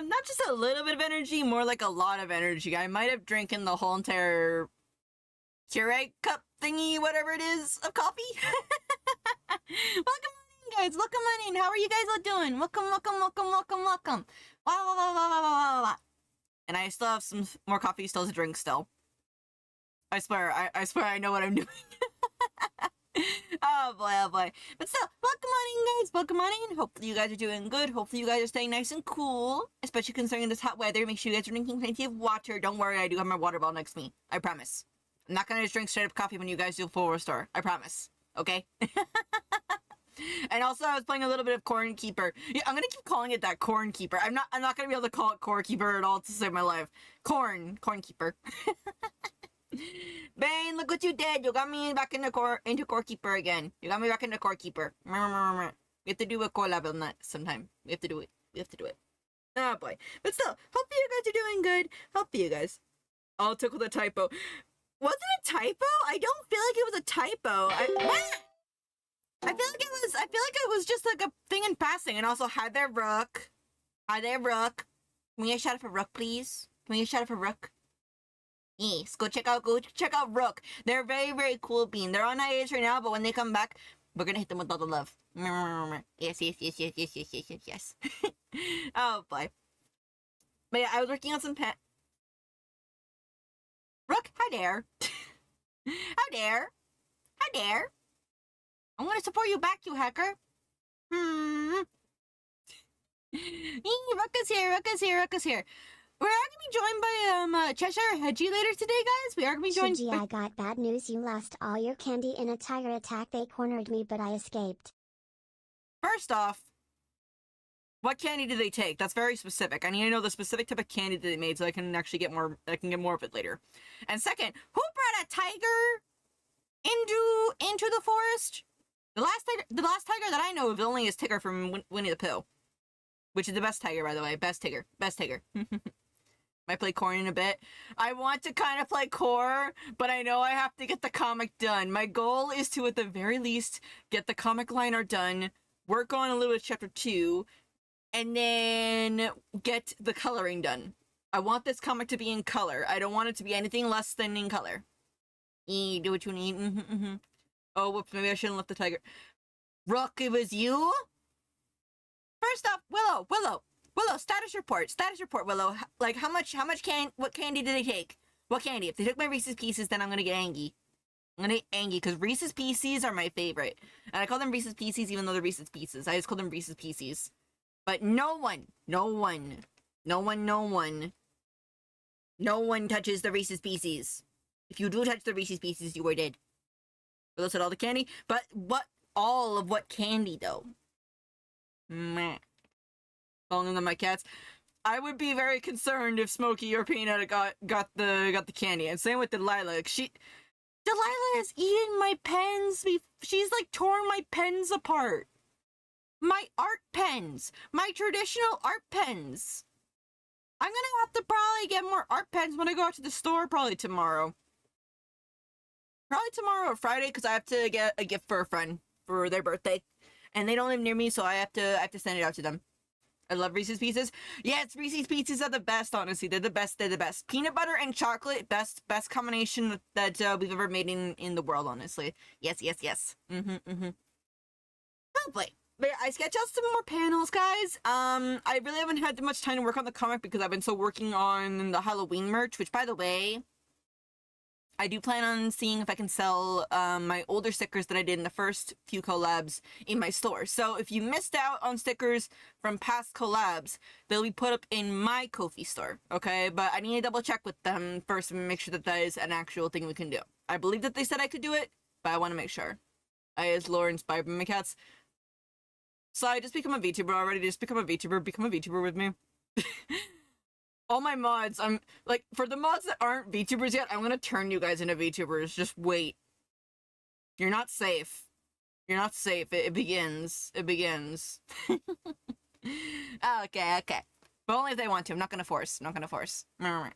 Not just a little bit of energy, more like a lot of energy. I might have drinking the whole entire Keurig cup thingy, whatever it is, of coffee. Welcome on in, guys. Welcome on in. How are you guys all doing? Welcome, welcome, welcome, welcome, welcome. Wow, wow, wow, wow, wow, wow, wow. And I still have some more coffee still to drink still. I swear I know what I'm doing. Oh boy, oh boy. But still, welcome on in, guys. Welcome on in. Hopefully you guys are doing good. Hopefully you guys are staying nice and cool. Especially considering this hot weather. Make sure you guys are drinking plenty of water. Don't worry, I do have my water bottle next to me. I promise. I'm not gonna just drink straight up coffee when you guys do a full restore. I promise. Okay? And also, I was playing a little bit of Corn Keeper. Yeah, I'm gonna keep calling it that, Corn Keeper. I'm not gonna be able to call it Core Keeper at all to save my life. Corn Keeper. Bane, look what you did. You got me back into Core Keeper again. You got me back into Core Keeper. We have to do a collab on that sometime. We have to do it. Oh boy. But still, hope you guys are doing good. Hope you guys. I'll tickle the typo. Was it a typo? I don't feel like it was a typo. I feel like it was just like a thing in passing. And also, hi there, Rook. Hi there, Rook. Can we get a shout out for Rook, please? Can we get a shout out for Rook? Yes, go check out Rook. They're very, very cool bean. They're on hiatus right now, but when they come back, we're gonna hit them with all the love. Yes. Oh boy. But yeah, I was working on some Rook, hi there. Hi there. I'm gonna support you back, you hacker. Rook is here. We're gonna be joined by Cheshire Hedgie later today, guys. We are gonna be joined. Shiji, I got bad news. You lost all your candy in a tiger attack. They cornered me, but I escaped. First off, what candy did they take? That's very specific. I need to know the specific type of candy that they made so I can actually get more. I can get more of it later. And second, who brought a tiger into the forest? The last tiger that I know of only is Tigger from Winnie the Pooh, which is the best tiger, by the way. Best tiger. Might play Core in a bit. I want to kind of play Core, but I know I have to get the comic done. My goal is to, at the very least, get the comic liner done, work on a little bit of chapter 2, and then get the coloring done. I want this comic to be in color. I don't want it to be anything less than in color. Do what you need. Oh, whoops, maybe I shouldn't left the tiger. Rook, it was you? First off, Willow, status report, Willow. Like, what candy did they take? What candy? If they took my Reese's Pieces, then I'm gonna get angry. Because Reese's Pieces are my favorite. And I call them Reese's Pieces even though they're Reese's Pieces. I just call them Reese's Pieces. But no one touches the Reese's Pieces. If you do touch the Reese's Pieces, you are dead. Willow said all the candy, but all of what candy, though? Meh. Calling them my cats. I would be very concerned if Smokey or Peanut got the candy. And same with Delilah. Delilah has eaten my pens. She's like torn my pens apart. My art pens. My traditional art pens. I'm gonna have to probably get more art pens when I go out to the store probably tomorrow. Probably tomorrow or Friday, because I have to get a gift for a friend for their birthday. And they don't live near me, so I have to send it out to them. I love Reese's Pieces. Yes, Reese's Pieces are the best, honestly. They're the best. Peanut butter and chocolate, best combination that we've ever made in the world, honestly. Yes. Oh boy. But I sketch out some more panels, guys. I really haven't had much time to work on the comic because I've been so working on the Halloween merch, which, by the way, I do plan on seeing if I can sell my older stickers that I did in the first few collabs in my store. So if you missed out on stickers from past collabs, they'll be put up in my Ko-fi store, okay? But I need to double check with them first and make sure that that is an actual thing we can do. I believe that they said I could do it, but I want to make sure. I, as lore inspired by my cats. So I just become a VTuber already. Just become a VTuber with me. All my mods, I'm like, for the mods that aren't VTubers yet, I'm gonna turn you guys into VTubers. Just wait. You're not safe. It begins. Okay. But only if they want to. I'm not gonna force. Alright,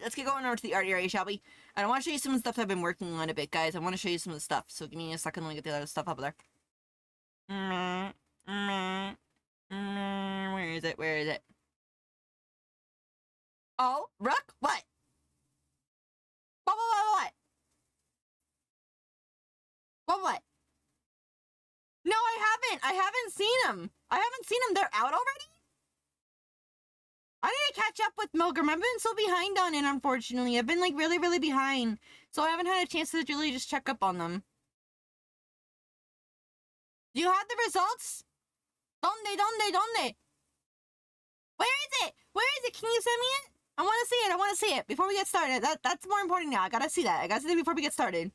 let's get going over to the art area, shall we? And I want to show you some of the stuff I've been working on a bit, guys. I want to show you some of the stuff. So give me a second, let me get the other stuff up there. Where is it? Oh, Rook? What? What? What? No, I haven't. I haven't seen them. I haven't seen them. They're out already? I need to catch up with Milgram. I've been so behind on it, unfortunately. I've been, like, really, really behind. So I haven't had a chance to really just check up on them. Do you have the results? Donde? Where is it? Where is it? Can you send me it? I want to see it. I want to see it before we get started. That's more important now. I gotta see that. I gotta see it before we get started.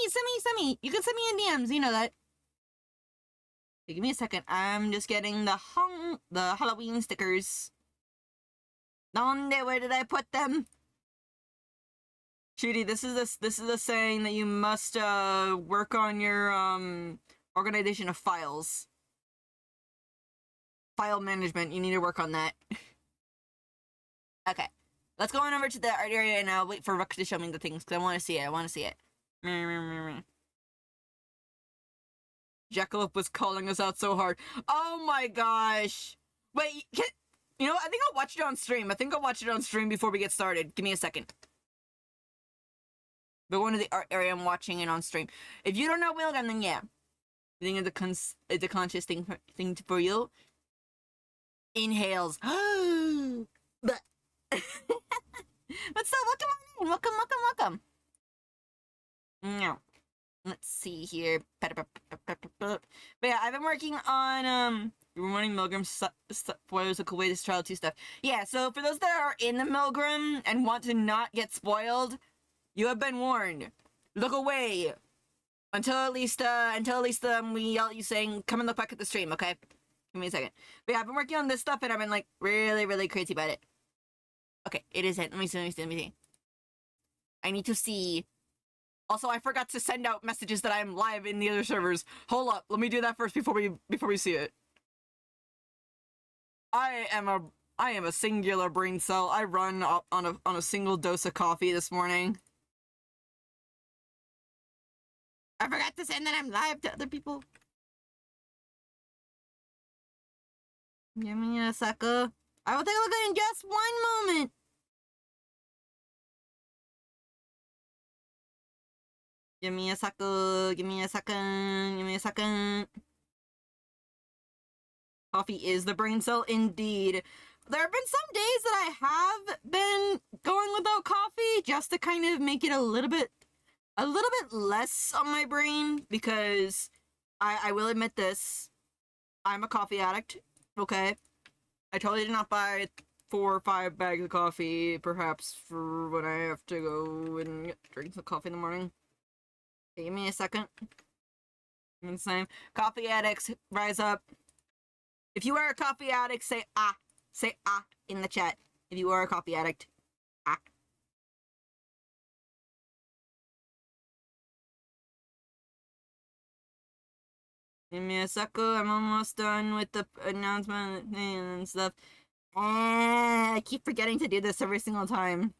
Send me. You can send me in DMs. You know that. Okay, give me a second. I'm just getting the Halloween stickers. Donde? Where did I put them? Shooty, this is a saying that you must work on your organization of files. File management. You need to work on that. Okay. Let's go on over to the art area and I'll wait for Rook to show me the things because I want to see it. Jackalope was calling us out so hard. Oh my gosh. Wait, you know what? I think I'll watch it on stream. Before we get started. Give me a second. But going to the art area, I'm watching it on stream. If you don't know William, then yeah. You think it's a conscious thing for you? Inhales. But so welcome. No. Let's see here. But yeah, I've been working on running Milgram spoilers, a cool way to trial 2 stuff. Yeah, so for those that are in the Milgram and want to not get spoiled, you have been warned. Look away until at least we yell at you saying, "Come and look back at the stream." Okay, give me a second. But yeah, I've been working on this stuff and I've been like really, really crazy about it. Okay, it is it. Let me see. I need to see. Also, I forgot to send out messages that I'm live in the other servers. Hold up, let me do that first before we see it. I am a singular brain cell. I run on a single dose of coffee this morning. I forgot to send that I'm live to other people. Give me a second. I will take a look at it in just one moment. Give me a second. Coffee is the brain cell indeed. There have been some days that I have been going without coffee just to kind of make it a little bit less on my brain because I will admit this. I'm a coffee addict, okay? I totally did not buy 4 or 5 bags of coffee, perhaps, for when I have to go and drink some coffee in the morning. Okay, give me a second. Insane. Coffee addicts, rise up. If you are a coffee addict, say ah. Say ah in the chat. If you are a coffee addict. Ah. Give me a second. I'm almost done with the announcement and stuff. I keep forgetting to do this every single time.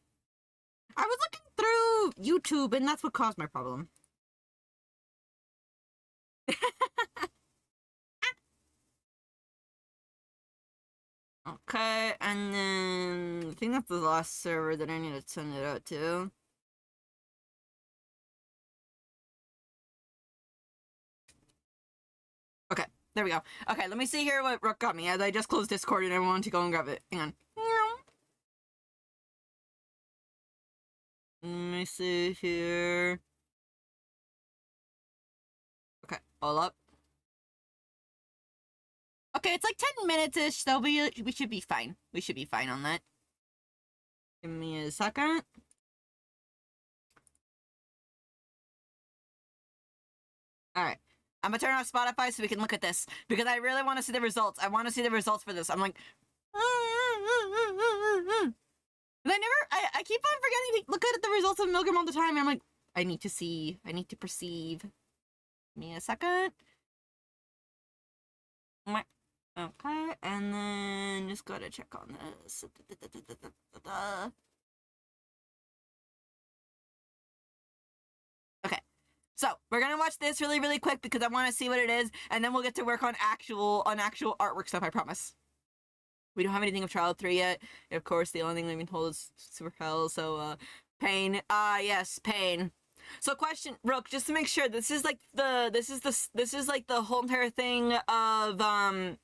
I was looking through YouTube and that's what caused my problem. Okay, and then I think that's the last server that I need to send it out to. Okay, there we go. Okay, let me see here what Rook got me. I just closed Discord and I wanted to go and grab it. Hang on. Let me see here. Okay, all up. Okay, it's like 10 minutes-ish, so we should be fine. We should be fine on that. Give me a second. Alright. I'm gonna turn off Spotify so we can look at this. Because I really want to see the results. I want to see the results for this. I'm like... I keep on forgetting to look at the results of Milgram all the time. And I'm like, I need to see. I need to perceive. Give me a second. Okay, and then just gotta check on this. Okay, so we're gonna watch this really, really quick because I want to see what it is, and then we'll get to work on actual artwork stuff. I promise. We don't have anything of Child 3 yet. Of course, the only thing we've been told is Super Hell, so, Pain. Yes, Pain. So question, Rook, just to make sure, this is like the whole entire thing of,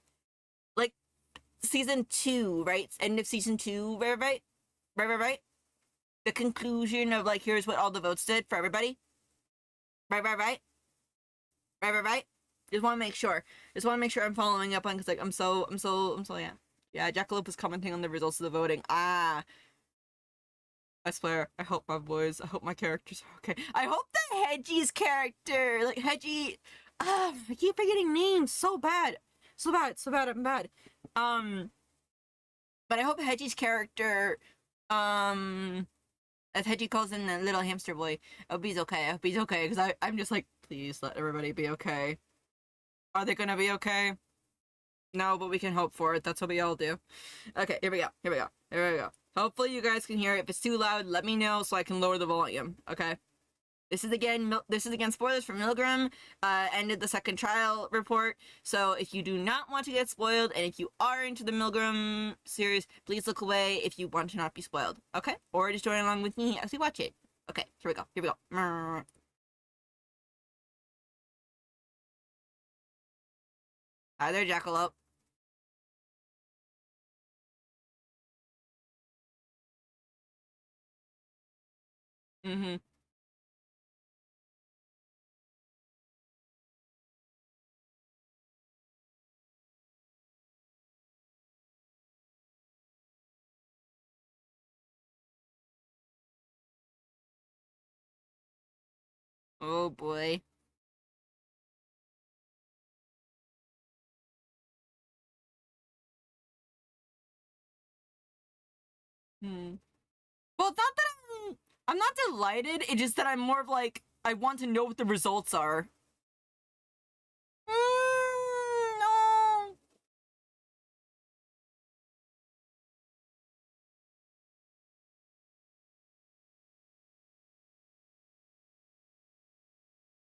like, season 2, right? End of season 2, right? The conclusion of, like, here's what all the votes did for everybody? Right? Just want to make sure. I'm following up on, because, like, I'm so, yeah. Yeah, Jackalope was commenting on the results of the voting. I swear, I hope my characters are okay. I hope that Hedgie's character, like, Hedgie, I keep forgetting names, so bad, I'm bad. But I hope Hedgie's character, as Hedgie calls him the little hamster boy, I hope he's okay, because I'm just like, please let everybody be okay. Are they gonna be okay? No, but we can hope for it. That's what we all do. Okay, here we go. Hopefully you guys can hear it. If it's too loud, let me know so I can lower the volume. Okay. This is again spoilers for Milgram. Ended the second trial report. So if you do not want to get spoiled, and if you are into the Milgram series, please look away if you want to not be spoiled. Okay? Or just join along with me as we watch it. Okay, here we go. Hi there, Jackalope. Mm-hmm. Oh boy. Hmm. Well, it's not that I'm not delighted. It's just that I'm more of like, I want to know what the results are. No.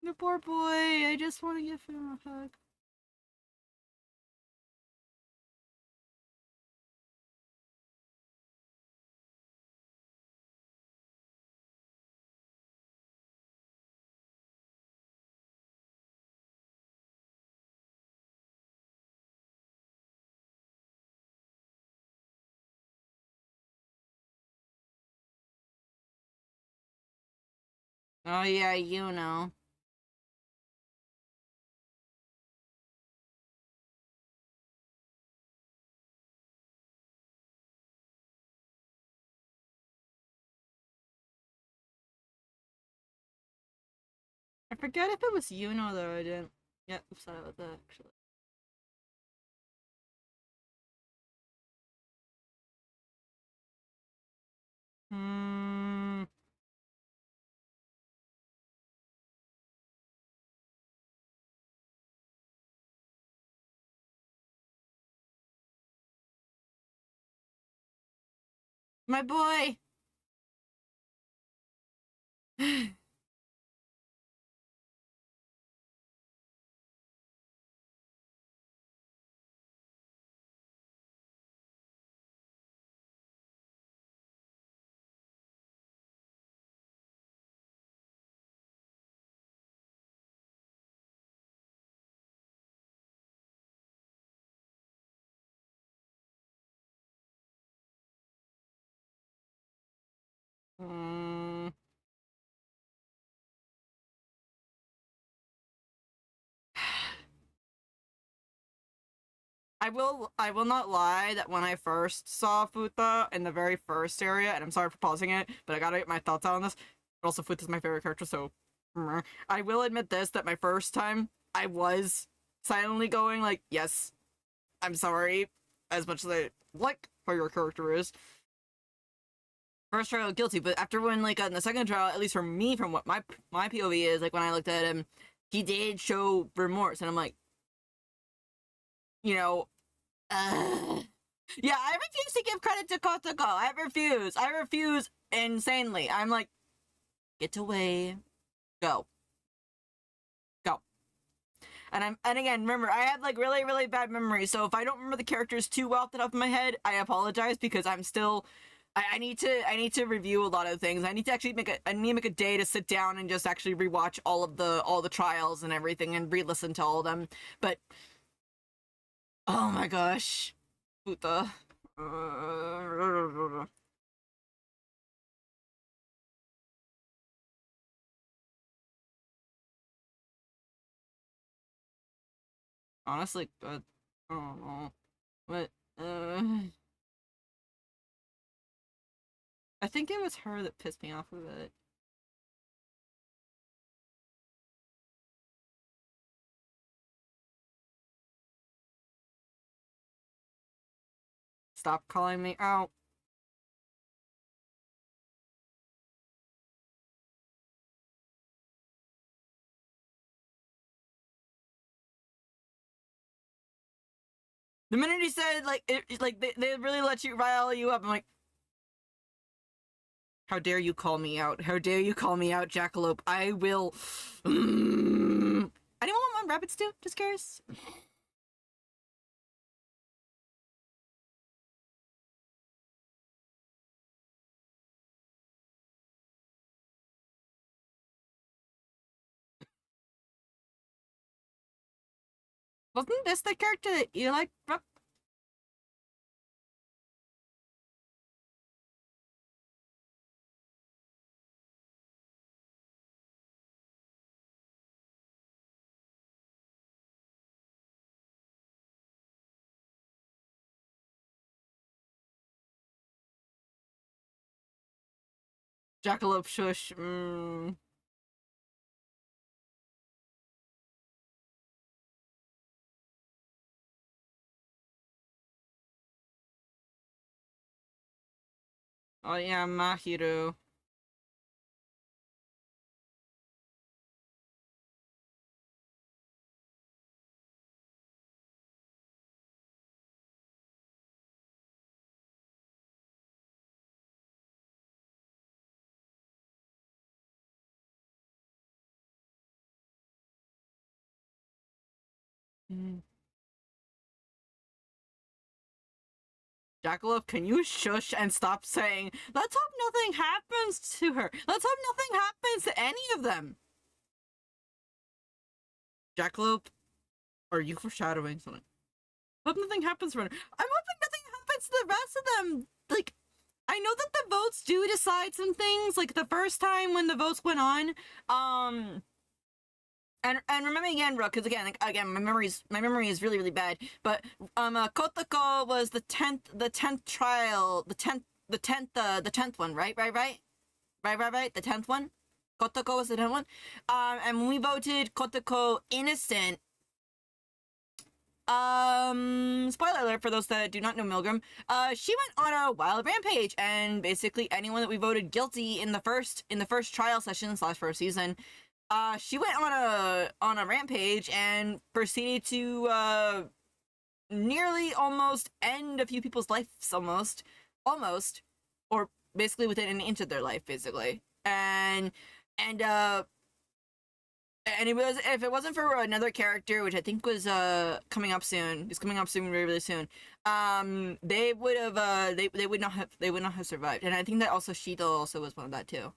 The poor boy. I just want to give him a hug. Oh yeah, you know. I forget if it was Yuno though. I didn't. Yeah, I'm sorry about that actually. Hmm. My boy. Hmm. I will not lie that when I first saw Futa in the very first area, and I'm sorry for pausing it, but I gotta get my thoughts out on this. Also, Futa's my favorite character, so I will admit this, that my first time I was silently going like, yes, I'm sorry, as much as I like how your character is. First trial guilty, but after when like in the second trial, at least for me, from what my POV is, like when I looked at him, he did show remorse, and I'm like, you know, yeah, I refuse to give credit to Kotoko. I refuse insanely. I'm like, get away. Go. Go. And again, remember, I have like really, really bad memory. So if I don't remember the characters too well off the top of my head, I apologize because I'm still I need to review a lot of things. I need to actually make a day to sit down and just actually rewatch all the trials and everything and re-listen to all of them. But oh my gosh, Puta. Honestly, I don't know. But I think it was her that pissed me off a bit. Stop calling me out. The minute he said like like they really let you rile you up, I'm like, how dare you call me out? How dare you call me out, Jackalope? I will. Anyone want my rabbit stew? Just curious. Wasn't this the character that you like, Brooke? Jackalope shush. Oh yeah, Mahiru. Mm. Jackalope, can you shush and stop saying, let's hope nothing happens to her. Let's hope nothing happens to any of them. Jackalope, are you foreshadowing something? Hope nothing happens to her. I'm hoping nothing happens to the rest of them. Like, I know that the votes do decide some things. Like the first time when the votes went on, and remember again, bro, because again, my memory is really really bad. But Kotoko was the tenth trial, the tenth one, right, the 10th one. Kotoko was the 10th one. And when we voted Kotoko innocent, spoiler alert for those that do not know Milgram, she went on a wild rampage, and basically anyone that we voted guilty in the first trial session / first season, she went on a rampage and proceeded to nearly almost end a few people's lives, almost, or basically within an inch of their life, basically. And it was, if it wasn't for another character, which I think was coming up soon, it's coming up soon, really, really soon. They would have they would not have survived, and I think that also Shito also was one of that too.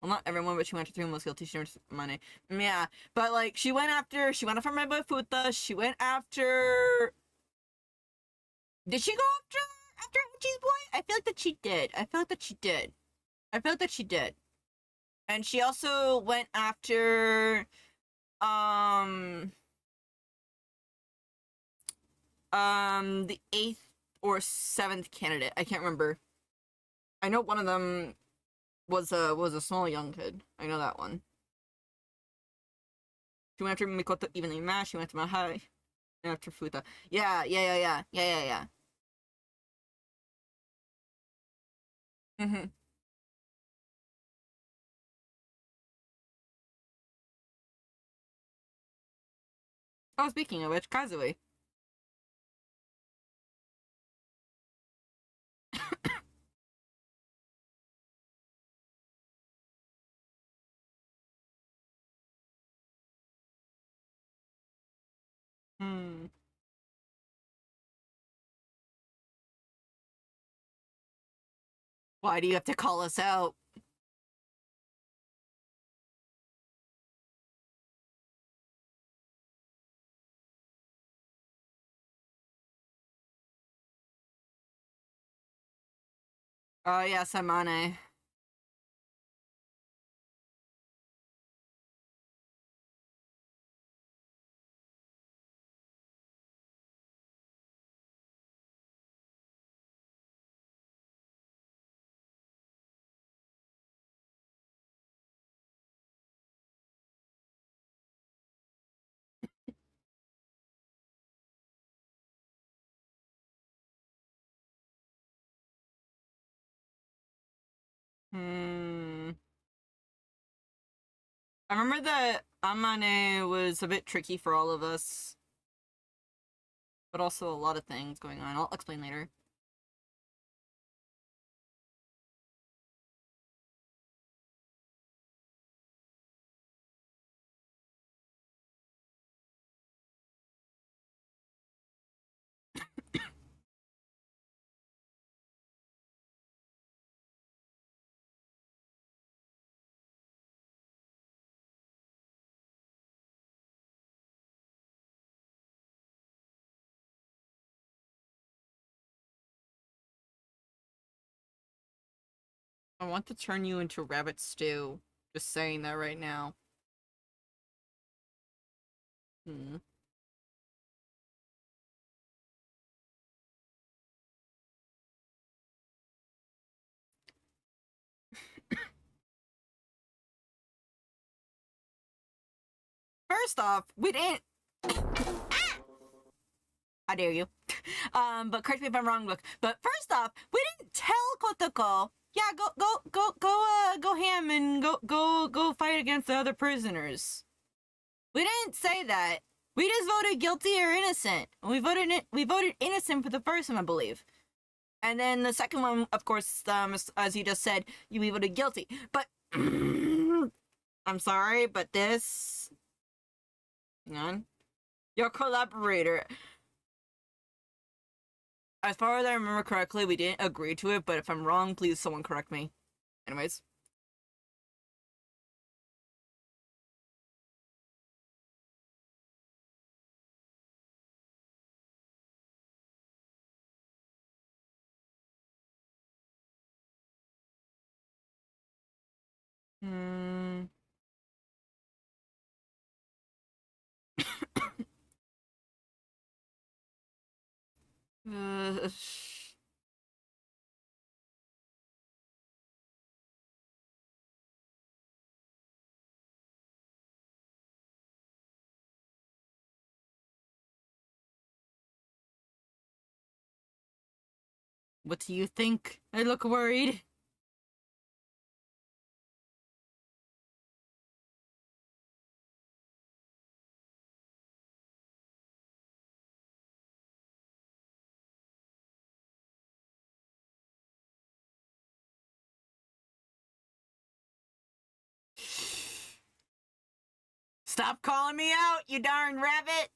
Well, not everyone, but she went after 3 most guilty. She earned money. Yeah, but like she went after my boy Futa. She went after. Did she go after Ichi's boy? I feel like that she did. And she also went after the 8th or 7th candidate. I can't remember. I know one of them was a small young kid. I know that one. She went after Mikoto evenly matched. She went to Mahai after Futa. Yeah. Mm-hmm. Oh, speaking of which, Kazui. Why do you have to call us out? Oh, yes, Amane. Hmm. I remember that Amane was a bit tricky for all of us, but also a lot of things going on. I'll explain later. I want to turn you into rabbit stew. Just saying that right now. Hmm. First off, we didn't. How dare you? But correct me if I'm wrong, Book. But first off, we didn't tell Kotoko. Yeah, go ham and go fight against the other prisoners. We didn't say that. We just voted guilty or innocent. We voted innocent for the first one, I believe. And then the second one, of course, as you just said, we voted guilty. But I'm sorry, but this. Hang on. Your collaborator. As far as I remember correctly, we didn't agree to it, but if I'm wrong, please someone correct me. Anyways. Hmm. Uh, what do you think? I look worried. Stop calling me out, you darn rabbit!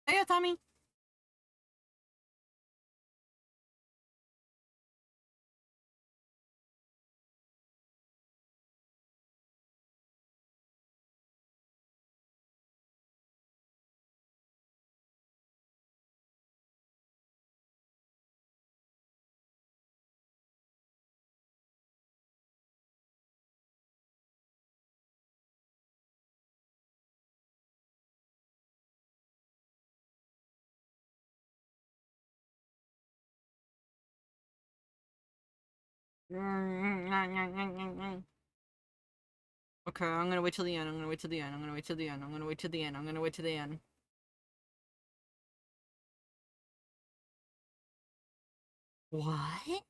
Hey, Tommy. Okay, I'm gonna wait till the end. I'm gonna wait till the end. I'm gonna wait till the end. I'm gonna wait till the end. I'm gonna wait till the end. What?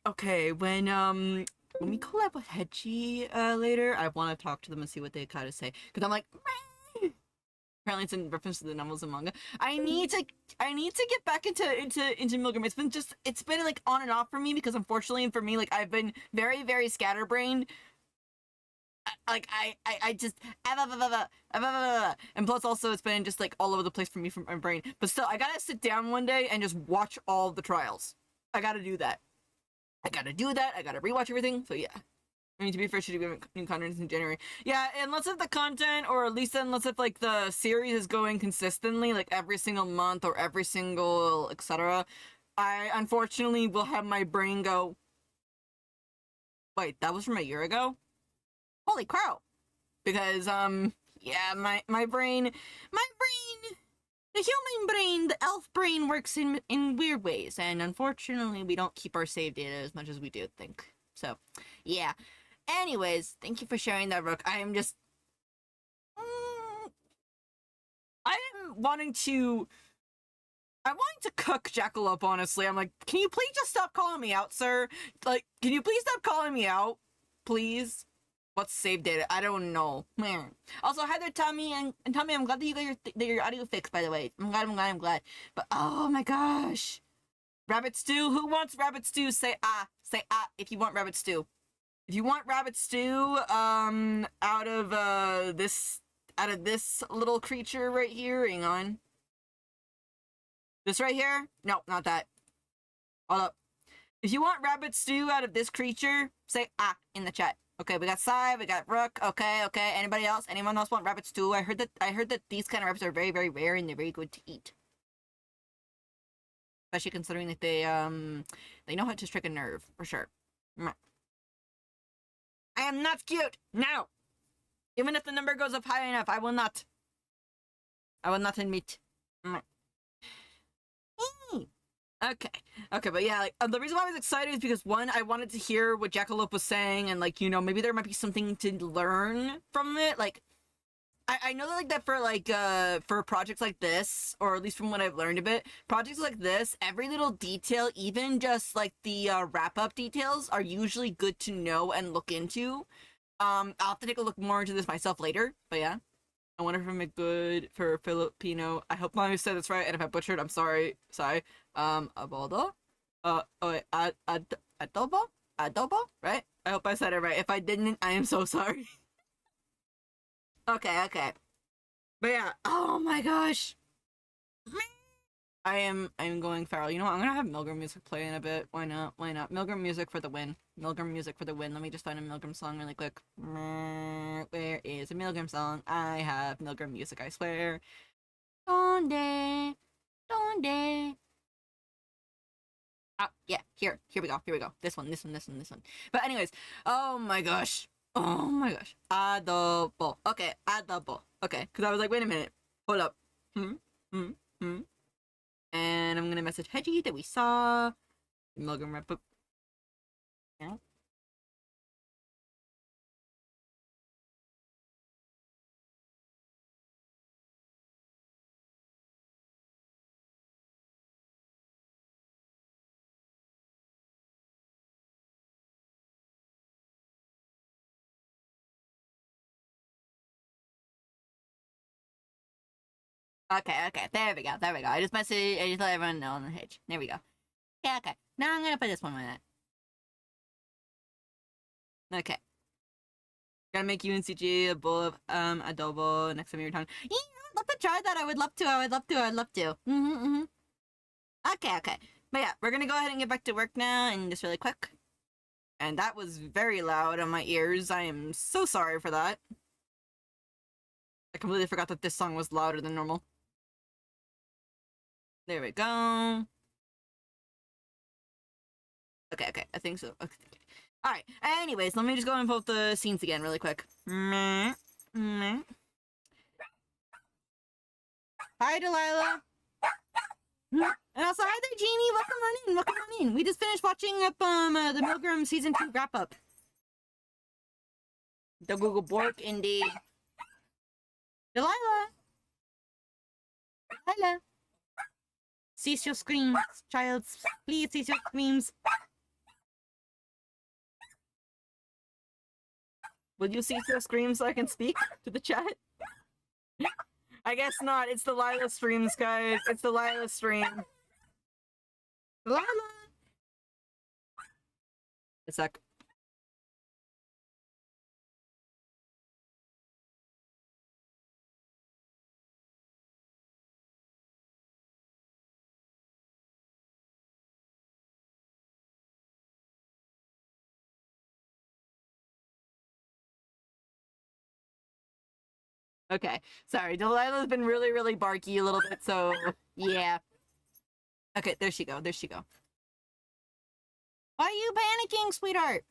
Okay, when we collab with Hedgie later, I want to talk to them and see what they kind of say. Because I'm like, apparently it's in reference to the novels and manga. I need to get back into Milgram. It's been like on and off for me because unfortunately for me, like I've been very, very scatterbrained. Like I just and plus also it's been just like all over the place for me from my brain. But still, I gotta sit down one day and just watch all the trials. I gotta do that. I gotta rewatch everything. So yeah. I mean, to be fair, should do new content in January. Yeah, unless if the content, or at least unless if like the series is going consistently, like every single month or every single etc. I unfortunately will have my brain go, wait, that was from a year ago? Holy crow! Because yeah, my brain, the human brain, the elf brain works in weird ways, and unfortunately we don't keep our save data as much as we do think. So, yeah. Anyways, thank you for sharing that, Rook. I am just, I am wanting to cook Jackalope, honestly. I'm like, can you please just stop calling me out, sir? Like, can you please stop calling me out? Please? What's save data? I don't know. Man. Also, hi there, Tommy, and Tommy, I'm glad that you got your audio fixed, by the way. I'm glad. But, oh my gosh. Rabbit stew? Who wants rabbit stew? Say ah if you want rabbit stew. If you want rabbit stew, out of this little creature right here, hang on. This right here? No, not that. Hold up. If you want rabbit stew out of this creature, say ah in the chat. Okay, we got Sai, we got Rook. Okay. Anybody else? Anyone else want rabbit stew? I heard that these kind of rabbits are very, very rare and they're very good to eat. Especially considering that they know how to strike a nerve for sure. I am not cute. No. Even if the number goes up high enough, I will not admit. Okay, but yeah, like, the reason why I was excited is because one, I wanted to hear what Jackalope was saying, and like, you know, maybe there might be something to learn from it. Like, I know that like that for projects like this, or at least from what I've learned of it, projects like this, every little detail, even just like the wrap-up details, are usually good to know and look into. I'll have to take a look more into this myself later, but yeah. I wonder if I'm good for Filipino. I hope I said this right, and if I butchered, I'm sorry. Adobo? Adobo? Right? I hope I said it right. If I didn't, I am so sorry. Okay. But yeah, oh my gosh. I'm going feral. You know what? I'm gonna have Milgram music play in a bit. Why not? Milgram music for the win. Let me just find a Milgram song really quick. Where is a Milgram song? I have Milgram music, I swear. Donde. Ah, yeah, here we go. This one. But anyways, oh my gosh. Adobo. Okay, adobo. Okay, because I was like, wait a minute. Hold up. And I'm gonna message Hedgie that we saw. Milgram wrap up. Yeah. Okay. There we go. I just let everyone know on the page. There we go. Yeah, okay. Now I'm gonna put this one on that. Okay. Gotta make UNCG a bowl of adobo next time you're in town. Yeah, I'd love to try that. I would love to. Okay. But yeah, we're gonna go ahead and get back to work now, and just really quick. And that was very loud on my ears. I am so sorry for that. I completely forgot that this song was louder than normal. There we go. Okay, I think so. Okay. Alright, anyways, let me just go and vote the scenes again really quick. Hi, Delilah. And also, hi there, Jamie. Welcome on in. We just finished watching up the Milgram Season 2 wrap-up. The Google Bork, indeed. Delilah. cease your screams, child. Please cease your screams. Will you cease your screams so I can speak to the chat? I guess not. It's the Lila streams, guys. It's the Lila stream. Lila! A sec. Okay, sorry. Delilah's been really, really barky a little bit, so yeah. Okay, there she go. There she go. Why are you panicking, sweetheart?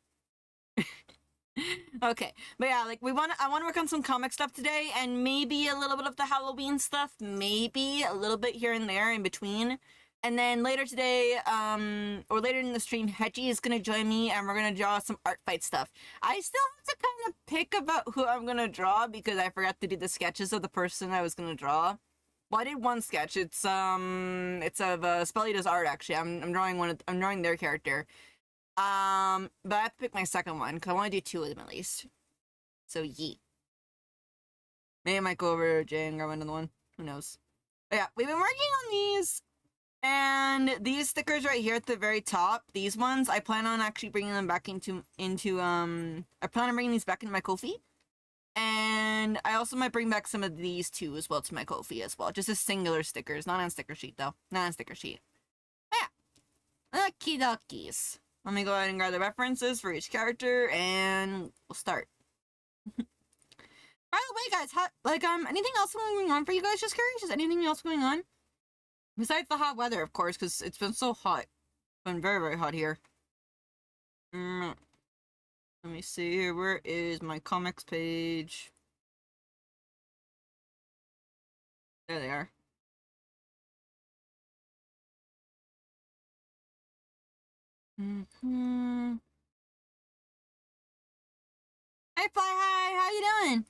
Okay, but yeah, like I want to work on some comic stuff today, and maybe a little bit of the Halloween stuff, maybe a little bit here and there in between. And then later today, or later in the stream, Hetchy is gonna join me, and we're gonna draw some art fight stuff. I still have to kind of pick about who I'm gonna draw because I forgot to do the sketches of the person I was gonna draw. Well, I did one sketch. It's of Spellita's art actually. I'm drawing their character. But I have to pick my second one because I want to do two of them at least. So yeet. Maybe I might go over to Jay and grab another one. Who knows? But yeah, we've been working on these. And these stickers right here at the very top, these ones, I plan on actually bringing them back I plan on bringing these back into my Ko-fi. And I also might bring back some of these too as well to my Ko-fi as well. Just as singular stickers, not on sticker sheet though. Not on sticker sheet. Yeah. Okie dokies. Let me go ahead and grab the references for each character and we'll start. By the way, guys, anything else going on for you guys? Just curious, is anything else going on? Besides the hot weather, of course, because it's been so hot. It's been very, very hot here. Let me see here. Where is my comics page? There they are. Hey, Fly High, how you doing?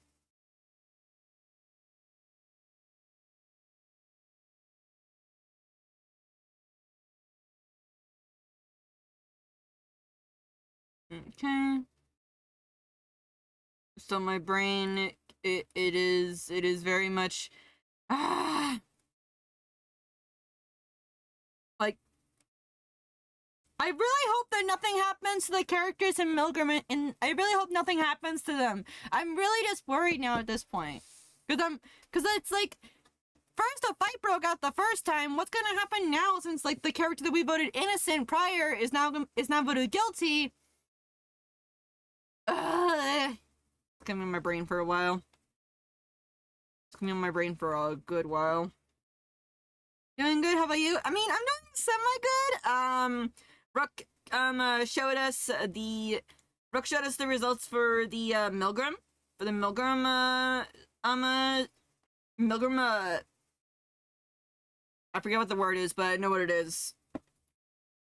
Okay. So my brain, it is very much, like, I really hope that nothing happens to the characters in Milgram, and I really hope nothing happens to them. I'm really just worried now at this point. Cause it's like, first a fight broke out the first time, what's gonna happen now since, like, the character that we voted innocent prior is now voted guilty? It's gonna be in my brain for a while. It's gonna be in my brain for a good while. Doing good, how about you? I mean, I'm doing semi-good. Rook, showed us the results for the, Milgram. For the Milgram, Milgram, I forget what the word is, but I know what it is.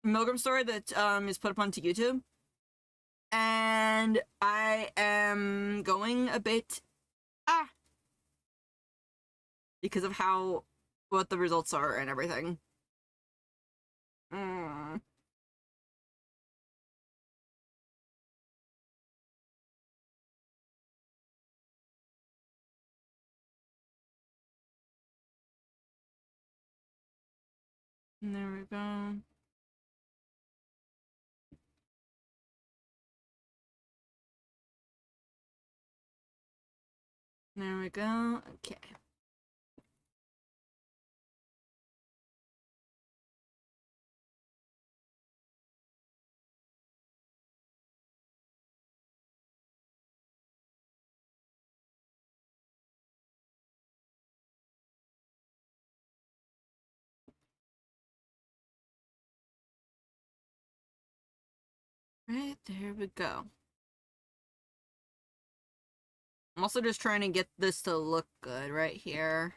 Milgram story that, is put up onto YouTube. And I am going a bit, because of what the results are and everything. There we go. There we go. Okay. Right, there we go. I'm also just trying to get this to look good right here.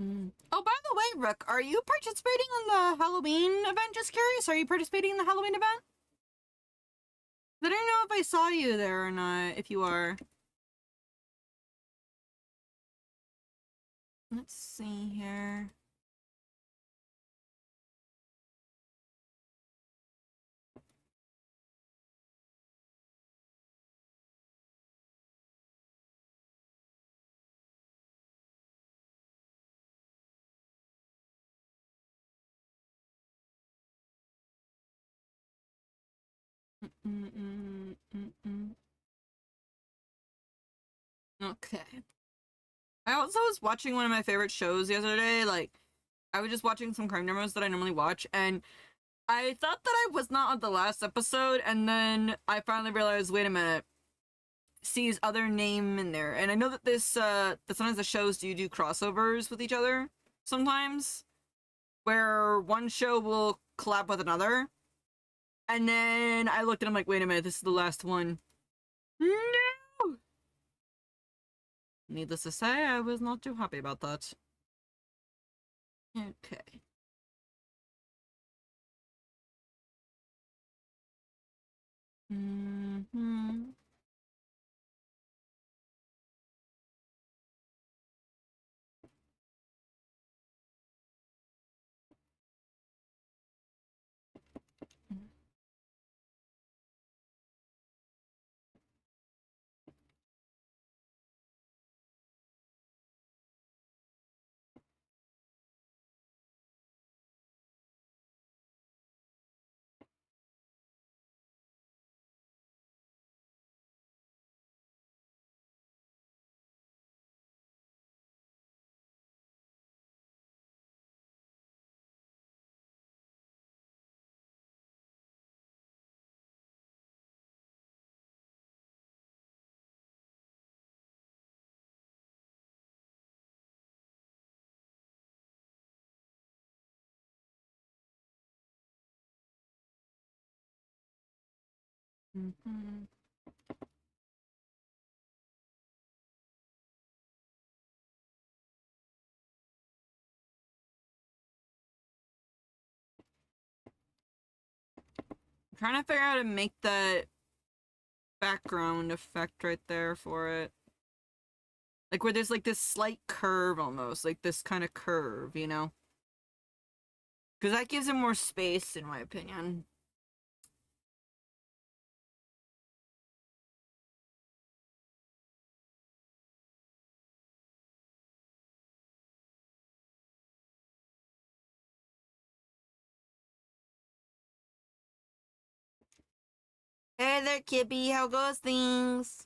Oh, by the way, Rook, are you participating in the Halloween event? Just curious, are you participating in the Halloween event? I don't know if I saw you there or not, if you are. Let's see here. Okay. I also was watching one of my favorite shows the other day. Like, I was just watching some crime dramas that I normally watch, and I thought that I was not on the last episode, and then I finally realized, wait a minute, C's other name in there. And I know that that sometimes the shows do crossovers with each other sometimes, where one show will collab with another. And then I looked and I'm like, wait a minute, this is the last one. No! Needless to say, I was not too happy about that. Okay. Mm-hmm. Mm-hmm. I'm trying to figure out how to make that background effect right there for it. Like where there's like this slight curve almost, like this kind of curve, you know? Because that gives it more space, in my opinion. Hey there, Kippy. How goes things?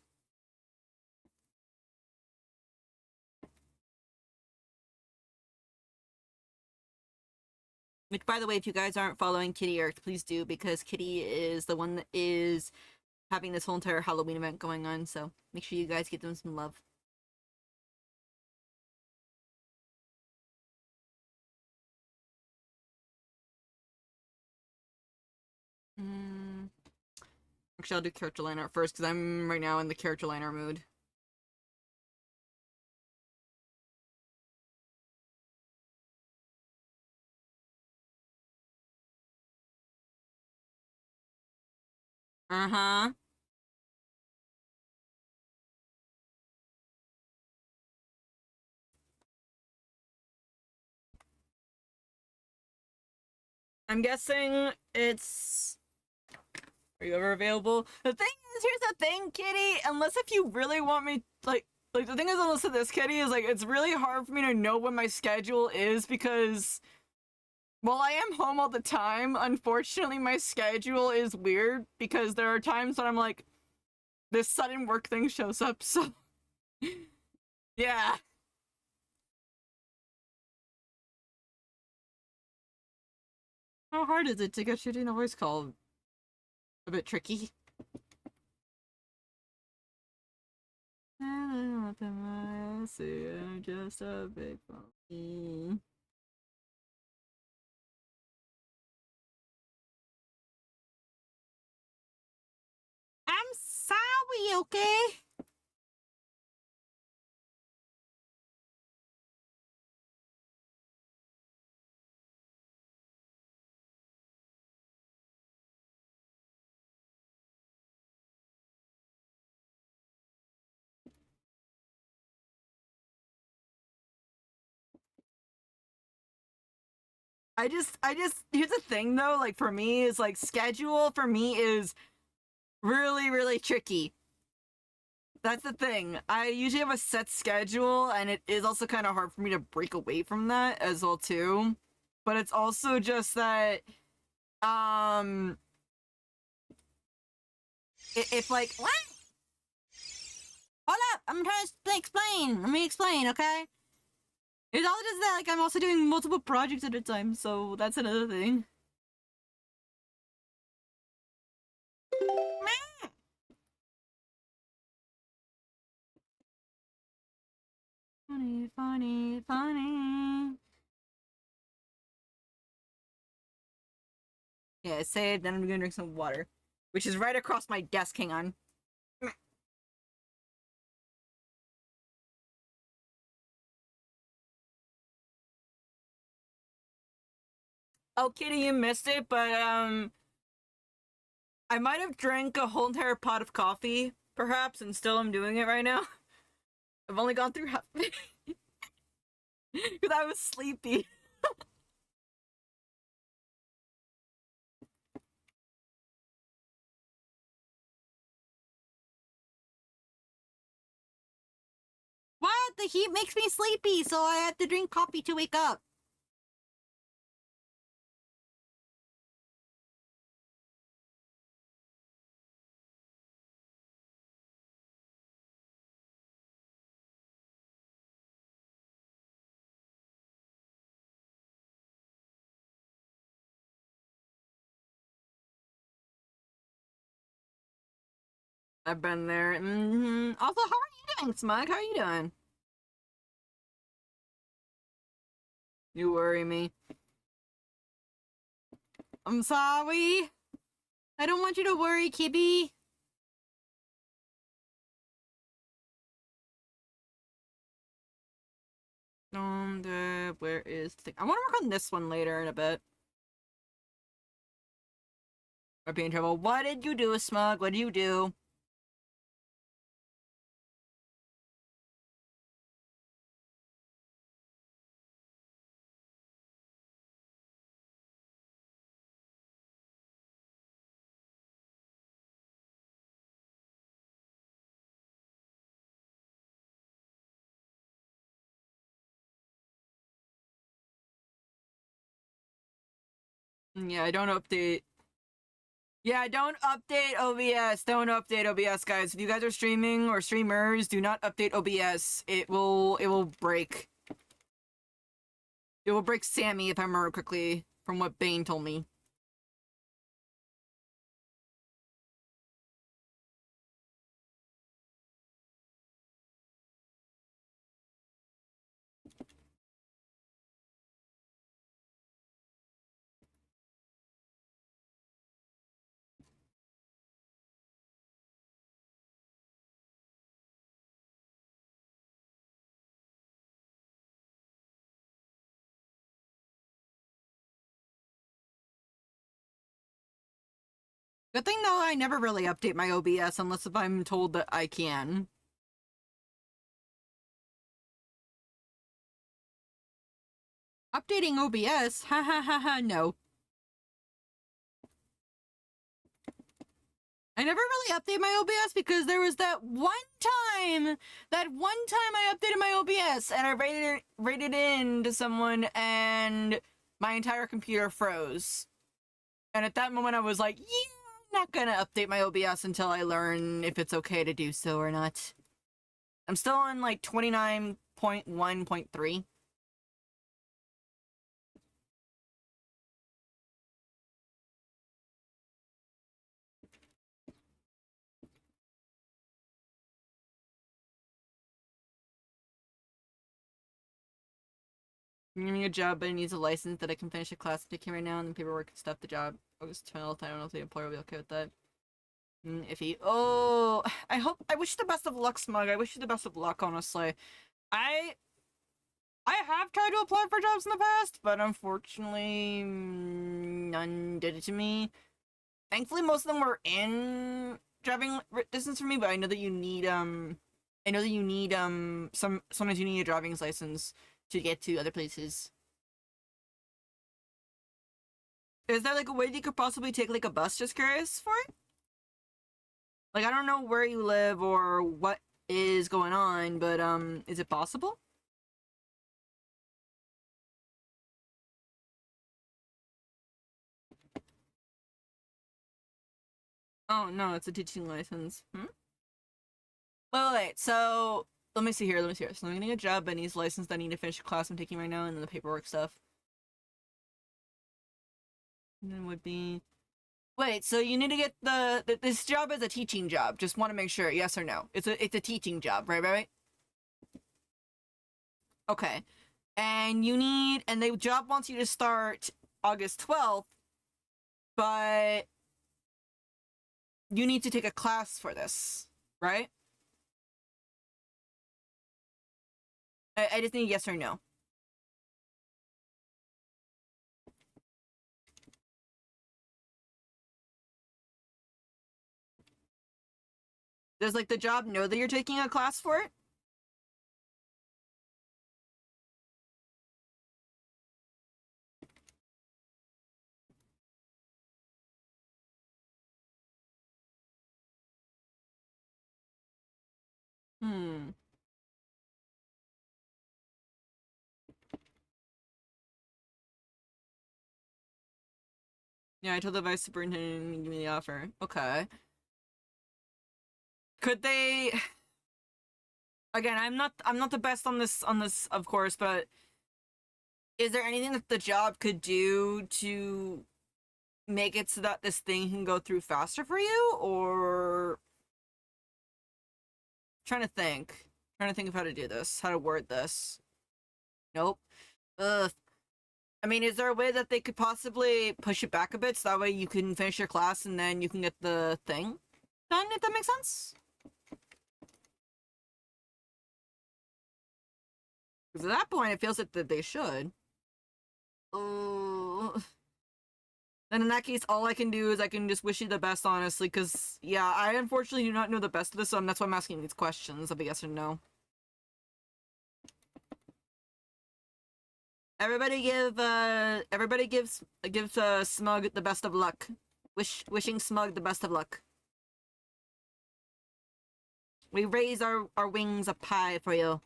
Which, by the way, if you guys aren't following Kitty Earth, please do, because Kitty is the one that is having this whole entire Halloween event going on, so make sure you guys give them some love. Mm. Actually, I'll do character line art first, because I'm right now in the character line art mood. Uh-huh. I'm guessing it's... Are you ever available? The thing is, here's the thing, Kitty. Unless if you really want me, like the thing is, unless of this, Kitty, is like it's really hard for me to know when my schedule is because while I am home all the time, unfortunately, my schedule is weird because there are times when I'm like, this sudden work thing shows up. So, yeah. How hard is it to get shooting a voice call? A bit tricky. I'm just a big phony. I'm sorry, okay? here's the thing though, like for me is like schedule for me is really, really tricky. That's the thing. I usually have a set schedule and it is also kind of hard for me to break away from that as well too. But it's also just that um if like what? Hold up, I'm trying to explain. Let me explain, okay? It's all just that like I'm also doing multiple projects at a time, so that's another thing. Funny, funny, funny. Yeah, say it, then I'm gonna drink some water. Which is right across my desk, hang on. Oh, Kitty, you missed it, but I might have drank a whole entire pot of coffee, perhaps, and still am doing it right now. I've only gone through half of it. Because I was sleepy. What? The heat makes me sleepy, so I have to drink coffee to wake up. I've been there. Also, how are you doing, Smug? How are you doing? You worry me. I'm sorry. I don't want you to worry, Kibby. Where is the thing? I want to work on this one later in a bit. I'd be in trouble. What did you do, Smug? What did you do? Yeah, I don't update. Yeah, don't update OBS. Don't update OBS, guys. If you guys are streaming or streamers, do not update OBS. It will break. It will break Sammy if I remember quickly from what Bane told me. Good thing though, I never really update my OBS unless if I'm told that I can. Updating OBS? Ha ha ha ha, no. I never really update my OBS because there was that one time I updated my OBS and I rated in to someone and my entire computer froze. And at that moment I was like, yeah, I'm not gonna update my OBS until I learn if it's okay to do so or not. I'm still on like 29.1.3. I'm getting a job, but it needs a license that I can finish a class taking right now and the paperwork and stuff. The job. August 12th. I don't know if the employer will be okay with that. If he. Oh, I wish you the best of luck, Smug. I wish you the best of luck, honestly. I. I have tried to apply for jobs in the past, but unfortunately, none did it to me. Thankfully, most of them were in driving distance for me, but I know that you need, sometimes you need a driving license to get to other places. Is there like a way you could possibly take like a bus? Just curious for it. Like I don't know where you live or what is going on, but is it possible? Oh no, it's a teaching license. Hmm? Wait. So let me see here. Let me see here. So I'm getting a job, but needs license. I need to finish a class I'm taking right now, and then the paperwork stuff. And then would be. Wait. So you need to get this job is a teaching job. Just want to make sure. Yes or no? It's a teaching job. Right. Okay. And you need and the job wants you to start August 12th, but you need to take a class for this, right? I just need a yes or no. Does like the job know that you're taking a class for it? Hmm. Yeah, I told the vice superintendent to give me the offer. Okay. Could they again, I'm not the best on this of course, but is there anything that the job could do to make it so that this thing can go through faster for you or trying to think. Trying to think of how to do this, how to word this. Nope. Ugh. I mean, is there a way that they could possibly push it back a bit so that way you can finish your class and then you can get the thing done, if that makes sense? Because at that point, it feels like that they should. Then in that case, all I can do is I can just wish you the best, honestly, because, yeah, I unfortunately do not know the best of this, so that's why I'm asking these questions of a yes or no. Everybody gives Smug the best of luck. Wishing Smug the best of luck. We raise our wings up high for you.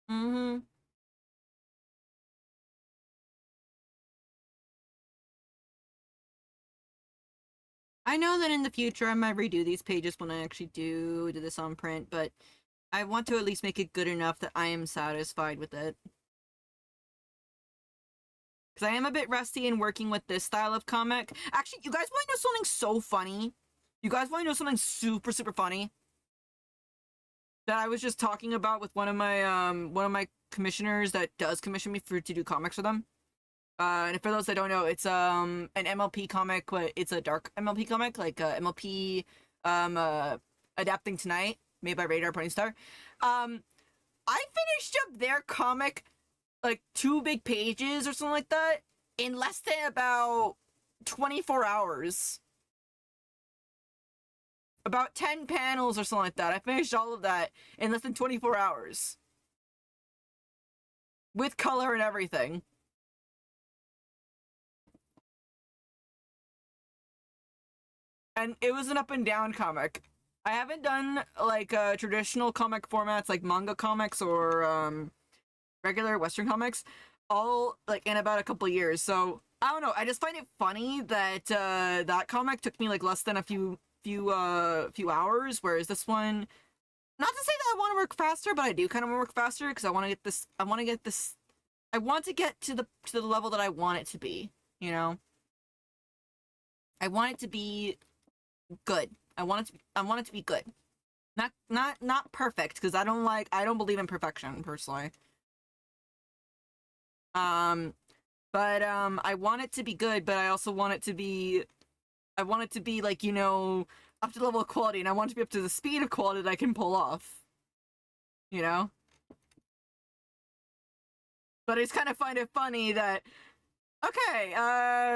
Mm-hmm. I know that in the future I might redo these pages when I actually do this on print, but I want to at least make it good enough that I am satisfied with it. Because I am a bit rusty in working with this style of comic. Actually, you guys want to know something so funny? You guys want to know something super, super funny? That I was just talking about with one of my commissioners that does commission me to do comics for them. And for those that don't know, it's an MLP comic, but it's a dark MLP comic, like MLP Adapting Tonight, made by Radar Pony Star. I finished up their comic like 2 big pages or something like that in less than about 24 hours. About 10 panels or something like that. I finished all of that in less than 24 hours. With color and everything. And it was an up and down comic. I haven't done like traditional comic formats like manga comics or regular Western comics all like in about a couple years. So I don't know. I just find it funny that that comic took me like less than a few hours, whereas this one. Not to say that I want to work faster, but I do kind of want to work faster because I want to get this. I want to get this. I want to get to the level that I want it to be. You know. I want it to be good. I want it to be good. Not perfect because I don't believe in perfection personally. Um but I want it to be good, but I also want it to be like, you know, up to the level of quality, and I want it to be up to the speed of quality that I can pull off. You know? But I just kind of find it funny that okay,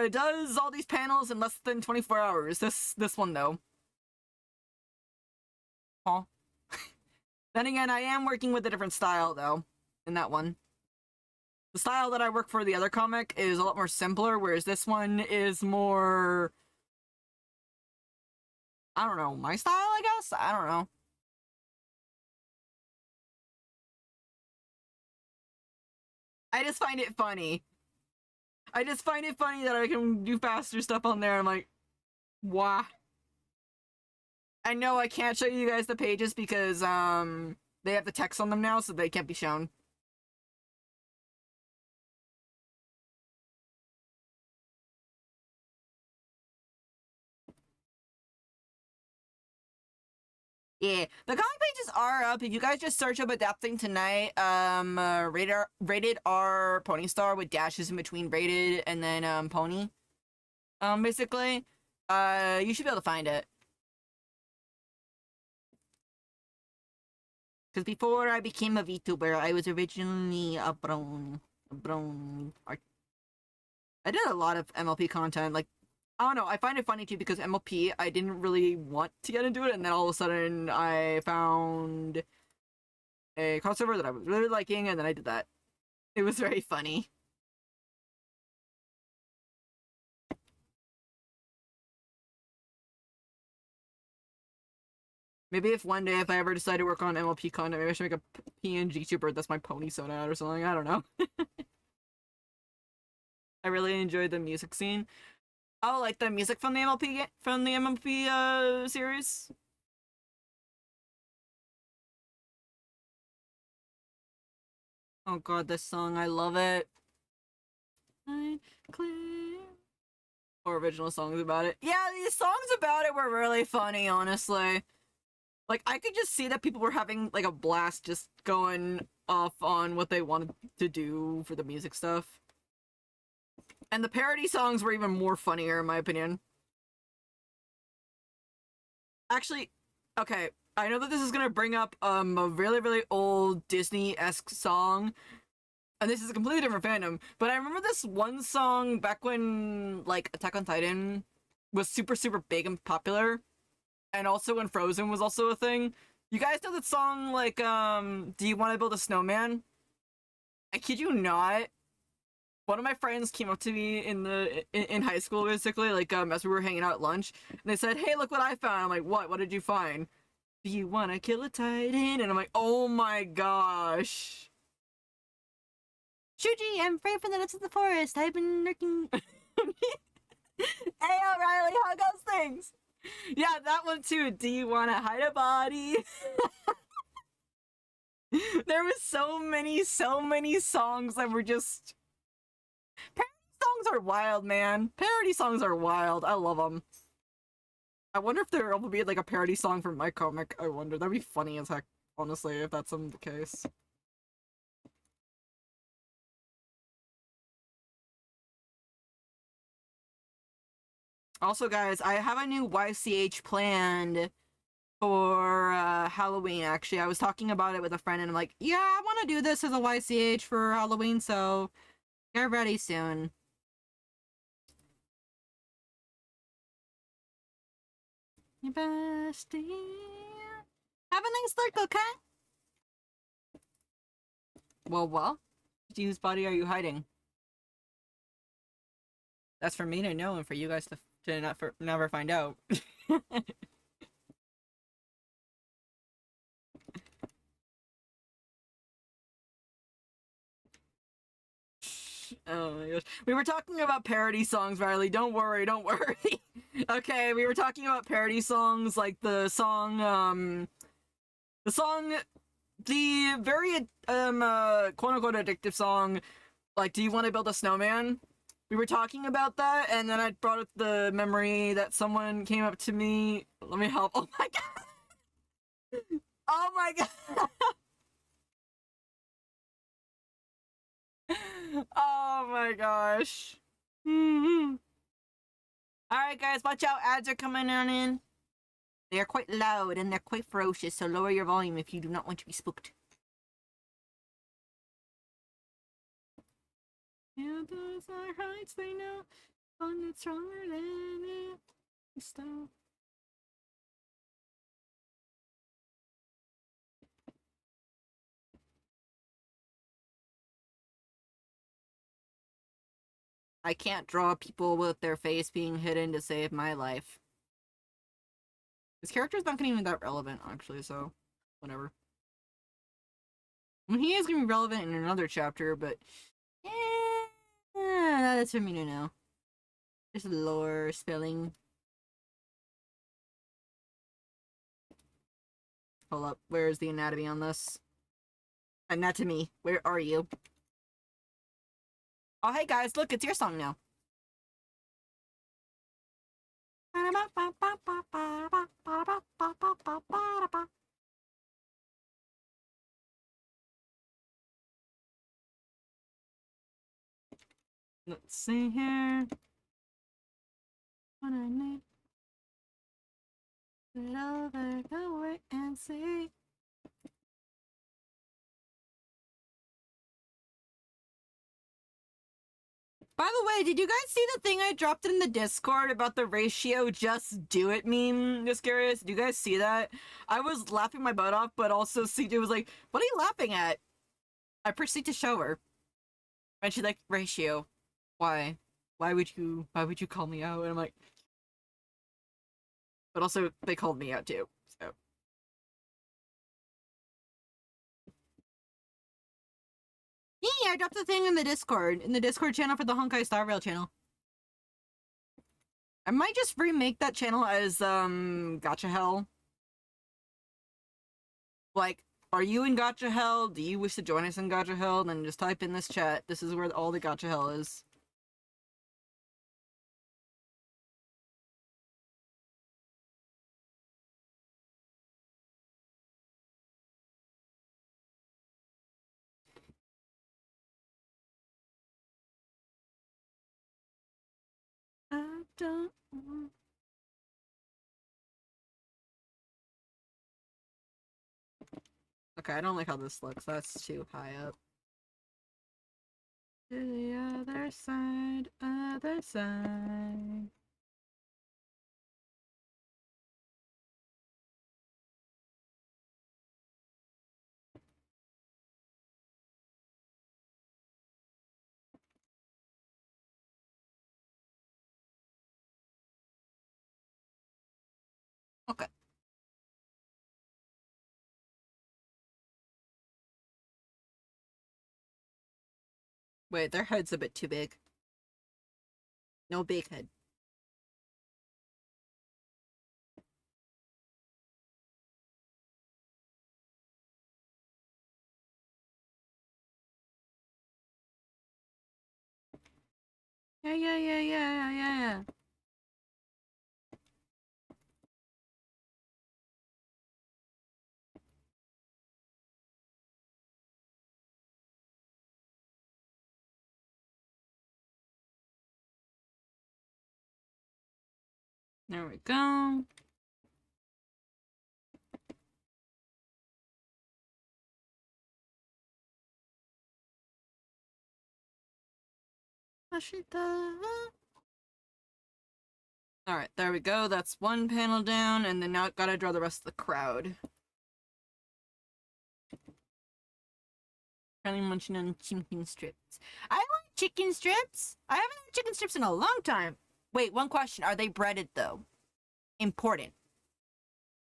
does all these panels in less than 24 hours. This one though. Huh. Then again, I am working with a different style, though, in that one. The style that I work for the other comic is a lot more simpler, whereas this one is more... I don't know, my style, I guess? I don't know. I just find it funny. I just find it funny that I can do faster stuff on there. I'm like, why? I know I can't show you guys the pages because, they have the text on them now, so they can't be shown. Yeah, the comic pages are up. If you guys just search up Adapting Tonight, rated R Pony Star with dashes in between rated and then, pony. Basically, you should be able to find it. Because before I became a VTuber, I was originally a brown art. I did a lot of MLP content, like, I don't know, I find it funny too because MLP, I didn't really want to get into it, and then all of a sudden I found a crossover that I was really liking, and then I did that. It was very funny. Maybe if one day, if I ever decide to work on MLP content, maybe I should make a PNG tuber that's my pony soda ad or something, I don't know. I really enjoyed the music scene. Oh, like the music from the MLP series. Oh god, this song, I love it. Or original songs about it. Yeah, these songs about it were really funny, honestly. Like, I could just see that people were having, like, a blast just going off on what they wanted to do for the music stuff. And the parody songs were even more funnier, in my opinion. Actually, okay, I know that this is gonna bring up, a really, really old Disney-esque song, and this is a completely different fandom, but I remember this one song back when, like, Attack on Titan was super, super big and popular, and also when Frozen was also a thing. You guys know that song, like, Do You Want to Build a Snowman? I kid you not. One of my friends came up to me in high school, basically, like, as we were hanging out at lunch, and they said, "Hey, look what I found." I'm like, "What? What did you find?" "Do you want to kill a Titan?" And I'm like, "Oh my gosh." Shuji, I'm afraid for the nuts of the forest. I've been lurking. Hey, O'Reilly, how goes things? Yeah, that one too. Do you want to hide a body? There was so many songs that were just... Parody songs are wild, man. Parody songs are wild. I love them. I wonder if there will be, like, a parody song from my comic. I wonder. That'd be funny as heck, honestly, if that's the case. Also, guys, I have a new YCH planned for Halloween, actually. I was talking about it with a friend, and I'm like, yeah, I want to do this as a YCH for Halloween, so get ready soon. You bestie. Have a nice look, okay? Well, whose body are you hiding? That's for me to know and for you guys to never find out. Oh my gosh. We were talking about parody songs, Riley. Don't worry, don't worry. Okay, we were talking about parody songs, like the song, the very, quote-unquote addictive song, like, Do You Want to Build a Snowman? We were talking about that, and then I brought up the memory that someone came up to me. Let me help. Oh my god! Oh my god! Oh my gosh. Alright guys, watch out, ads are coming on in. They are quite loud and they're quite ferocious, so lower your volume if you do not want to be spooked. Yeah, those are heights, they know. One that's stronger than it. Stop. I can't draw people with their face being hidden to save my life. His character's not even that relevant, actually, so whatever. I mean, he is gonna be relevant in another chapter, but that's for me to know. Just lore spelling. Hold up, where's the anatomy on this? Anatomy, where are you? Oh, hey guys, look, it's your song now. Let's see here. What I need. Get over, go away and see. By the way, did you guys see the thing I dropped in the Discord about the ratio just do it meme? Just curious. Do you guys see that? I was laughing my butt off, but also CJ was like, "What are you laughing at?" I proceed to show her, and she's like, "Ratio, why? Why would you call me out?" And I'm like, but also they called me out too. So yeah, I dropped the thing in the Discord channel for the Honkai Star Rail channel. I might just remake that channel as Gacha Hell. Like, are you in Gacha Hell? Do you wish to join us in Gacha Hell? Then just type in this chat. This is where all the Gacha Hell is. I don't want... Okay, I don't like how this looks. That's too high up. To the other side, other side. Okay. Wait, their head's a bit too big. No big head. Yeah. There we go. Alright, there we go. That's one panel down, and then now gotta draw the rest of the crowd. Currently munching on chicken strips. I like chicken strips! I haven't had chicken strips in a long time. Wait, one question. Are they breaded, though? Important.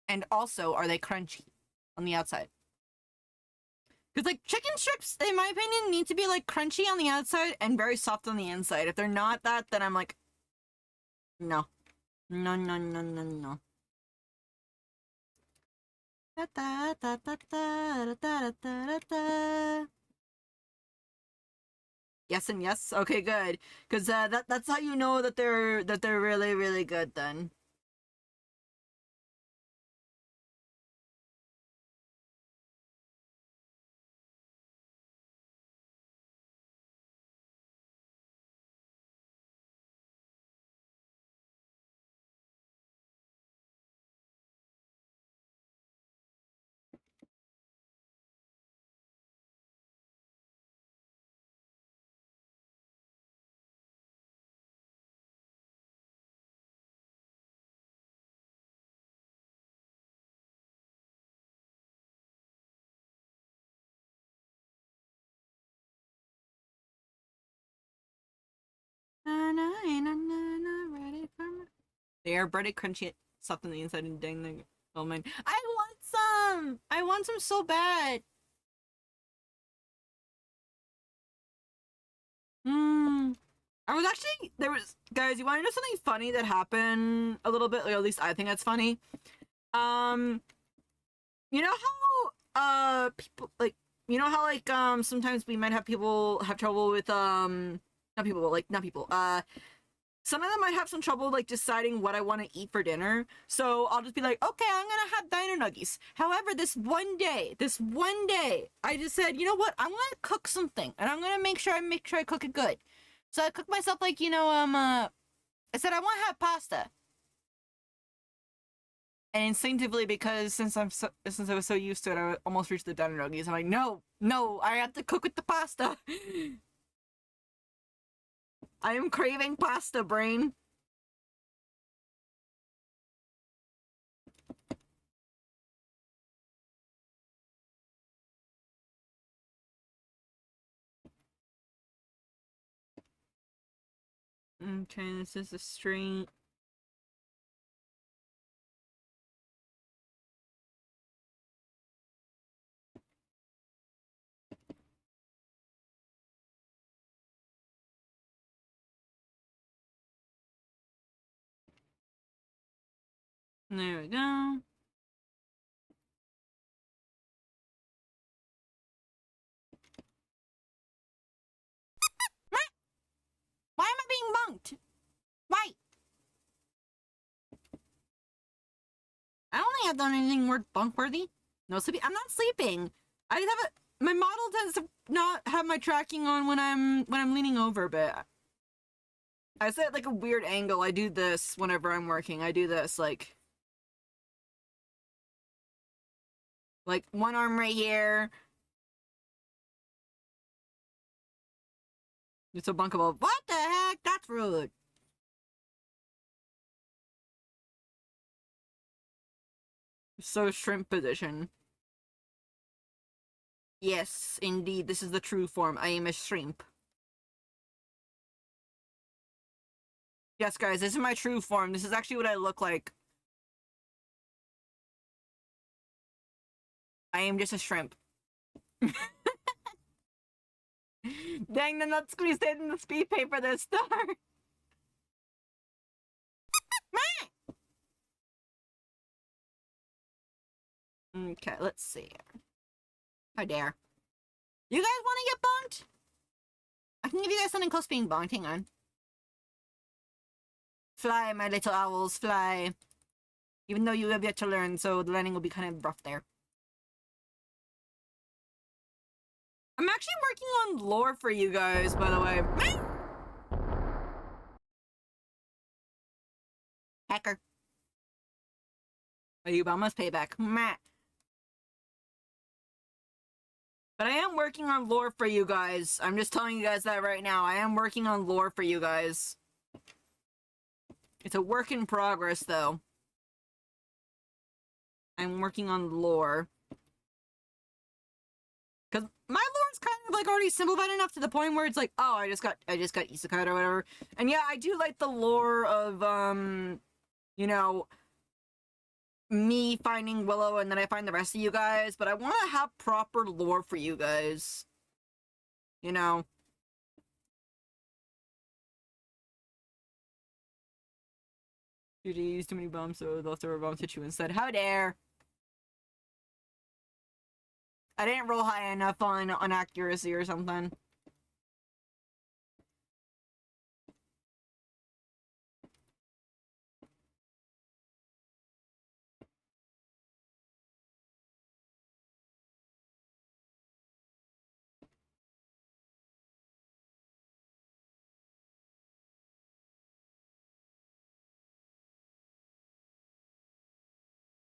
And also, are they crunchy on the outside? Because, like, chicken strips, in my opinion, need to be, like, crunchy on the outside and very soft on the inside. If they're not that, then I'm like, no. No. Yes and yes. Okay, good. Because that's how you know that they're really, really good then. They are breaded, crunchy stuff on the inside and dang the oh man. I want some! I want some so bad. I was actually there was guys, you wanna know something funny that happened a little bit, or at least I think that's funny. Um you know how people like you know how like sometimes we might have people have trouble with not people like not people some of them might have some trouble like deciding what I want to eat for dinner. So I'll just be like, okay, I'm gonna have dino nuggies. However, this one day, I just said, you know what? I'm gonna cook something, and I'm gonna make sure I cook it good. So I cooked myself like I said I want to have pasta, and instinctively because since I was so used to it, I almost reached the dino nuggies. I'm like, no, I have to cook with the pasta. I am craving pasta, brain. Okay, this is a string. There we go. Why am I being bunked? Why? I don't think I've done anything bunk worthy. No sleeping. I'm not sleeping. I just have a my model tends to not have my tracking on when I'm leaning over, but I set like a weird angle. I do this whenever I'm working. I do this like one arm right here. It's so bunkable. What the heck? That's rude. So shrimp position. Yes, indeed. This is the true form. I am a shrimp. Yes, guys, this is my true form. This is actually what I look like. I am just a shrimp. Dang, the nut squeezed in the speed paper this time. Okay, let's see. How dare. You guys want to get bonked? I can give you guys something close to being bonked. Hang on. Fly, my little owls, fly. Even though you have yet to learn, so the landing will be kind of rough there. I'm actually working on lore for you guys, by the way. Hacker. Obama's payback. But I am working on lore for you guys. I'm just telling you guys that right now. I am working on lore for you guys. It's a work in progress, though. I'm working on lore. Because my lore's kind of like already simplified enough to the point where it's like, oh, I just got isekai or whatever. And yeah, I do like the lore of, you know, me finding Willow and then I find the rest of you guys, but I want to have proper lore for you guys. You know. You use too many bombs, so they'll throw a bomb at you instead. How dare! I didn't roll high enough on accuracy or something.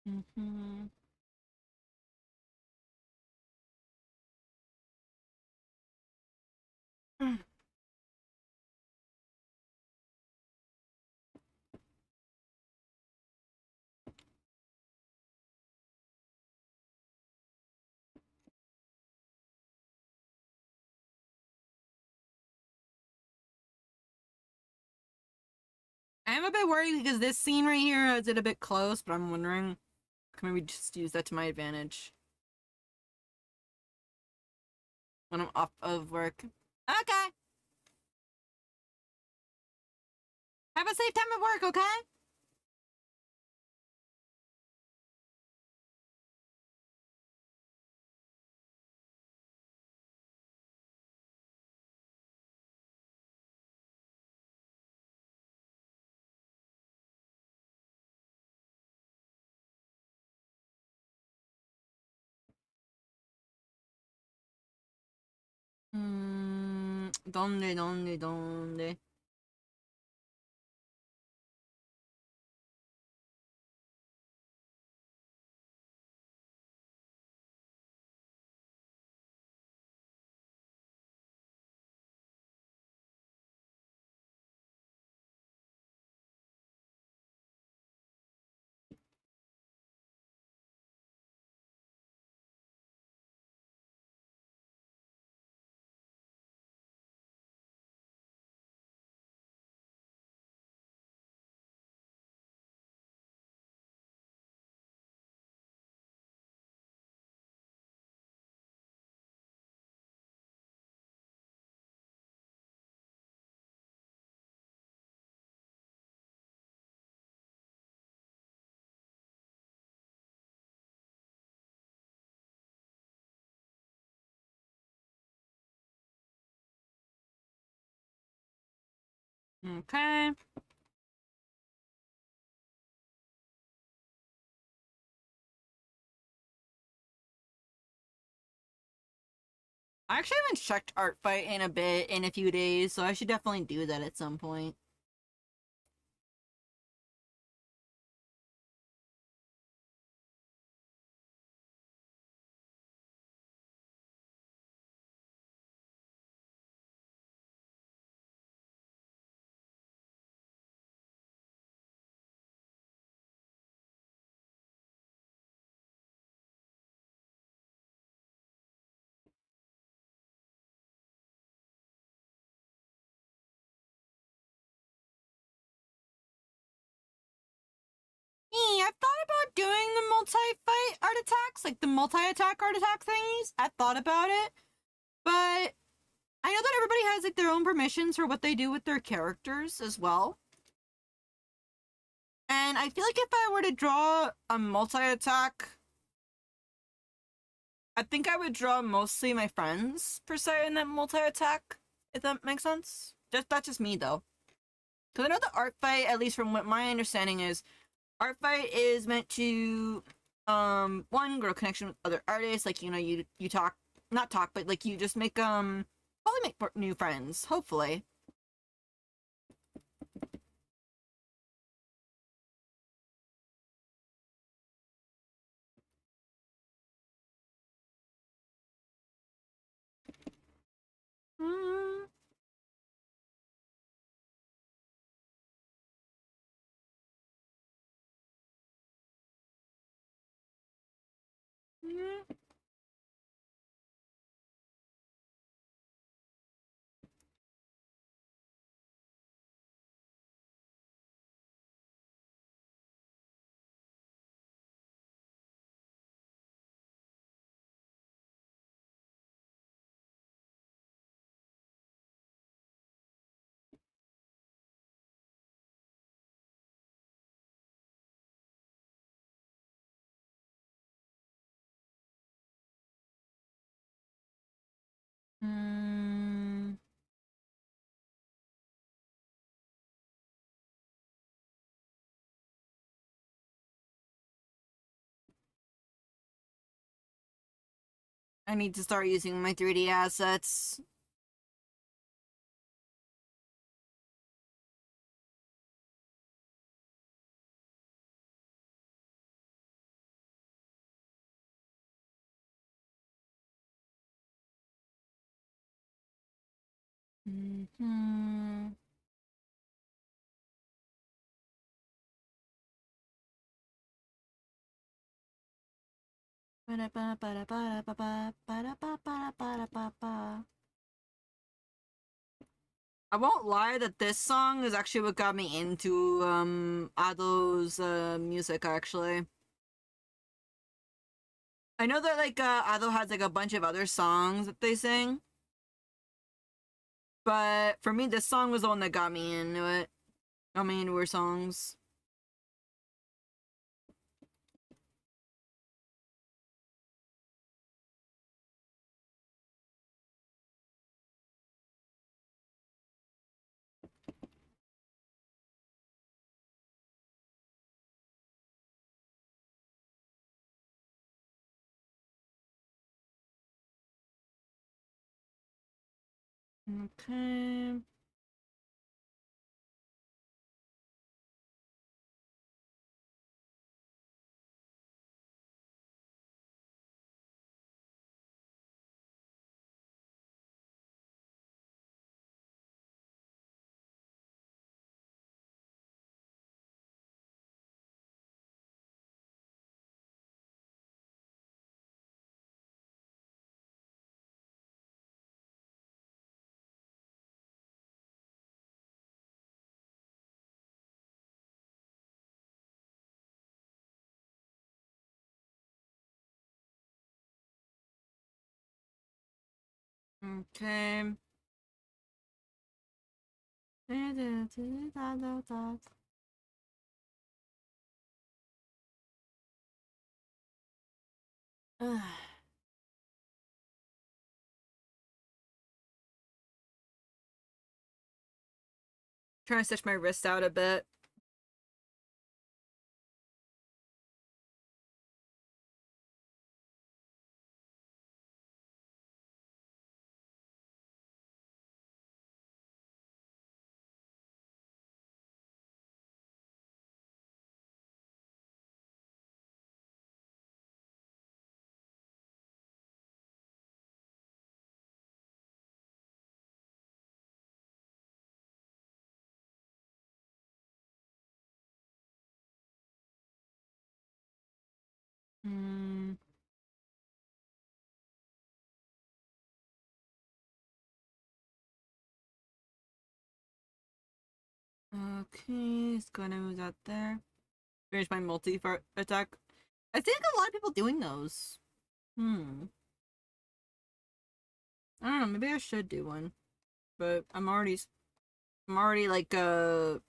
Mm-hmm. I'm a bit worried because this scene right here has it a bit close, but I'm wondering, can maybe just use that to my advantage when I'm off of work. Okay. Have a safe time at work, okay? ¿Dónde? Okay. I actually haven't checked Art Fight in a few days, so I should definitely do that at some point. I've thought about doing the multi-fight art attacks, like the multi-attack art attack thingies. I've thought about it, but I know that everybody has like their own permissions for what they do with their characters as well. And I feel like if I were to draw a multi-attack, I think I would draw mostly my friends per se in that multi-attack, if that makes sense. That's just me though. Because I know the art fight, at least from what my understanding is, art fight is meant to one, grow connection with other artists, like you talk, not talk, but like you just make probably make new friends, hopefully. Mm. Mm. Mm. I need to start using my 3D assets. Mm-hmm. I won't lie that this song is actually what got me into Ado's music actually. I know that like Ado has like a bunch of other songs that they sing, but for me this song was the one that got me into it. Got me into her songs. Okay. Okay. Trying to stretch my wrist out a bit. Mm, okay, it's gonna move that there. Finish my multi attack. I think a lot of people doing those. Hmm. I don't know. Maybe I should do one, but I'm already like I'm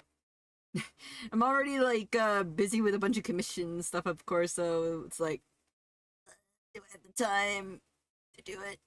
already like busy with a bunch of commission stuff, of course. So it's like do I have the time to do it?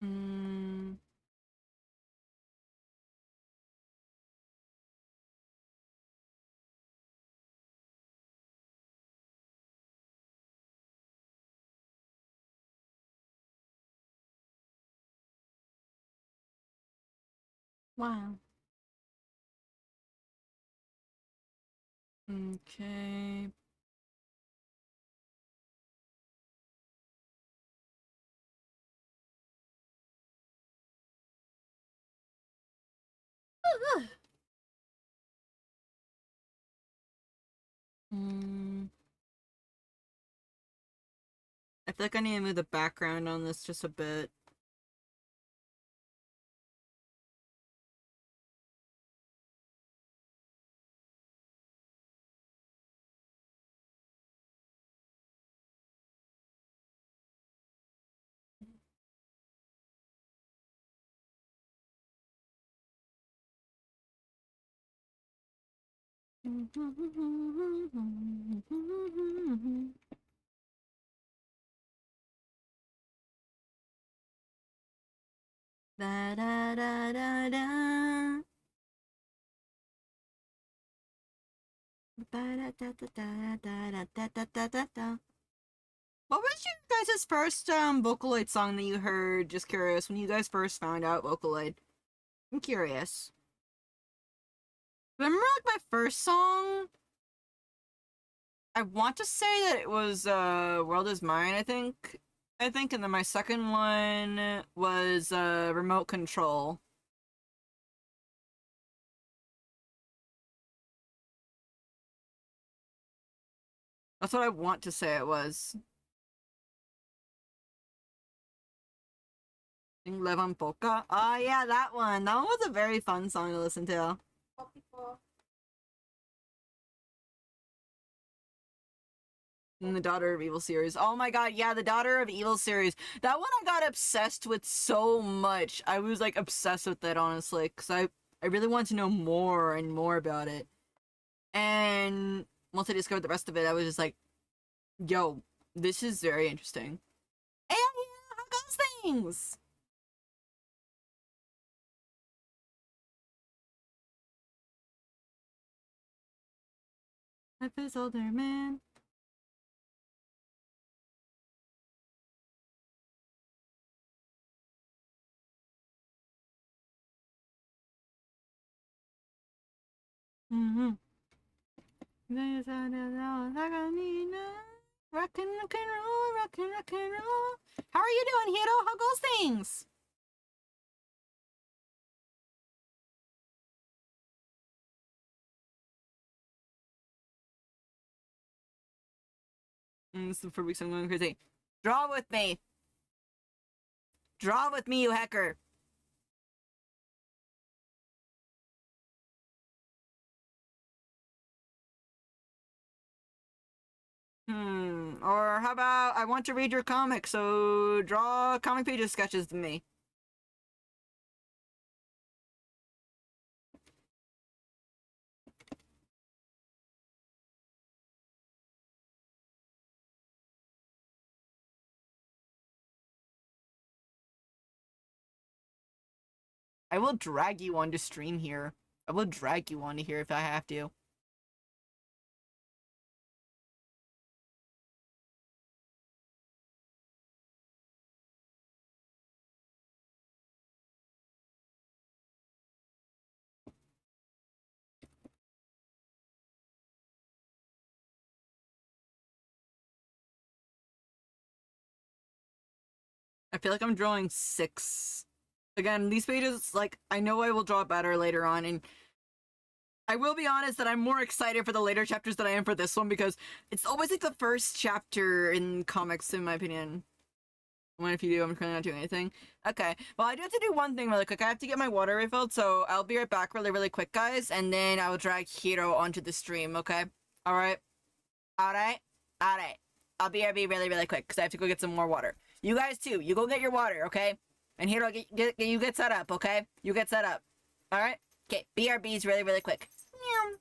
Hmm. Wow. Okay. Hmm. I feel like I need to move the background on this just a bit. Da da da da da. Ba da da da da da da da da da da. What was your guys' first Vocaloid song that you heard? Just curious, when you guys first found out Vocaloid. I'm curious. Remember like my first song? I want to say that it was World Is Mine, I think. And then my second one was Remote Control. That's what I want to say it was. Live on Polka. Oh yeah, that one. That one was a very fun song to listen to. And the Daughter of Evil series. Oh my god, yeah, the Daughter of Evil series. That one I got obsessed with so much. I was like obsessed with it honestly, because I really wanted to know more and more about it. And once I discovered the rest of it, I was just like, yo, this is very interesting. Hey, yeah, how goes things? Life is older, man. Mm-hmm. Rock and roll, rock and roll. How are you doing, Hiro? How goes things? This is for weeks I'm going crazy. Draw with me. Draw with me, you hacker. Or how about I want to read your comic, so draw comic pages sketches to me. I will drag you onto stream here. I will drag you onto here if I have to. I feel like I'm drawing 6. Again, these pages, like, I know I will draw better later on, and I will be honest that I'm more excited for the later chapters than I am for this one because it's always like the first chapter in comics, in my opinion. What if you do? I'm currently not doing anything. Okay. Well, I do have to do one thing really quick. I have to get my water refilled, so I'll be right back really, really quick, guys, and then I will drag Hiro onto the stream, okay? Alright? Alright? Alright. I'll be really, really quick, because I have to go get some more water. You guys too, you go get your water, okay? And Hiro, you get set up, okay? You get set up. Alright? Okay, BRB's really, really quick. Meow.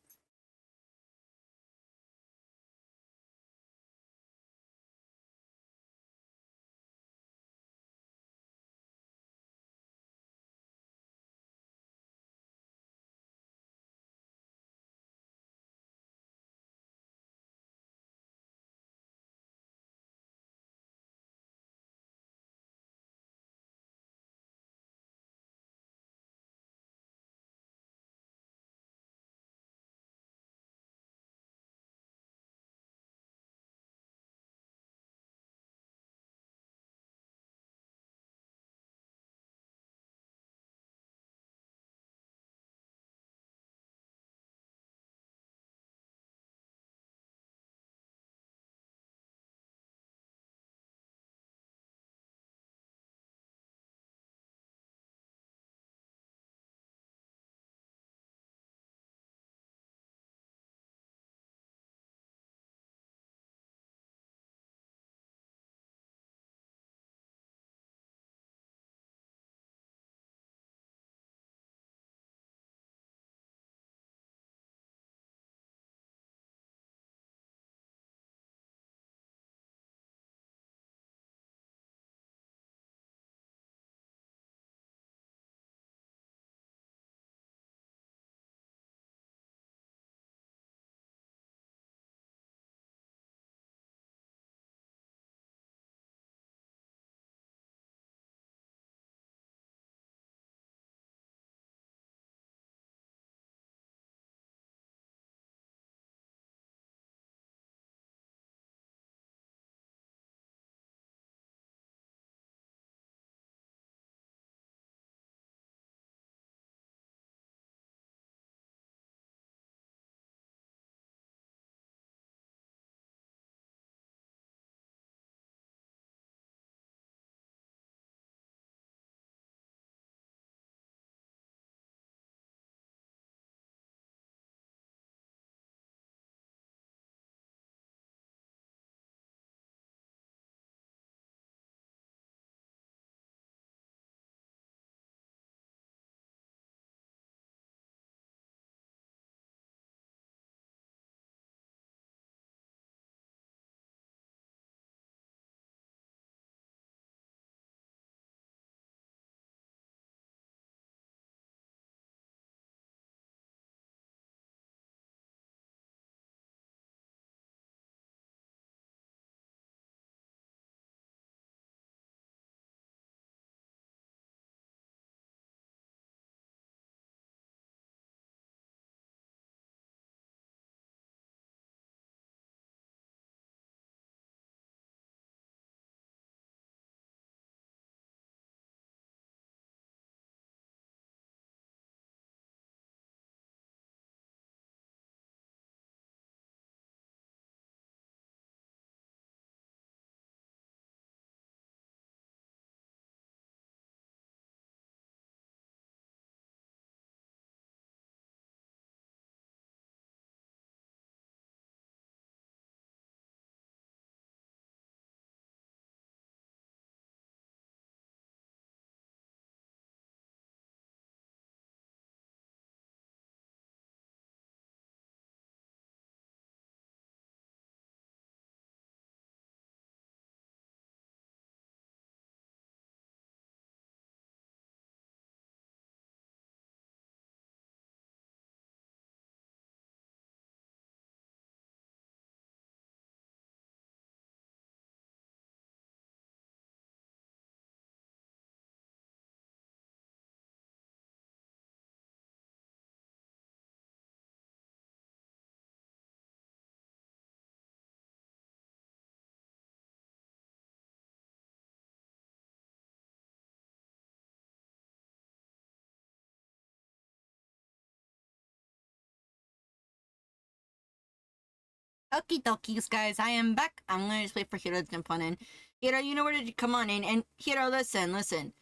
Okie dokies, guys. I am back. I'm gonna just wait for Hiro to jump on in. Hiro, you know where to come on in. And Hiro, listen.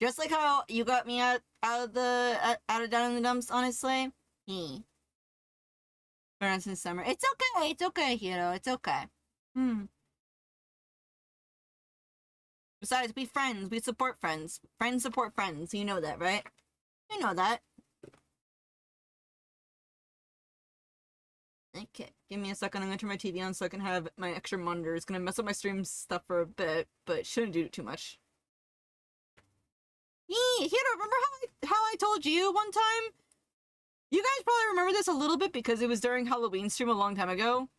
Just like how you got me out of down in the dumps, honestly. For instance, summer. It's okay, Hiro. It's okay. Besides, we friends. We support friends. Friends support friends. You know that, right? You know that. Okay, give me a second. I'm gonna turn my TV on so I can have my extra monitor. It's gonna mess up my stream stuff for a bit, but shouldn't do too much. Hiro, remember how I told you one time? You guys probably remember this a little bit because it was during Halloween stream a long time ago.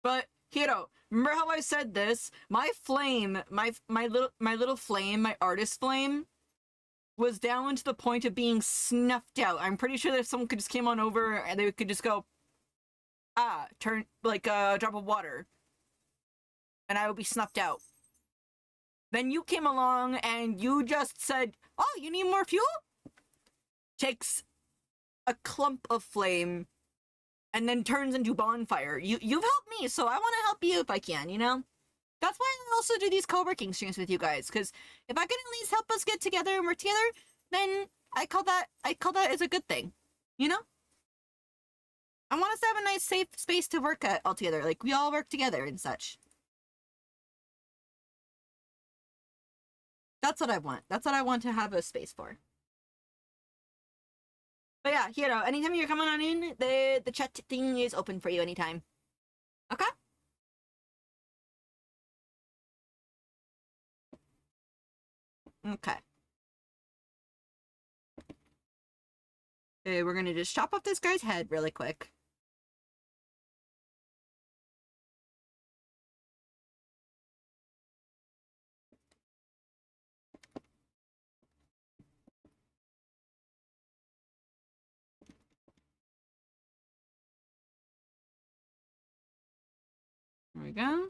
But Hiro, remember how I said this? My flame, my little flame, my artist flame, was down to the point of being snuffed out. I'm pretty sure that if someone could just came on over and they could just go, turn like a drop of water, and I would be snuffed out. Then you came along and you just said, "Oh, you need more fuel?" Takes a clump of flame and then turns into bonfire. You've helped me, so I want to help you if I can, you know? That's why I also do these co-working streams with you guys, because if I can at least help us get together and work together, then I call that as a good thing, you know? I want us to have a nice safe space to work at all together, like we all work together and such. That's what I want. That's what I want to have a space for. But yeah, Hiro, anytime you're coming on in, the chat thing is open for you anytime. Okay? Okay. Okay, we're gonna just chop off this guy's head really quick. There we go.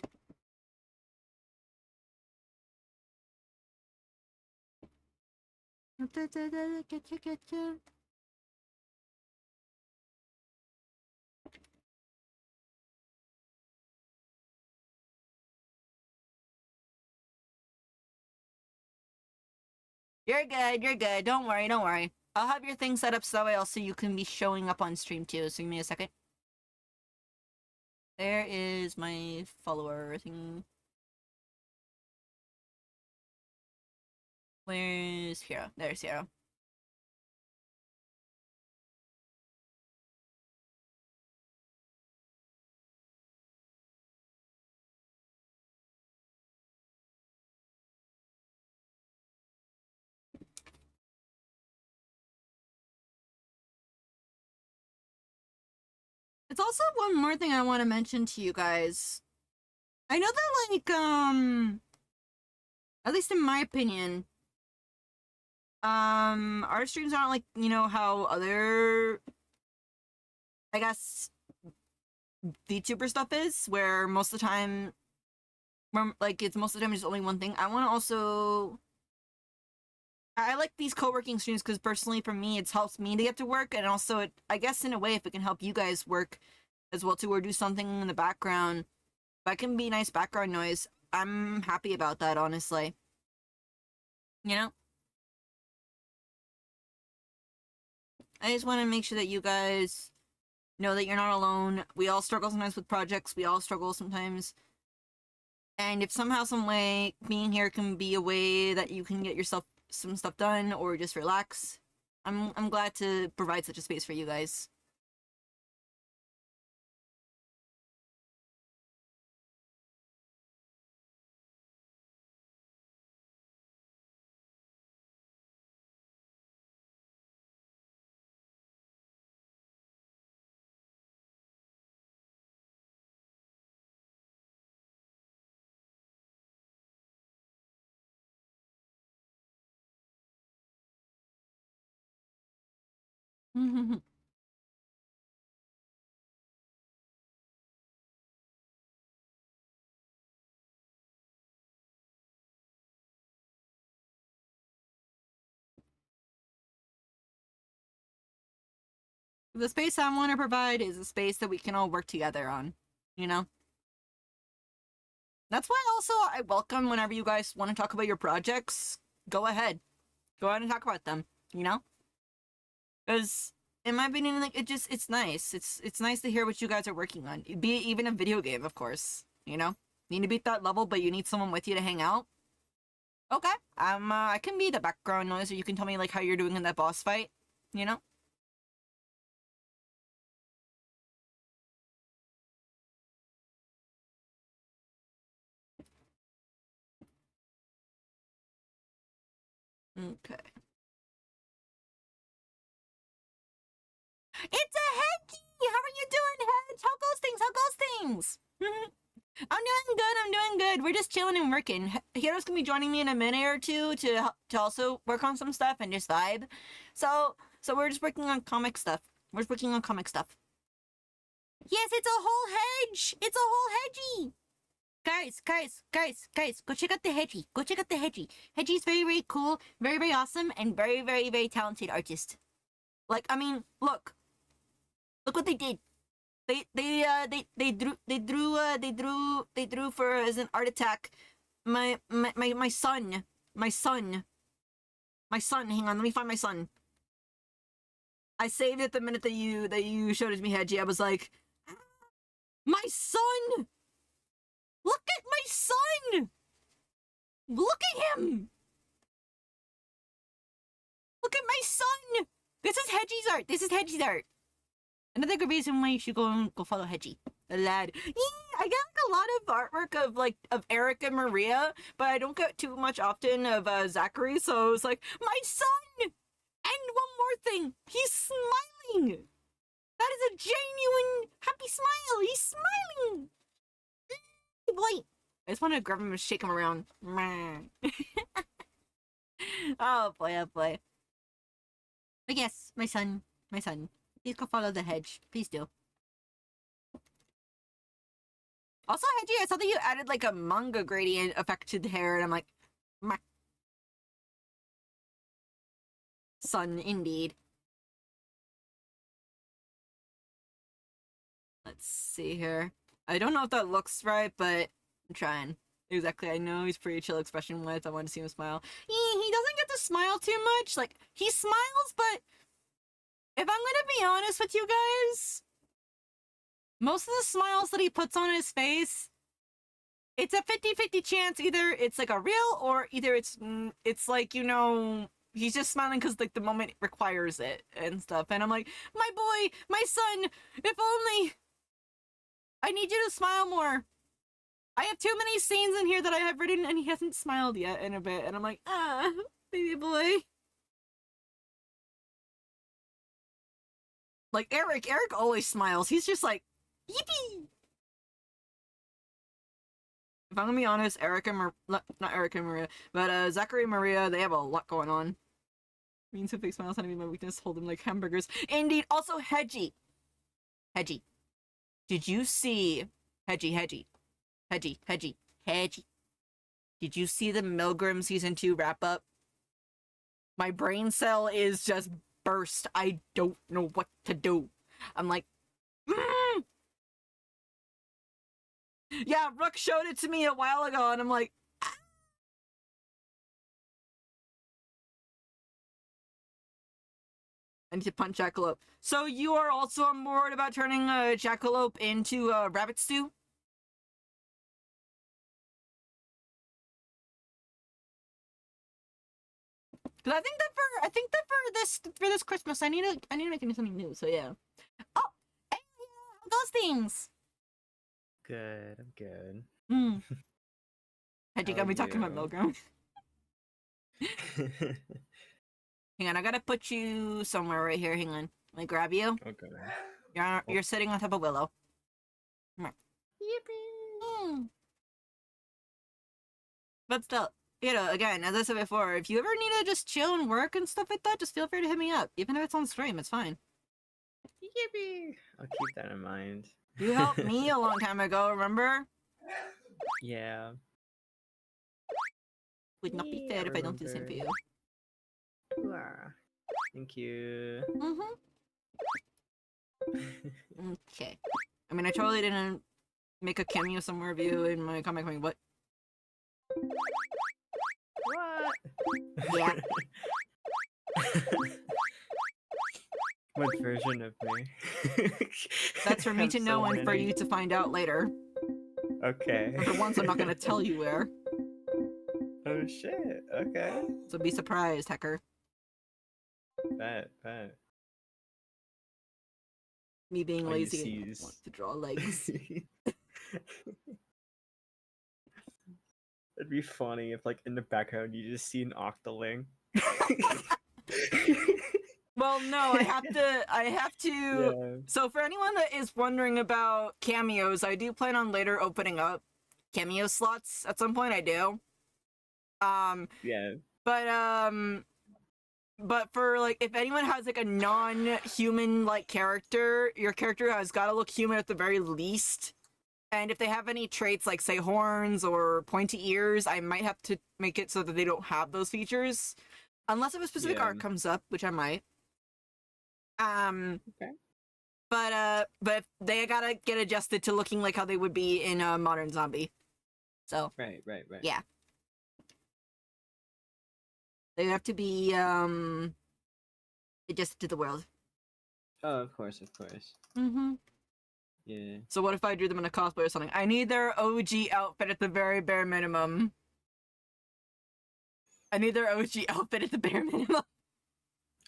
You're good. Don't worry. I'll have your thing set up so that way also you can be showing up on stream too, so give me a second. There is my follower thing. Where's Hiro? There's Hiro. It's also one more thing I want to mention to you guys. I know that, like, at least in my opinion, our streams aren't like, you know, how other, I guess, VTuber stuff is, where most of the time, like, it's most of the time just only one thing. I want to also, I like these co-working streams because personally for me, it helps me to get to work, and also, I guess in a way, if it can help you guys work as well too, or do something in the background, that can be nice background noise, I'm happy about that, honestly. You know? I just want to make sure that you guys know that you're not alone. We all struggle sometimes with projects. We all struggle sometimes. And if somehow, some way, being here can be a way that you can get yourself some stuff done or just relax, I'm glad to provide such a space for you guys. The space I want to provide is a space that we can all work together on. you know? That's why also I welcome whenever you guys want to talk about your projects, go ahead. Go ahead and talk about them, you know? Because in my opinion, like it's nice. It's nice to hear what you guys are working on. Be it even a video game, of course. You know? You need to beat that level, but you need someone with you to hang out. Okay. I can be the background noise, or you can tell me like how you're doing in that boss fight, you know? Okay. It's a Hedgie! How are you doing, Hedge? How goes things? How goes things? I'm doing good. I'm doing good. We're just chilling and working. Hero's gonna be joining me in a minute or two to also work on some stuff and just vibe. So we're just working on comic stuff. We're just working on comic stuff. Yes, it's a whole hedge. It's a whole hedgie. Guys, go check out the Hedgie. Go check out the Hedgie. Hedgie's very, very cool, very, very awesome, and very, very, very talented artist. Like, I mean, look what they did. They drew for as an art attack. My son. Hang on, let me find my son. I saved it the minute that you showed it to me, Hedgie. I was like, my son. Look at my son! Look at him! Look at my son! This is Hedgie's art. This is Hedgie's art. Another good reason why you should go follow Hedgie. The lad. Yeah, I get like a lot of artwork of Eric and Maria, but I don't get too much often of Zachary, so it's like, my son! And one more thing, he's smiling! That is a genuine happy smile! He's smiling! Boy, I just want to grab him and shake him around. Oh boy, oh boy. But yes, my son. Please go follow the hedge. Please do. Also, Hedgie, I saw that you added like a manga gradient effect to the hair, and I'm like, meh. Son, indeed. Let's see here. I don't know if that looks right, but I'm trying. Exactly, I know he's pretty chill expression-wise. I want to see him smile. He doesn't get to smile too much. Like, he smiles, but if I'm gonna be honest with you guys, most of the smiles that he puts on his face, it's a 50-50 chance. Either it's like a real, or either it's like, you know, he's just smiling because like the moment requires it and stuff. And I'm like, my boy, my son, if only I need you to smile more. I have too many scenes in here that I have written and he hasn't smiled yet in a bit. And I'm like, baby boy. Like Eric always smiles. He's just like, yippee! If I'm gonna be honest, not Eric and Maria, but Zachary and Maria, they have a lot going on. Means if they smile's not even my weakness, hold them like hamburgers. Indeed, also Hedgie. Did you see Hedgie? Did you see the Milgram season 2 wrap up? My brain cell is just burst. I don't know what to do. I'm like, Yeah, Rook showed it to me a while ago, and I'm like, I need to punch Jackalope. So you are also on board about turning Jackalope into rabbit stew? Because I think that for this Christmas, I need to make me something new. So yeah. Oh, hey, those things. Good, I'm good. I think I'll be talking about Milgram. Hang on, I gotta put you somewhere right here. Hang on, let me grab you. Okay. You're sitting on top of Willow. Yippee! But still, you know, again, as I said before, if you ever need to just chill and work and stuff like that, just feel free to hit me up. Even if it's on stream, it's fine. Yippee! I'll keep that in mind. You helped me a long time ago, remember? Yeah. Would not be fair if I don't do the same for you. Ah, thank you. Okay. I mean, I totally didn't make a cameo somewhere of you in my comic. What? What? Yeah. What version of me? That's for I me have to so know and for many. you to find out later. Okay. And for once, I'm not gonna tell you where. Oh shit. Okay. So be surprised, Hecker. Bet. Bet. Me being All you lazy see and is. want to draw legs. It'd be funny if, like, in the background you just see an octoling. Well, no, I have to. Yeah. So for anyone that is wondering about cameos, I do plan on later opening up cameo slots at some point. I do. Yeah. But for like, if anyone has like a non-human like character, your character has got to look human at the very least. And if they have any traits like say horns or pointy ears, I might have to make it so that they don't have those features, unless if a specific Yeah. art comes up, which I might. Okay. But they gotta get adjusted to looking like how they would be in a modern zombie. So Right. yeah, they have to be adjusted to the world. Oh, of course. Mm-hmm. Yeah. So what if I drew them in a cosplay or something? I need their OG outfit at the very bare minimum. I need their OG outfit at the bare minimum.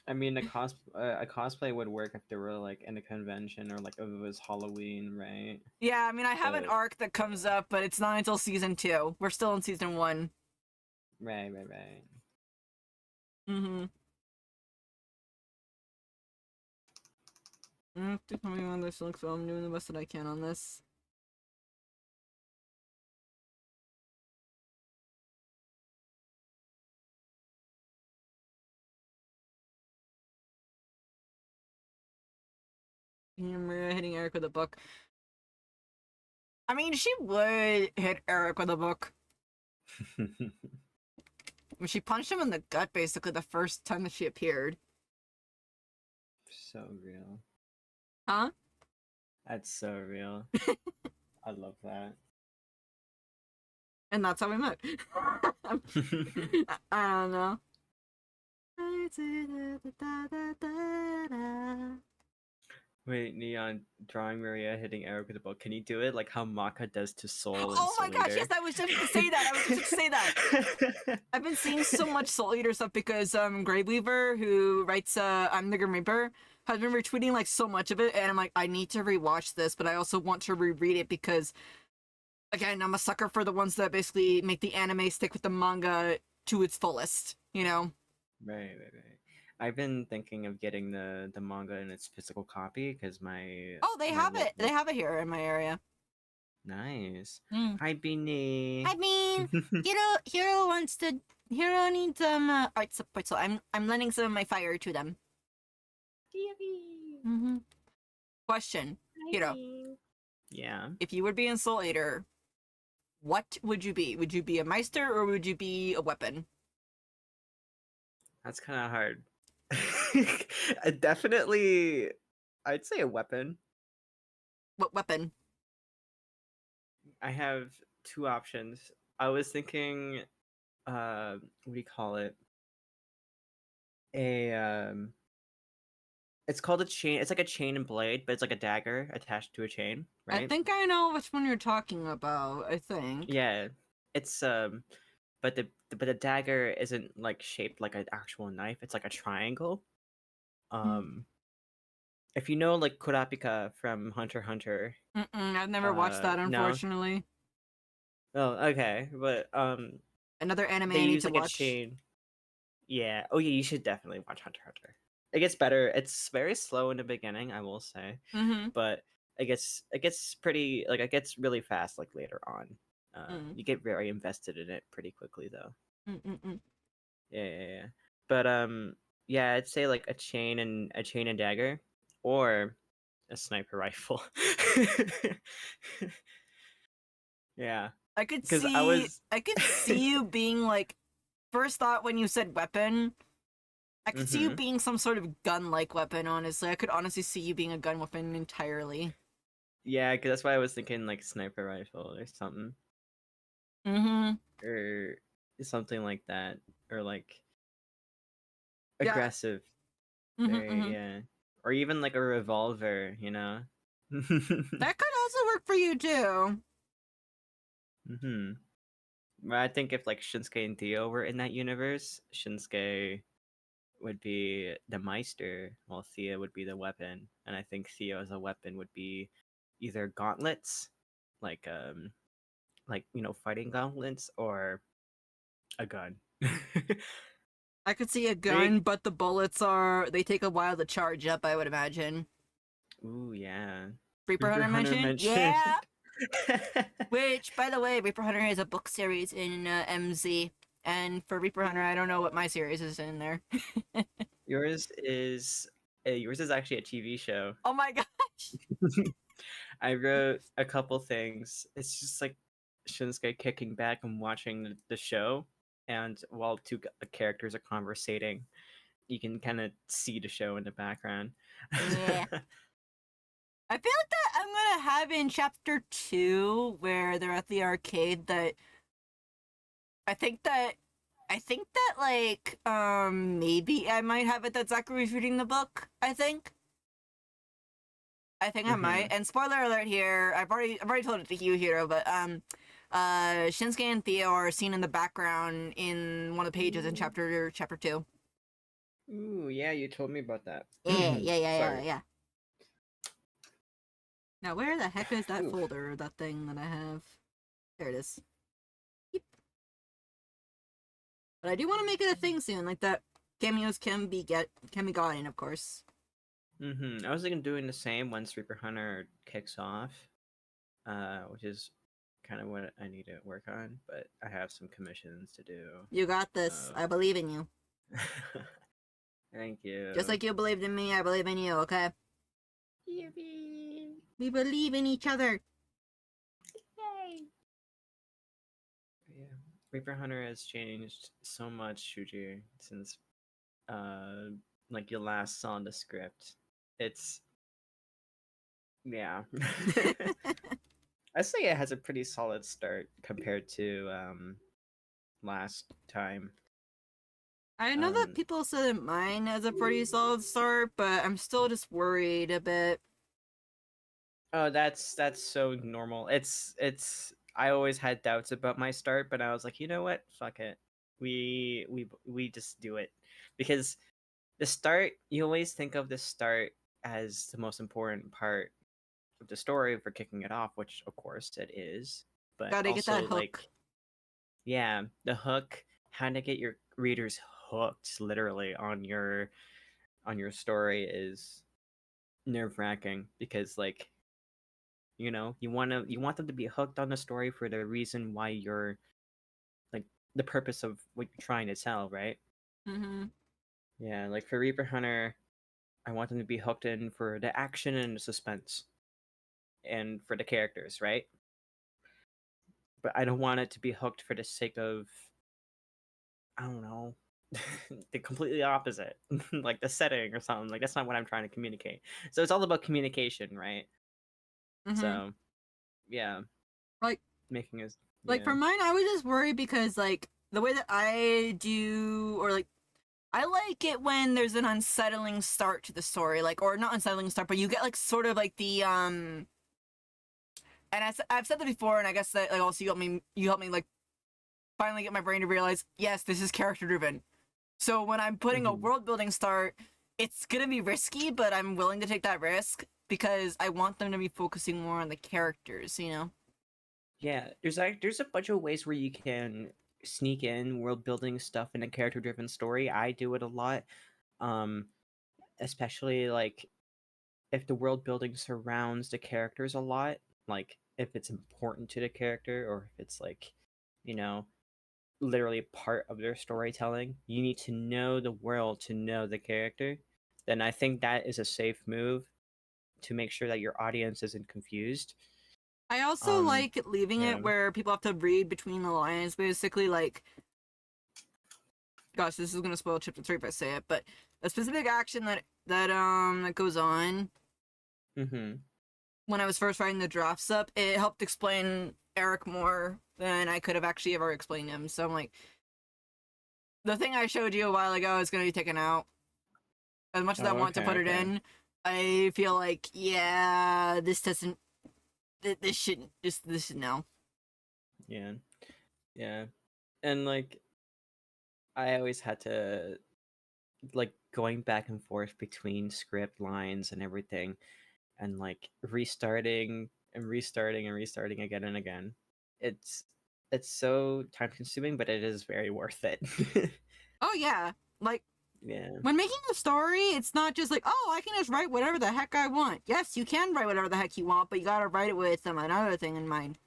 I mean, a cosplay would work if they were like in a convention or like if it was Halloween, right? Yeah, I mean, I have an But- arc that comes up, but it's not until season 2. We're still in season 1. Right. Mm-hmm. To tell me when this looks, so I'm doing the best that I can on this. Maria hitting Eric with a book. I mean, she would hit Eric with a book. When she punched him in the gut, basically, the first time that she appeared. So real. Huh? That's so real. I love that. And that's how we met. I don't know. Wait, Neon drawing Maria hitting Eric with a book. Can you do it like how Maka does to Soul? Oh my gosh, yes, I was just to say that. I was just to say that. I've been seeing so much Soul Eater stuff because Graveweaver, who writes I'm the Grim Reaper, has been retweeting like so much of it, and I'm like, I need to rewatch this, but I also want to reread it because, again, I'm a sucker for the ones that basically make the anime stick with the manga to its fullest, you know? Right. I've been thinking of getting the manga in its physical copy because my Oh, they my have lo- it. They have it here in my area. Nice. Mm. Hi, Beanie. I mean, Hero needs art support, so I'm lending some of my fire to them. Mm-hmm. Question, Hero. Yeah. If you would be in Soul Eater, what would you be? Would you be a Meister or would you be a weapon? That's kind of hard. Definitely, I'd say a weapon. What weapon? I have two options. I was thinking, what do you call it? It's called a chain. It's like a chain and blade, but it's like a dagger attached to a chain, right? I think I know which one you're talking about. I think. Yeah, it's but the dagger isn't like shaped like an actual knife. It's like a triangle. If you know like Kurapika from Hunter x Hunter. I've never watched that, no? unfortunately. Oh, okay, but Another anime they I need use to like a watch. chain. Yeah. Oh yeah, you should definitely watch Hunter x Hunter. It gets better. It's very slow in the beginning, I will say, Mm-hmm. but it gets pretty like it gets really fast like later on. You get very invested in it pretty quickly though. Mm-mm-mm. Yeah. But yeah, I'd say like a chain and dagger, or a sniper rifle. Yeah, I could because see. I could see you being like. First thought when you said weapon, I could see you being some sort of gun-like weapon. Honestly, I could honestly see you being a gun weapon entirely. Yeah, because that's why I was thinking like sniper rifle or something, Mm-hmm. or something like that, or like Yeah. aggressive. Mm-hmm, Very mm-hmm. yeah, or even like a revolver, you know. That could also work for you too. hmm But I think if like Shinsuke and Theo were in that universe, Shinsuke would be the Meister, while Theo would be the weapon. And I think Theo as a weapon would be either gauntlets, like fighting gauntlets, or a gun. I could see a Right? gun, but the bullets they take a while to charge up, I would imagine. Ooh yeah. Reaper Reaper Hunter Hunter mentioned? mentioned. Yeah! Which, by the way, Reaper Hunter is a book series in MZ. And for Reaper Hunter, I don't know what my series is in there. Yours is actually a TV show. Oh my gosh! I wrote a couple things. It's just like Shinsuke kicking back and watching the show, and while characters are conversating, you can kind of see the show in the background. Yeah. I feel like that I'm gonna have in chapter 2 where they're at the arcade that I think that like maybe I might have it that Zachary's reading the book, I might. hmm And spoiler alert here, I've already told it to you, Hiro, but Shinsuke and Theo are seen in the background in one of the pages in chapter 2. Ooh, yeah, you told me about that. Yeah. Sorry. Yeah. Now where the heck is that Oof. folder, that thing that I have? There it is. Yep. But I do want to make it a thing soon, like that cameos can be gotten, of course. I was thinking doing the same once Reaper Hunter kicks off, which is kind of what I need to work on, but I have some commissions to do. You got this. So I believe in you. thank you. Just like you believed in me, I believe in you, okay? Yippee! We believe in each other. Yay! Yeah, Reaper Hunter has changed so much, Shuji, since like you last saw the script. It's yeah. I say it has a pretty solid start compared to last time. I know that people said that mine has a pretty solid start, but I'm still just worried a bit. Oh, that's so normal. I always had doubts about my start, but I was like, you know what? Fuck it. We just do it. Because the start, you always think of the start as the most important part of the story for kicking it off, which of course it is. But Gotta get that also hook. like yeah, the hook, how to get your readers hooked literally on your story is nerve-wracking because like you want them to be hooked on the story for the reason why you're like the purpose of what you're trying to tell, right? Mm-hmm. Yeah, like for Reaper Hunter, I want them to be hooked in for the action and the suspense and for the characters, right? But I don't want it to be hooked for the sake of I don't know, the completely opposite, like the setting or something. Like that's not what I'm trying to communicate. So it's all about communication, right? Mm-hmm. So yeah, Like making us like yeah. for mine, I was just worried because like the way that I do, or like I like it when there's an unsettling start to the story, like, or not unsettling start, but you get like sort of like the and I've said that before, and I guess that like also you helped me like finally get my brain to realize, yes, this is character driven. So when I'm putting a Mhm. world building start, it's gonna be risky, but I'm willing to take that risk because I want them to be focusing more on the characters, you know? Yeah, there's a bunch of ways where you can sneak in world building stuff in a character driven story. I do it a lot. Um Especially like if the world building surrounds the characters a lot, like if it's important to the character or if it's like, you know, literally part of their storytelling, you need to know the world to know the character. Then I think that is a safe move to make sure that your audience isn't confused. I also Um like leaving yeah. it where people have to read between the lines, basically like gosh, this is gonna spoil chapter 3 if I say it, but a specific action that goes on Mhm. when I was first writing the drafts up, it helped explain Eric more than I could have actually ever explained him. So I'm like, the thing I showed you a while ago is going to be taken out. As much as I Oh, want to okay, put it okay. in, I feel like, yeah, this doesn't, this shouldn't, this should no. Yeah. Yeah. And like I always had to like going back and forth between script lines and everything and like restarting and restarting and restarting again and again. It's it's so time consuming, but it is very worth it. Oh yeah, like Yeah. when making a story, it's not just like, oh, I can just write whatever the heck I want. Yes, you can write whatever the heck you want, but you gotta write it with another thing in mind.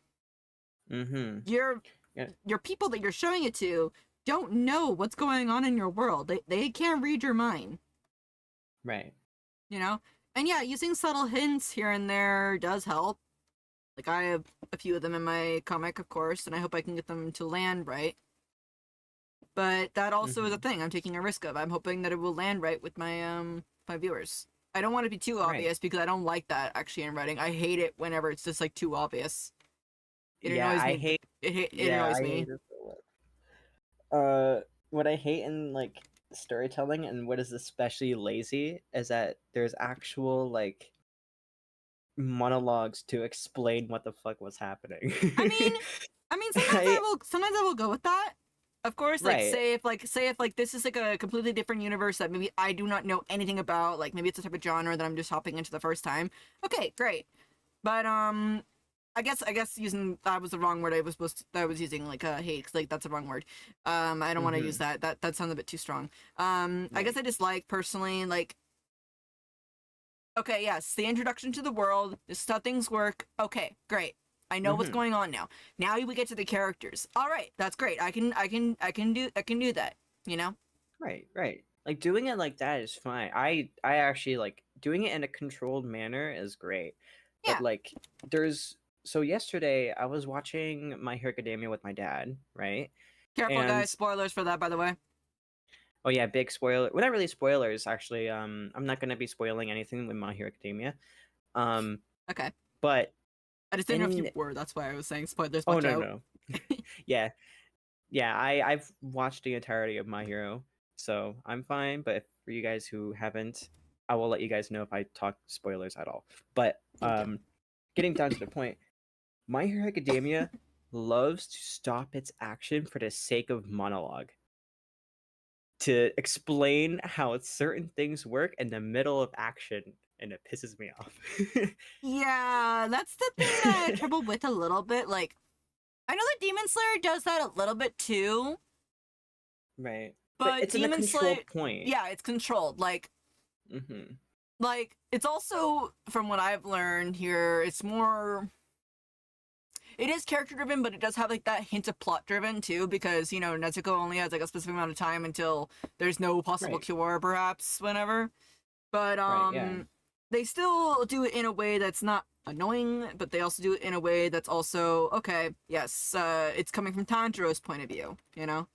Mm-hmm. Your Yeah. your people that you're showing it to don't know what's going on in your world. They can't read your mind, Right. you know? And yeah, using subtle hints here and there does help. Like I have a few of them in my comic, of course, and I hope I can get them to land right. But that also is a Mm-hmm. thing I'm taking a risk of. I'm hoping that it will land right with my viewers. I don't want it to be too Right. obvious because I don't like that actually in writing. I hate it whenever it's just like too obvious. It Yeah, annoys I me. hate It yeah, annoys I me. hate it so much. What I hate in like storytelling and what is especially lazy is that there's actual like monologues to explain what the fuck was happening. I mean, I sometimes I will go with that. Of course, like right. say if like this is like a completely different universe that maybe I do not know anything about, like maybe it's a type of genre that I'm just hopping into the first time. Okay, great. But I guess using that was the wrong word. I was using like hate 'cause, like that's the wrong word. I don't want to use Mm-hmm. that. That sounds a bit too strong. I guess Right. I just like personally like, okay, yes, the introduction to the world. This is how things work. Okay, great. I know what's Mm-hmm. going on now. Now we get to the characters. All right, that's great. I can do that. You know? Right, right. Like doing it like that is fine. I actually like doing it in a controlled manner is great. But Yeah. like there's so yesterday I was watching My Hero Academia with my dad, right? Careful, And guys. Spoilers for that, by the way. oh yeah, big spoiler. Well, not really spoilers actually. I'm not gonna be spoiling anything with My Hero Academia. Um, Okay. but I just didn't know if you in were. That's why I was saying spoilers. oh Watch no out. no, yeah yeah I've watched the entirety of My Hero, so I'm fine. But for you guys who haven't, I will let you guys know if I talk spoilers at all. But Thank you. getting down to the point, My Hero Academia loves to stop its action for the sake of monologue to explain how certain things work in the middle of action, and it pisses me off. Yeah, that's the thing that I have trouble with a little bit. Like, I know that Demon Slayer does that a little bit too, Right. But but it's in a Demon Slayer, controlled point. yeah, it's controlled. Mm-hmm. Like it's also from what I've learned here, it's more. It is character driven, but it does have like that hint of plot driven too, because you know Nezuko only has like a specific amount of time until there's no possible Right. cure, perhaps whenever. But Right. Yeah. they still do it in a way that's not annoying, but they also do it in a way that's also okay. Yes, it's coming from Tanjiro's point of view, you know.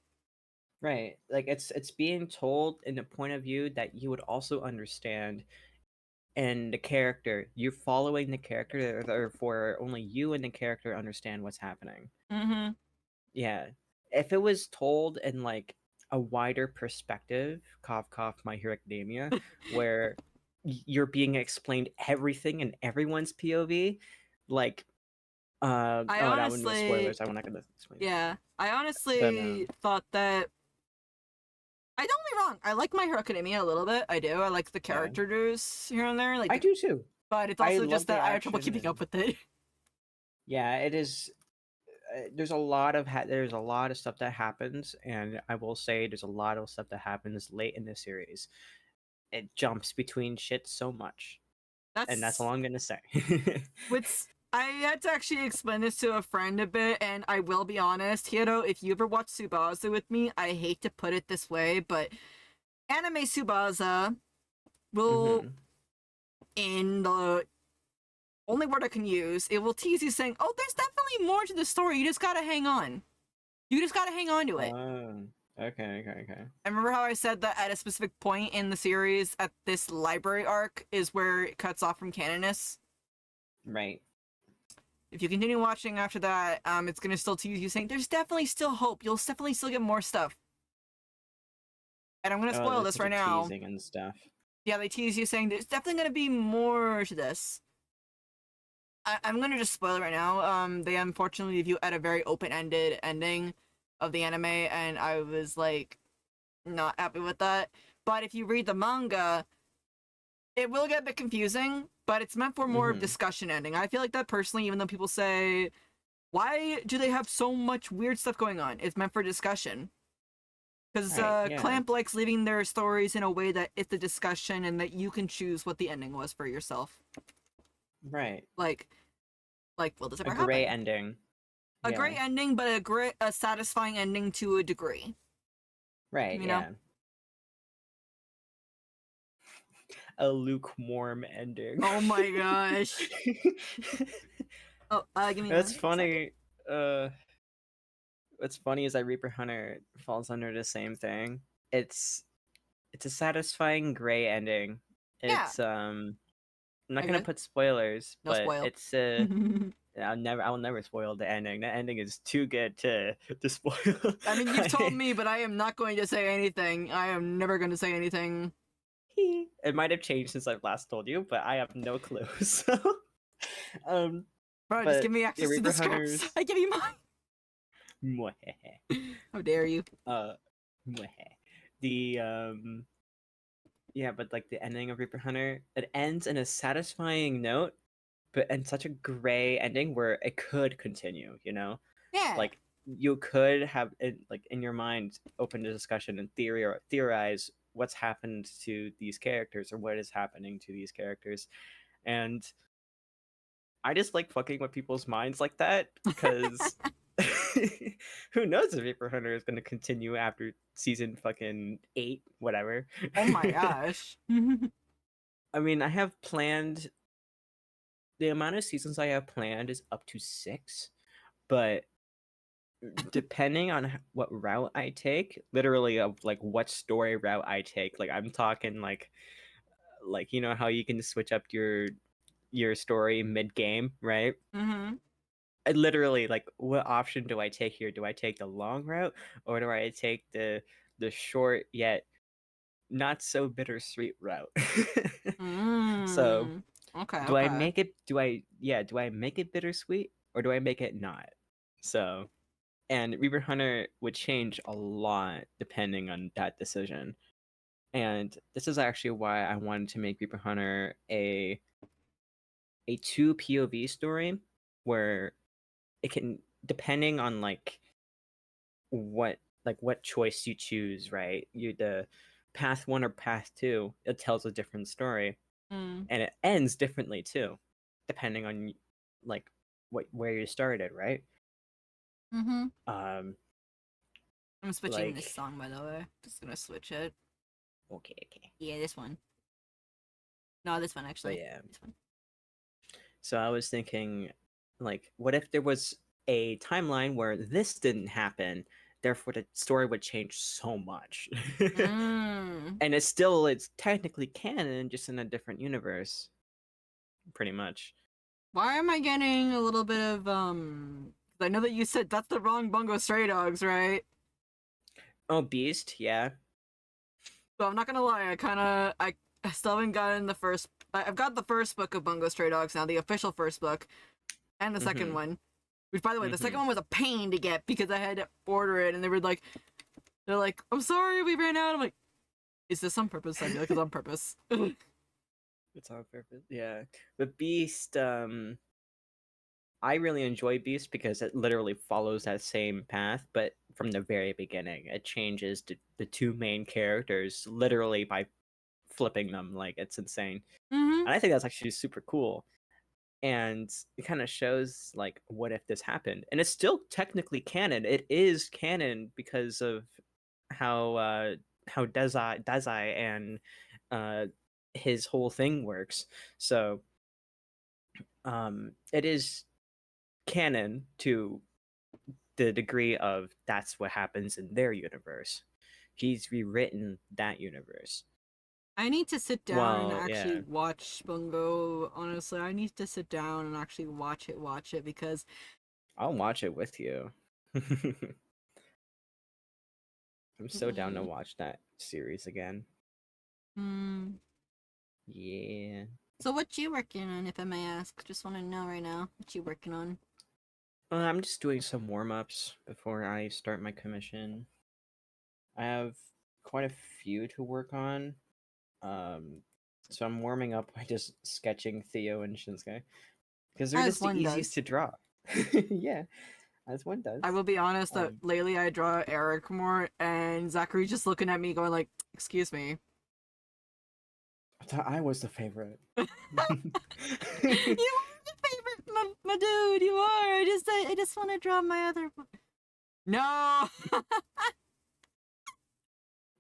Right. Like it's being told in a point of view that you would also understand, and the character you're following the character, therefore only you and the character understand what's happening. Mm-hmm. Yeah. If it was told in like a wider perspective, cough cough My Hero Academia, where you're being explained everything in everyone's POV, like I oh that one was honestly, spoilers. I'm not gonna explain it. yeah, I But honestly thought that. I don't get me wrong. I like My Hero Academia a little bit. I do. I like the yeah, characters here and there, like I the, do too. but it's I also love just the that I have trouble action keeping and up with it. yeah, it is. There's a lot of there's a lot of stuff that happens, and I will say there's a lot of stuff that happens late in the series. It jumps between shit so much, and that's all That's I'm gonna say. what's. I had to actually explain this to a friend a bit, and I will be honest, Hiro, if you ever watch Tsubasa with me, I hate to put it this way, but anime Tsubasa will, Hmm. in the only word I can use, it will tease you saying, oh, there's definitely more to the story. You just gotta hang on. You just gotta hang on to it. Oh, okay, okay, okay. I remember how I said that at a specific point in the series, at this library arc, is where it cuts off from Canonus. Right. If you continue watching after that, it's gonna still tease you saying there's definitely still hope. You'll definitely still get more stuff. And I'm gonna Oh, spoil there's this such a right now. teasing and stuff. Yeah, they tease you saying there's definitely gonna be more to this. I'm gonna just spoil it right now. They unfortunately leave you at a very open-ended ending of the anime, and I was like, not happy with that. But if you read the manga, it will get a bit confusing, but it's meant for more of Mm-hmm. discussion ending. I feel like that personally, even though people say, why do they have so much weird stuff going on? It's meant for discussion. Because Right. Yeah. Clamp likes leaving their stories in a way that it's a discussion and that you can choose what the ending was for yourself. Right. Like, will this A ever gray happen? ending. A Yeah. great ending, but a satisfying ending to a degree. Right. You know? Yeah. A lukewarm ending. Oh my gosh. Oh, give me That's 1 second. funny. Uh, what's funny is that Reaper Hunter falls under the same thing. It's it's a satisfying gray ending. Yeah. I'm not gonna Okay. put spoilers, No but spoil. it's I will never spoil the ending. The ending is too good to spoil. I mean, you've told me, but I am not going to say anything. I am never going to say anything. It might have changed since I've last told you, but I have no clue. So, um, Bro, just give but me yeah, access to the Reaper scripts. Hunters. I give you mine. Mwahehe. How dare you? uh, mwahe. The yeah, but like the ending of Reaper Hunter, it ends in a satisfying note, but in such a gray ending where it could continue. You know, Yeah. like you could have it like in your mind open a discussion and theorize what's happened to these characters or what is happening to these characters, and I just like fucking with people's minds like that because who knows if Reaper Hunter is going to continue after season fucking 8, whatever. Oh my gosh. I mean, I have planned the amount of seasons I have planned is up to 6, but depending on what route I take, literally of like what story route I take, like I'm talking like you know how you can switch up your story mid game, right? Mm-hmm. I literally like what option do I take here? Do I take the long route or do I take the short yet not so bittersweet route? So Mm. Okay, do I okay. make it do I make it bittersweet or do I make it not? So and Reaper Hunter would change a lot depending on that decision. And this is actually why I wanted to make Reaper Hunter a two POV story where it can depending on what choice you choose, right? You the path 1 or path 2, it tells a different story Mm. and it ends differently too, depending on like what where you started, right? Mm-hmm. Um I'm switching this like song, by the way. Just gonna switch it. okay. Yeah, this one. No, this one, But actually. yeah. This one. So I was thinking like what if there was a timeline where this didn't happen, therefore the story would change so much. Mm. And it's technically canon just in a different universe pretty much. Why am I getting a little bit of, 'cause I know that you said that's the wrong Bungo Stray Dogs, right? Oh, Beast, yeah. So I'm not gonna lie, I still haven't gotten the first. I've got the first book of Bungo Stray Dogs now, the official first book, and the second Mm-hmm. one. Which, by the way, the Mm-hmm. second one was a pain to get because I had to order it, and they're like, "I'm sorry, we ran out." I'm like, "Is this on purpose?" I feel like it's on purpose. It's on purpose. Yeah. But Beast, I really enjoy Beast because it literally follows that same path, but from the very beginning. It changes the two main characters literally by flipping them. Like it's insane. Mm-hmm. And I think that's actually super cool. And it kind of shows like what if this happened. And it's still technically canon. It is canon because of how Dazai and uh his whole thing works. So it is canon to the degree of that's what happens in their universe. He's rewritten that universe. I need to sit down and Well, actually yeah, watch Bungo. Honestly, I need to sit down and actually watch it because I'll watch it with you. I'm so down to mm, watch that series again. mm. Yeah. So what you working on, if I may ask? Just want to know right now what you working on. I'm just doing some warm ups before I start my commission. I have quite a few to work on. Um, so I'm warming up by just sketching Theo and Shinsuke because they're As just the one easiest does. to draw. Yeah, as one does. I will be honest that Um, lately I draw Eric more, and Zachary just looking at me going like, "Excuse me." I thought I was the favorite. You are the favorite, my dude. You are. I just want to draw my other. No.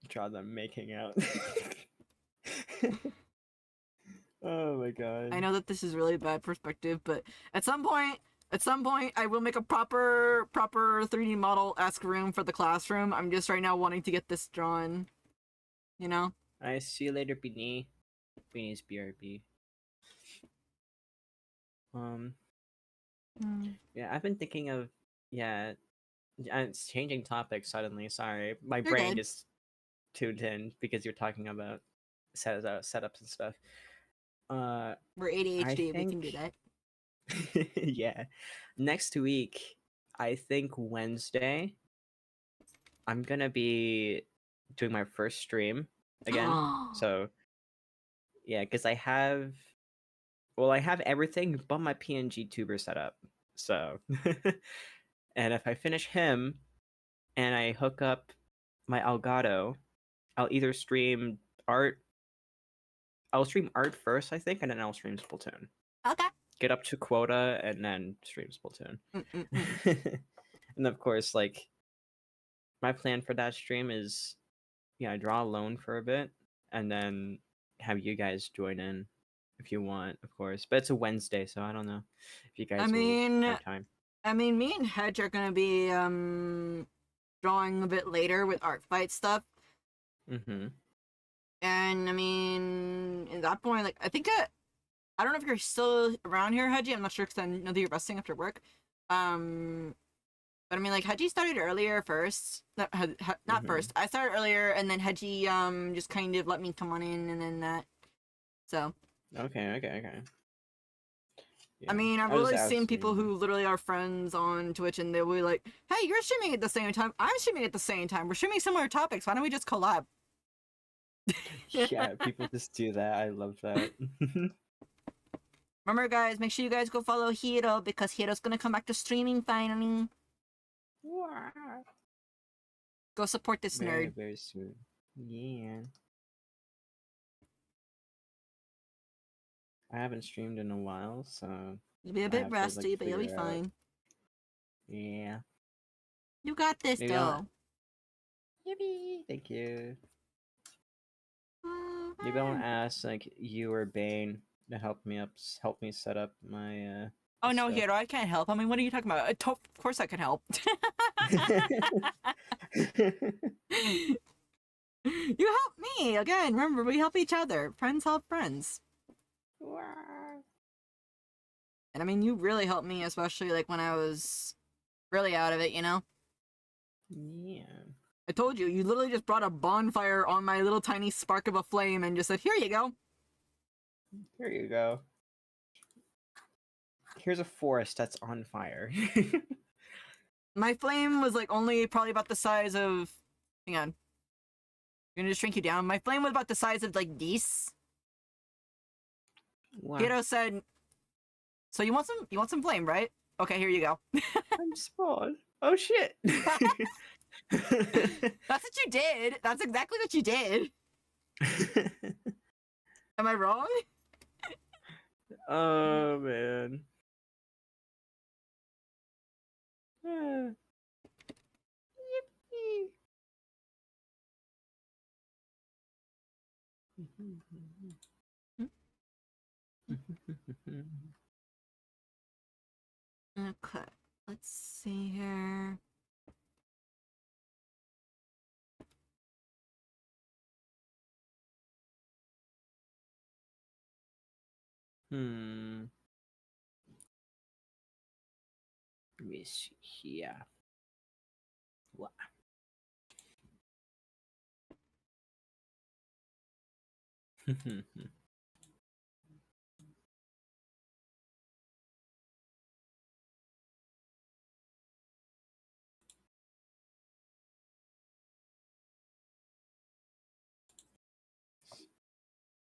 Draw them making out. Oh my I god. know that this is really bad perspective, but at some point, I will make a proper 3D model esque room for the classroom. I'm just right now wanting to get this drawn. You know. I see you later, Beanie. Beanie's BRB. Um, Mm. yeah, I've been thinking of, yeah, it's changing topics suddenly. Sorry, my You're brain good. just tuned in because you're talking about setups and stuff. We're I ADHD. We can do think, that. yeah, next week, I think Wednesday, I'm gonna be doing my first stream again. So yeah, because I have everything but my PNG tuber set up. So, and if I finish him and I hook up my Elgato, I'll either stream art. I'll stream art first, I think, and then I'll stream Splatoon. Okay. Get up to quota and then stream Splatoon. Mm-mm-mm. And of course, like my plan for that stream is, yeah, I draw alone for a bit and then have you guys join in if you want, of course. But it's a Wednesday, so I don't know if you I guys will mean, have time. me and Hedge are gonna be drawing a bit later with art fight stuff. Mm-hmm. And I mean, at that point, like, I think I don't know if you're still around here, Hedgie. I'm not sure because I know that you're resting after work. Um, but I mean, like, Hedgie started earlier first. Not Mm-hmm. first. I started earlier, and then Hedgie just kind of let me come on in, and then that. So Okay. I Yeah. mean, I've I was really seen asking people more. who literally are friends on Twitch, and they'll be like, "Hey, you're streaming at the same time. I'm streaming at the same time. We're streaming similar topics. Why don't we just collab?" Yeah, people just do that. I love that. Remember, guys, make sure you guys go follow Hiro because Hiro's gonna come back to streaming finally. Go support this Very, nerd. very soon. Yeah. I haven't streamed in a while, so You'll be a I bit have to like rusty, but you'll be figure out. fine. Yeah. You got this, Maybe I'll. though. Yippee! Thank you. Maybe I'll ask like you or Bane to help me set up my Oh no, stuff. Hiro, I can't help. I mean, what are you talking about? Of course I can help. You help me again. Remember, we help each other. Friends help friends. And I mean, you really helped me, especially like when I was really out of it. You know, Yeah. I told you, you literally just brought a bonfire on my little tiny spark of a flame and just said, "Here you go." Here you go. Here's a forest that's on fire. My flame was like only probably about the size of. Hang on. I'm gonna just shrink you down. My flame was about the size of like this. Wow. Hiro said, "So you want some flame, right? Okay, here you go." I'm spawned. Oh shit. That's what you did. That's exactly what you did. Am I wrong? Oh man. Ah. Yippee. Okay, let's see here. Hmm. Let me see here. Wow.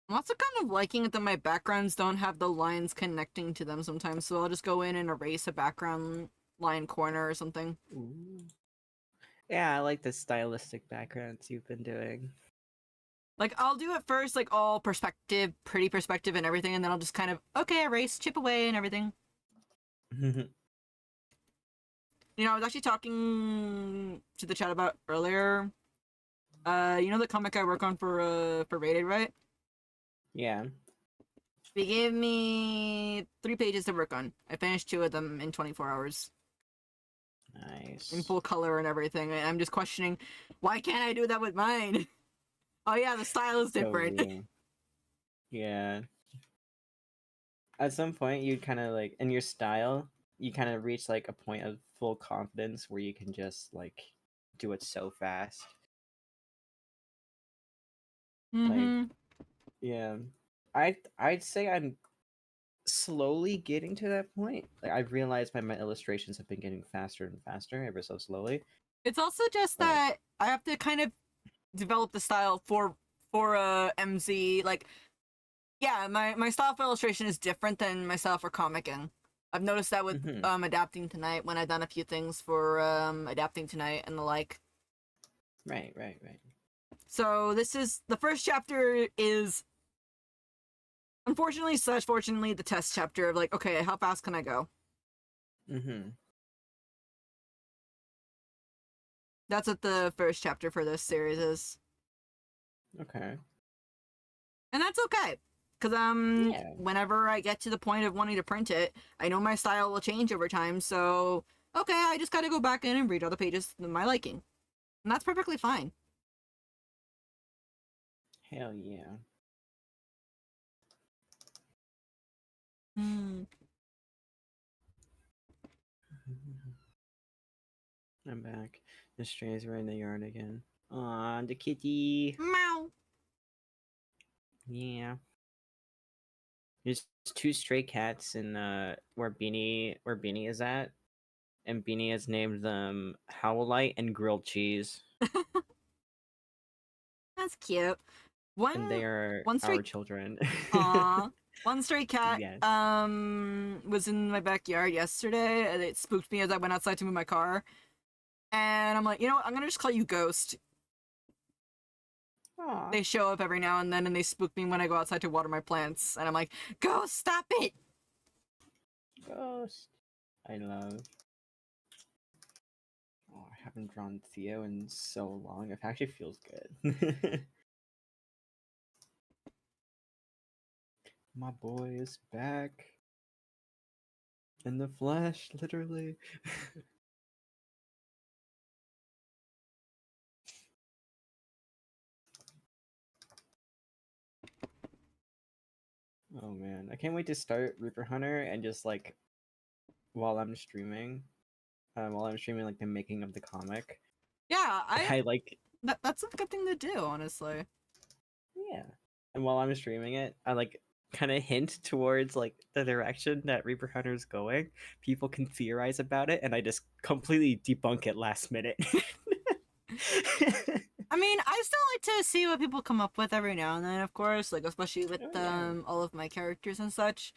I'm also kind of liking it that my backgrounds don't have the lines connecting to them sometimes, so I'll just go in and erase a background line corner or something. Ooh. Yeah, I like the stylistic backgrounds you've been doing. Like, I'll do it first, like, all perspective, pretty perspective and everything, and then I'll just kind of, okay, erase, chip away and everything. You know, I was actually talking to the chat about earlier. You know the comic I work on for Rated, right? Yeah. They gave me 3 pages to work on. I finished 2 of them in 24 hours. Nice. In full color and everything. And I'm just questioning, why can't I do that with mine? Oh yeah, the style is different. Totally. Yeah. At some point, you'd kind of like, in your style, you kind of reach like a point of full confidence where you can just like do it so fast. Mm-hmm. Like, yeah. I'd say I'm slowly getting to that point. Like, I've realized my illustrations have been getting faster and faster ever so slowly. It's also just But that I have to kind of develop the style for MZ. Like, yeah, my style for illustration is different than my style for comicking. I've noticed that with Mhm. Adapting Tonight when I've done a few things for Adapting Tonight and the like. Right. So this is the first chapter is unfortunately / fortunately the test chapter of like, okay, how fast can I go? Mm-hmm. That's what the first chapter for this series is. Okay. And that's okay. Cause Yeah. whenever I get to the point of wanting to print it, I know my style will change over time, so okay, I just gotta go back in and read all the pages to my liking. And that's perfectly fine. Hell yeah. Hmm. I'm back. The strays were in the yard again. Aw, the kitty. Meow. Yeah. There's 2 stray cats in where Beanie is at. And Beanie has named them Howlite and Grilled Cheese. That's cute. And they are One our stray children. Aw. One stray cat Yes. was in my backyard yesterday and it spooked me as I went outside to move my car. And I'm like, you know what, I'm gonna just call you Ghost. Aw. They show up every now and then and they spook me when I go outside to water my plants. And I'm like, Ghost, stop it! Ghost. I love. Oh, I haven't drawn Theo in so long. It actually feels good. My boy is back. In the flesh, literally. Oh man, I can't wait to start Reaper Hunter and just like while I'm streaming, like the making of the comic. Yeah, I like that's a good thing to do, honestly. yeah, and while I'm streaming it, I like kind of hint towards like the direction that Reaper Hunter is going. People can theorize about it, and I just completely debunk it last minute. I mean, I still like to see what people come up with every now and then, of course, like especially with Oh, yeah. all of my characters and such.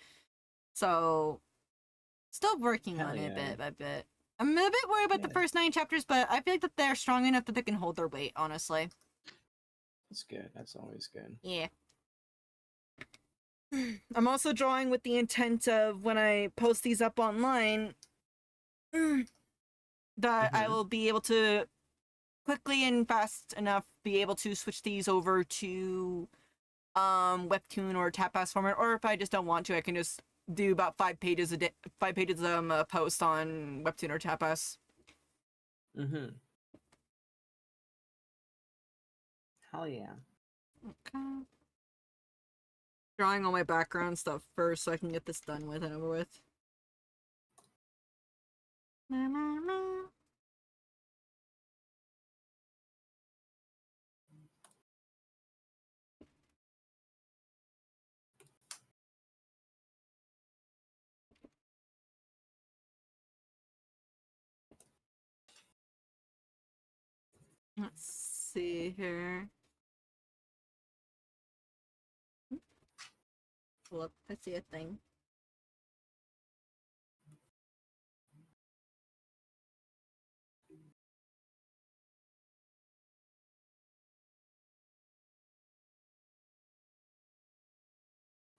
So, still working Hell on it yeah. bit by bit. I'm a bit worried about the Yeah. first 9 chapters, but I feel like that they're strong enough that they can hold their weight, honestly. That's good. That's always good. Yeah. I'm also drawing with the intent of when I post these up online that I Mhm. will be able to quickly and fast enough be able to switch these over to webtoon or tapas format, or if I just don't want to, I can just do about 5 pages a day, 5 pages a post on webtoon or tapas. Mhm. Hell yeah. Okay. drawing all my background stuff first so I can get this done with and over with. Let's see here. Look, I see a thing.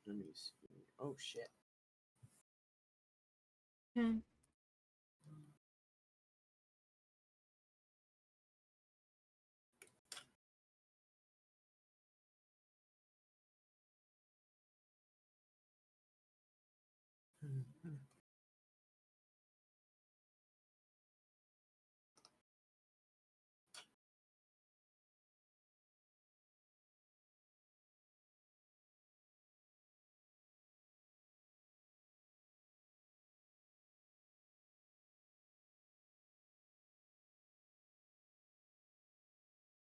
Let me see. Oh shit. Okay.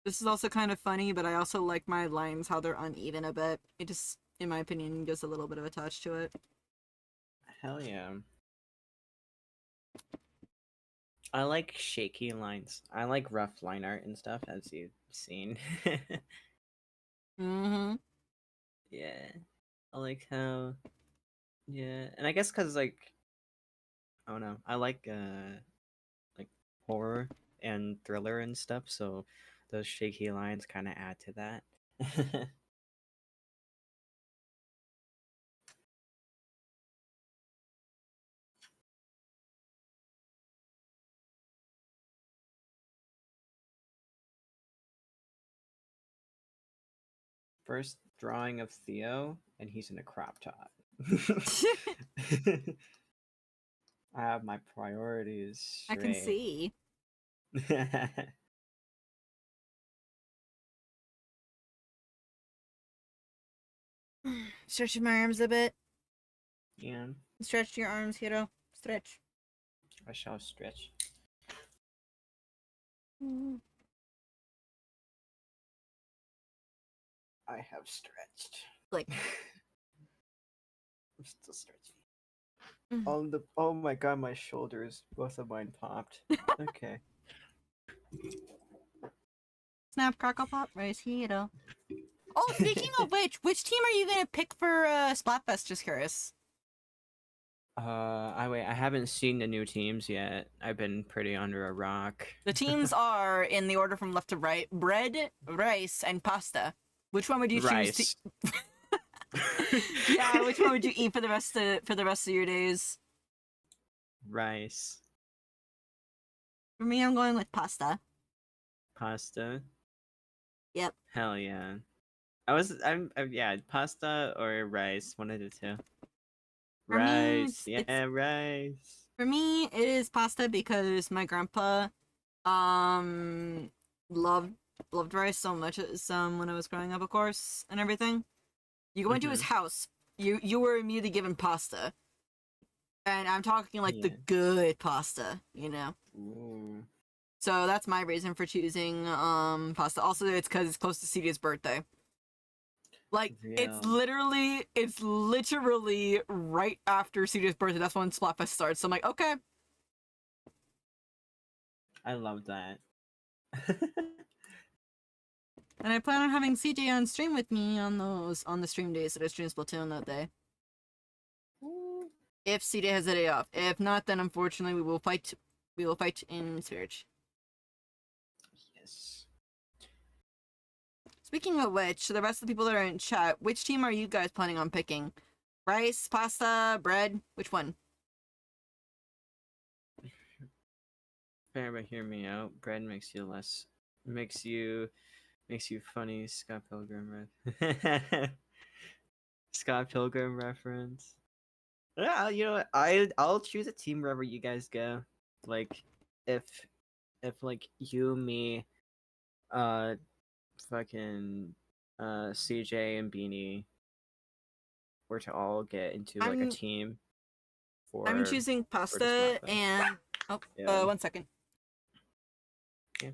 This is also kind of funny, but I also like my lines how they're uneven a bit. It just, in my opinion, gives a little bit of a touch to it. Hell yeah. I like shaky lines. I like rough line art and stuff, as you've seen. Mm-hmm. Yeah. I like how. Yeah, and I guess because like I don't know, I like horror and thriller and stuff, so those shaky lines kind of add to that. First drawing of Theo, and he's in a crop top. I have my priorities I can straight. see. Stretching my arms a bit. Yeah, Stretch your arms, Hiro. Stretch. I shall stretch. I have stretched. Like. I'm still stretching. Oh my god, my shoulders, both of mine popped. Okay. Snap, crackle, pop, rice, Hiro. Oh, speaking of which team are you gonna pick for Splatfest? Just curious. I haven't seen the new teams yet. I've been pretty under a rock. The teams are in the order from left to right: bread, rice, and pasta. Which one would you choose to? Rice. Yeah, which one would you eat for the rest of your days? Rice. For me, I'm going with pasta. Pasta. Yep. Hell yeah. Yeah, pasta or rice, one of the two. For me, Rice. Yeah, rice. for me, it is pasta because my grandpa, um, loved rice so much. When I was growing up, of course, and everything. You go into his house, you were immediately given pasta, and I'm talking like the Yeah. good pasta, you know. Ooh. So that's my reason for choosing pasta. Also, it's because it's close to CJ's birthday. Like it's Real. literally right after CJ's birthday. That's when Splatfest starts. So I'm like, okay. I love that. And I plan on having CJ on stream with me on the stream days that I stream Splatoon that day. If CJ has a day off. If not, then unfortunately we will fight. We will fight in Spirit. Yes. Speaking of which, to the rest of the people that are in chat, which team are you guys planning on picking? Rice, pasta, bread? Which one? Fair, but hear me out. Bread makes you less. Makes you funny. Scott Pilgrim. Scott Pilgrim reference. Yeah, you know what? I'll choose a team wherever you guys go. Like, if like you, me, uh, fucking, CJ and Beanie, were to all get into like a I'm- team for I'm choosing this pasta weapon. and Yeah. 1 second. Yeah.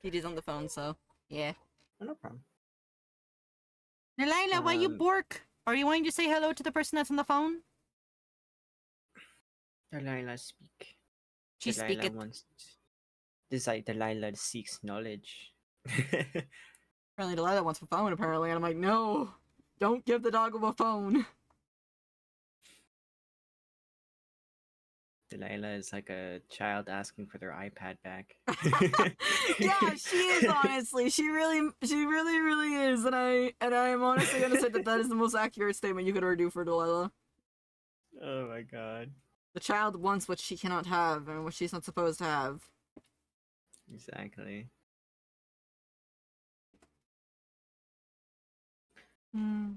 PJ's on the phone, so yeah. Oh, no problem. Delilah, why you Um, bork? Are you wanting to say hello to the person that's on the phone? Delilah speak. She Delilah speaketh. wants. Delilah seeks knowledge. Apparently Delilah wants a phone, apparently, and I'm like, no! Don't give the dog a phone! Delilah is like a child asking for their iPad back. Yeah, she is, honestly. She really, really is, and I am honestly gonna say that is the most accurate statement you could ever do for Delilah. Oh my god. The child wants what she cannot have, and what she's not supposed to have. Exactly. Hmm.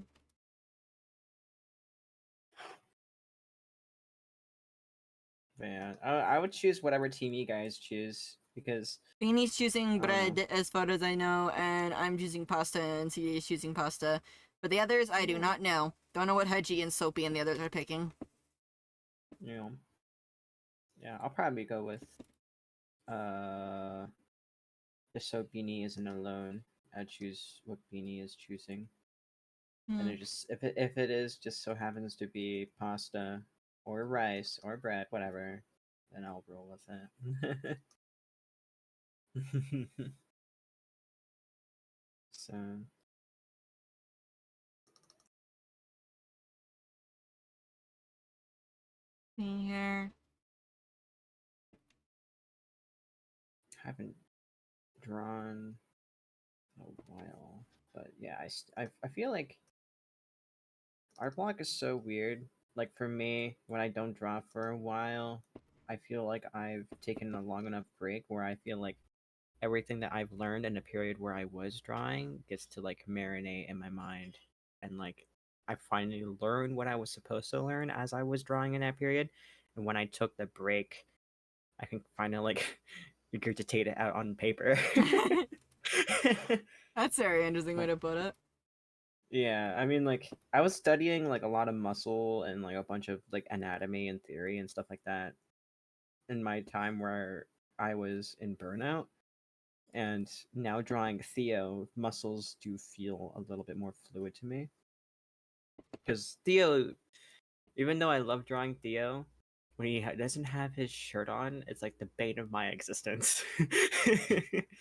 Yeah, I would choose whatever team you guys choose because Beanie's choosing I don't know. bread, as far as I know, and I'm choosing pasta, and CD is choosing pasta. But the others, I do Yeah. not know. Don't know what Hedgie and Soapy and the others are picking. You know, yeah, I'll probably go with just so Beanie isn't alone. I'd choose what Beanie is choosing, and Hmm. it just if it is just so happens to be pasta or rice or bread, whatever, then I'll roll with it. So See here. haven't drawn in a while, but yeah, I feel like art block is so weird. Like for me, when I don't draw for a while, I feel like I've taken a long enough break where I feel like everything that I've learned in a period where I was drawing gets to like marinate in my mind, and like I finally learned what I was supposed to learn as I was drawing in that period. And when I took the break, I can finally like regurgitate it out on paper. That's a very interesting way But to put it. yeah, I mean, like I was studying like a lot of muscle and like a bunch of like anatomy and theory and stuff like that in my time where I was in burnout. And now drawing Theo, muscles do feel a little bit more fluid to me. Because Theo, even though I love drawing Theo, when he doesn't have his shirt on, it's like the bane of my existence.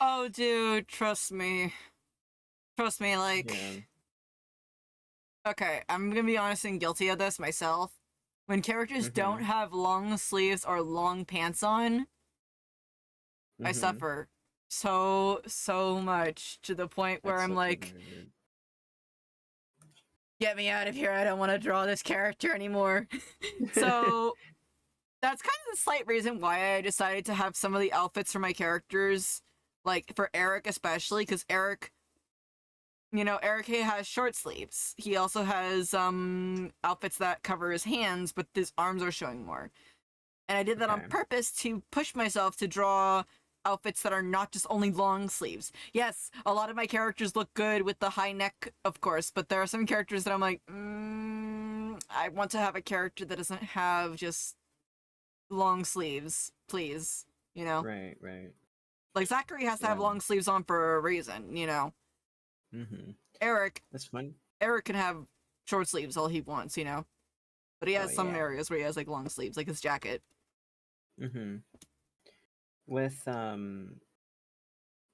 Oh, dude, trust me. Trust me, like... Yeah. Okay, I'm gonna be honest and guilty of this myself. When characters don't Mhm. have long sleeves or long pants on, I Mhm. suffer so much to the point where That's I'm such a like, nerd. get me out of here, I don't want to draw this character anymore. So that's kind of the slight reason why I decided to have some of the outfits for my characters, like for Eric especially, because Eric, you know, Eric has short sleeves. He also has outfits that cover his hands, but his arms are showing more. And I did that on Okay. purpose to push myself to draw outfits that are not just only long sleeves. Yes, a lot of my characters look good with the high neck, of course, but there are some characters that I'm like, I want to have a character that doesn't have just long sleeves, please. You know? Right, right. Like, Zachary has to have Yeah. long sleeves on for a reason, you know? Mhm. Eric That's fun. can have short sleeves all he wants, you know? But he has Oh, some yeah. areas where he has, like, long sleeves, like his jacket. Mhm. With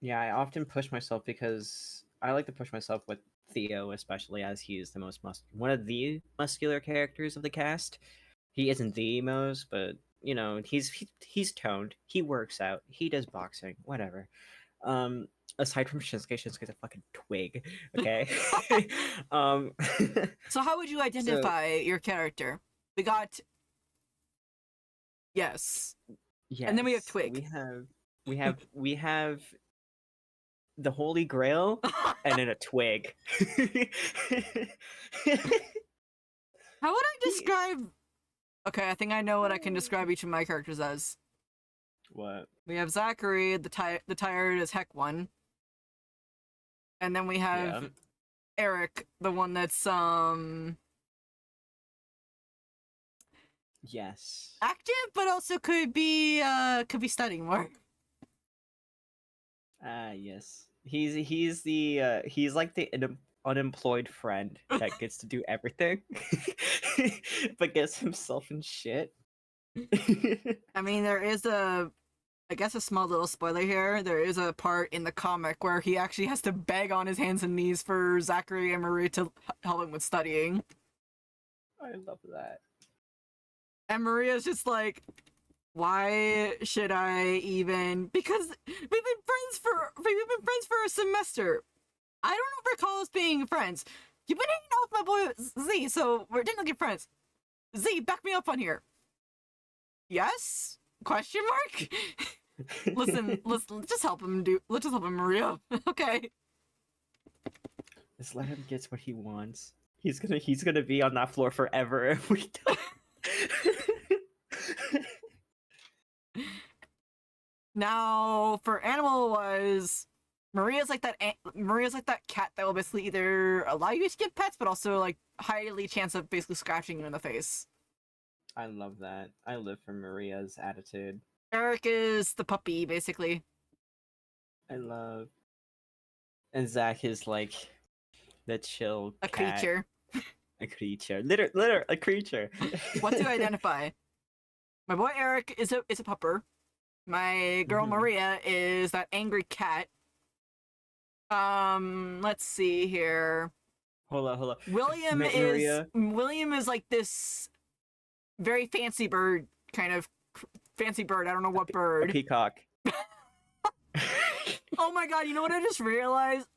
yeah, I often push myself because I like to push myself with Theo, especially as he is the most one of the muscular characters of the cast. He isn't the most, but you know, he's toned. He works out. He does boxing. Whatever. Aside from Shinsuke's a fucking twig. Okay. um. So how would you So identify your character? We got yes. And then we have yes, Twig. we have the Holy Grail and then a twig. How would I describe Okay, I think I know what I can describe each of my characters as. What? We have Zachary, the tired as heck one, and then we have Yeah. Eric, the one that's Yes. active, but also could be studying more. Yes. He's like the unemployed friend that gets to do everything, but gets himself in shit. I mean, there is I guess a small little spoiler here. There is a part in the comic where he actually has to beg on his hands and knees for Zachary and Marie to help him with studying. I love that. And Maria's just like, why should I even? Because we've been friends for a semester. I don't recall us being friends. You've been hanging out with my boy Z, so we're technically friends. Z, back me up on here. Yes? Question mark? listen, just help him let's just help him, Maria. Okay. Just let him get what he wants. He's gonna be on that floor forever if we don't. Now, for Animal was Maria's like that cat that will basically either allow you to get pets, but also like highly chance of basically scratching you in the face. I love that. I live for Maria's attitude. Eric is the puppy, basically. I love. And Zach is like the chill A cat. creature. A creature. Liter a creature. What to identify? My boy Eric is a pupper. My girl Mhm. Maria is that angry cat. Let's see here. Hold on. William Maria. is like this very fancy bird, kind of fancy bird. I don't know what A bird. peacock. Oh my god, you know what I just realized?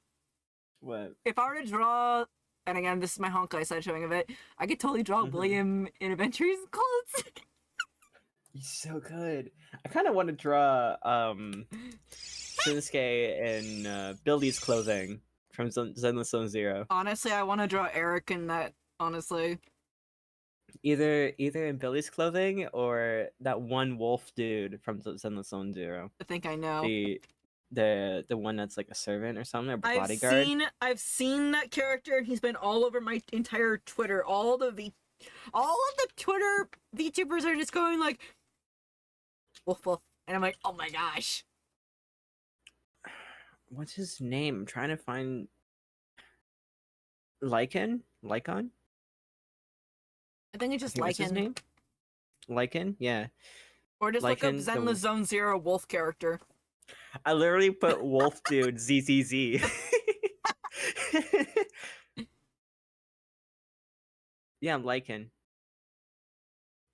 What? If I were to draw, and again, this is my Honkai side showing of it, I could totally draw Mhm. William in Adventures clothes. He's so good. I kind of want to draw Shinsuke in Billy's clothing from Zenless Zone Zero. Honestly, I want to draw Eric in that, honestly. Either in Billy's clothing or that one wolf dude from Zenless Zone Zero. I think I know. The one that's like a servant or something, or bodyguard. I've seen that character, and he's been all over my entire Twitter. All of the Twitter VTubers are just going like, woof woof, and I'm like, oh my gosh. What's his name? I'm trying to find Lycan? I think it's I just think that's his Lycan. name? Lycan? Yeah. Or just look up Lycan, the- Zenless Zone Zero wolf character. I literally put wolf dude ZZZ. Yeah, I'm Lycan.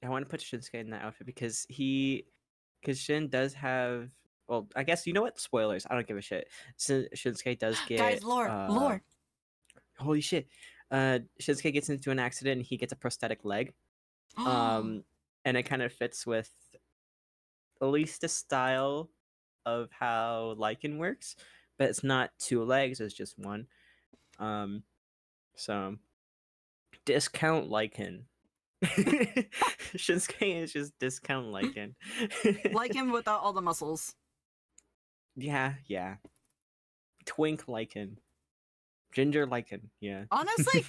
I want to put Shinsuke in that outfit because Shin does have. Well, I guess you know what? Spoilers. I don't give a shit. Shinsuke does get. Guys, lore. Holy shit! Shinsuke gets into an accident and he gets a prosthetic leg. And it kind of fits with at least the style of how Lycan works, but it's not two legs; it's just one. So discount Lycan. Shinsuke is just discount Lycan. Like him without all the muscles. Yeah. Twink Lycan. Ginger Lycan, yeah. Honestly,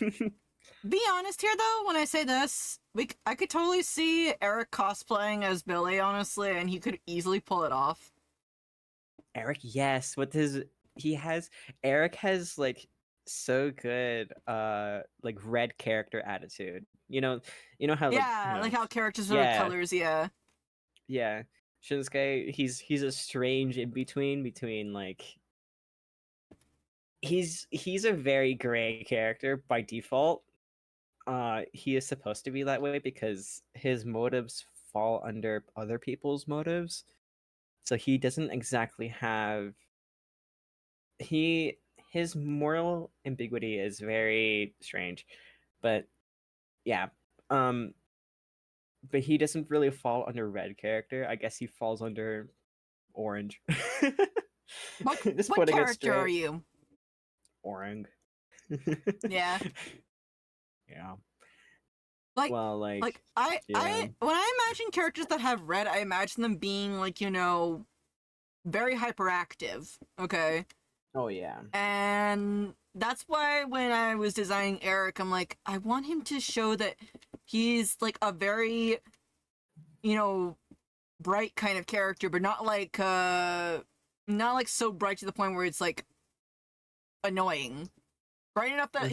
be honest here though, when I say this, I could totally see Eric cosplaying as Billy, honestly, and he could easily pull it off. Eric, yes, with his Eric has like so good like red character attitude. You know how Like how characters are yeah. colors, yeah. Yeah. Shinsuke, he's a strange in between like he's a very gray character by default. He is supposed to be that way because his motives fall under other people's motives. So he doesn't exactly have his moral ambiguity is very strange. But yeah. But he doesn't really fall under red character. I guess he falls under orange. What Just what putting it character are straight. you? Orange. Yeah. Yeah. Like, Well, like, I yeah. when I imagine characters that have red, I imagine them being like, very hyperactive. Okay. Oh yeah. And that's why when I was designing Eric, I'm like, I want him to show that he's like a very, you know, bright kind of character, but not like so bright to the point where it's like annoying. Bright enough that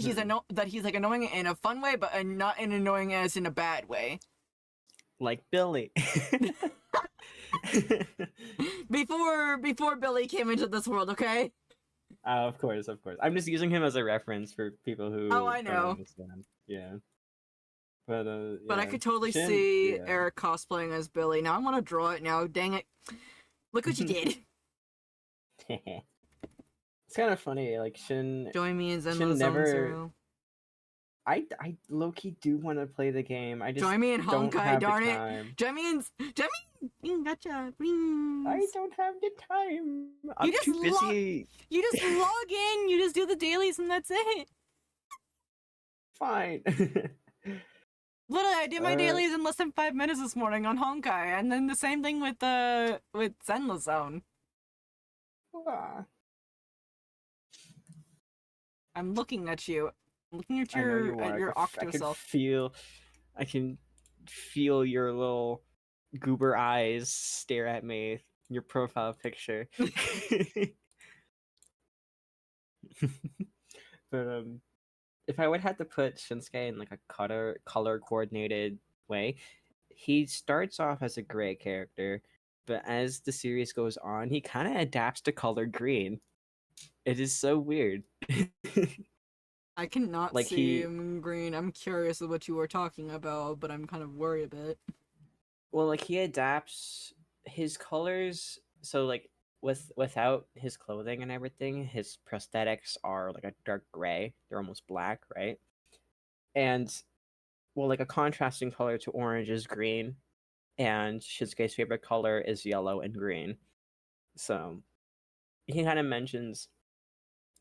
he's like annoying in a fun way, but not in annoying as in a bad way. Like Billy. Before Billy came into this world, okay? Of course, of course. I'm just using him as a reference for people who Oh, I don't know. understand. Yeah. But But I yeah. could totally Shin, see yeah. Eric cosplaying as Billy. Now I want to draw it now. Dang it. Look what you did. It's kind of funny. Like Shin Join me in Zenless Shin Zone never. Zero. I low key do want to play the game. I just Join me in don't Honkai, have the darn it. time. Join me in Gotcha. I don't have the time. I'm just too busy. You just log in, you just do the dailies, and that's it. Fine. Literally, I did my dailies in less than 5 minutes this morning on Honkai, and then the same thing with Zenless Zone. Ah. I'm looking at you. I'm looking at I know you your are. octo self. I can feel your little goober eyes stare at me. Your profile picture. But if I would have to put Shinsuke in like a color coordinated way, he starts off as a gray character, but as the series goes on, he kind of adapts to color green. It is so weird. I cannot Like see him in green. I'm curious of what you were talking about, but I'm kind of worried a bit. Well, like he adapts his colors, so like without his clothing and everything, his prosthetics are like a dark gray. They're almost black, right? And well, like a contrasting color to orange is green, and Shinsuke's favorite color is yellow and green. So he kind of mentions,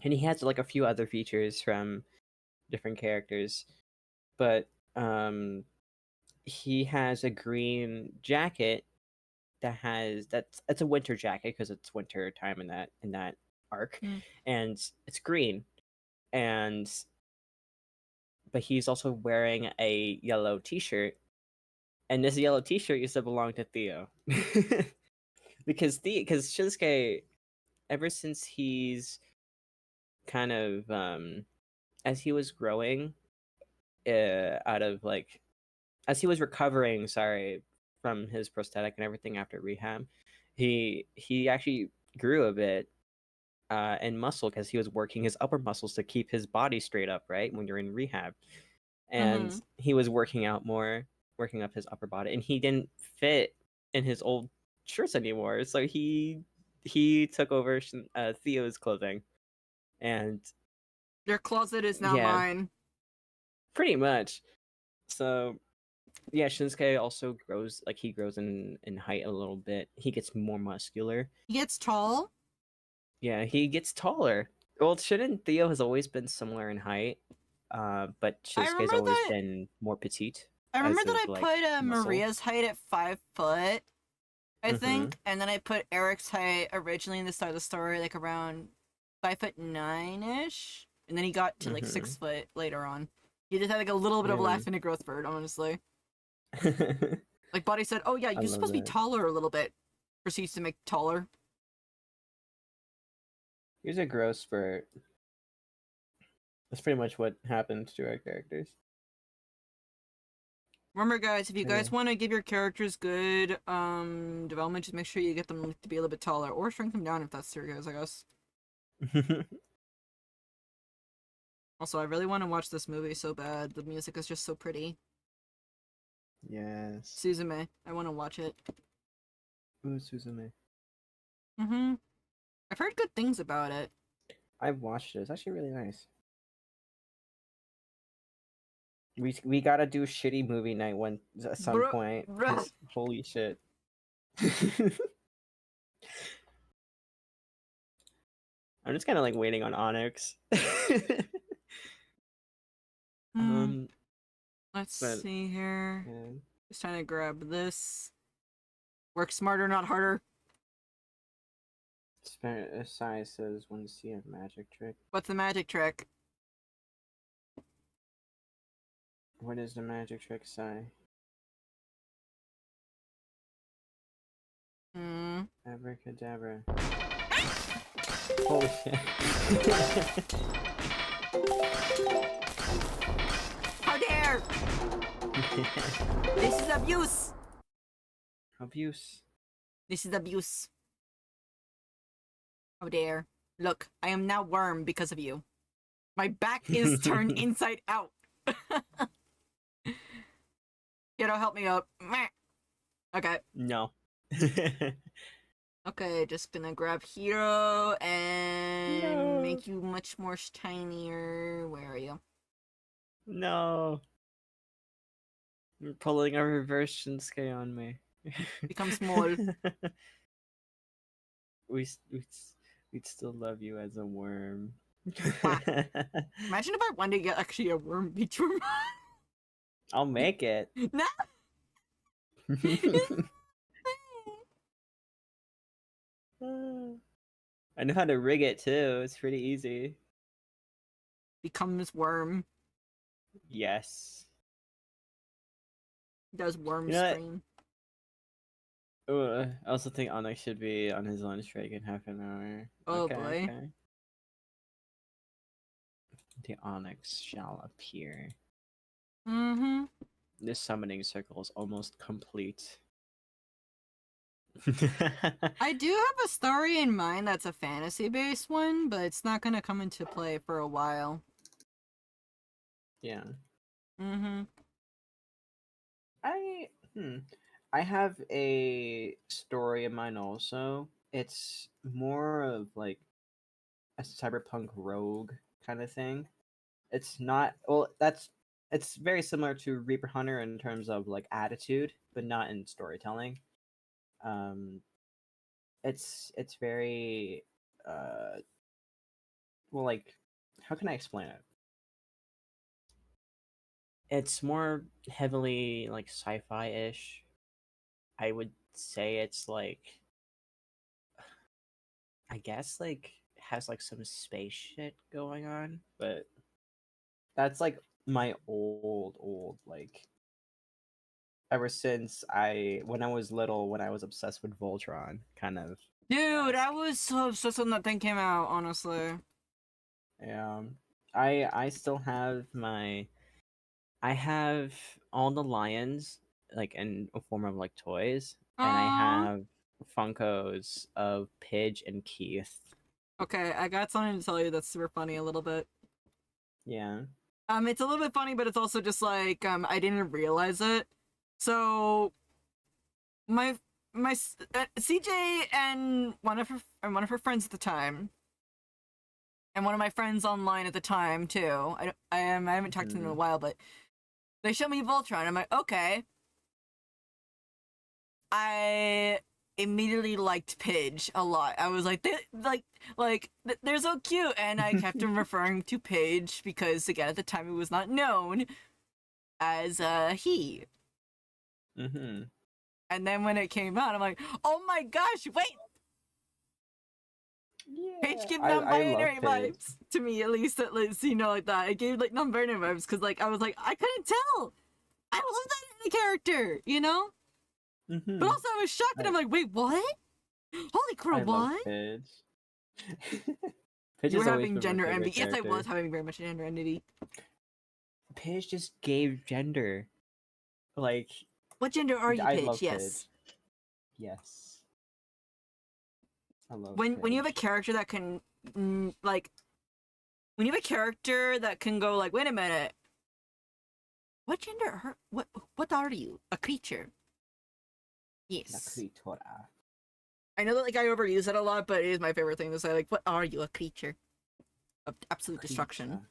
and he has like a few other features from different characters, but he has a green jacket that's a winter jacket because it's winter time in that arc, and it's green, and but he's also wearing a yellow T-shirt, and this yellow T-shirt used to belong to Theo, because Shinsuke, ever since he's kind of as he was growing, out of like as he was recovering, sorry, from his prosthetic and everything after rehab, he actually grew a bit in muscle because he was working his upper muscles to keep his body straight up, right? When you're in rehab, and he was working out more, working up his upper body, and he didn't fit in his old shirts anymore, so he took over Theo's clothing, and Your closet is now yeah, mine. pretty much. So yeah, Shinsuke also grows, like he grows in height a little bit. He gets more muscular. He gets tall. Yeah, he gets taller. Well, Shin and Theo has always been similar in height, but I Shinsuke's remember always that. been more petite I remember as that of I like put muscle. Maria's height at 5 foot, I Mm-hmm. think, and then I put Eric's height originally in the start of the story, like around 5'9" ish, and then he got to like Mm-hmm. 6 foot later on. He just had like a little bit of a Yeah. last minute growth spurt, honestly. I Like Body said, "Oh yeah, you're love supposed to be that. taller a little bit." Proceeds to make taller. Here's a growth spurt. That's pretty much what happened to our characters. Remember, guys, if you guys Yeah. want to give your characters good development, just make sure you get them to be a little bit taller, or shrink them down if that's your guys, I guess. Also, I really want to watch this movie so bad. The music is just so pretty. Yes. Suzume, I want to watch it. Ooh, Suzume. I've heard good things about it. I've watched it. It's actually really nice. We gotta do shitty movie night one at some point. 'Cause holy shit. I'm just kind of like waiting on Onyx. I Let's But see here. yeah. Just trying to grab this. Work smarter, not harder. Sai says, "Want to see a magic trick? What's the magic trick? What is the magic trick, Sai? Hmm. Abracadabra." Holy shit. How dare! This is abuse! Abuse. This is abuse. How dare. Look, I am now worm because of you. My back is turned inside out. Kiddo, help me up. Meh. Okay. No. Okay, just gonna grab Hero and No. make you much more tinier. Where are you? No. You're pulling a reverse Shinsuke on me. Become small. We'd still love you as a worm. Wow. Imagine if I one day get actually a worm beach worm. I'll make it. No! I know how to rig it too. It's pretty easy. Becomes worm. Yes. Does worm You know what? scream. I also think Onyx should be on his lunch break in half an hour. Oh Okay, boy. okay. The Onyx shall appear. Mm-hmm. This summoning circle is almost complete. I do have a story in mind that's a fantasy-based one, but it's not gonna come into play for a while. Yeah. Mm-hmm. I have a story in mind also. It's more of like a cyberpunk rogue kind of thing. It's not it's very similar to Reaper Hunter in terms of like attitude, but not in storytelling. Um it's very uh well, like, how can I explain it? It's more heavily like sci-fi-ish. I would say it's like, I guess, like, has like some space shit going on, but that's like my old like, ever since when I was little, when I was obsessed with Voltron, kind of. Dude, I esque. was so obsessed when that thing came out, honestly. Um, I still have I have all the lions like in a form of like toys, and I Aww. have Funkos of Pidge and Keith. Okay, I got something to tell you that's super funny a little bit. Yeah. It's a little bit funny, but it's also just like, I didn't realize it. So, my CJ and one of her friends at the time, and one of my friends online at the time too. I haven't talked to them in a while, but they showed me Voltron. I'm like, okay. I immediately liked Pidge a lot. I was like, they're so cute, and I kept on referring to Pidge because, again, at the time it was not known as he. Mm-hmm. And then when it came out, I'm like, oh my gosh, wait, Yeah. Pidge gave I love non-binary Pidge. vibes to me, at least, you know, like that. It gave like non-binary vibes because, like, I was like, I couldn't tell. I love that in the character, you know. Mm-hmm. But also, I was shocked, and I'm like, wait, what? Holy crap, I love what? Pidge. Pidge You has were always having been my gender envy. favorite Yes, I character. was having very much gender envy. Pidge just gave gender. Like, What gender are you, I Pidge? love Yes. Pidge. Yes. I love When you have a Pidge. character that can, like, when you have a character that can go like, wait a minute, what gender are what are you? A creature. La Yes. Critora. I know that like I overuse it a lot, but it is my favorite thing to say. Like, what are you? A creature of absolute destruction. Creature.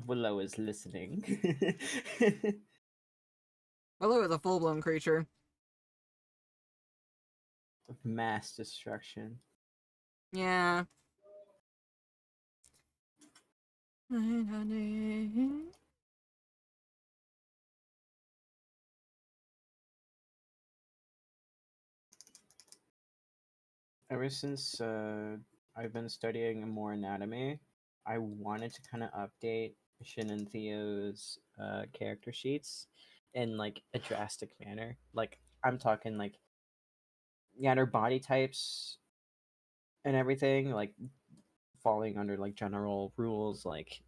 Willow is listening. Although it's a full blown creature. Of mass destruction. Yeah. Ever since I've been studying more anatomy, I wanted to kind of update Shin and Theo's character sheets in like a drastic manner. Like I'm talking like yeah, their body types and everything like falling under like general rules like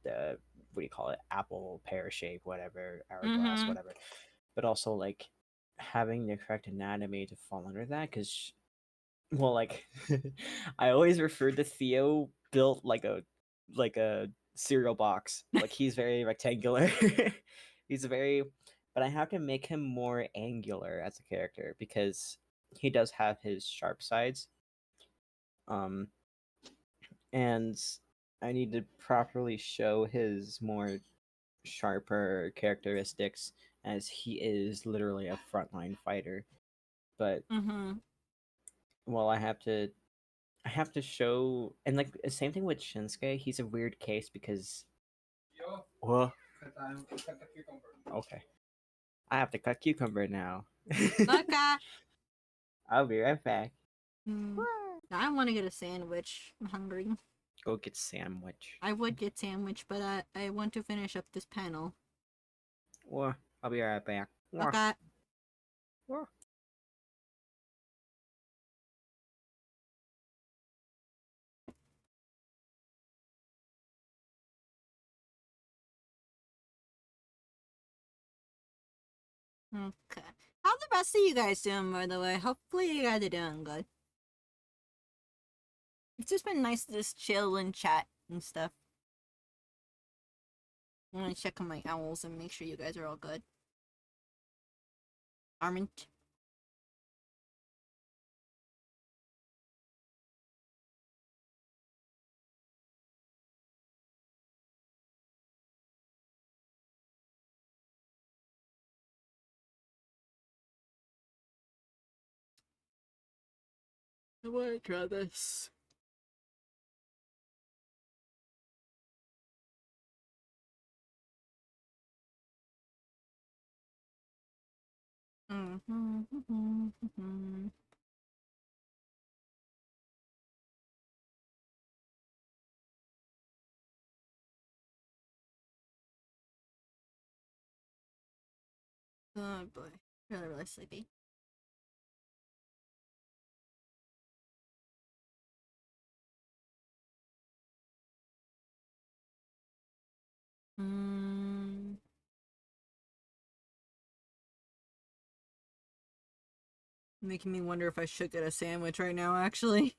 the what do you call it, apple pear shape, whatever, hourglass, Mm-hmm. whatever, but also like having the correct anatomy to fall under that because well like I always referred to Theo built like a cereal box, like he's very rectangular. He's very, but I have to make him more angular as a character because he does have his sharp sides, um and I need to properly show his more sharper characteristics as he is literally a frontline fighter. But Mm-hmm. well, I have to show, and like the same thing with Shinsuke. He's a weird case because oh, okay, I have to cut cucumber now. Okay. I'll be right back. I want to get a sandwich. I'm hungry. Go get sandwich. I would get sandwich, but I want to finish up this panel. Or I'll be right back. Okay. Okay. How the rest of you guys doing, by the way? Hopefully you guys are doing good. It's just been nice to just chill and chat and stuff. I'm gonna check on my owls and make sure you guys are all good. Armint. I wanna try this. Oh boy. Really, really sleepy. Mm. Making me wonder if I should get a sandwich right now, actually.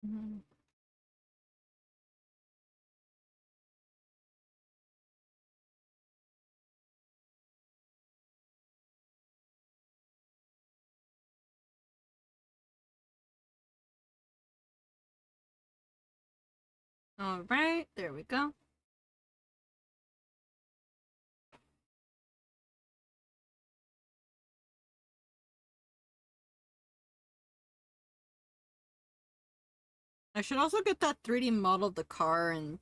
Mm. Alright, there we go. I should also get that 3D model of the car and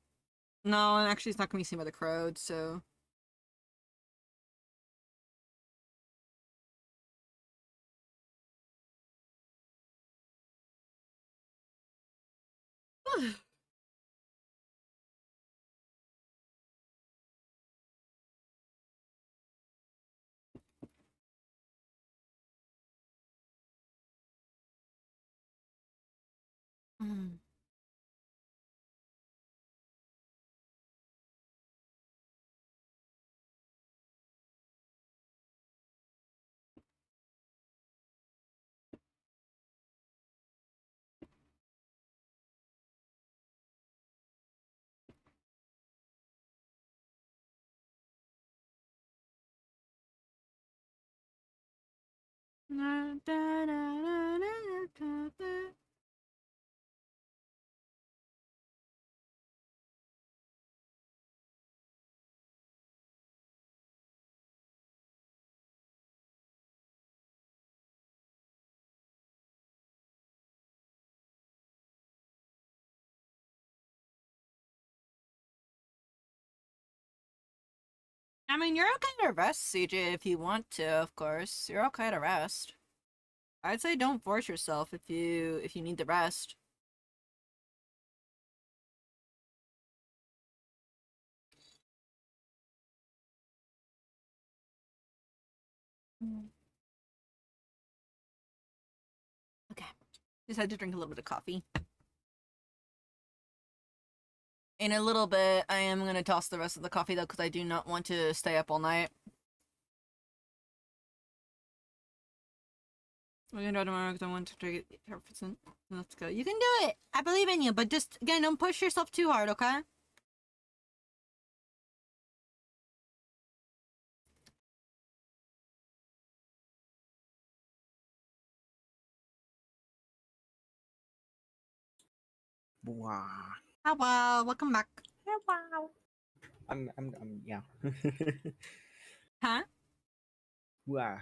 no, and actually it's not gonna be seen by the crowd, so Hmm. I mean, you're okay to rest, CJ, if you want to, of course. You're okay to rest. I'd say don't force yourself if you need the rest. Mm. Okay. Just had to drink a little bit of coffee. In a little bit, I am gonna toss the rest of the coffee though, because I do not want to stay up all night. We're gonna do tomorrow because I want to drink it. Let's go. You can do it. I believe in you, but just again, don't push yourself too hard, okay? Wow. Ah, well, welcome back. Wow. Yeah. Huh? Wow.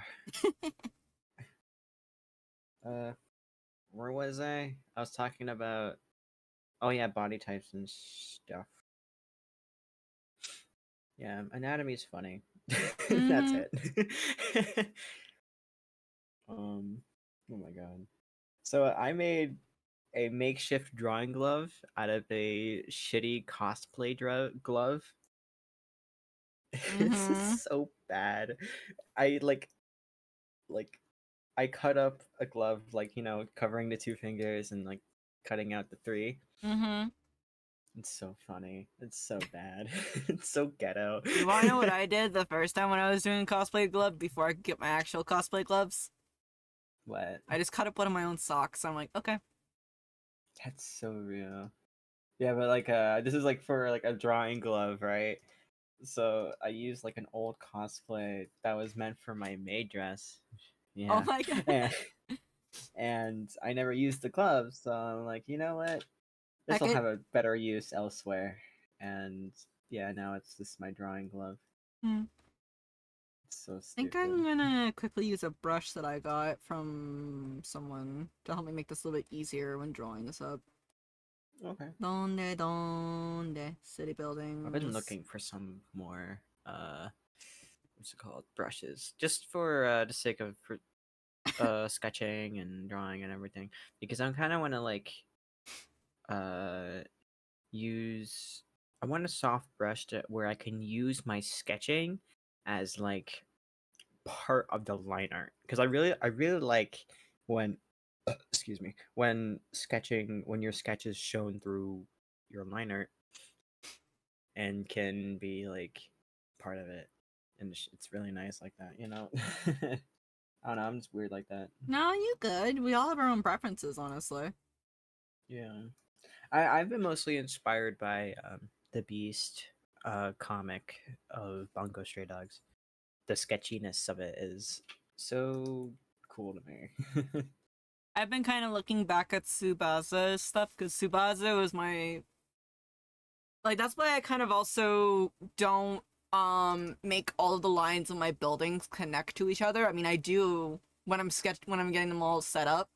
Uh, where was I? I was talking about. Oh yeah, body types and stuff. Yeah, anatomy's funny. That's Mm-hmm. it. Oh my god. So I made a makeshift drawing glove out of a shitty cosplay glove. This is Mm-hmm. so bad. I like I cut up a glove like, covering the two fingers and like cutting out the three. Mm-hmm. It's so funny. It's so bad. It's so ghetto. You wanna know what I did the first time when I was doing cosplay glove before I could get my actual cosplay gloves? What? I just cut up one of my own socks. I'm like, okay. That's so real. Yeah, but like this is like for like a drawing glove, right? So I used like an old cosplay that was meant for my maid dress. Oh Yeah. my god. And, and I never used the gloves, so I'm like, you know what? I This will could. have a better use elsewhere. And yeah, now it's just my drawing glove. Hmm. It's so I think stupid. I'm gonna quickly use a brush that I got from someone to help me make this a little bit easier when drawing this up. Okay. Donde? City I've been buildings. looking for some more what's it called? Brushes. Just for the sake of sketching and drawing and everything. Because I kinda wanna like uh use I want a soft brush where I can use my sketching as like part of the line art because I really like when excuse me when your sketch is shown through your line art and can be like part of it and it's really nice like that. I don't know, I'm just weird like that. No, you good. We all have our own preferences, honestly. Yeah, I've been mostly inspired by the Beast comic of Bungo Stray Dogs. The sketchiness of it is so cool to me. I've been kind of looking back at Tsubasa stuff because Tsubasa was my like that's why I kind of also don't make all of the lines of my buildings connect to each other. I mean, I do when I'm getting them all set up.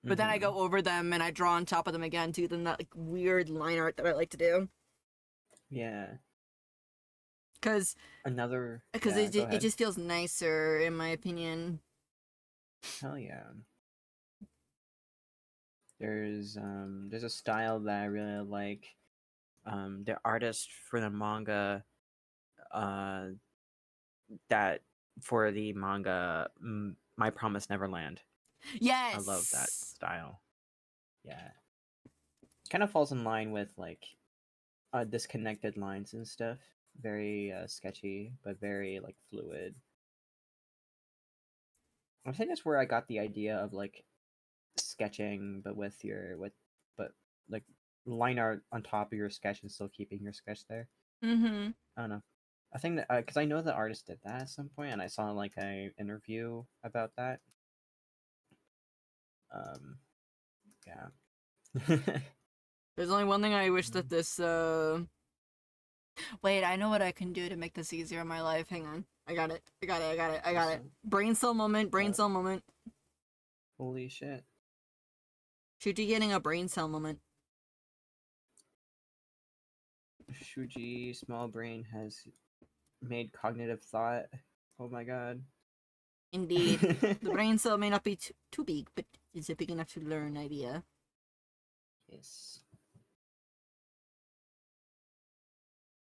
But then I Mhm. go over them and I draw on top of them again to them that like weird line art that I like to do. Yeah. Cause, Another. cause Yeah. Go it ahead. just feels nicer in my opinion. Hell yeah. There's a style that I really like. The artist for the manga, uh, that for the manga, My Promise Neverland. I love that Yes. style. Yeah, kind of falls in line with like disconnected lines and stuff. Very sketchy, but very like fluid. I think that's where I got the idea of like sketching, but but like line art on top of your sketch and still keeping your sketch there. Mm-hmm. I don't know. I think that because I know the artist did that at some point, and I saw like a interview about that. Um, yeah. There's only one thing I wish that this wait, I know what I can do to make this easier in my life. Hang on. I got it. I got it. I got it. I got it. So, Brain cell moment. Brain cell moment. holy shit! Shuji getting a brain cell moment. Shuji small brain has made cognitive thought. Oh my god. Indeed. The brain cell may not be too big, but is it big enough to learn idea? Yes.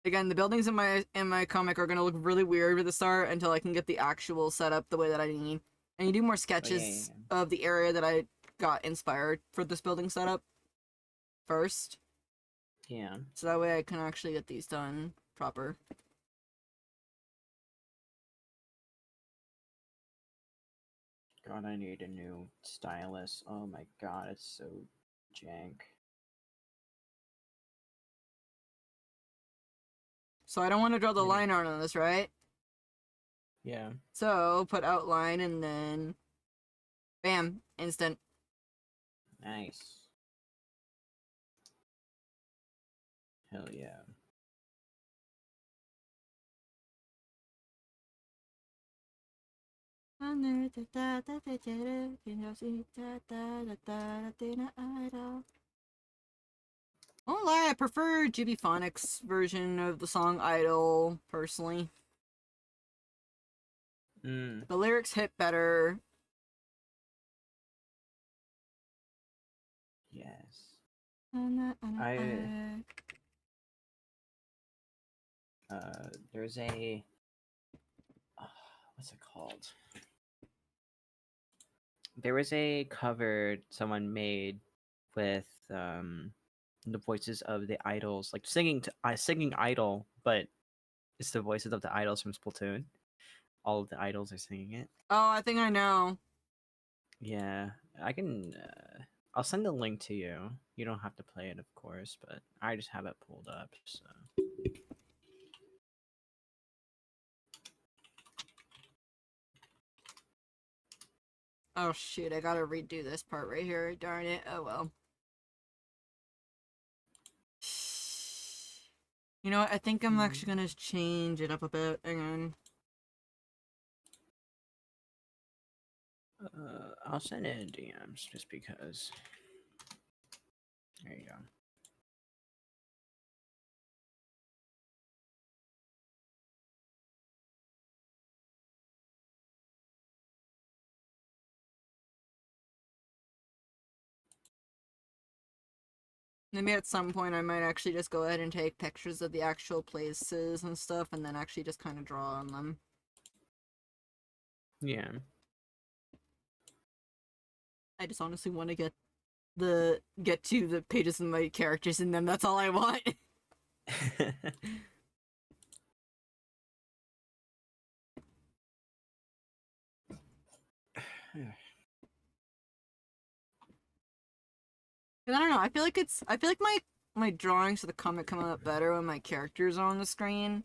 Again, the buildings in my comic are gonna look really weird at the start until I can get the actual setup the way that I need. And you do more Oh yeah, yeah, sketches of the area that I got inspired for this building setup first, yeah. so that way I can actually get these done proper. God, I need a new stylus. Oh my god, it's so jank. So I don't want to draw the I need. line art on this, right? Yeah. So put outline and then bam, instant. Nice. Hell yeah. I won't lie, I prefer GB Phonics' version of the song Idol, personally. Mm. The lyrics hit better. Yes. I there's a what's it called? There was a cover someone made with the voices of the idols, like singing Idol, but it's the voices of the idols from Splatoon. All of the idols are singing it. Oh, I think I know. Yeah, I can. I'll send the link to you. You don't have to play it, of course, but I just have it pulled up. So Oh shoot, I gotta redo this part right here. Darn it. Oh well. You know what? I think I'm actually gonna change it up a bit. Hang on. I'll send it in DMs just because. There you go. Maybe at some point I might actually just go ahead and take pictures of the actual places and stuff and then actually just kind of draw on them. Yeah. I just honestly want to get to the pages and my characters in them. That's all I want. I don't know. I feel like my drawings for the comic come out better when my characters are on the screen.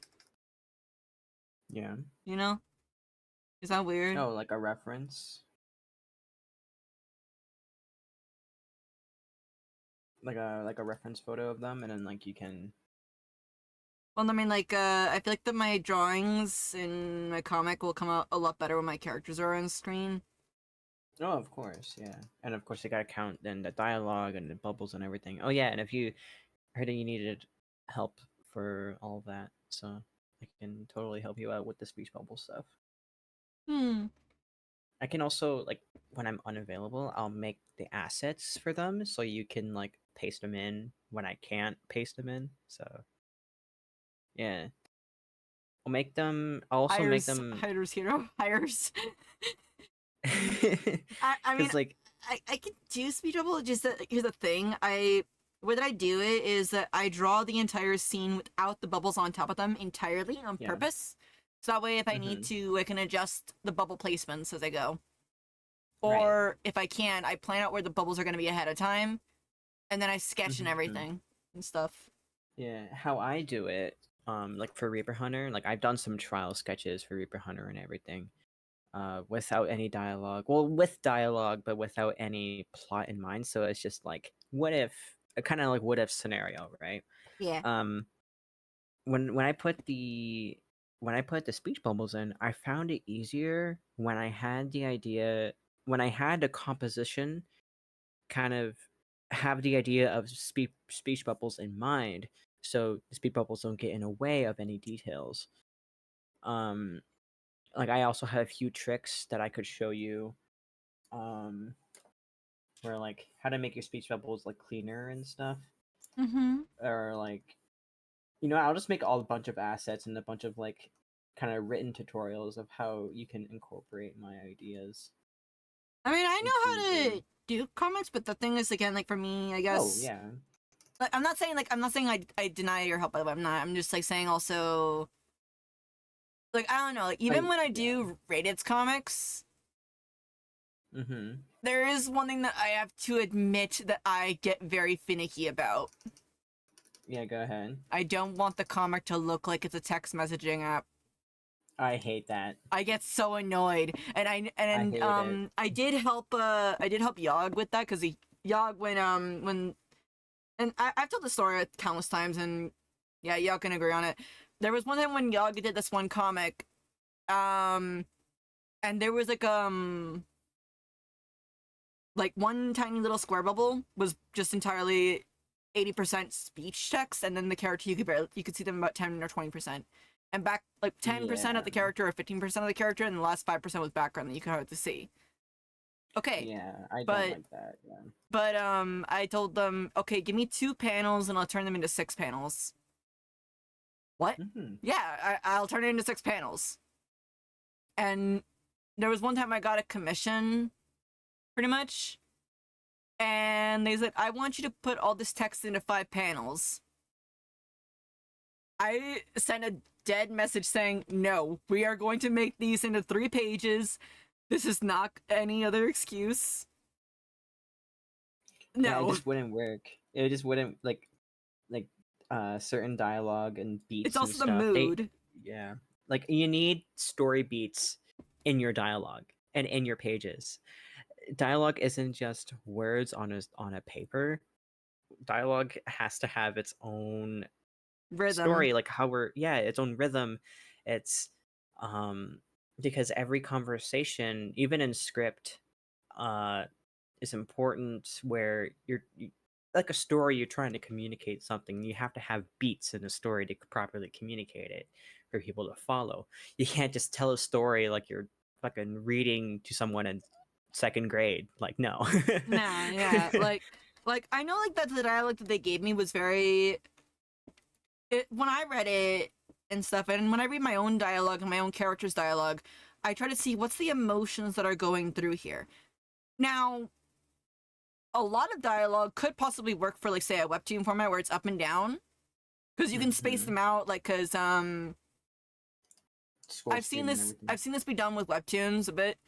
Yeah. You know? Is that weird? Oh, like a reference? Like a reference photo of them, and then like you can. Well, I mean, like, I feel like that my drawings in my comic will come out a lot better when my characters are on screen. Oh, of course, yeah. And of course, you gotta count then the dialogue and the bubbles and everything. Oh, yeah, and if you heard that you needed help for all of that, so I can totally help you out with the speech bubble stuff. Hmm. I can also, like, when I'm unavailable, I'll make the assets for them so you can, like, paste them in when I can't paste them in. So, yeah. I'll also make Hires, them. hires, hero, hires. I mean, Because, like, I can do speech bubble. Just that here's the thing. Way that I do it is that I draw the entire scene without the bubbles on top of them entirely on yeah. purpose. So that way, if I need Hmm. to, I can adjust the bubble placements as I go. Right. Or if I can, I plan out where the bubbles are going to be ahead of time, and then I sketch and Hmm. everything and stuff. Yeah, how I do it, like for Reaper Hunter, like I've done some trial sketches for Reaper Hunter and everything, without any dialogue. Well, with dialogue, but without any plot in mind. So it's just like, what if, a kind of like what if scenario, right? Yeah. Um, when I put the speech bubbles in, I found it easier when I had the idea, when I had the composition kind of have the idea of speech bubbles in mind, so the speech bubbles don't get in the way of any details. um like I also have a few tricks that I could show you, um where, like, how to make your speech bubbles like cleaner and stuff, Mm-hmm. or like, I'll just make all a bunch of assets and a bunch of, like, kind of written tutorials of how you can incorporate my ideas I mean, I know into how the. to do comics, but the thing is, again, like for me, I Oh, guess, yeah. like I'm not saying I deny your help. By the way, I'm not. I'm just like saying also, like I don't know. Like even when I Yeah. do rated comics, Mm-hmm. there is one thing that I have to admit that I get very finicky about. Yeah, go ahead. I don't want the comic to look like it's a text messaging app. I hate that. I get so annoyed, and I hate it. I did help Yog with that because Yog when and I've told the story countless times, and yeah, Yog can agree on it. There was one time when Yog did this one comic, um, and there was like one tiny little square bubble was just entirely 80% speech text, and then the character you could see them about 10 or 20%. And back like 10% of Yeah. the character or 15% of the character, and the last 5% was background that you could hardly see. Okay, Yeah, I don't but like that. Yeah. I told them, okay, give me 2 panels and I'll turn them into 6 panels. What? Hmm. Yeah, I'll turn it into 6 panels. And there was one time I got a commission, pretty much, and they said, I want you to put all this text into 5 panels. I sent a dead message saying, no, we are going to make these into 3 pages. This is not any other excuse. Yeah, it No. just wouldn't work. It just wouldn't, like certain dialogue and It's beats and also the stuff. mood. Yeah. Like, you need story beats in your dialogue and in your pages. Dialogue isn't just words on a paper. Dialogue has to have its own Rhythm. story, like how its own rhythm. It's um because every conversation, even in script, uh is important, where like a story, you're trying to communicate something, you have to have beats in a story to properly communicate it for people to follow. You can't just tell a story like you're fucking reading to someone in second grade, like, no. Nah, yeah. Like I know like that the dialogue that they gave me was very when I read it and stuff, and when I read my own dialogue and my own character's dialogue, I try to see what's the emotions that are going through here. Now, a lot of dialogue could possibly work for like say a webtoon format where it's up and down because you can space Hmm. them out like because Scroll speed and everything. I've seen this be done with webtoons a bit.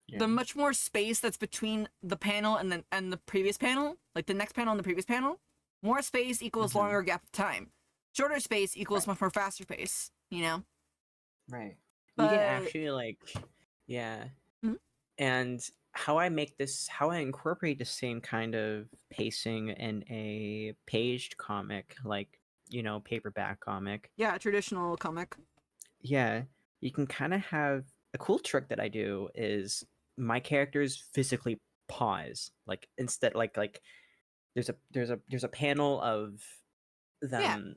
Yeah. The much more space that's between the panel and the previous panel, like the next panel and the previous panel, more space equals Hmm. longer gap of time. Shorter space equals Right. much more faster pace, you know? Right. You can But actually, like, yeah. hmm? And how I incorporate the same kind of pacing in a paged comic, like, paperback comic. Yeah, traditional comic. Yeah, you can kind of have a cool trick that I do is my characters physically pause, like instead like there's a panel of Yeah. them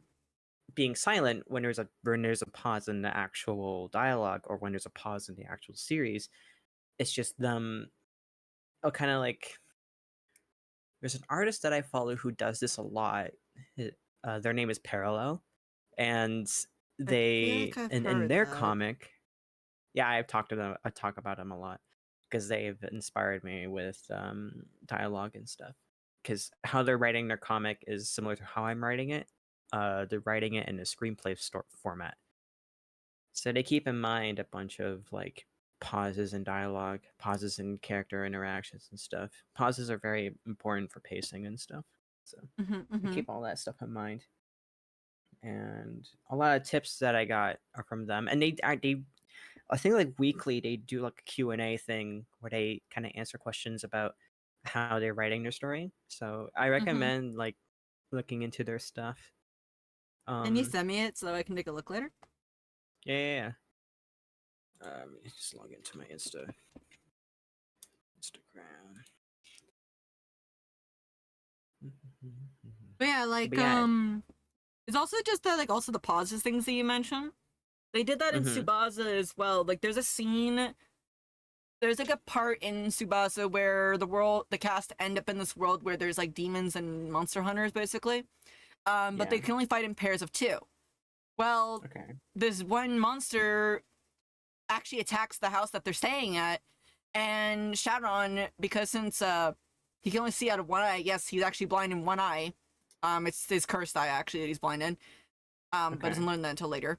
being silent when there's a pause in the actual dialogue, or when there's a pause in the actual series. It's just them, kind of like, there's an artist that I follow who does this a lot. Their name is Parallel, and I feel like they I've in heard their that. comic, yeah, I've talked to them. I talk about them a lot because they've inspired me with dialogue and stuff. Because how they're writing their comic is similar to how I'm writing it. They're writing it in a screenplay format, so they keep in mind a bunch of like pauses in dialogue, pauses in character interactions and stuff. Pauses are very important for pacing and stuff. So I Mm-hmm. keep all that stuff in mind. And a lot of tips that I got are from them. And they I think like weekly they do like a Q&A thing where they kind of answer questions about how they're writing their story. So I Mm-hmm. recommend like looking into their stuff. Can you send me it so that I can take a look later? Yeah. Let me just log into my Instagram. But yeah, like But yeah. it's also just that like also the pauses things that you mentioned. They did that in Mm-hmm. Tsubasa as well. Like there's like a part in Tsubasa where the cast end up in this world where there's like demons and monster hunters basically. But Yeah. they can only fight in pairs of two. Well, Okay. this one monster actually attacks the house that they're staying at, and Shadowrun, because since he can only see out of one eye, yes, he's actually blind in one eye. It's his cursed eye actually that he's blind in. But Okay. doesn't learn that until later.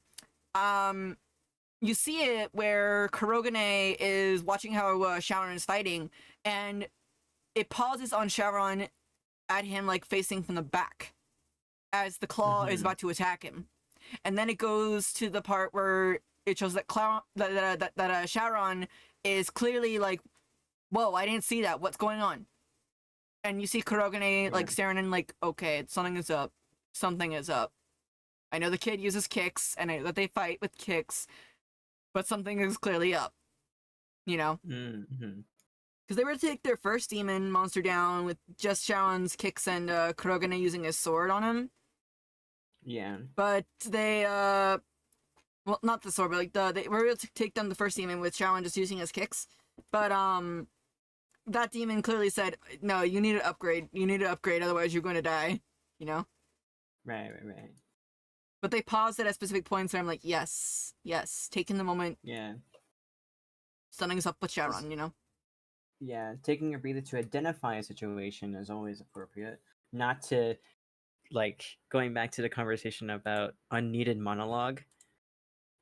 You see it where Kurogane is watching how Shadowrun is fighting, and it pauses on Shadowrun at him like facing from the back as the claw is Mm-hmm. about to attack him, and then it goes to the part where it shows that Shadowrun is clearly like, "Whoa, I didn't see that. What's going on?" And you see Kurogane Yeah. like staring and like, "Okay, something is up. Something is up. I know the kid uses kicks, and I know that they fight with kicks, but something is clearly up." You know, Mm-hmm. because they were to take their first demon monster down with just Shadowrun's kicks and Kurogane using his sword on him, Yeah. but they well, not the sword, but like they were able to take down the first demon with Shadowrun just using his kicks. But that demon clearly said, "No, you need to upgrade. You need to upgrade, otherwise you're going to die." You know. Right. But they paused it at specific points where I'm like, "Yes, yes," taking the moment, Yeah. stunning us up with Shadowrun. You know. Yeah. Taking a breather to identify a situation is always appropriate. Not to, like, going back to the conversation about unneeded monologue.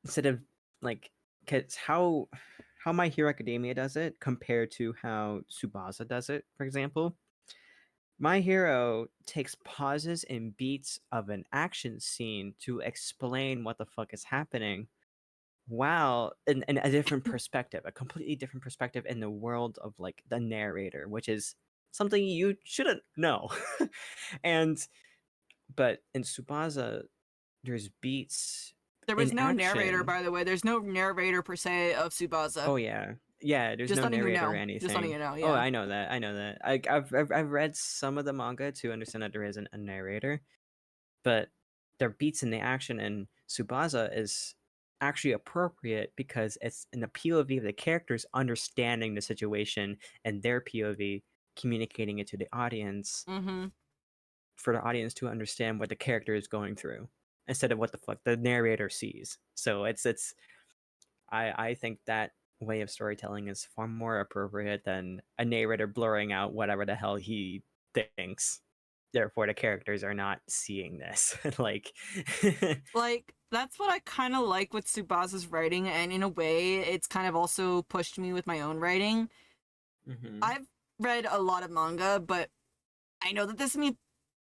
Instead of like, cause how My Hero Academia does it compared to how Tsubasa does it, for example. My Hero takes pauses and beats of an action scene to explain what the fuck is happening, while in a different perspective, a completely different perspective in the world of like the narrator, which is something you shouldn't know. And but in Tsubasa, there's beats There in was no narrator, action. by the way. There's no narrator per se of Tsubasa. Oh yeah, yeah. There's Just no letting you narrator or know. Just letting anything. you know. Oh, Yeah. I know that. I know that. I've read some of the manga to understand that there isn't a narrator, but their beats in the action in Tsubasa is actually appropriate because it's in the POV of the characters understanding the situation and their POV communicating it to the audience Mm-hmm. for the audience to understand what the character is going through instead of what the fuck the narrator sees. So it's I think that way of storytelling is far more appropriate than a narrator blurring out whatever the hell he thinks. Therefore, the characters are not seeing this. Like, Like that's what I kind of like with Tsubasa's writing, and in a way, it's kind of also pushed me with my own writing. mm-hmm. I've read a lot of manga, but I know that this is me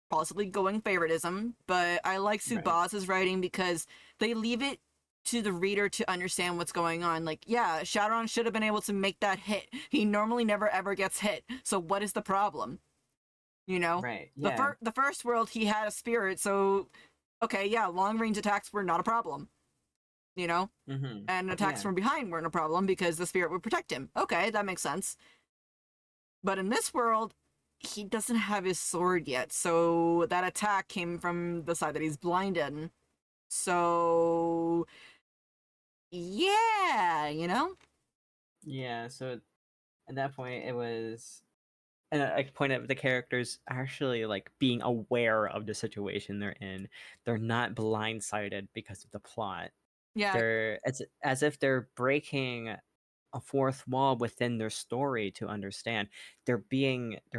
possibly going favoritism, but I like Right. Tsubasa's writing because they leave it to the reader to understand what's going on. Like, yeah, Shadowrun should have been able to make that hit. He normally never ever gets hit. So what is the problem? You know, Right. Yeah. the first world he had a spirit, so okay, yeah, long range attacks were not a problem. you know? Mm-hmm. And attacks Yeah. from behind weren't a problem because the spirit would protect him. Okay, that makes sense. But in this world, he doesn't have his sword yet, so that attack came from the side that he's blinded. So, yeah, you know? Yeah. So at that point, it was, and I point out the characters actually like being aware of the situation they're in. They're not blindsided because of the plot. Yeah, They're it's as if they're breaking a fourth wall within their story to understand. They're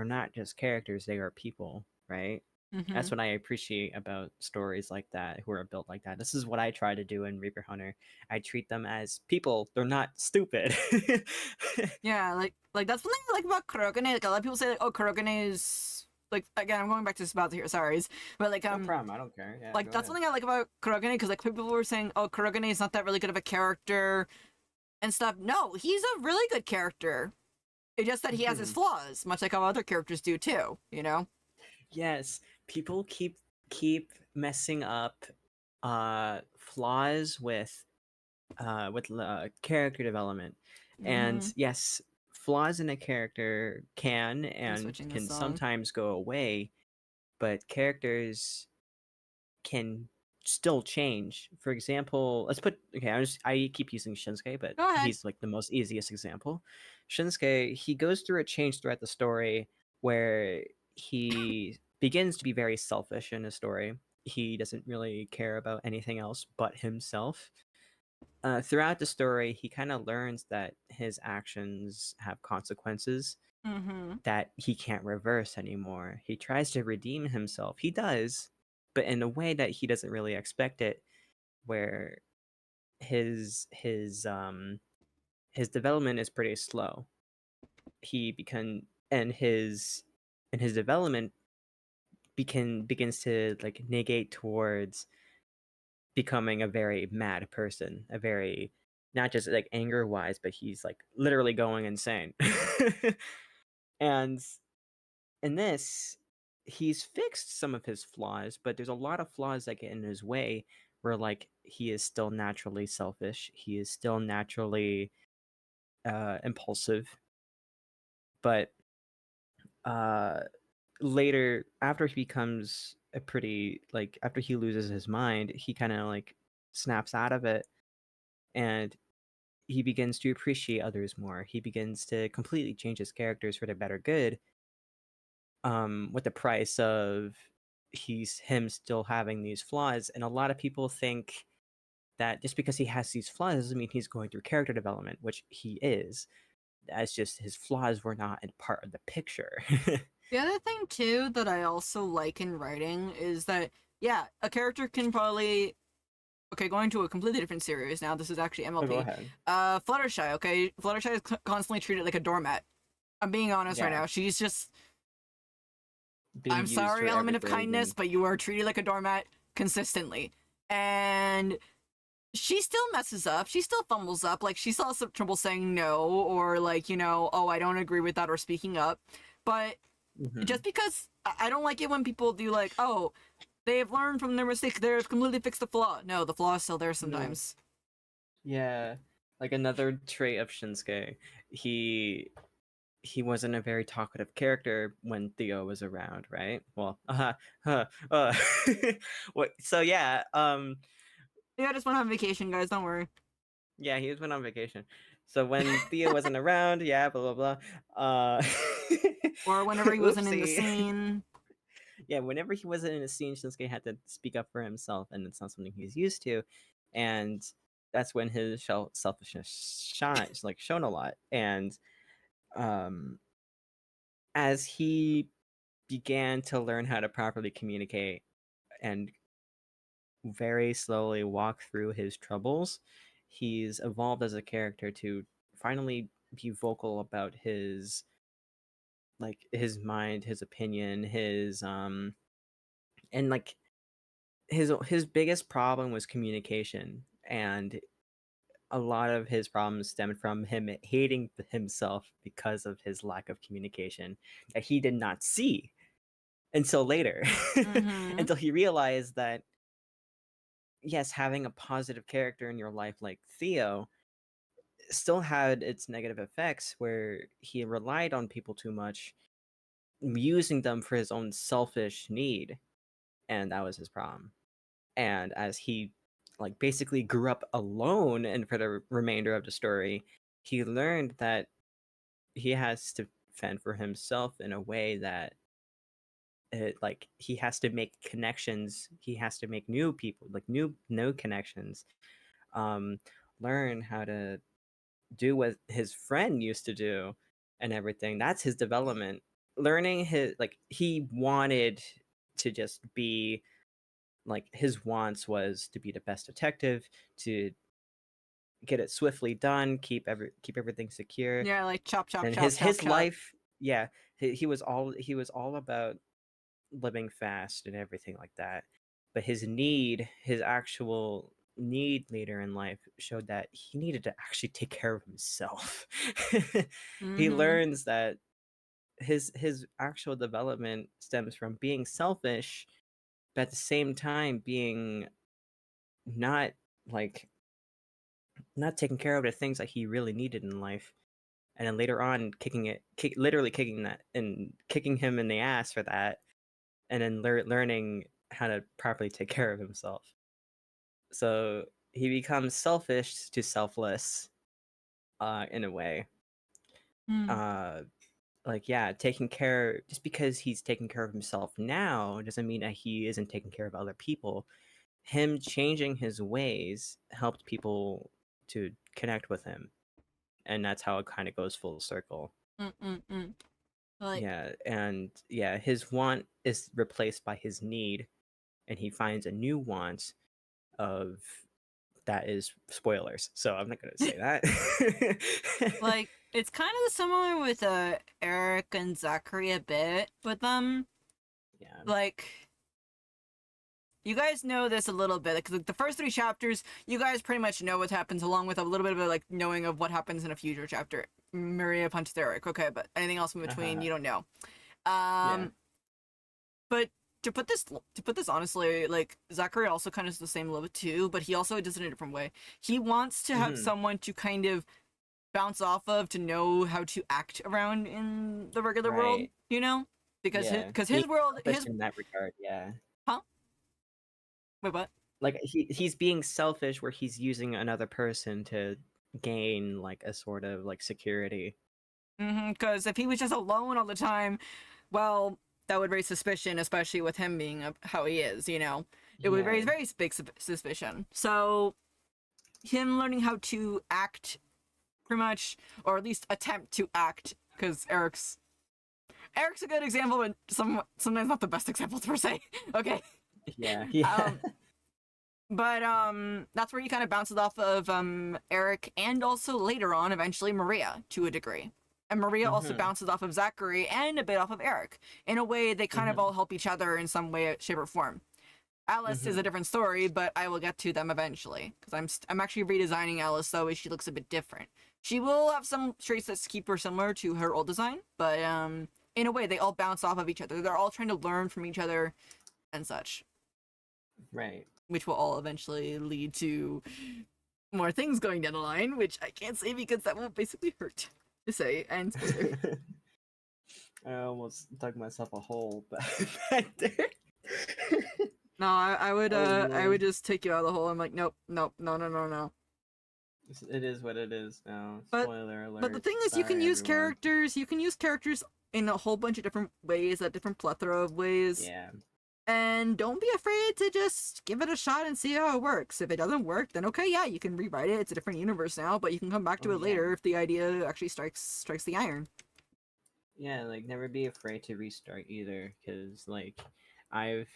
not just characters, they are people, right? mm-hmm. That's what I appreciate about stories like that who are built like that. This is what I try to do in Reaper Hunter. I treat them as people. They're not stupid. Yeah, like that's one thing I like about Kurogane. Like a lot of people say, like, oh, Kurogane is like again. I'm going back to Spouts here. Sorry, but No problem. I don't care. Yeah, like go that's ahead. one thing I like about Kurogane because like people were saying, oh, Kurogane is not that really good of a character and stuff. No, he's a really good character. It's just that he has his Mhm. flaws, much like how other characters do too. You know? Yes, people keep messing up flaws with character development. And Mm-hmm. yes, flaws in a character can I'm and switching the can song. sometimes go away, but characters can still change. For example, let's put okay, I keep using Shinsuke, but Go ahead. he's like the most easiest example. Shinsuke, he goes through a change throughout the story where he begins to be very selfish in his story. He doesn't really care about anything else but himself. Throughout the story, he kind of learns that his actions have consequences Mm-hmm. that he can't reverse anymore. He tries to redeem himself. He does, but in a way that he doesn't really expect it, where his development is pretty slow. He become and his development begins to like negate towards becoming a very mad person, a very not just like anger wise, but he's like literally going insane. And in this, he's fixed some of his flaws, but there's a lot of flaws that get in his way where like he is still naturally selfish, he is still naturally impulsive, but uh later after he becomes a pretty like after he loses his mind, he kind of like snaps out of it and he begins to appreciate others more. He begins to completely change his characters for the better good, with the price of he's him still having these flaws. And a lot of people think that just because he has these flaws doesn't mean he's going through character development, which he is. That's just his flaws were not a part of the picture. The other thing too that I also like in writing is that yeah, a character can probably okay, going to a completely different series now. This is actually Oh, go MLP. ahead. Fluttershy. Okay, Fluttershy is constantly treated like a doormat. I'm being honest right Yeah, now. She's just. being I'm used sorry, for element of everything, kindness, and but you are treated like a doormat consistently, and she still messes up. She still fumbles up. Like she still has some trouble saying no, or like oh, I don't agree with that, or speaking up. But Mhm. just because I don't like it when people do like, oh, they have learned from their mistakes, they've completely fixed the flaw. No, the flaw is still there No, sometimes. yeah, like another trait of Shinsuke, he he wasn't a very talkative character when Theo was around, right? Well, what? So yeah, Yeah, I just went on vacation, guys. Don't worry. yeah, he went on vacation. So when Theo wasn't around, yeah, blah blah blah. Or whenever he wasn't in the Oopsie. scene. Yeah, whenever he wasn't in a scene, Shinsuke had to speak up for himself, and it's not something he's used to, and that's when his selfishness shines, like shown a lot, and um, as he began to learn how to properly communicate and very slowly walk through his troubles, he's evolved as a character to finally be vocal about his like his mind, his opinion, his and like his biggest problem was communication, and a lot of his problems stemmed from him hating himself because of his lack of communication that he did not see until later. Mm-hmm. Until he realized that yes, having a positive character in your life like Theo still had its negative effects where he relied on people too much, using them for his own selfish need, and that was his problem. And as he like basically grew up alone and for the remainder of the story, he learned that he has to fend for himself in a way that like he has to make connections, he has to make new people, like new connections, um learn how to do what his friend used to do and everything. That's his development. Learning his like he wanted to just be like his wants was to be the best detective, to get it swiftly done, keep everything secure. Yeah, like chop, chop, And chop, chop, his chop. life, yeah, he was all about living fast and everything like that. But his actual need later in life showed that he needed to actually take care of himself. He Mm-hmm. learns that his actual development stems from being selfish, but at the same time being not like not taking care of the things that he really needed in life. And then later on, literally kicking that and kicking him in the ass for that, and then learning how to properly take care of himself. So he becomes selfish to selfless, in a way. Mm. Uh, like yeah, taking care just because he's taking care of himself now doesn't mean that he isn't taking care of other people. Him changing his ways helped people to connect with him, and that's how it kind of goes full circle. Mm-mm-mm. Like, Yeah, and yeah, his want is replaced by his need, and he finds a new want of that is spoilers. So I'm not gonna say that. like it's kind of similar with Eric and Zachary a bit with them. Yeah. Like, you guys know this a little bit because like, the first three chapters, you guys pretty much know what happens, along with a little bit of a, like knowing of what happens in a future chapter. Maria punches Eric, okay, but anything else in between, Uh-huh. you don't know. Yeah. But to put this honestly, like Zachary also kind of is the same level too, but he also does it in a different way. He wants to have Hmm. someone to kind of bounce off of to know how to act around in the regular world, Right. you know? Because Yeah. his Being world, selfish in that regard. Yeah. huh? Wait, what? Like he's being selfish where he's using another person to gain like a sort of like security. Because if he was just alone all the time, well, that would raise suspicion, especially with him being how he is, you know? It would Yeah. raise very big suspicion. So, him learning how to act, pretty much, or at least attempt to act, because Eric's a good example, but sometimes not the best example per se. Okay. Yeah. Yeah. Um, but that's where he kind of bounces off of Eric and also later on, eventually Maria to a degree. And Maria also Hmm. bounces off of Zachary and a bit off of Eric. In a way, they kind of Hmm. all help each other in some way, shape, or form. Alice is a Hmm. different story, but I will get to them eventually because I'm actually redesigning Alice though, as she looks a bit different. She will have some traits that keep her similar to her old design, but in a way, they all bounce off of each other. They're all trying to learn from each other and such, Right. which will all eventually lead to more things going down the line, which I can't say because that will basically hurt to say and spoiler. I almost dug myself a hole back there. No, I would Oh I would man, just take you out of the hole. I'm like, nope, nope, no, no, no, no. it is what it is now. But Spoiler but the alert. thing is, you can Sorry, use everyone. characters. You can use characters in a whole bunch of different ways, a different plethora of ways. Yeah, And don't be afraid to just give it a shot and see how it works. If it doesn't work, then okay, yeah, you can rewrite it. It's a different universe now, but you can come back to oh it yeah, later if the idea actually strikes the iron. yeah. Like never be afraid to restart either, because like I've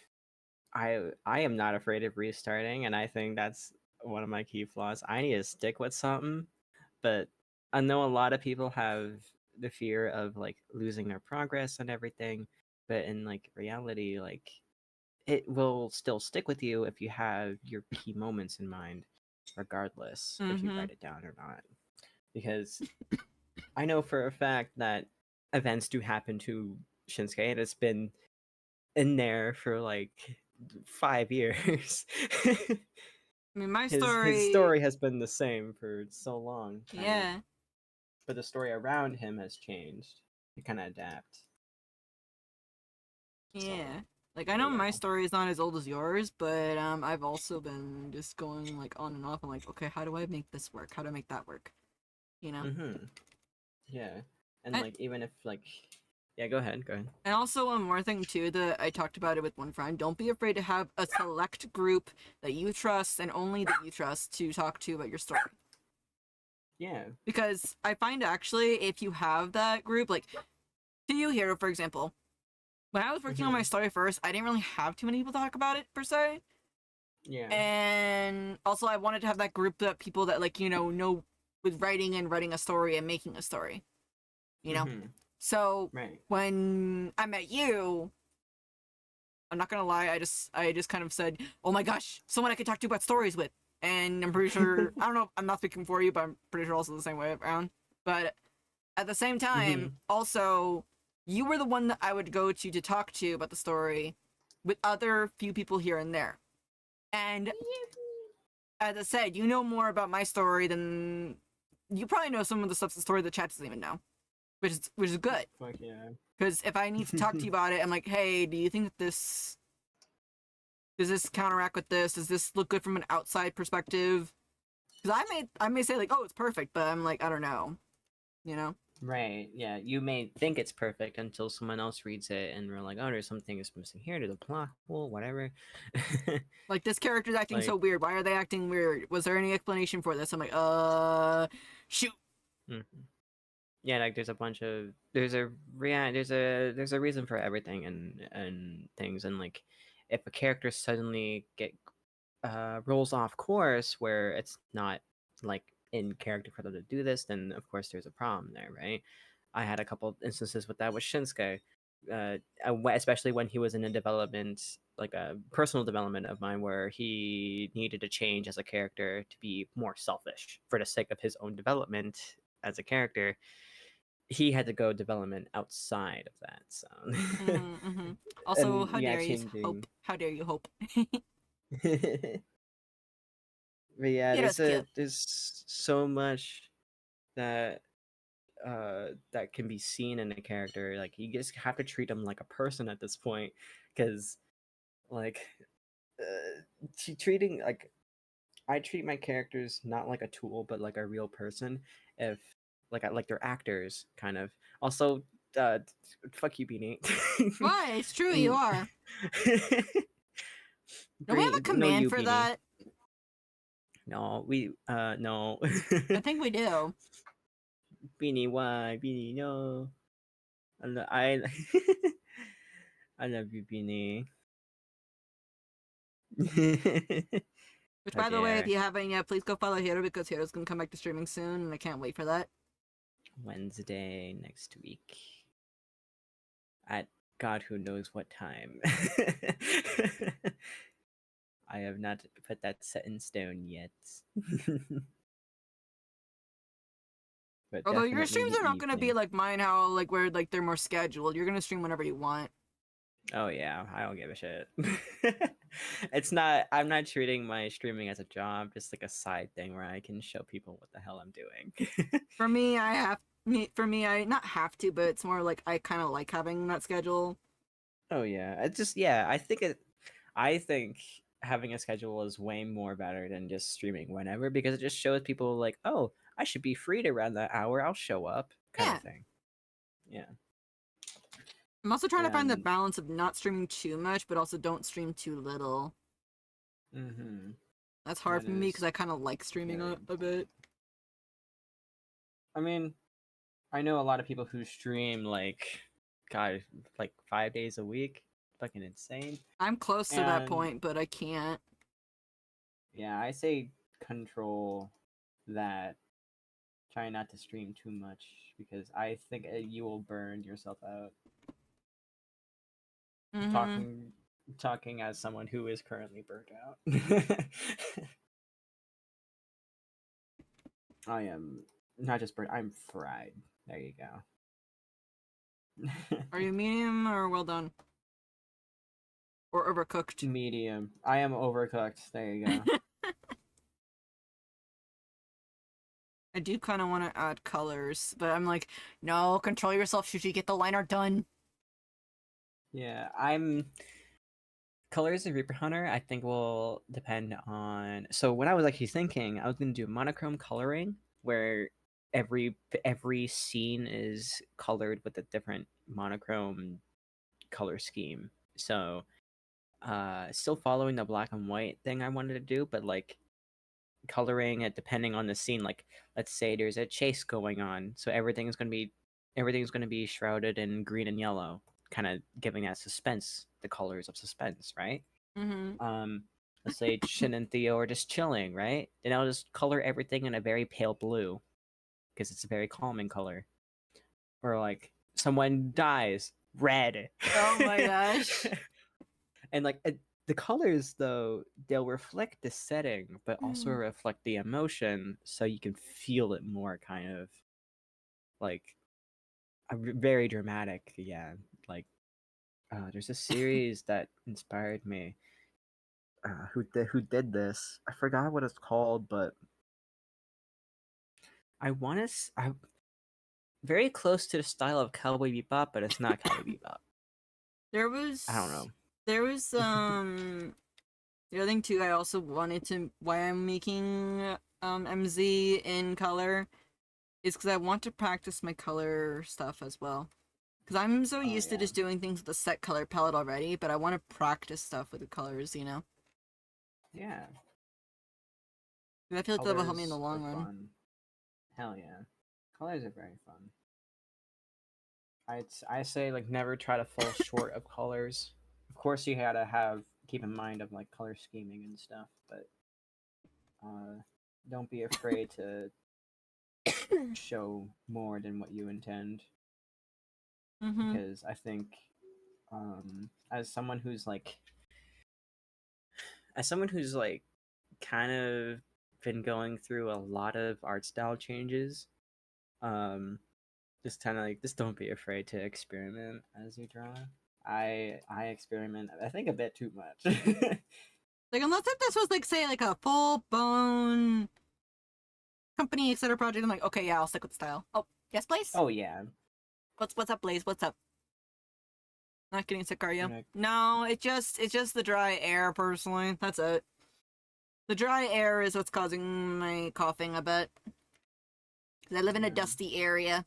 I am not afraid of restarting, and I think that's one of my key flaws. I need to stick with something, but I know a lot of people have the fear of like losing their progress and everything, but in like reality, like it will still stick with you if you have your key moments in mind, regardless if you Mm-hmm. write it down or not. Because I know for a fact that events do happen to Shinsuke, and it's been in there for like 5 years. I mean, my His story. story has been the same for so long, kind of. Yeah. But the story around him has changed. You kind of adapt. So Yeah. Like I there know you my go. story is not as old as yours, but I've also been just going like on and off. I'm like, okay, how do I make this work? How do I make that work? You know? Mm-hmm. Yeah, and And like even if like, yeah, go ahead, go ahead. and also one more thing too that I talked about it with one friend. Don't be afraid to have a select group that you trust and only that you trust to talk to about your story. Yeah. Because I find actually if you have that group, like to you here, for example, when I was working on my Mm-hmm. story first, I didn't really have too many people to talk about it per se. Yeah. And also I wanted to have that group of people that like, know with writing and writing a story and making a story. You know? Mm-hmm. So Right. when I met you, I'm not gonna lie, I just kind of said, oh my gosh, someone I could talk to about stories with. And I'm pretty sure I don't know, I'm not speaking for you, but I'm pretty sure also the same way around. But at the same Mm-hmm. time, also, you were the one that I would go to talk to about the story with other few people here and there. And as I said, you know more about my story than you probably know some of the stuff in the story the chat doesn't even know, which is good. Fuck yeah. Because if I need to talk to you about it, I'm like, hey, do you think that this does this counteract with this? Does this look good from an outside perspective? Because I may say like, oh, it's perfect, but I'm like, I don't know, you know. Right. Yeah. You may think it's perfect until someone else reads it and we're like, oh, there's something is missing here to the plot. Well, whatever. Like this character's acting so Like. weird. Why are they acting weird? Was there any explanation for this? I'm like, shoot. Mhm. Yeah, like there's a bunch of there's a reason for everything and things, and like if a character suddenly get rolls off course where it's not like in character for them to do this, then of course there's a problem there, right? I had a couple instances with that with Shinsuke, especially when he was in a development, like a personal development of mine, where he needed to change as a character to be more selfish for the sake of his own development as a character. He had to go development outside of that, so Also, and how yeah, dare you hope? changing. How dare you hope? But yeah, It is cute. there's so much that that can be seen in a character. Like you just have to treat them like a person at this point, because like treating like I treat my characters not like a tool, but like a real person. If like I like they're actors, kind of. Also, uh, fuck you, Beanie. Why? It's true. You Mm. are. Don't we have a No, command you, for Beanie. that? No, we no. I think we do. Beanie, why? Beanie, no. I love you, Beanie. Which, How by the way, if dare. you haven't yet, please go follow Hiro because Hiro's gonna come back to streaming soon, and I can't wait for that. Wednesday next week. At God who knows what time. I have not put that set in stone yet. But Although your definitely streams the are not gonna be evening. like mine, how like where like they're more scheduled. You're gonna stream whenever you want. Oh yeah, I don't give a shit. It's not I'm not treating my streaming as a job, just like a side thing where I can show people what the hell I'm doing. For me, I not have to, but it's more like I kind of like having that schedule. Oh yeah, it's just yeah. I think having a schedule is way more better than just streaming whenever, because it just shows people like, oh, I should be free to around that hour. I'll show up, kind of Yeah. thing. Yeah, I'm also trying to find the and balance of not streaming too much, but also don't stream too little. mm-hmm, That's hard that for me because is I kind of like streaming very a bit. important. I mean, I know a lot of people who stream like, God, like 5 days a week. Fucking insane. I'm close to that And point, but I can't. yeah, I say control that. Try not to stream too much, because I think you will burn yourself out. Mm-hmm. Talking as someone who is currently burnt out. I am not just burnt. I'm fried. There you go. Are you medium or well done? Or overcooked? Medium. I am overcooked. There you go. I do kind of want to add colors, but I'm like, no, control yourself, Shuji. Get the line art done. Yeah, I'm colors of Reaper Hunter. I think will depend on. So when I was actually thinking, I was gonna do monochrome coloring, where every scene is colored with a different monochrome color scheme. So, still following the black and white thing I wanted to do, but like coloring it depending on the scene. Like, let's say there's a chase going on, so everything's gonna be shrouded in green and yellow, kind of giving that suspense, the colors of suspense, right? Mm-hmm. Um, let's say Shin and Theo are just chilling, right? Then I'll just color everything in a very pale blue because it's a very calming color. Or like someone dies, red. Oh my gosh. And like the colors though, they'll reflect the setting but also reflect the emotion, so you can feel it more, kind of like very dramatic. Yeah, like there's a series that inspired me. Who did this? I forgot what it's called, but I want to. I very close to the style of Cowboy Bebop, but it's not Cowboy Bebop. There I don't was know. there was the other thing too. I also wanted to why I'm making MZ in color is because I want to practice my color stuff as well. Because I'm so Oh used to yeah, just doing things with a set color palette already, but I want to practice stuff with the colors, you know? yeah. 'Cause I feel like that will help me in the Colors are long run. fun. Hell yeah, colors are very fun. I say like never try to fall short of colors. Of course, you gotta keep in mind of like color scheming and stuff, but uh, don't be afraid to show more than what you intend. Mm-hmm. Because I think, as someone who's like kind of been going through a lot of art style changes, um, just kind of like just don't be afraid to experiment as you draw. I experiment, I think, a bit too much. Like, unless if this was, like, say, like a full-blown company, etc. project, I'm like, okay, yeah, I'll stick with style. Oh, yes, Blaze? Oh yeah. What's up, Blaze? What's up? Not getting sick, are you? Like, No, it's just the dry air, personally. That's it. The dry air is what's causing my coughing a bit. Because I live in a yeah. dusty area.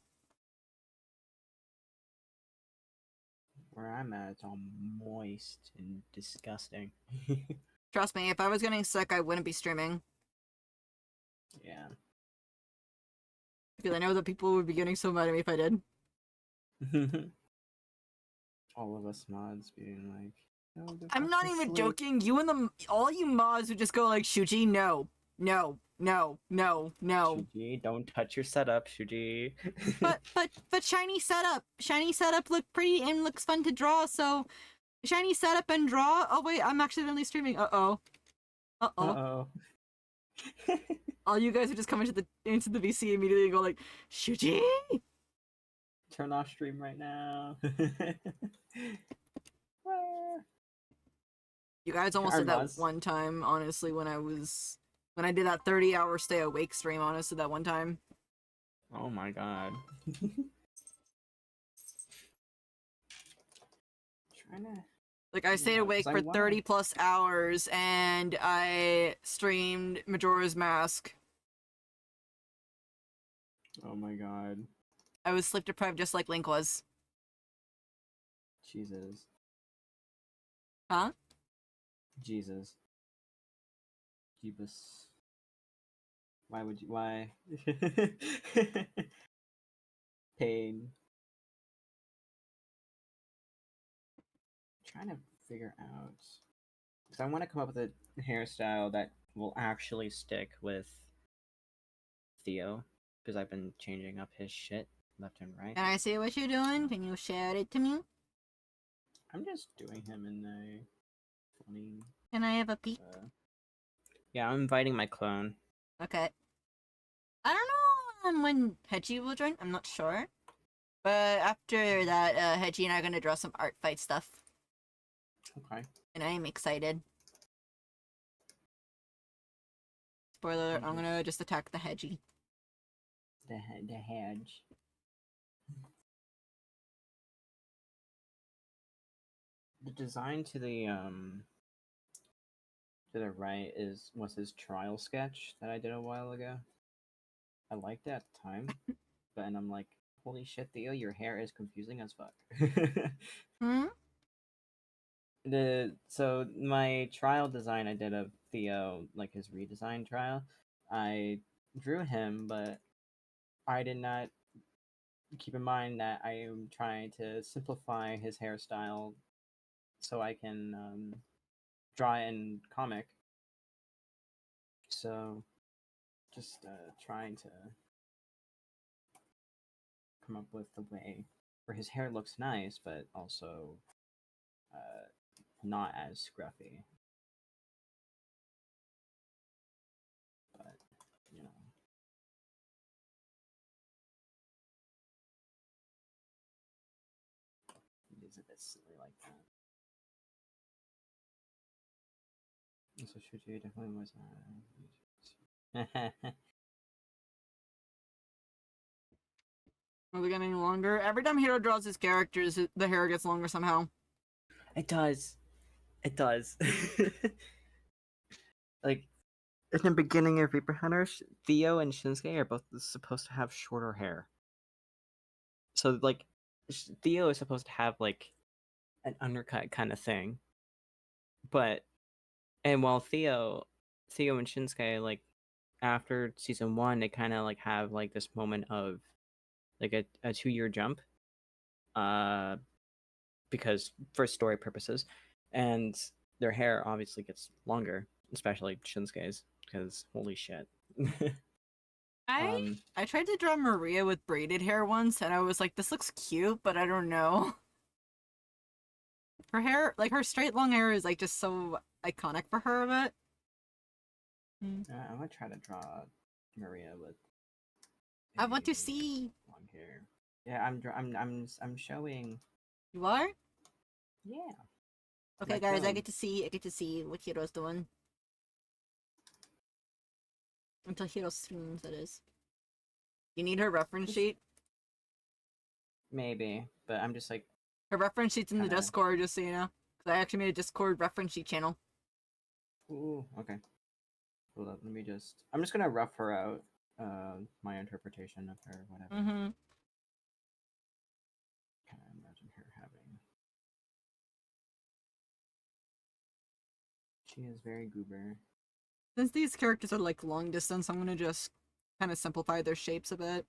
Where I'm at, it's all moist and disgusting. Trust me, if I was getting sick, I wouldn't be streaming. Yeah. Because I know that people would be getting so mad at me if I did. All of us mods being like, "No, go I'm back not to even sleep." joking. You and all you mods would just go like, Shuji, no, no, no, no, no. Shuji, don't touch your setup, Shuji. But shiny setup look pretty and looks fun to draw. So shiny setup and draw. Oh wait, I'm accidentally streaming. Uh oh. Uh-oh. All you guys are just coming to the VC immediately and go like, Shuji. Turn off stream right now. You guys almost Our did that mods. one time. Honestly, when I did that 30-hour stay awake stream. Honestly, that one time. Oh my god. Trying to Like, I stayed figure out, awake 'cause I for wanna. 30 plus hours and I streamed Majora's Mask. Oh my god. I was sleep deprived just like Link was. Jesus. Huh? Jesus. Jeebus. Why would you? Why? Pain. Trying to figure out. Because I want to come up with a hairstyle that will actually stick with Theo. Because I've been changing up his shit left and right. Can I see what you're doing? Can you share it to me? I'm just doing him in a funny. Can I have a peek? Yeah, I'm inviting my clone. Okay. I don't know when Hedgie will join. I'm not sure. But after that, Hedgie and I are gonna draw some art fight stuff. Okay. And I am excited. Spoiler alert, I'm gonna just attack the Hedgie. the hedge. The design to the right was his trial sketch that I did a while ago. I liked it at the time, but and I'm like, holy shit, Theo, your hair is confusing as fuck. Hmm? So my trial design I did of Theo, like his redesign trial, I drew him, but I did not keep in mind that I am trying to simplify his hairstyle so I can draw it in comic. So just trying to come up with the way where his hair looks nice, but also not as scruffy. But you know, it is a bit silly like that. So Shuji definitely was. Are they getting longer? Every time Hiro draws his characters, the hair gets longer somehow. It does. It does. Like in the beginning of Reaper Hunter, Theo and Shinsuke are both supposed to have shorter hair. So like, Theo is supposed to have like an undercut kind of thing, but and while Theo and Shinsuke, like after season 1, they kind of like have like this moment of like a 2-year jump, because for story purposes, and their hair obviously gets longer, especially Shinsuke's, because holy shit. I tried to draw Maria with braided hair once, and I was like, this looks cute, but I don't know. Her hair, like her straight long hair, is like just so iconic for her. But I'm gonna try to draw Maria with. I want to see. Long hair. Yeah, I'm showing. You are? Yeah. Okay, Like guys, I them. get to see what Hiro's doing. Until Hiro streams, that is. You need her reference sheet? Maybe, but I'm just like. Her reference sheet's in the Kinda- Discord, just so you know. Because I actually made a Discord reference sheet channel. Ooh, okay. Hold up, let me just. I'm just gonna rough her out. My interpretation of her, whatever. Mm-hmm. Kind of imagine her having. She is very goober. Since these characters are like long distance, I'm gonna just kind of simplify their shapes a bit.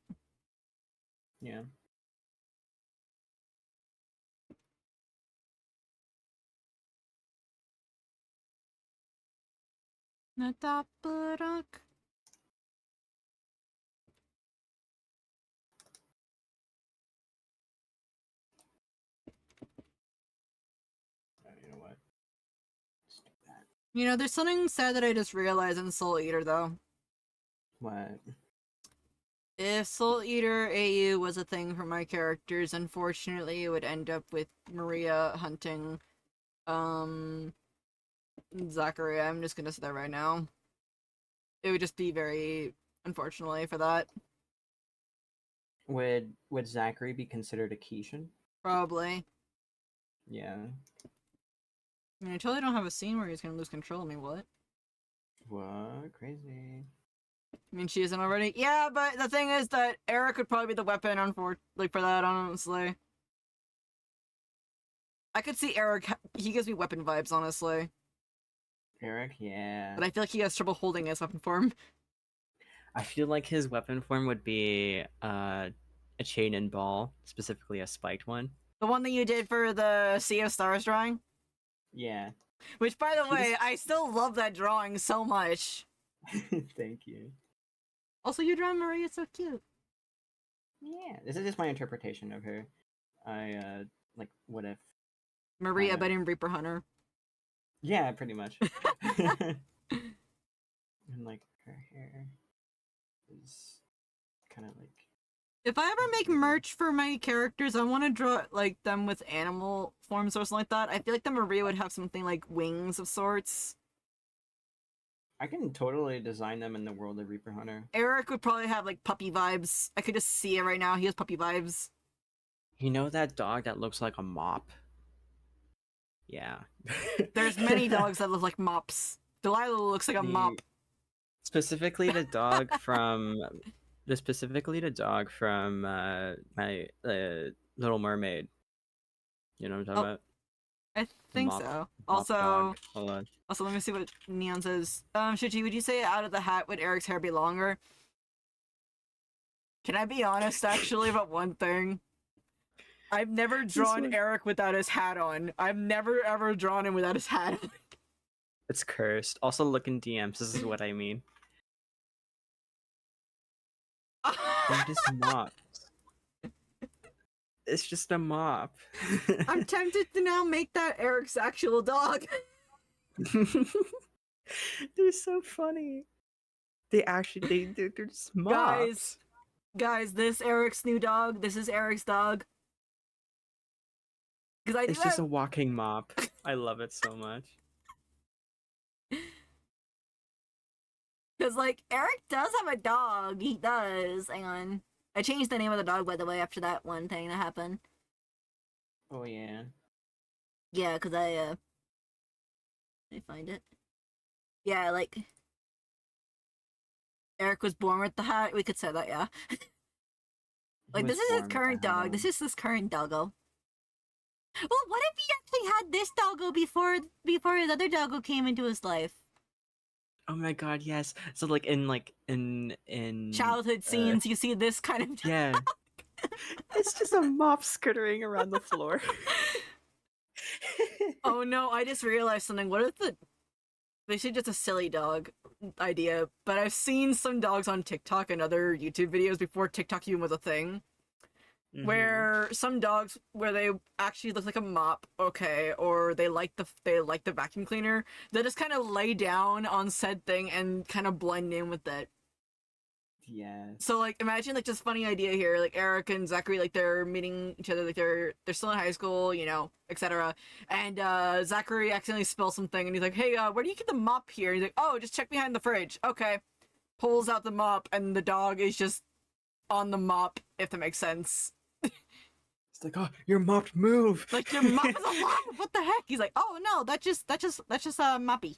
Yeah. Nataparak. You know what? Let's do that. You know, there's something sad that I just realized in Soul Eater, though. What? If Soul Eater AU was a thing for my characters, unfortunately, it would end up with Maria hunting, Zachary. I'm just gonna say that right now. It would just be very, unfortunately, for that. Would Zachary be considered a Kishin? Probably. Yeah. I mean, I totally don't have a scene where he's gonna lose control of me, what? What? Crazy. I mean, she isn't already. Yeah, but the thing is that Eric would probably be the weapon, for that, honestly. I could see Eric. He gives me weapon vibes, honestly. Eric, yeah. But I feel like he has trouble holding his weapon form. I feel like his weapon form would be a chain and ball, specifically a spiked one. The one that you did for the Sea of Stars drawing? Yeah. Which, by the way, I still love that drawing so much. Thank you. Also, you draw Maria so cute. Yeah, this is just my interpretation of her. I like what if Maria, Kinda. but in Reaper Hunter. Yeah, pretty much. And like her hair is kind of like If I ever make merch for my characters, I want to draw like them with animal forms or something like that. I feel like the Maria would have something like wings of sorts. I can totally design them in the world of Reaper Hunter. Eric would probably have like puppy vibes. I could just see it right now. He has puppy vibes. You know that dog that looks like a mop? Yeah. There's many dogs that look like mops. Delilah looks like a mop. Specifically the dog from my Little Mermaid. You know what I'm talking Oh, about? I think Mop- so. Mop Also, dog. Hold on. let me see what Neon says. Shiji, would you say out of the hat would Eric's hair be longer? Can I be honest actually about one thing? I've never drawn one- Eric without his hat on. I've never ever drawn him without his hat on. It's cursed. Also look in DMs, this is what I mean. They're just mops. It's just a mop. I'm tempted to now make that Eric's actual dog. They're so funny. They're just mops. Guys, this Eric's new dog. This is Eric's dog. Because It's just a walking mop. I love it so much. Because, like, Eric does have a dog. He does. Hang on. I changed the name of the dog, by the way, after that one thing that happened. Oh yeah. Yeah, because I find it. Yeah, like, Eric was born with the hat. We could say that, yeah. Like, this is his current dog. This is his current doggo. Well, what if he actually had this doggo before his other doggo came into his life? Oh my god, yes. So like in Childhood scenes, you see this kind of yeah. It's just a mop skittering around the floor. Oh no, I just realized something. What if they should just a silly dog idea, but I've seen some dogs on TikTok and other YouTube videos before TikTok even was a thing. Mhm. Where some dogs where they actually look like a mop, okay, or they like the vacuum cleaner, they just kind of lay down on said thing and kind of blend in with it. Yes. So like imagine like just funny idea here, like Eric and Zachary, like they're meeting each other, like they're still in high school, you know, etc. And Zachary accidentally spills something and he's like, hey, where do you get the mop here? And he's like, oh, just check behind the fridge. Okay. Pulls out the mop and the dog is just on the mop, if that makes sense. It's like, oh, your mop move. Like your mop is alive. What the heck? He's like, oh no, that's just moppy.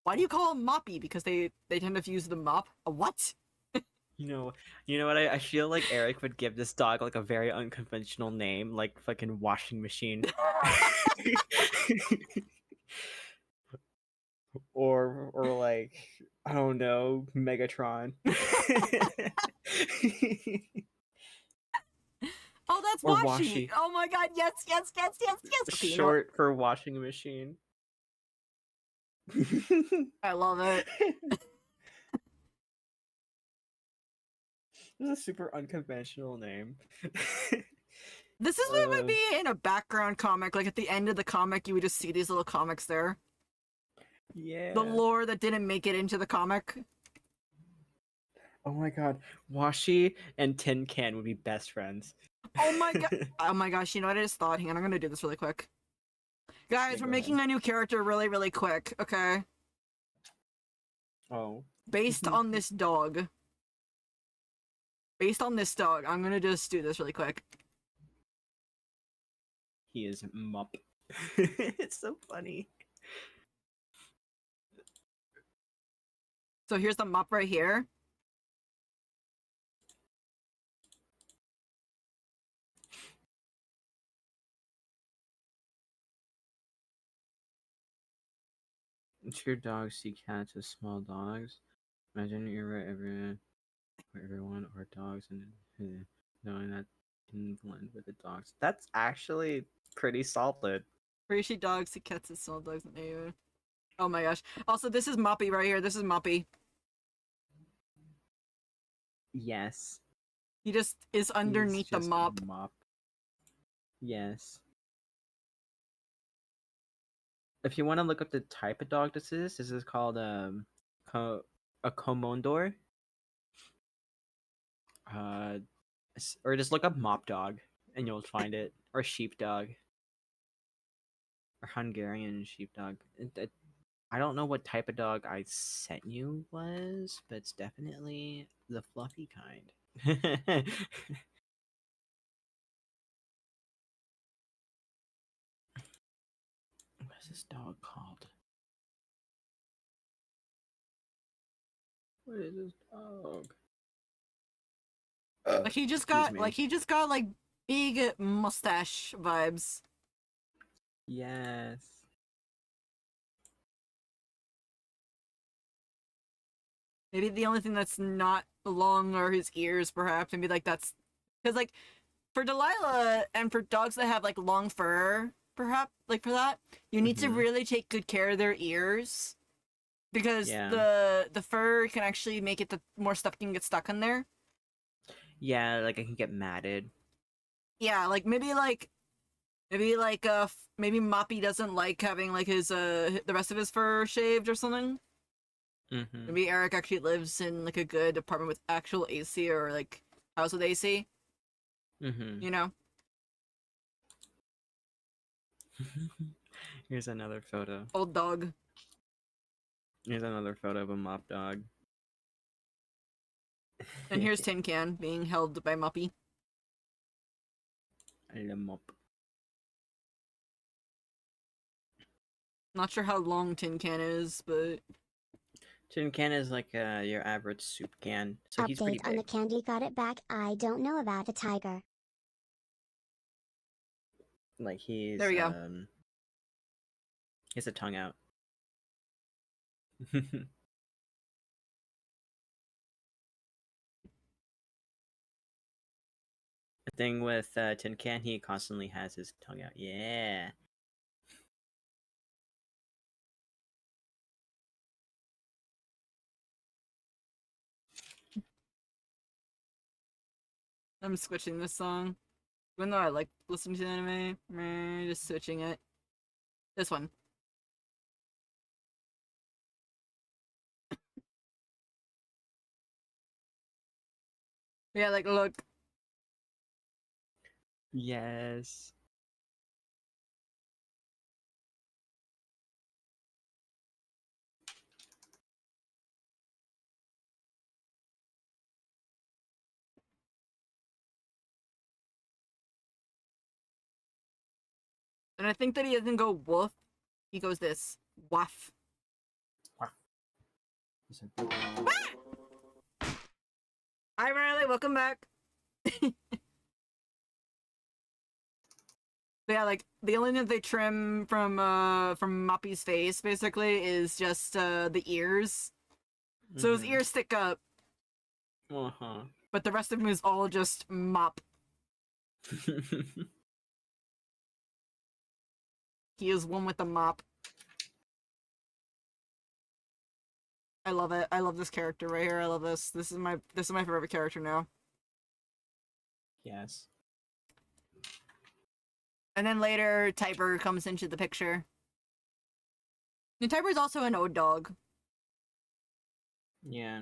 Why do you call him moppy? Because they tend to use the mop. A what? You know what? I feel like Eric would give this dog like a very unconventional name, like fucking washing machine. or like I don't know, Megatron. Oh, that's Or Washi. Washi. Oh my god, yes. Okay, you know what? Short for washing machine. I love it. It's a super unconventional name. This is what it would be in a background comic. Like at the end of the comic, you would just see these little comics there. Yeah. The lore that didn't make it into the comic. Oh my god, Washi and Tin Can would be best friends. Oh my god. Oh my gosh, you know what I just thought? Hang on, I'm gonna do this really quick. Guys, Okay, we're go making a new character really, really quick, okay? Oh. Based on this dog. Based on this dog, I'm gonna just do this really quick. He is Mup. It's so funny. So here's the mop right here. It's your dogs see cats as small dogs. Imagine you're everyone or dogs and knowing that can blend with the dogs. That's actually pretty solid. Appreciate dogs, the cats, and small dogs. Oh my gosh. Also, this is Moppy right here. This is Moppy. Yes. He just is underneath the He's just mop. Mop. Yes. If you want to look up the type of dog this is called a Komondor. Or just look up mop dog and you'll find it, or sheepdog, or Hungarian sheepdog. I don't know what type of dog I sent you was, but it's definitely the fluffy kind. What is this dog called? What is this dog? Like he just Excuse got me. like big mustache vibes. Yes. Maybe the only thing that's not long are his ears, perhaps. Maybe like that's because like for Delilah and for dogs that have like long fur, perhaps like for that, you need to Mhm. really take good care of their ears because Yeah. the fur can actually make it that more stuff can get stuck in there. Yeah, like I can get matted. Yeah, like maybe Moppy doesn't like having like his the rest of his fur shaved or something. Mm-hmm. Maybe Eric actually lives in like a good apartment with actual AC or like house with AC, Mm-hmm. you know? Here's another photo. Old dog. Here's another photo of a mop dog. And here's Tin Can being held by Muppy. Le mop. Not sure how long Tin Can is, but Tin can is like your average soup can, so he's pretty Update on the big. candy got it back. I don't know about a tiger. Like he's there we go. he has a tongue out. The thing with Tin Can, he constantly has his tongue out. Yeah. I'm switching this song. Even though I like listening to the anime, just switching it. This one. Yeah, like look. Yes. And I think that he doesn't go woof. He goes this. Waff. Hi Riley, welcome back. But yeah, like the only thing that they trim from Moppy's face basically is just the ears. So his ears stick up, Uh-huh. but the rest of him is all just mop. He is one with the mop. I love it. I love this character right here. I love this. This is my favorite character now. Yes. And then later, Typer comes into the picture. And Typer is also an old dog. Yeah.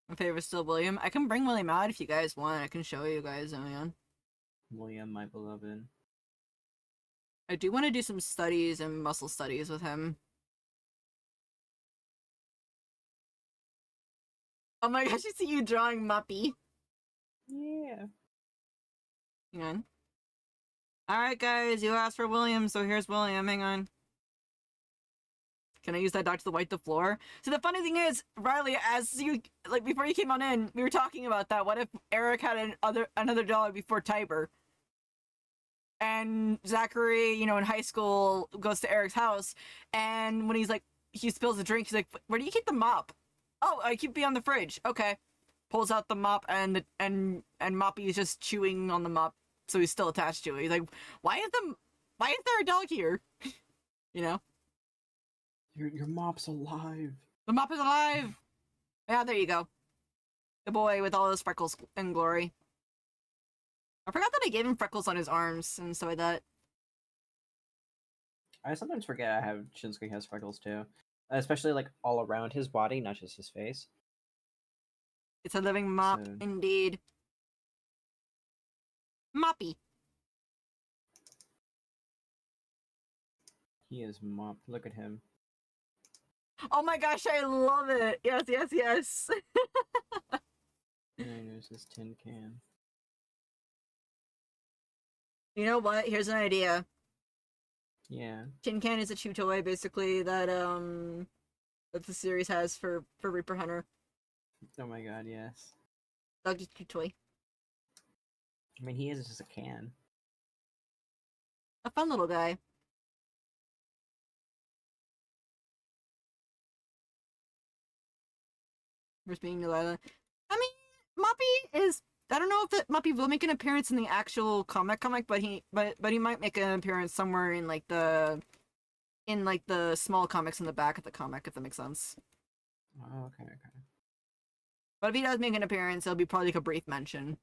My favorite is still William. I can bring William out if you guys want. I can show you guys, William. William, my beloved. I do want to do some studies and muscle studies with him. Oh my gosh, I see you drawing Muppy. Yeah. Hang on. Alright, guys, you asked for William, so here's William. Hang on. Can I use that dot to wipe the floor? So the funny thing is, Riley, as you like before you came on in, we were talking about that. What if Eric had another dog before Tiber? And Zachary, you know, in high school, goes to Eric's house, and when he's like, he spills a drink, he's like, "Where do you keep the mop?" "Oh, I keep it on the fridge." "Okay." Pulls out the mop, and Moppy is just chewing on the mop, so he's still attached to it. He's like, why is there a dog here?" You know, Your mop's alive. the mop is alive. Yeah, there you go. The boy with all his freckles and glory. I forgot that I gave him freckles on his arms and stuff like that. I sometimes forget I have Shinsuke has freckles too. Especially like all around his body, not just his face. It's a living mop, So- indeed. Moppy. He is mopped. Look at him. Oh my gosh, I love it. Yes, yes, yes. And there's this tin can. You know what? Here's an idea. Yeah. Tin Can is a chew toy, basically, that the series has for Reaper Hunter. Oh my god, yes. Doggy chew toy. I mean, he is just a can. A fun little guy. Where's being Delilah? I mean, Moppy is. I don't know if that Moppy will make an appearance in the actual comic, but he might make an appearance somewhere in like the small comics in the back of the comic, if that makes sense. Oh, okay, okay. But if he does make an appearance, it'll be probably like a brief mention.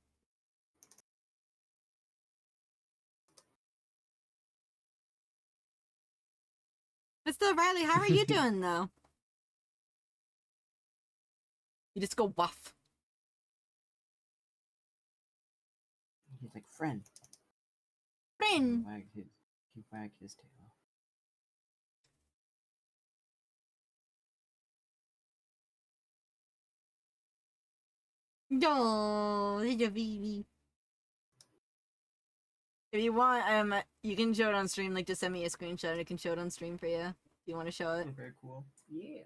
Mr. Riley, how are you doing though? You just go wuff. He's like, friend. Friend. He wagged his tail. No, little baby. If you want, you can show it on stream. Like, just send me a screenshot and I can show it on stream for you. If you want to show it. Oh, very cool. Yeah.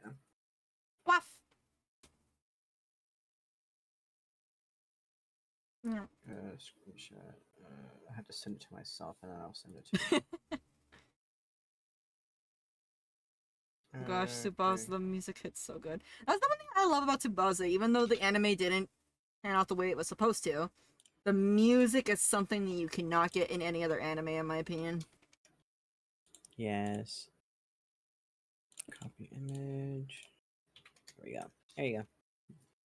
Wuff. Yeah. Screenshot. I have to send it to myself and then I'll send it to you. Gosh, Tsubasa, Okay. the music hits so good. That's the one thing I love about Tsubasa, even though the anime didn't pan out the way it was supposed to. The music is something that you cannot get in any other anime, in my opinion. Yes. Copy image. There we go. There you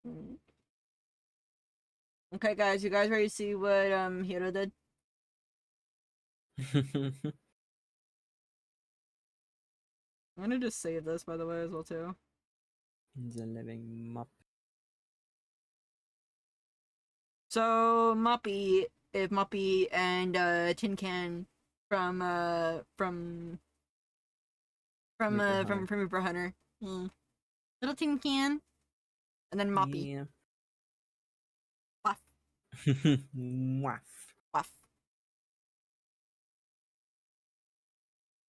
Mm. Okay, guys, you guys ready to see what Hiro did? go. I'm gonna just save this, by the way, as well too. The living mop. So Moppy, if Moppy and Tin Can from Reaper Hunter. Little Tin Can, and then Moppy. Yeah. Waff, Waff. waff.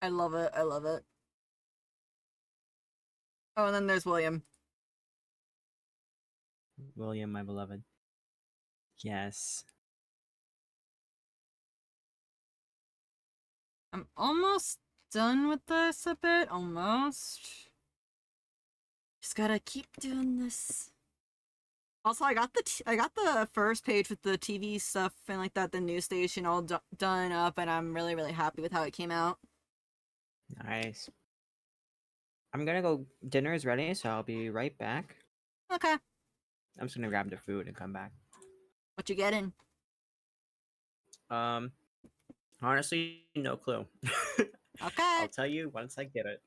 I love it. I love it. Oh, and then there's William. William, my beloved. Yes. I'm almost done with this a bit. Almost. Just gotta keep doing this. Also, I got the first page with the TV stuff and like that, the news station all done up, and I'm really really happy with how it came out. Nice. I'm gonna go. Dinner is ready, so I'll be right back. Okay, I'm just gonna grab the food and come back. what you getting? Honestly, no clue. Okay. I'll tell you once I get it.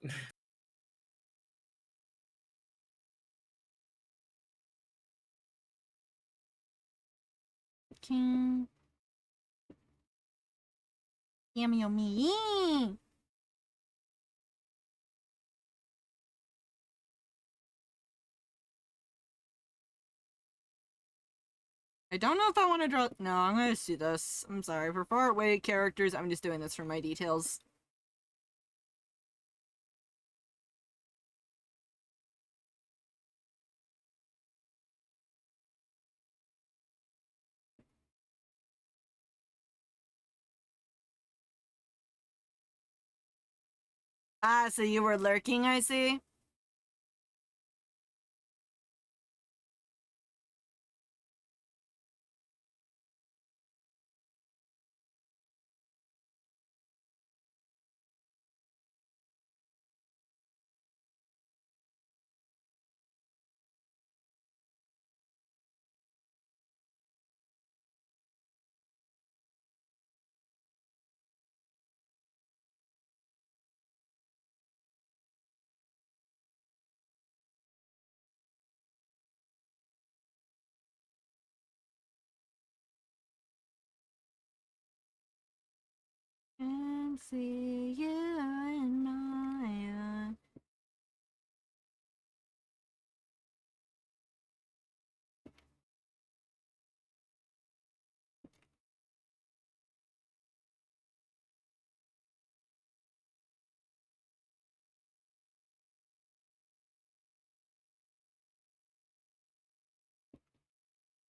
King. Yummy yummy. I don't know if I want to draw. No, I'm gonna just do this. I'm sorry. For far away characters, I'm just doing this for my details. Ah, so you were lurking, I see. see you in my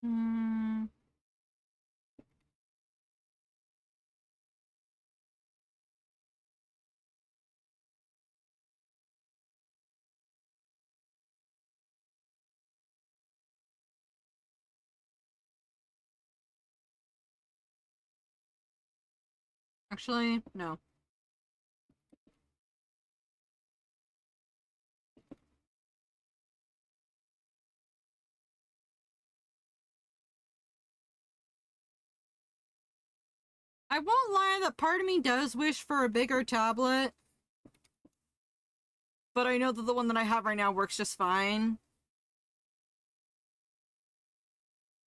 Hmm. Actually, no. I won't lie that part of me does wish for a bigger tablet, but I know that the one that I have right now works just fine.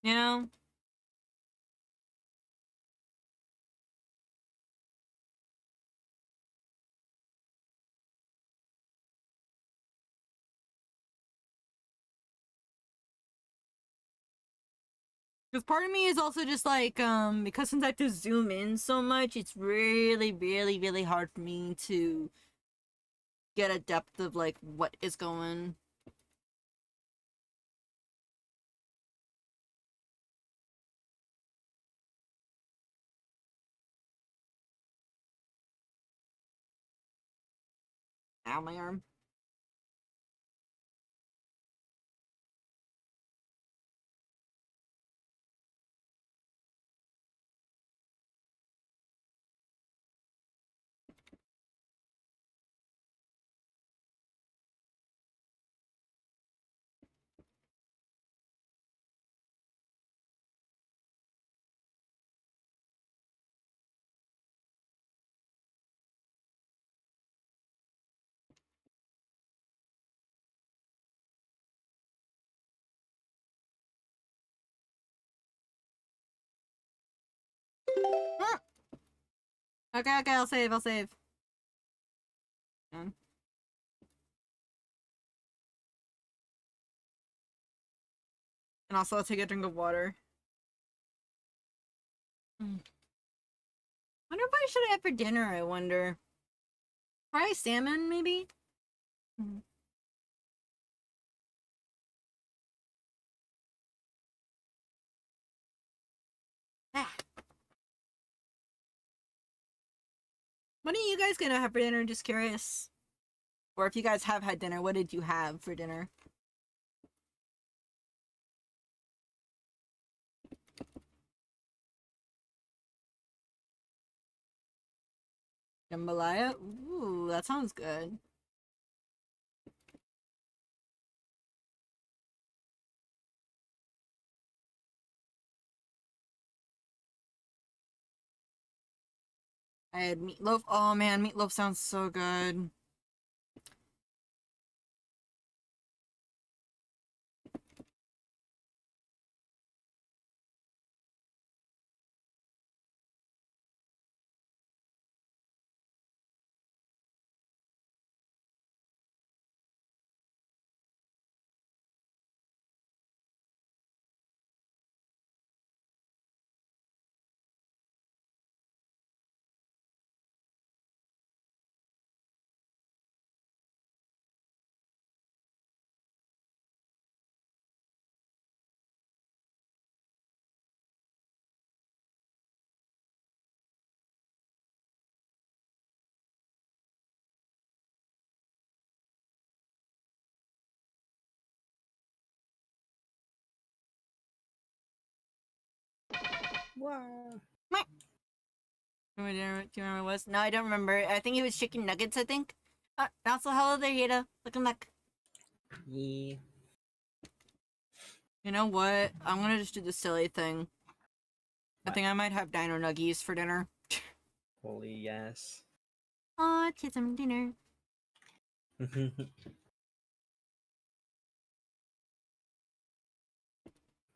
You know? Because part of me is also just like, because since I have to zoom in so much, it's really, really, really hard for me to get a depth of like what is going. Ow, my arm. Ah! Okay, okay, I'll save. Um, And also, I'll take a drink of water. Mm. Wonder what should I have for dinner, I wonder. Probably salmon, maybe? Mm. Ah. What are you guys gonna have for dinner? Just curious. Or if you guys have had dinner, what did you have for dinner? Jambalaya? Ooh, that sounds good. I had meatloaf. Oh man, meatloaf sounds so good. Wow. Meh. Do you remember what it was? No, I don't remember. I think it was chicken nuggets, I think. Also, hello there, Yada. Welcome back. Yeah. You know what? I'm gonna just do the silly thing. I What? think I might have dino nuggies for dinner. Holy yes. Aw, it's some dinner.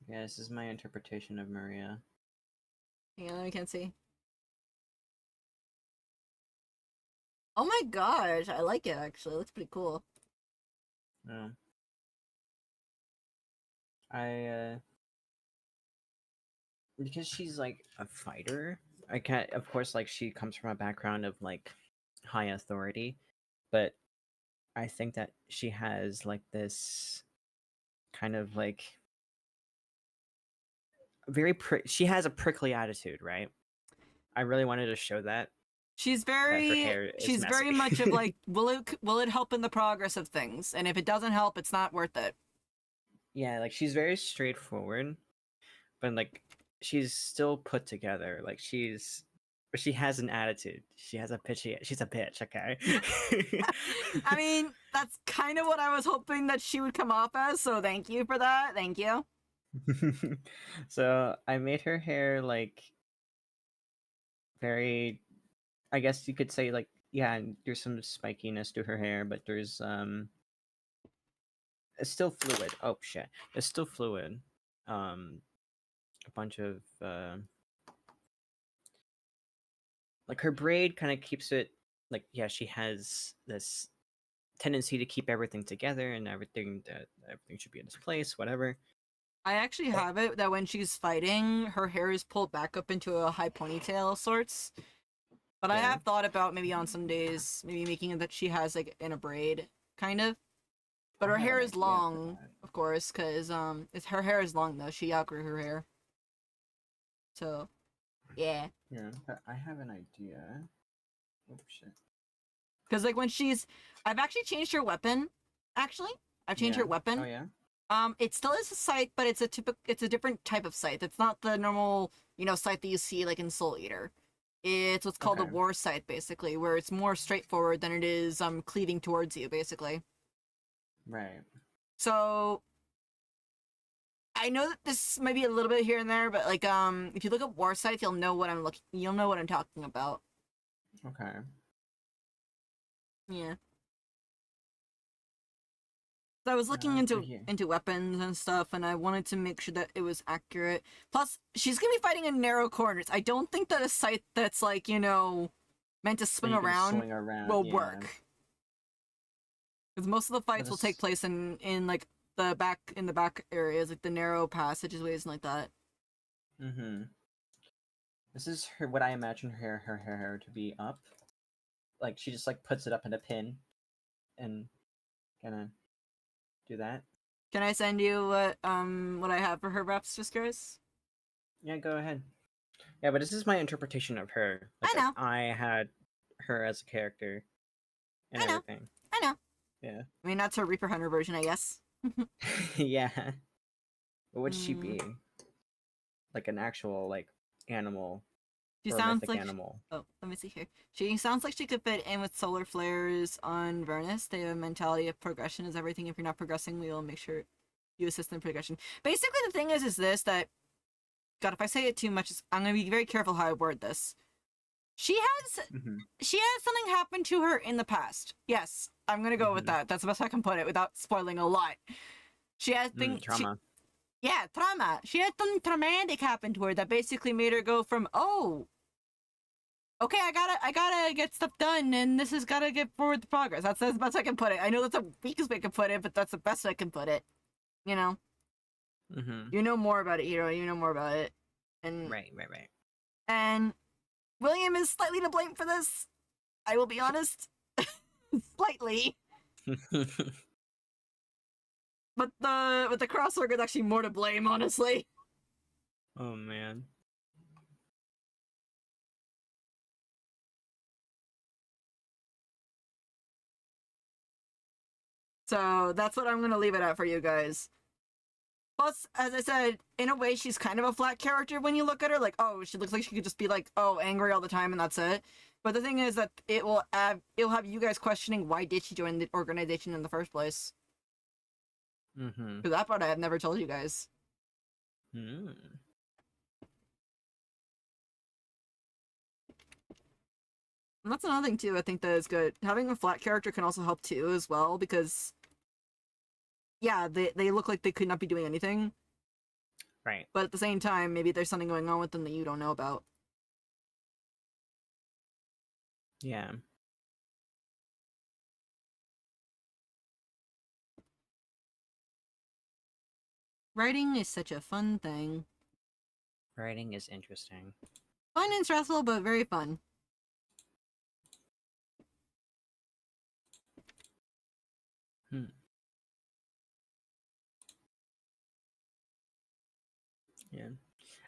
Yeah, this is my interpretation of Maria. Hang on, I can't see. Oh my gosh, I like it actually. It looks pretty cool. Yeah. I because she's like a fighter. I can't. Of course, like she comes from a background of like high authority, but I think that she has like this kind of like she has a prickly attitude, right? I really wanted to show She's that her very hair is she's very messy. much of like will it help in the progress of things? And if it doesn't help, it's not worth it. Yeah, like she's very straightforward, but like she's still put together. Like she has an attitude. She has a pitchy. She's a bitch. Okay. I mean, that's kind of what I was hoping that she would come off as, so thank you for that. Thank you. So I made her hair like very. I guess you could say like yeah. There's some spikiness to her hair, but there's it's still fluid. Oh shit, it's still fluid. A bunch of like her braid kind of keeps it like yeah. She has this tendency to keep everything together and everything should be in its place. Whatever. I actually have it that when she's fighting, her hair is pulled back up into a high ponytail of sorts. But I Yeah. have thought about maybe on some days, maybe making it that she has like in a braid, kind of. But I her have hair an is idea for long, that. of course, because it's her hair is long though. She outgrew her hair, so yeah. Yeah, but I have an idea. Oh shit. Because like when I've actually changed her weapon. Actually, I've changed Yeah. her Oh weapon. yeah. It still is a scythe, but it's a different type of scythe. It's not the normal, scythe that you see like in Soul Eater. It's what's called a Okay. war scythe, basically, where it's more straightforward than it is cleaving towards you, basically. Right. So I know that this might be a little bit here and there, but like if you look up war scythe, you'll know what I'm talking about. Okay. Yeah. So I was looking But into yeah. into weapons and stuff, and I wanted to make sure that it was accurate. Plus, she's gonna be fighting in narrow corners. I don't think that a scythe that's like meant to But swing you can around swing around. will Yeah. work, because most of the But fights will take this. place in like the back areas, like the narrow passageways and like that. Mm-hmm. This is her. What I imagine her hair to be up. Like she just like puts it up in a pin, and gonna do that. Can I send you what I have for her reps, just curious? Yeah. Go ahead. Yeah, but this is my interpretation of her. I Like know, I had her as a character and I know, everything. I know. Yeah. I mean, that's her Reaper Hunter version, I guess. Yeah. What would she Mm, be? Like an actual like animal she or a sounds mythic like animal. Oh, let me see here. She sounds like she could fit in with solar flares on Vernus. They have a mentality of progression is everything. If you're not progressing, we will make sure you assist in progression. Basically, the thing is this that God, if I say it too much, I'm gonna be very careful how I word this. She has Mm-hmm. she had something happen to her in the past. Yes, I'm gonna go with Mm-hmm. that. That's the best I can put it without spoiling a lot. She had Trauma. yeah, trauma. She had something traumatic happen to her that basically made her go from okay, I gotta get stuff done, and this has gotta get forward the progress. That's the best I can put it. I know that's the weakest way I can put it, but that's the best I can put it. You know, Mm-hmm. you know more about it, Hiro. You know more about it, and Right, right, right. and William is slightly to blame for this. I will be honest, slightly, but the crossword is actually more to blame, honestly. Oh man. So that's what I'm gonna leave it at for you guys. Plus, as I said, in a way, she's kind of a flat character when you look at her. Like, oh, she looks like she could just be like, oh, angry all the time, and that's it. But the thing is that it'll have you guys questioning why did she join the organization in the first place? Mm-hmm. Because that part I have never told you guys. Mm. And that's another thing too. I think that is good. Having a flat character can also help too, as well, because yeah, they look like they could not be doing anything, Right. but at the same time, maybe there's something going on with them that you don't know about. Yeah. Writing is such a fun thing. Writing is interesting. Fun and stressful, but very fun. Hmm. Yeah.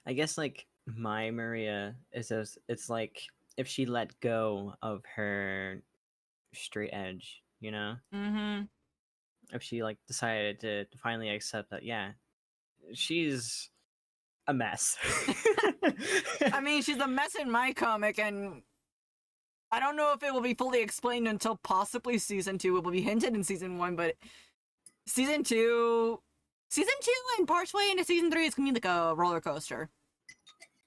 I guess like my Maria is it's like if she let go of her straight edge, you know? Mm-hmm. If she like decided to finally accept that, yeah, she's a mess. I mean, she's a mess in my comic, and I don't know if it will be fully explained until possibly season 2. It will be hinted in season 1, but season 2, and partially into season 3 is gonna be like a roller coaster.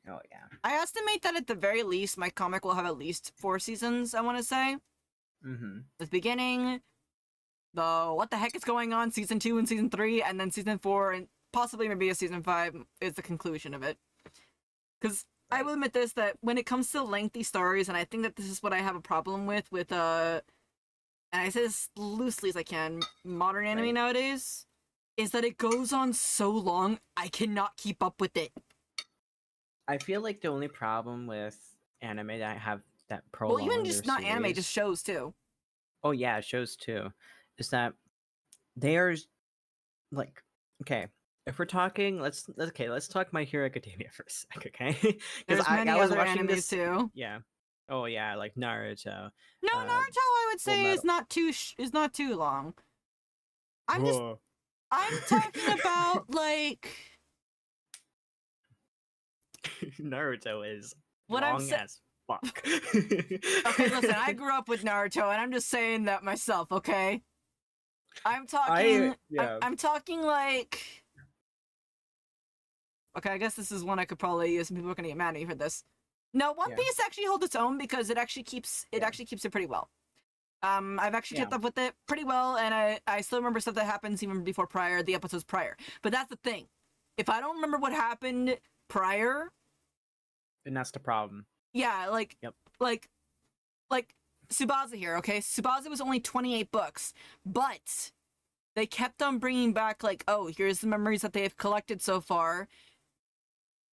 Oh yeah. I estimate that at the very least, my comic will have at least 4 seasons. I want to say Mm-hmm. the beginning, the what the heck is going on, season 2 and season 3, and then season 4 and possibly maybe a season 5 is the conclusion of it. Because I will admit this, that when it comes to lengthy stories, and I think that this is what I have a problem with and I say this loosely as I can, modern anime Right. nowadays, is that it goes on so long, I cannot keep up with it. I feel like the only problem with anime that have that Well, prolong even their just not anime, just series. shows too. Oh yeah, shows too. Is that they are like okay. If we're talking, let's talk My Hero Academia for a sec, okay? Because There's I many was other watching animes this, too. yeah. Oh yeah, like Naruto, No, uh, Naruto, I would Full say is Metal. not too long. I'm just Whoa. I'm talking about like Naruto is what I'm long saying. as fuck. Okay, listen, I grew up with Naruto, and I'm just saying that myself. Okay, I'm I talking. yeah. I'm talking like. Okay, I guess this is one I could probably use, and people are gonna get mad at me for this. No, One Yeah. Piece actually holds its own because it actually keeps Yeah. it pretty well. I've actually Yeah. kept up with it pretty well, and I still remember stuff that happens even before the episodes prior. But that's the thing. If I don't remember what happened prior, And that's the problem. yeah, Yep. like like Tsubasa here, okay? Tsubasa was only 28 books, but they kept on bringing back like, oh, here's the memories that they have collected so far.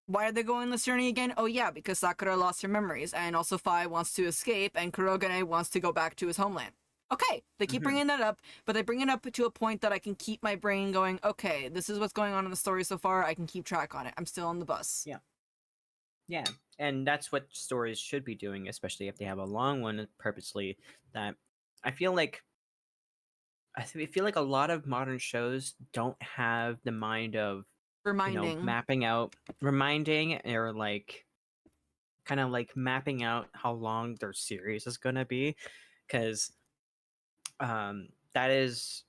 Why are they going on this journey again? Oh yeah, because Sakura lost her memories, and also Fi wants to escape, and Kurogane wants to go back to his homeland. Okay, they keep Mhm. bringing that up, but they bring it up to a point that I can keep my brain going, okay, this is what's going on in the story so far, I can keep track on it. I'm still on the bus. Yeah. Yeah. And that's what stories should be doing, especially if they have a long one purposely. That I feel like feel like a lot of modern shows don't have the mind of Reminding. mapping out, reminding, or like kind of like mapping out how long their series is gonna be, because that is,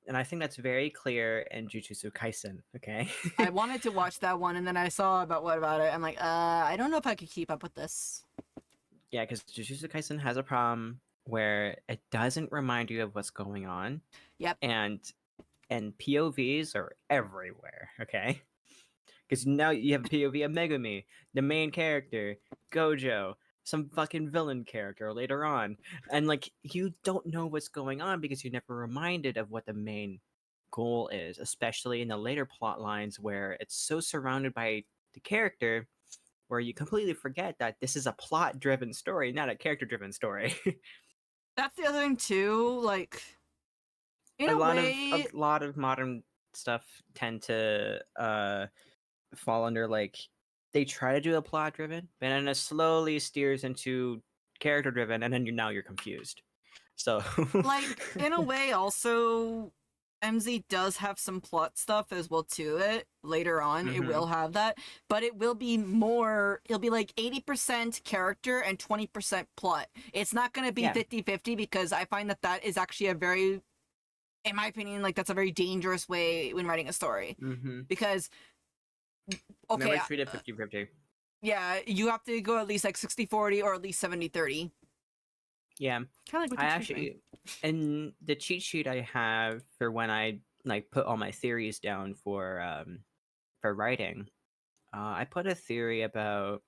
and I think that's very clear in Jujutsu Kaisen. Okay. I wanted to watch that one, and then I saw about what about it. I'm like, I don't know if I could keep up with this. Yeah, because Jujutsu Kaisen has a problem where it doesn't remind you of what's going on, Yep. and POVs are everywhere. Okay. Because now you have a POV of Megumi, the main character, Gojo, some fucking villain character later on. And like you don't know what's going on because you're never reminded of what the main goal is, especially in the later plot lines where it's so surrounded by the character where you completely forget that this is a plot driven story, not a character driven story. That's the other thing too. Like, in a a lot of way, modern stuff tend to fall under like they try to do a plot driven, but then it slowly steers into character driven, and then you're confused. So, also, MZ does have some plot stuff as well to it. Later on, it Mhm. will have that, but it will be more, it'll be like 80% character and 20% plot. It's not going to be Yeah. 50-50 because I find that that is actually a very, in my opinion, like that's a very dangerous way when writing a story. Mm-hmm. Because, okay, Never treat it 50-50. yeah, you have to go at least like 60-40 or at least 70-30. Yeah, Kind of like what I you teach me. actually, in the cheat sheet I have for when I like put all my theories down for writing, I put a theory about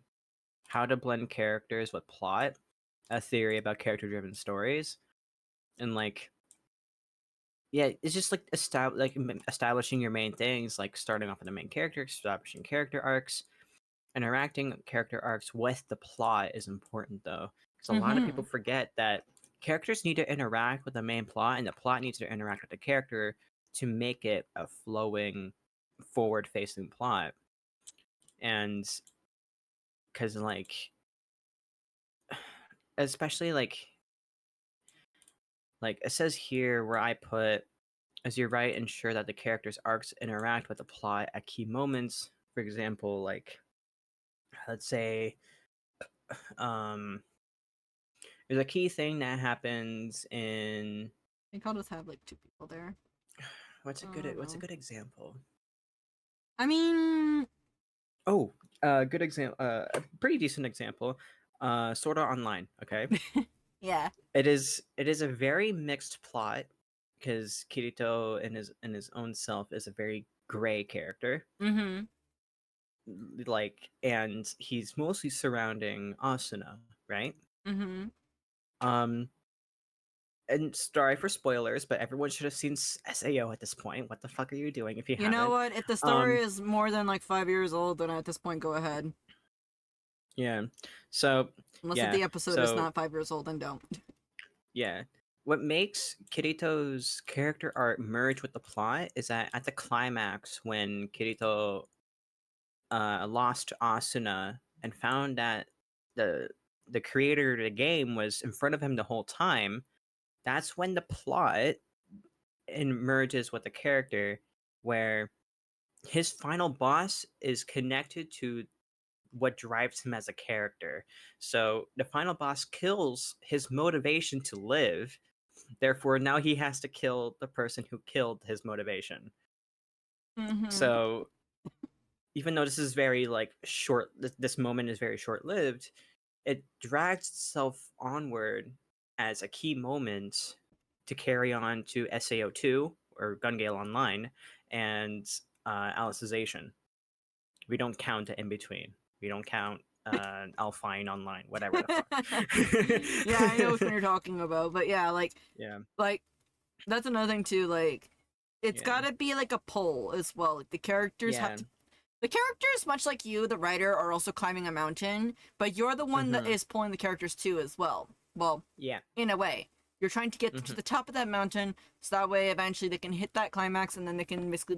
how to blend characters with plot, a theory about character driven stories, and like yeah, it's just like establishing your main things, like starting off with the main character, establishing character arcs, interacting character arcs with the plot is important though, because a lot of people forget that characters need to interact with the main plot, and the plot needs to interact with the character to make it a flowing, forward-facing plot. And because especially like it says here where I put, as you write, ensure that the characters' arcs interact with the plot at key moments. For example, like let's say there's a key thing that happens in I think I'll just have like 2 people there. what's a I good don't what's a know. good example? I mean, Oh, good example. A pretty decent example. Sword Art Online. Okay, yeah. it is a very mixed plot because Kirito in his own self is a very gray character. Mm-hmm. And he's mostly surrounding Asuna, right? Mm-hmm. Um, and sorry for spoilers, but everyone should have seen Sao at this point. What the fuck are you doing if you You know haven't? what? If the Um, story is more than like 5 years old, then at this point, go ahead. yeah. So Unless if yeah. the episode is So not 5 years old, then don't. yeah. What makes Kirito's character arc merge with the plot is that at the climax, when Kirito lost Asuna and found that the the creator of the game was in front of him the whole time, that's when the plot merges with the character, where his final boss is connected to what drives him as a character. So the final boss kills his motivation to live. Therefore, now he has to kill the person who killed his motivation. Mm-hmm. So even though this is very like short, this moment is very short lived, it drags itself onward as a key moment to carry on to SAO2 or Gun Gale Online and Alicization. We don't count it in between. We don't count Alphine Online, whatever the Yeah, I know which one fuck. you're talking about, but yeah, Yeah, like that's another thing too. Like, it's yeah, gotta be like a pull as well. Like the characters have yeah. to. The characters, much like you, the writer, are also climbing a mountain, but you're the one that Mm-hmm. is pulling the characters too as well. Well, Yeah. in a way, you're trying to get to Mm-hmm. the top of that mountain, so that way eventually they can hit that climax, and then they can basically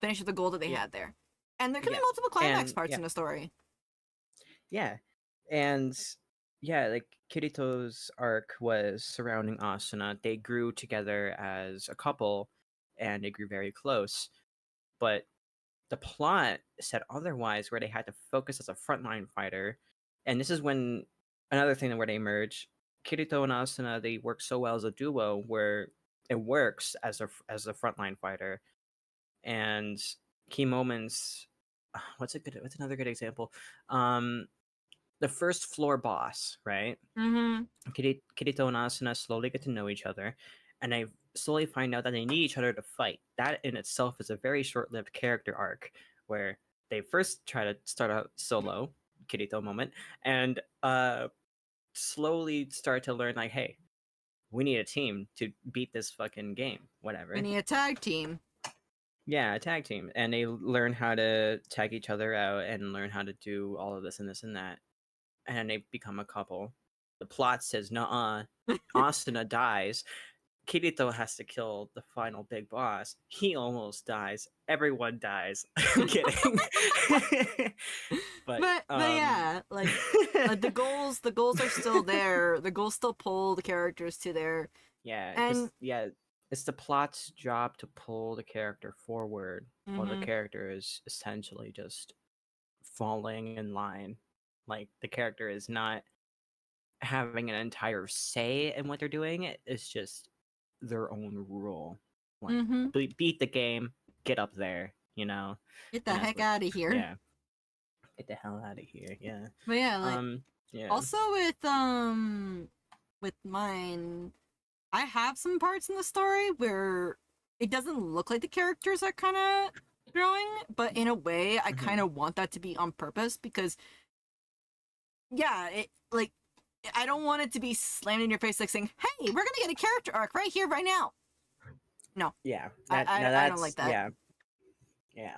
finish the goal that they Yeah. had there. And there can Yeah. be multiple climax And parts yeah. in the story. Yeah. And yeah, like Kirito's arc was surrounding Asuna. They grew together as a couple and they grew very close. But the plot said otherwise, where they had to focus as a frontline fighter. And this is when another thing where they merge. Kirito and Asuna, they work so well as a duo where it works as a frontline fighter. And key moments, what's another good example? The first floor boss, right? Mm-hmm. Kirito and Asuna slowly get to know each other, and they slowly find out that they need each other to fight. That in itself is a very short-lived character arc, where they first try to start out solo, Kirito moment, and slowly start to learn like, hey, we need a team to beat this fucking game, We whatever. need a tag team. Yeah, a tag team, and they learn how to tag each other out and learn how to do all of this and this and that, and they become a couple. The plot says, "Nuh-uh." Asuna dies. Kirito has to kill the final big boss. He almost dies. Everyone dies. I'm kidding. but But yeah, like the goals are still there. The goals still pull the characters to there. yeah, because And yeah, it's the plot's job to pull the character forward, while the mm-hmm. character is essentially just falling in line. Like the character is not having an entire say in what they're doing. It's just their own rule. Like Mm-hmm. beat the game, get up there, you know. Get the And that's heck what. out of here. Yeah, get the hell out of here. Yeah. But yeah, like Yeah. also with mine, I have some parts in the story where it doesn't look like the characters are kind of growing, but in a way, I kind of want that to be on purpose because, yeah, it like I don't want it to be slammed in your face like saying, "Hey, we're gonna get a character arc right here, right now." Yeah, I don't like that. yeah.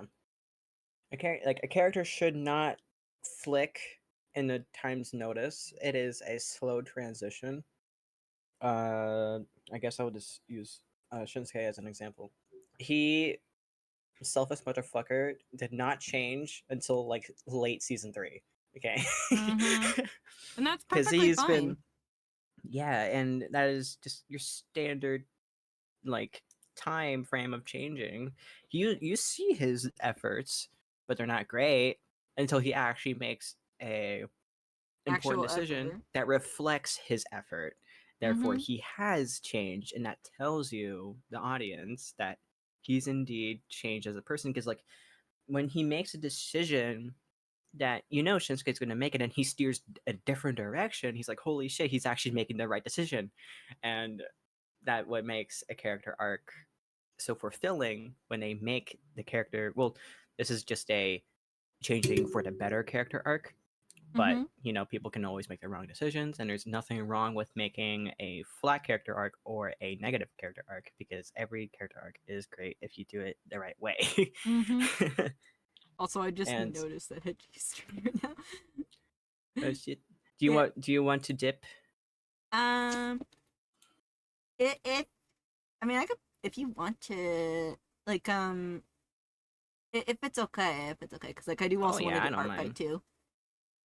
A character should not flick in a time's notice. It is a slow transition. Uh, I guess I would just use Shinsuke as an example. He, selfish motherfucker, did not change until like late season 3. Okay, Mhm. And that's because perfectly he's fine. been, yeah, and that is just your standard like time frame of changing. You see his efforts, but they're not great until he actually makes a important Actual decision effort. that reflects his effort. Therefore, Mhm. he has changed, and that tells you, the audience, that he's indeed changed as a person. Because, like, when he makes a decision that Shinsuke's going to make it, and he steers a different direction, he's like, "Holy shit, he's actually making the right decision," and that what makes a character arc so fulfilling when they make the character. Well, this is just a changing for the better character arc, but Mhm. people can always make the wrong decisions, and there's nothing wrong with making a flat character arc or a negative character arc, because every character arc is great if you do it the right way. Mhm. Also, I just And noticed that Hedgie's stream right now. oh shit. Yeah. Do you want to dip? Um. If I mean, I could if you want to like if it's okay, because like I do Oh also want to yeah, I do don't art fight mind. too.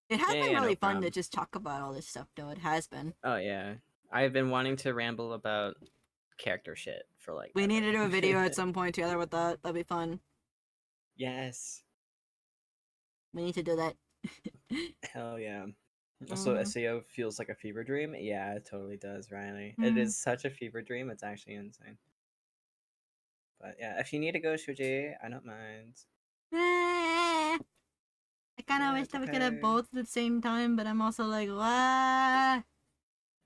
It has Yeah, been yeah, no really fun to problem. just talk about all this stuff, though. It has been. Oh yeah, I've been wanting to ramble about character shit for like We need to do a video ever. at some point together with that. That'd be fun. Yes. We need to do that. Hell yeah. Also, Mhm. SEO feels like a fever dream. Yeah, it totally does, Riley. It Mhm. is such a fever dream. It's actually insane. But yeah, if you need to go, Shuji, I don't mind. Eh, I kind of Yeah, wish it's that we could have okay. both at the same time, but I'm also like, what?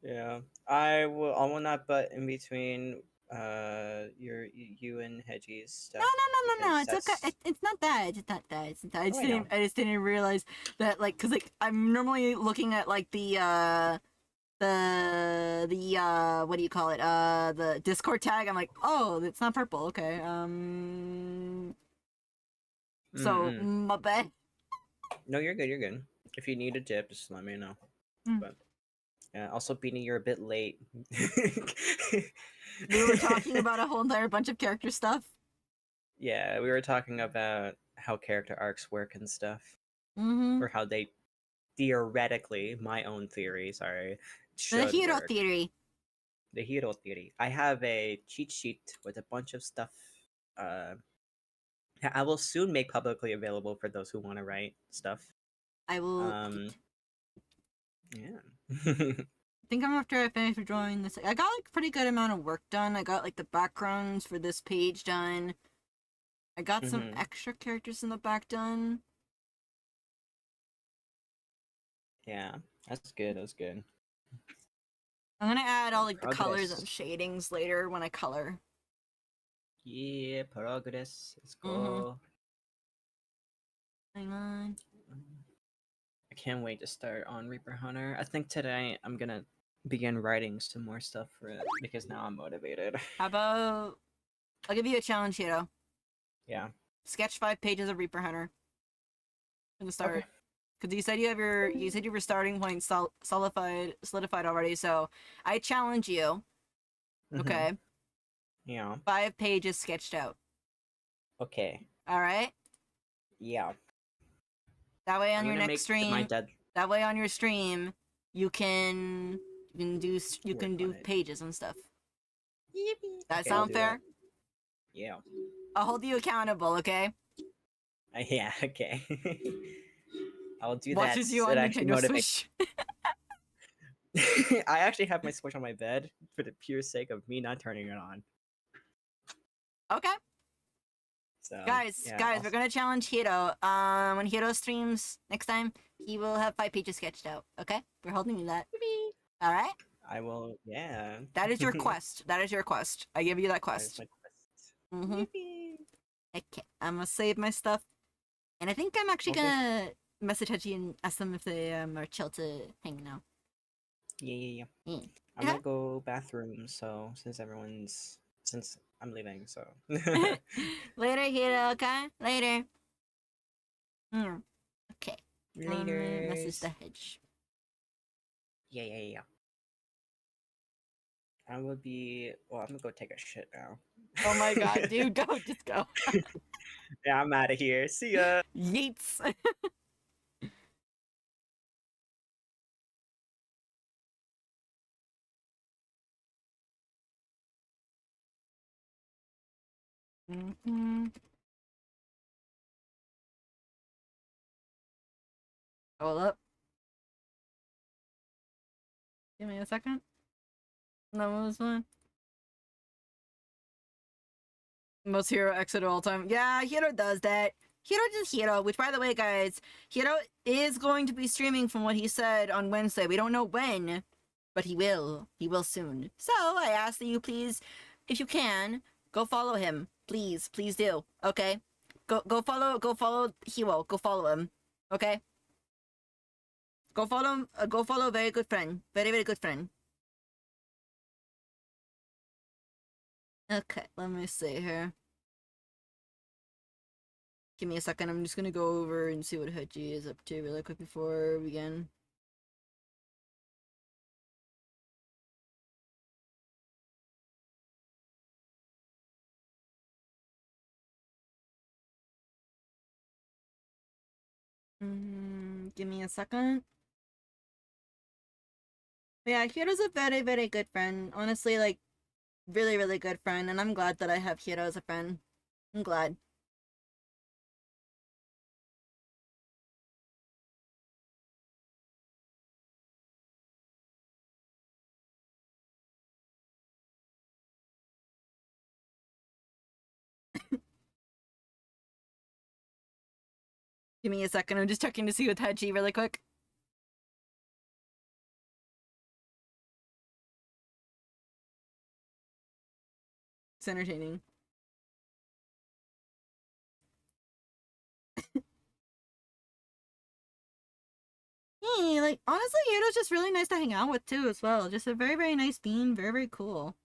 Yeah, I will not butt in between you and Hedgie's No, stuff, no, no, no, no. because It's okay. that's. It's not that. It's not that. It's not that. Oh, I know. I just didn't realize that, like, cause like I'm normally looking at like what do you call it? The Discord tag. I'm like, oh, it's not purple. Okay. So Mm-mm. my bad. No, you're good. You're good. If you need a dip, just let me know. Mm. But yeah, also, Beanie, you're a bit late. We were talking about a whole entire bunch of character stuff. Yeah, we were talking about how character arcs work and stuff, Mm-hmm. or how they theoretically, my own theory, sorry, The should hero work. theory. The hero theory. I have a cheat sheet with a bunch of stuff. Uh, I will soon make publicly available for those who want to write stuff. I will. Um, yeah. I think I'm after I finish drawing this. I got like pretty good amount of work done. I got like the backgrounds for this page done. I got some Hmm. extra characters in the back done. Yeah, that's good. That's good. I'm gonna add all like the colors and Progress. shadings later when I color. Yeah, progress. Let's Mm-hmm. go. Hang on. I can't wait to start on Reaper Hunter. I think today I'm gonna begin writing some more stuff for it because now I'm motivated. How about I'll give you a challenge, Hito. Yeah. Sketch 5 pages of Reaper Hunter. From the Okay. start. Because you said you were starting point solidified already, so I challenge you, Mhm. okay? Yeah. 5 pages sketched out. Okay. Alright? Yeah. That way on I'm your gonna next make my stream, dead that way on your stream, you work can on do it. pages and stuff. That Okay, I'll sound do that. fair? Yeah. I'll hold you accountable, okay? Yeah. Okay. I'll do that. Watches you It on actually Nintendo motivates. Switch. I actually have my Switch on my bed for the pure sake of me not turning it on. Okay. So Guys, yeah. guys, we're gonna challenge Hiro. When Hiro streams next time, he will have 5 pages sketched out. Okay, we're holding you that. All right, I will. Yeah. that is your quest. That is your quest. I give you that That is quest. my quest. Mm-hmm. Yippee. Okay, I'm gonna save my stuff, and I think I'm actually Okay. gonna message Hachi and ask them if they are chill to hang now. Yeah. Mm. I'm Okay. gonna go bathroom. So since I'm leaving, so. Later, Hiro, okay? Later. Okay. Message the Laters. hedge. Yeah. I will be. Well, I'm gonna go take a shit now. Oh my god, dude, go, just go. Yeah, I'm out of here. See ya. Yeets. Mhm. Hold up. Give me a second. That was one. Most Hero exit of all time. Yeah, Hiro does that. Hiro just Hiro, which by the way, guys, Hiro is going to be streaming from what he said on Wednesday. We don't know when, but he will. He will soon. So I ask that you please, if you can, go follow him. Please do. Okay? Go follow Hiro. Go follow him. Okay? Go follow him. Go follow a very good friend. Very good friend. Okay, let me see here. Give me a second. I'm just gonna go over and see what Hedgie is up to really quick before we begin. Give me a second. Yeah, Hiro's a very good friend. Honestly, like, really good friend. And I'm glad that I have Hiro as a friend. I'm glad. Give me a second. I'm just checking to see with Hedgie really quick. It's entertaining. Hey, like, honestly, Hiro's just really nice to hang out with too, as well. Just a very nice being. Very cool.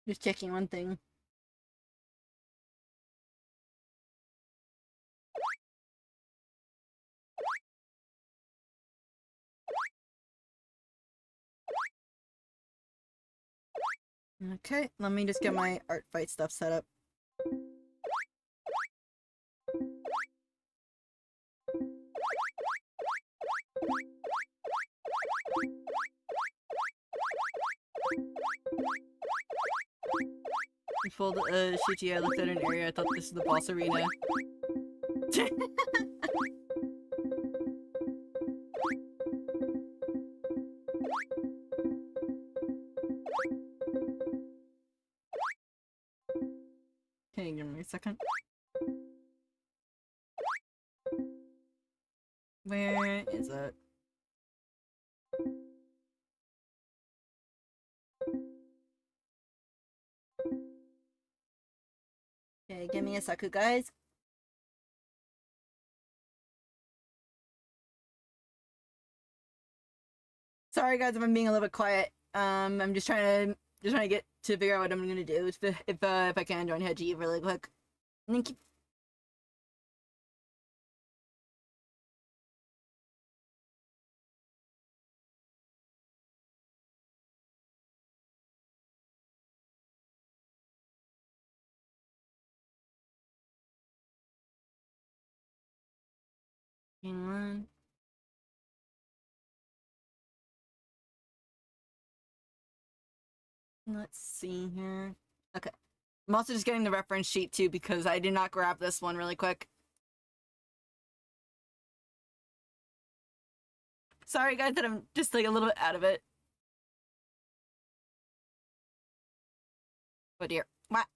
Just checking one thing. Okay, let me just get my art fight stuff set up. Before the Shuji, I looked at an area. I thought this is the boss arena. Can you give me a second? Where is it? Okay, give me a second, guys. Sorry, guys, if I'm being a little bit quiet. I'm just trying to get to figure out what I'm gonna do. If I can join Hedgie really quick. Thank you. Hang on. Let's see here. Okay. I'm also just getting the reference sheet too because I did not grab this one really quick. Sorry guys that I'm just like a little bit out of it. Oh dear. What?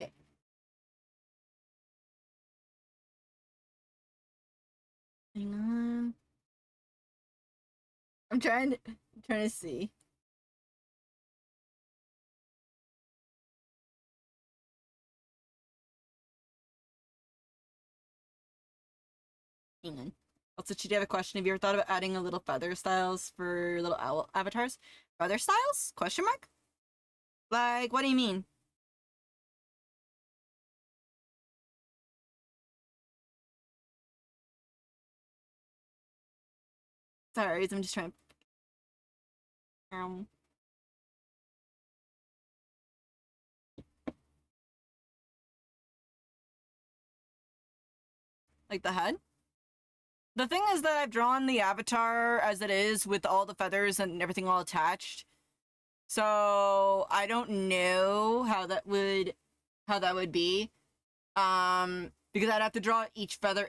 Okay. Hang on. I'm trying to see. Hang on. Also, should you have a question? Have you ever thought about adding a little feather styles for little owl avatars? Feather styles? Question mark? Like, what do you mean? Sorry, I'm just trying to... Like the head? The thing is that I've drawn the avatar as it is with all the feathers and everything all attached. So I don't know how that would be. Because I'd have to draw each feather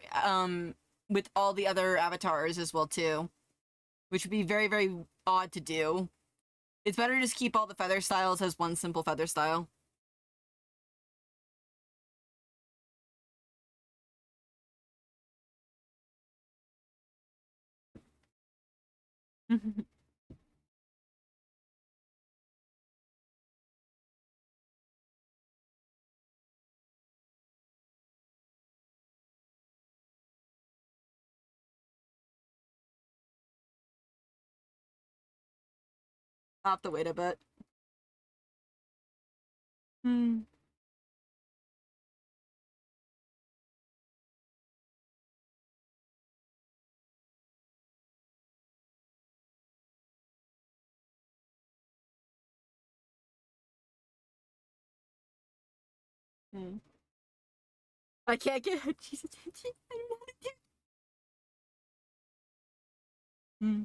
with all the other avatars as well too. Which would be very, very odd to do. It's better to just keep all the feather styles as one simple feather style. I'll have to wait a bit. Hmm. Hmm. I can't get Hachi's attention. I don't know how to do. Hmm.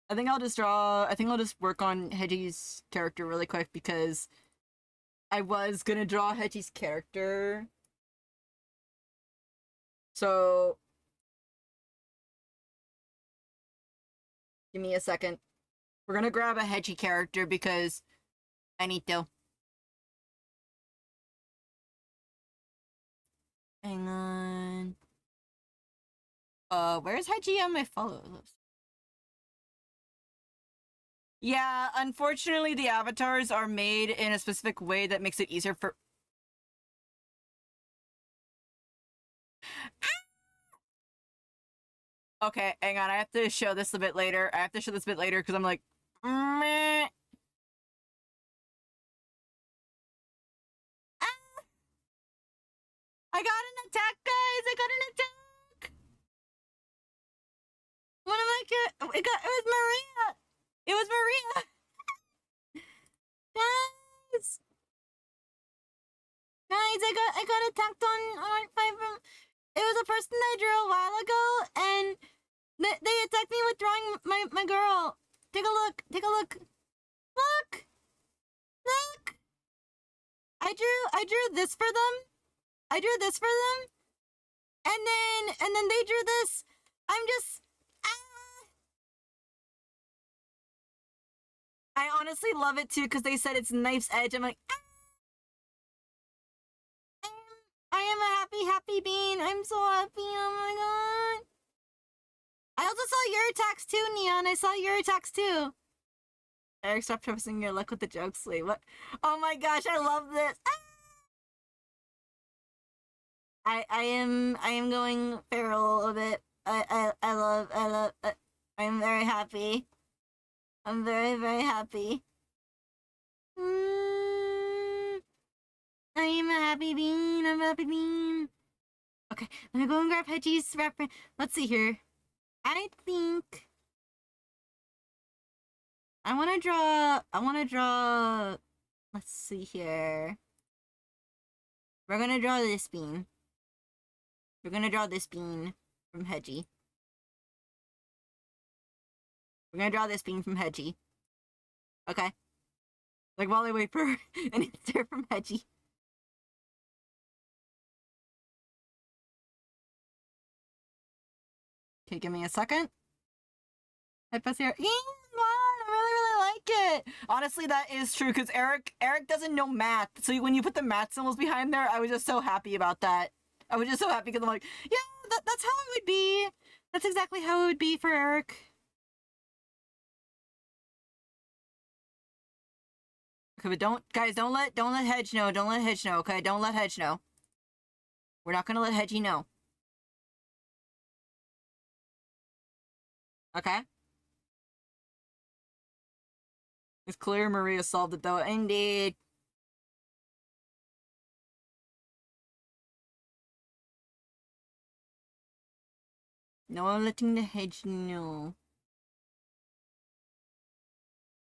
I think I'll just work on Heji's character really quick because I was gonna draw Heji's character. So give me a second. We're gonna grab a Heji character because I need to. Hang on. Where's Heji on my follow list? Yeah, unfortunately the avatars are made in a specific way that makes it easier for... Okay, hang on. I have to show this a bit later. Because I'm like... Meh. Ah! I got an attack, guys! I got an attack! What am I get? It was Maria! It was Maria! Guys! Guys, I got attacked on five from... It was a person I drew a while ago, and they attacked me with drawing my girl. Take a look. Take a look. Look. Look. I drew this for them. I drew this for them. And then they drew this. I'm just I honestly love it too because they said it's knife's edge. I'm like I am a happy bean. I'm so happy. Oh my god. I also saw your attacks too, Neon. I saw your attacks too. Eric, stop trusting your luck with the jokes. Wait, what? Oh my gosh, I love this. I am going feral a bit. I am very happy. I'm very, very happy. I'm a happy bean. I'm a happy bean. Okay, let me go and grab Hedgie's reference. Let's see here. I think I want to draw. Let's see here. We're gonna draw this bean. We're gonna draw this bean from Hedgie. We're gonna draw this bean from Hedgie. Okay. Like while I wait for an answer from Hedgie. Okay, give me a second. I press here. I really like it. Honestly, that is true because Eric doesn't know math. So when you put the math symbols behind there, I was just so happy about that. I was just so happy because I'm like, yeah, that's how it would be. That's exactly how it would be for Eric. Okay, but don't let Hedge know. Don't let Hedge know. Okay, don't let Hedge know. We're not gonna let Hedgie know. Okay. It's clear Maria solved it though. Indeed. No one letting the Hedge know.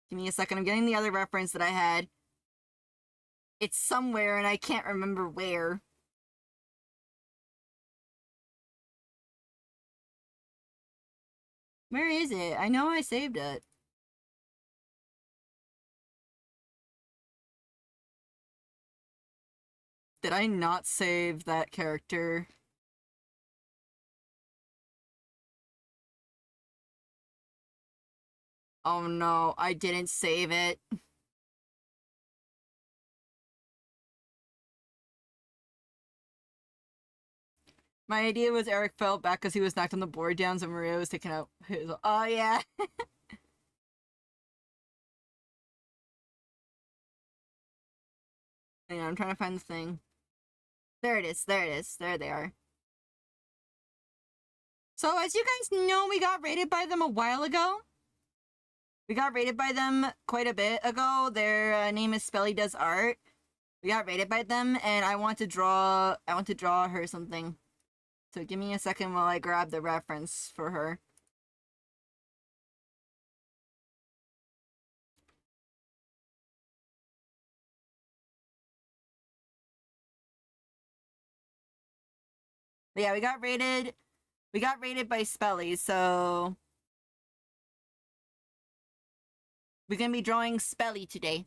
Give me a second. I'm getting the other reference that I had. It's somewhere and I can't remember where. Where is it? I know I saved it. Did I not save that character? Oh no, I didn't save it. My idea was Eric fell back because he was knocked on the board down, so Maria was taking out his. Oh yeah. Hang on, I'm trying to find the thing. There it is. There it is. There they are. So as you guys know, we got raided by them a while ago. We got raided by them quite a bit ago. Their name is Spelly Does Art. We got raided by them, and I want to draw her something. So give me a second while I grab the reference for her. But yeah, we got raided. We got raided by Spelly, so we're gonna be drawing Spelly today.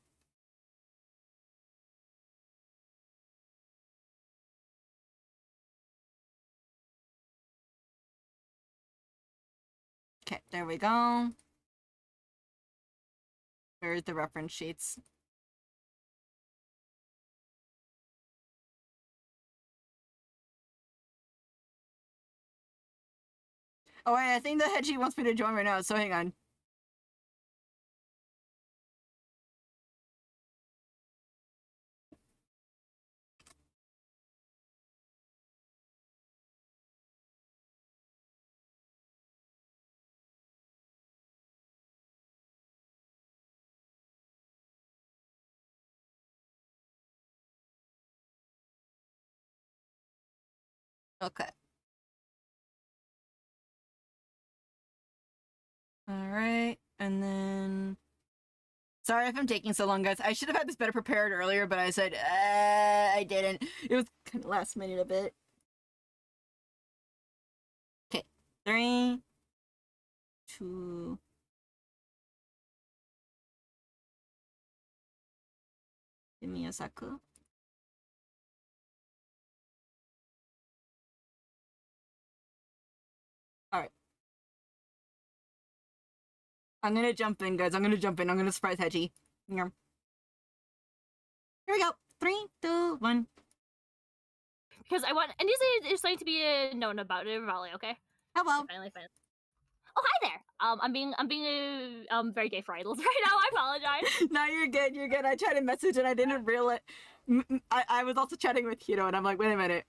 Okay, there we go. There's the reference sheets. Oh wait, I think the Hedgie wants me to join right now, so hang on. Okay. Alright, and then... Sorry if I'm taking so long, guys. I should have had this better prepared earlier, but I said, I didn't. It was kind of last minute a bit. Okay, 3, 2... Give me a second. Alright. I'm gonna jump in, guys. I'm gonna jump in. I'm gonna surprise Hedgie. Yeah. Here we go. 3, 2, 1. Because I want, and there's going to be a note about it, Raleigh, okay? Hello. Finally. Oh, hi there. I'm being very gay for idols right now. I apologize. No, you're good. You're good. I tried to message and I didn't realize. I was also chatting with Hiro and I'm like, wait a minute.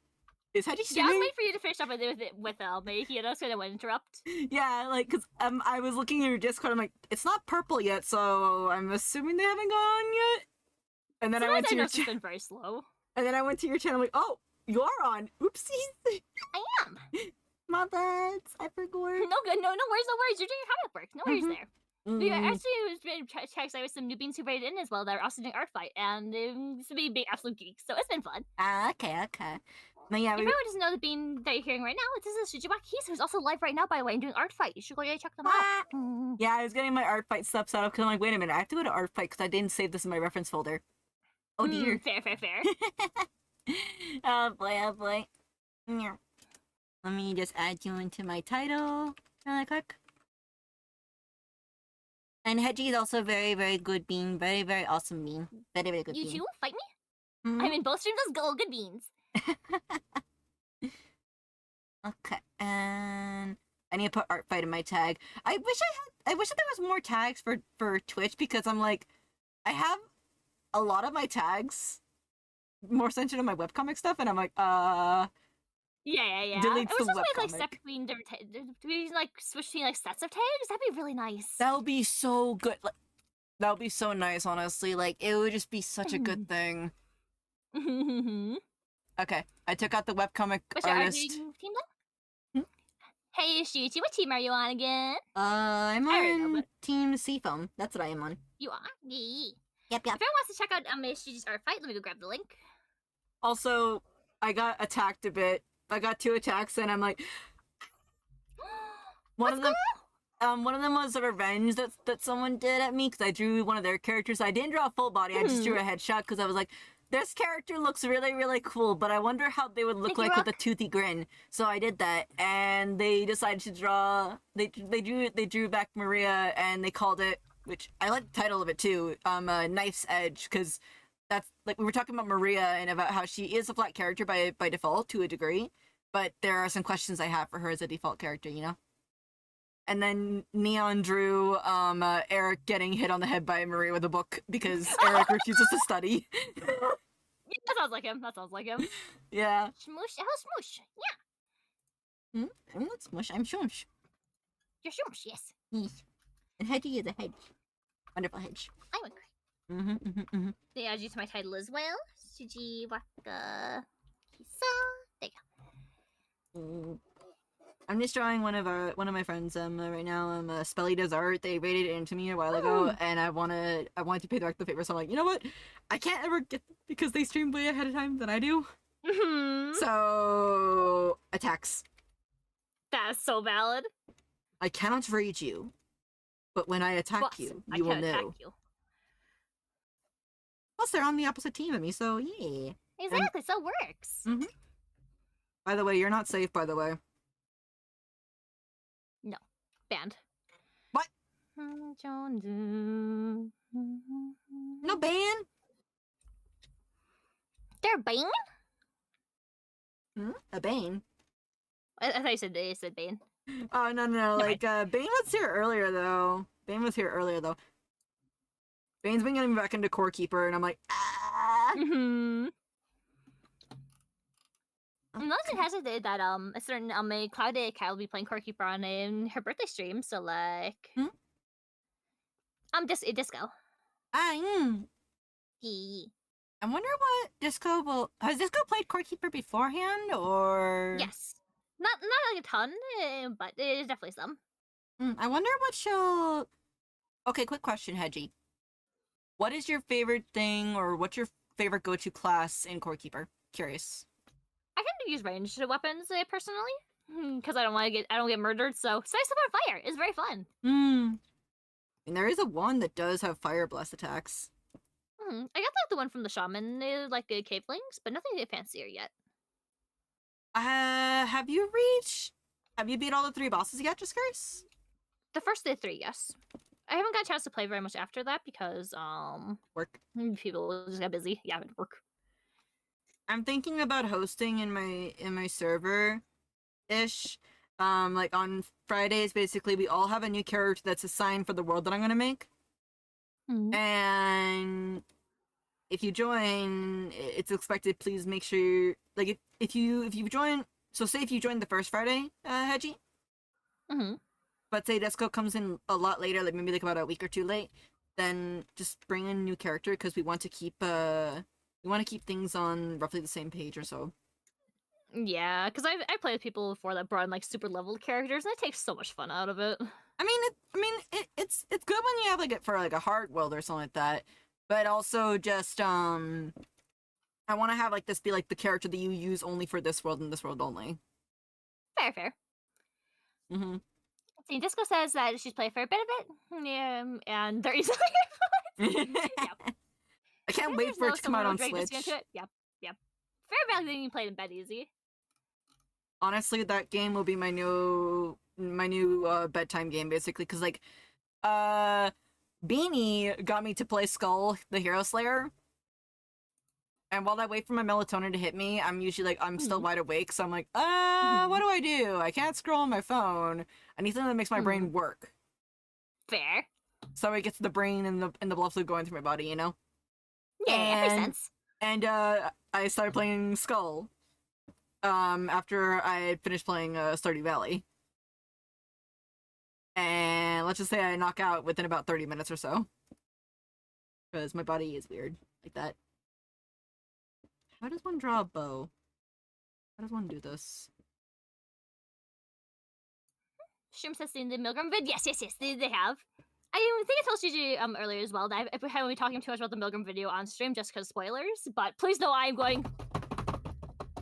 Is Hedgie Yeah, I streaming? was waiting for you to finish up with Hiro, so I didn't interrupt. Yeah, like, cause I was looking at your Discord. I'm like, it's not purple yet, so I'm assuming they haven't gone yet. And then I went to your chat. It's been very slow. And then I went to your channel, like, oh, you are on. Oopsies. I am. My bad. I forgot. No good. No worries. You're doing your comic work. No worries Mhm. there. Yeah, actually, it was been checks. There was some new beans who rated in as well that are also doing art fight, and some big absolute geeks. So it's been fun. Okay. But yeah, If anyone doesn't know the bean that you're hearing right now, this is Shijiwa Keys, who's also live right now, by the way, and doing art fight. You should go check them out. yeah, I was getting my art fight stuff set up because I'm like, wait a minute, I have to go to art fight because I didn't save this in my reference folder. Oh dear. Fair. Oh boy. Yeah. Let me just add you into my title really quick. And Hedgie is also very, very good bean. Very, very awesome bean. Very, very good You bean. too? Fight me? Mhm. I'm in both streams as good beans. Okay, and I need to put art fight in my tag. I wish that there was more tags for Twitch because I'm like, I have a lot of my tags more centered on my webcomic stuff, and I'm like, Yeah. Deletes I wish the this way like webcomic. step between different do we like switch between like sets of tags? That'd be really nice. that would be so good. Like, that would be so nice, honestly. Like, it would just be such a good thing. Okay, I took out the webcomic What's your art artist. team then? Hey Shuichi, what team are you on again? I'm I already know, on but- Team Seafoam. That's what I am on. You are? Yeah. Yep. If anyone wants to check out Shuichi's art fight, let me go grab the link. Also, I got attacked a bit. I got 2 attacks, and I'm like, one of them was a revenge that someone did at me because I drew one of their characters. I didn't draw a full body. I just drew a headshot because I was like, this character looks really, really cool, but I wonder how they would look Thank you, like with a Rock. toothy grin. So I did that, and they decided to draw. They drew back Maria, and they called it, which I like the title of it too. Knife's Edge, because that's like we were talking about Maria and about how she is a flat character by default to a degree, but there are some questions I have for her as a default character, you know. And then Neon drew Eric getting hit on the head by Maria with a book because Eric refuses to study. That sounds like him. Yeah. Smoosh, oh smoosh. Yeah, I'm not smush, I'm shush. you're smoosh, yes. And Hedgie is a hedge. Wonderful hedge. I agree. They add you to my title as well. Sujiwaka Kisa. There you go. I'm just drawing one of my friends right now. Spelly does art. They rated it into me a while ago, and I wanted to pay back the favor. So I'm like, you know what? I can't ever get them because they stream way ahead of time than I do. So attacks. That's so valid. I cannot read you, but when I attack But you, I you will can attack know. you. Plus, they're on the opposite team of me, so yeah. Exactly, so it works. By the way, you're not safe. By the way. Banned. What? No No ban. They're banned? A Bane. I thought you said Bane. Oh no. Never Like Bane was here earlier though. Bane's been getting me back into Core Keeper, and I'm like, ah. Nothing has it that a certain a Cloud Day Kyle will be playing Core Keeper on her birthday stream, so like disco. Yee. I wonder what Disco will. Has Disco played Core Keeper beforehand, or? Yes. Not like a ton, but it is definitely some. I wonder what she'll. Okay, quick question, Hedgie. What is your favorite thing, or what's your favorite go-to class in Core Keeper? Curious. I kind of use ranged weapons personally, because I don't get murdered. So Spice Up on Fire is very fun. And there is a one that does have Fire Blast attacks. I got like the one from the Shaman, like Cave Links, but nothing fancier yet. Have you beat all the 3 bosses yet, just curious? The first 3, yes. I haven't got a chance to play very much after that because Work. people just got busy. Yeah, it work. I'm thinking about hosting in my server ish. Like on Fridays, basically we all have a new character that's assigned for the world that I'm gonna make. And if you join, it's expected, please make sure, like, if you join, so say if you join the first Friday, Hedgie, but say Desco comes in a lot later, like maybe like about a week or 2 late, then just bring in a new character, because we want to keep We want to keep things on roughly the same page or so. Yeah, because I played with people before that brought in like super leveled characters, and it takes so much fun out of it. It's good when you have like it for like a hard world or something like that, but also just I want to have like this be like the character that you use only for this world and this world only. Fair, fair. Mm-hmm. See, Disco says that she's played for a bit of it, and they're easily. I can't wait for it to come out on Switch. Yep, yep. Fair value that you can play it in bed easy. Honestly, that game will be my new bedtime game basically, because like Beanie got me to play Skull the Hero Slayer, and while I wait for my melatonin to hit me, I'm usually like I'm still wide awake, so I'm like what do I do? I can't scroll on my phone. I need something that makes my brain work, Fair. so it gets the brain and the blood fluid going through my body, you know. Yeah, makes sense. And I started playing Skull after I had finished playing Stardew Valley. And let's just say I knock out within about 30 minutes or so. Because my body is weird like that. How does one draw a bow? How does one do this? Shroom says in the Milgram vid. Yes, they have. I think I told you earlier as well that I haven't been talking too much about the Milgram video on stream just because spoilers, but please know I'm going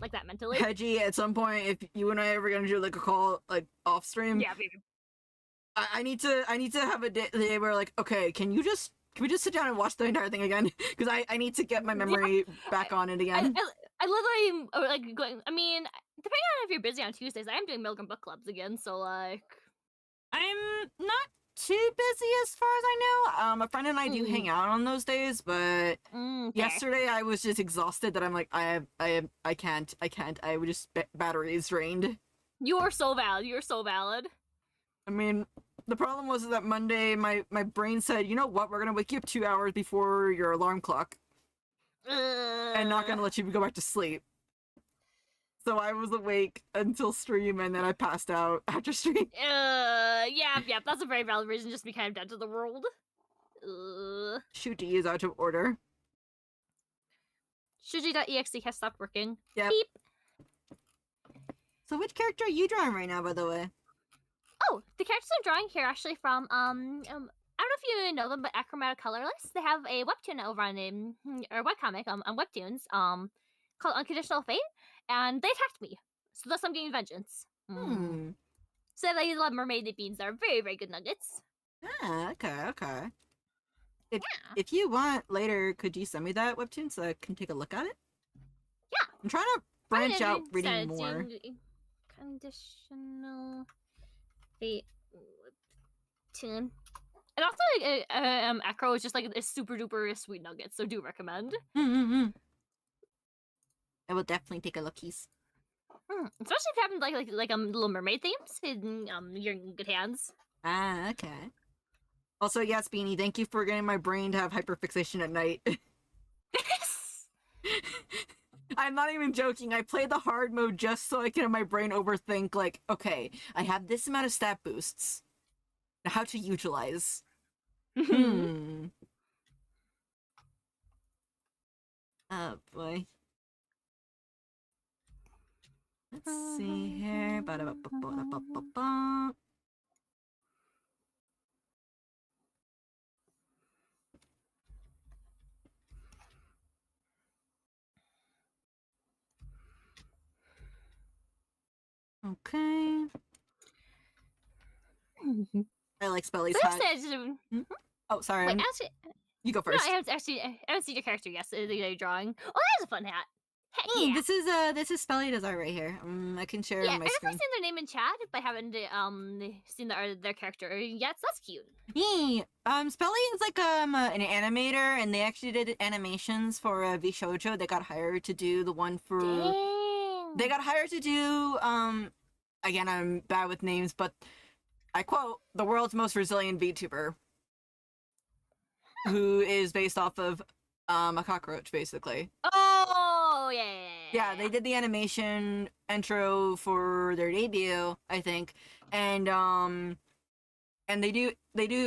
like that mentally. Hedgie, at some point, if you and I are ever gonna do like a call like off stream, Yeah, baby. I need to have a day where like, okay, can we just sit down and watch the entire thing again? Because I need to get my memory back on it again. I literally like going. I mean, depending on if you're busy on Tuesdays, I am doing Milgram book clubs again. So like, I'm not too busy as far as I know. A friend and I do hang out on those days, but yesterday I was just exhausted that I'm like, I can't. I would just batteries drained. You are so valid. You are so valid. I mean, the problem was that Monday my brain said, you know what, we're gonna wake you up 2 hours before your alarm clock. And not gonna let you go back to sleep. So I was awake until stream, and then I passed out after stream. Yeah, that's a very valid reason just to be kind of dead to the world. Shooty is out of order. Shuji.exe has stopped working. Yep. Beep. So which character are you drawing right now, by the way? Oh, the characters I'm drawing here are actually from I don't know if you know them, but Achromatic Colorless. They have a webtoon over on or webcomic on Webtoons called Unconditional Fate, and they attacked me, so thus I'm getting vengeance. So they love mermaid beans. They're very, very good nuggets. Ah, okay. If you want later, could you send me that webtoon so I can take a look at it? Yeah. I'm trying to branch out reading more. Conditional Fate webtoon. And also, Acro is just like a super duper sweet nugget, so do recommend. I will definitely take a lookies. Especially if you have like Little Mermaid themes, you're in good hands. Ah, okay. Also, yes, Beanie, thank you for getting my brain to have hyperfixation at night. I'm not even joking. I play the hard mode just so I can have my brain overthink, like, okay, I have this amount of stat boosts. Now how to utilize. Oh boy. Let's see here. Ba-da-ba-ba-ba-ba-ba-ba. Okay. I like Spelly's hat. Oh, sorry. Wait, actually, you go first. No, I haven't seen your character yet. So they're drawing. Oh, that's a fun hat. Heck yeah. This is Spelly Design right here. I can share it on my I've screen. seen their name in chat, but I haven't seen their character yet. So that's cute. Spelly is like an animator, and they actually did animations for VShojo. They got hired to do the one for. Dang. They got hired to do again, I'm bad with names, but I quote, the world's most resilient VTuber, who is based off of a cockroach, basically. Oh yeah. Yeah, they did the animation intro for their debut, I think, and they do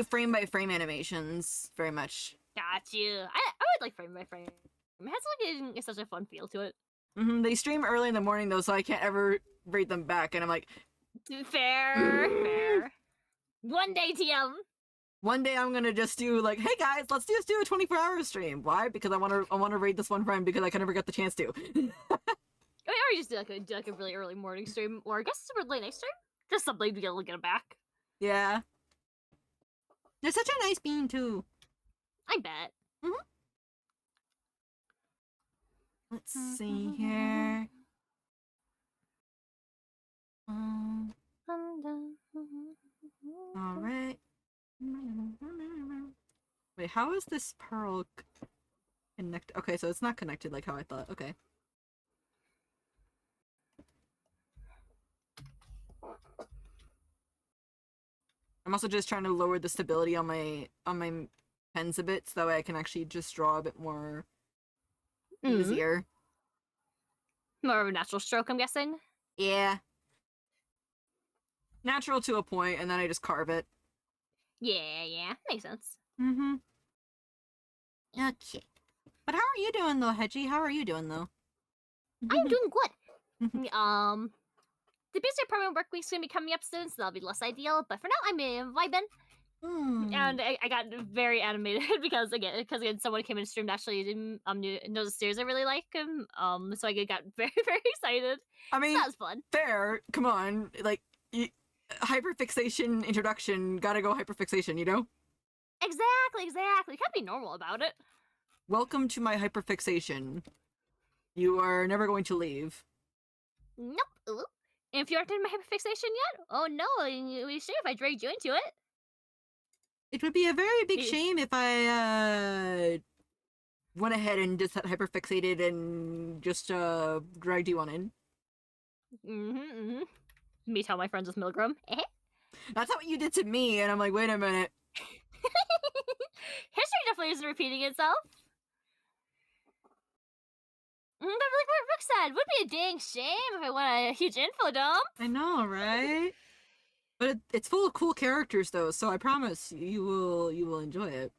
frame by frame animations very much. Got you. I would like frame by frame. It has like it's such a fun feel to it. They stream early in the morning though, so I can't ever read them back, and I'm like, Fair, fair. One day, TM. one day I'm gonna just do like, hey guys, let's just do a 24-hour stream. Why? Because I want to raid this one friend because I can never get the chance to. Or you just do like a really early morning stream, or I guess it's a really late night stream. Just something to be able to get them back. Yeah. They're such a nice bean too. I bet. Let's see here. All right. Wait, how is this pearl connected? Okay, so it's not connected like how I thought. Okay. I'm also just trying to lower the stability on my pens a bit so that way I can actually just draw a bit more easier. More of a natural stroke, I'm guessing. Yeah. Natural to a point, and then I just carve it. Yeah, makes sense. Mm-hmm. Okay. But how are you doing though, Hedgie? How are you doing though? I am doing good. The busy permanent work week's gonna be coming up soon, so that'll be less ideal. But for now, I'm vibing, and I got very animated because again, someone came in and streamed actually knows the series I really like. So I got very very excited. I mean, So that was fun. fair. Come on, like hyperfixation introduction. Gotta go hyperfixation. You know. Exactly. Can't be normal about it. Welcome to my hyperfixation. You are never going to leave. Nope. Ooh. And if you aren't in my hyperfixation yet, oh no, we should if I dragged you into it. It would be a very big Yeah. shame if I went ahead and just hyperfixated and just dragged you on in. Meet all my friends with Milgram. That's not what you did to me, and I'm like, wait a minute. History definitely isn't repeating itself. But like what Rick said, would be a dang shame if I went a huge info dump. I know, right? But it's full of cool characters, though, so I promise you will enjoy it.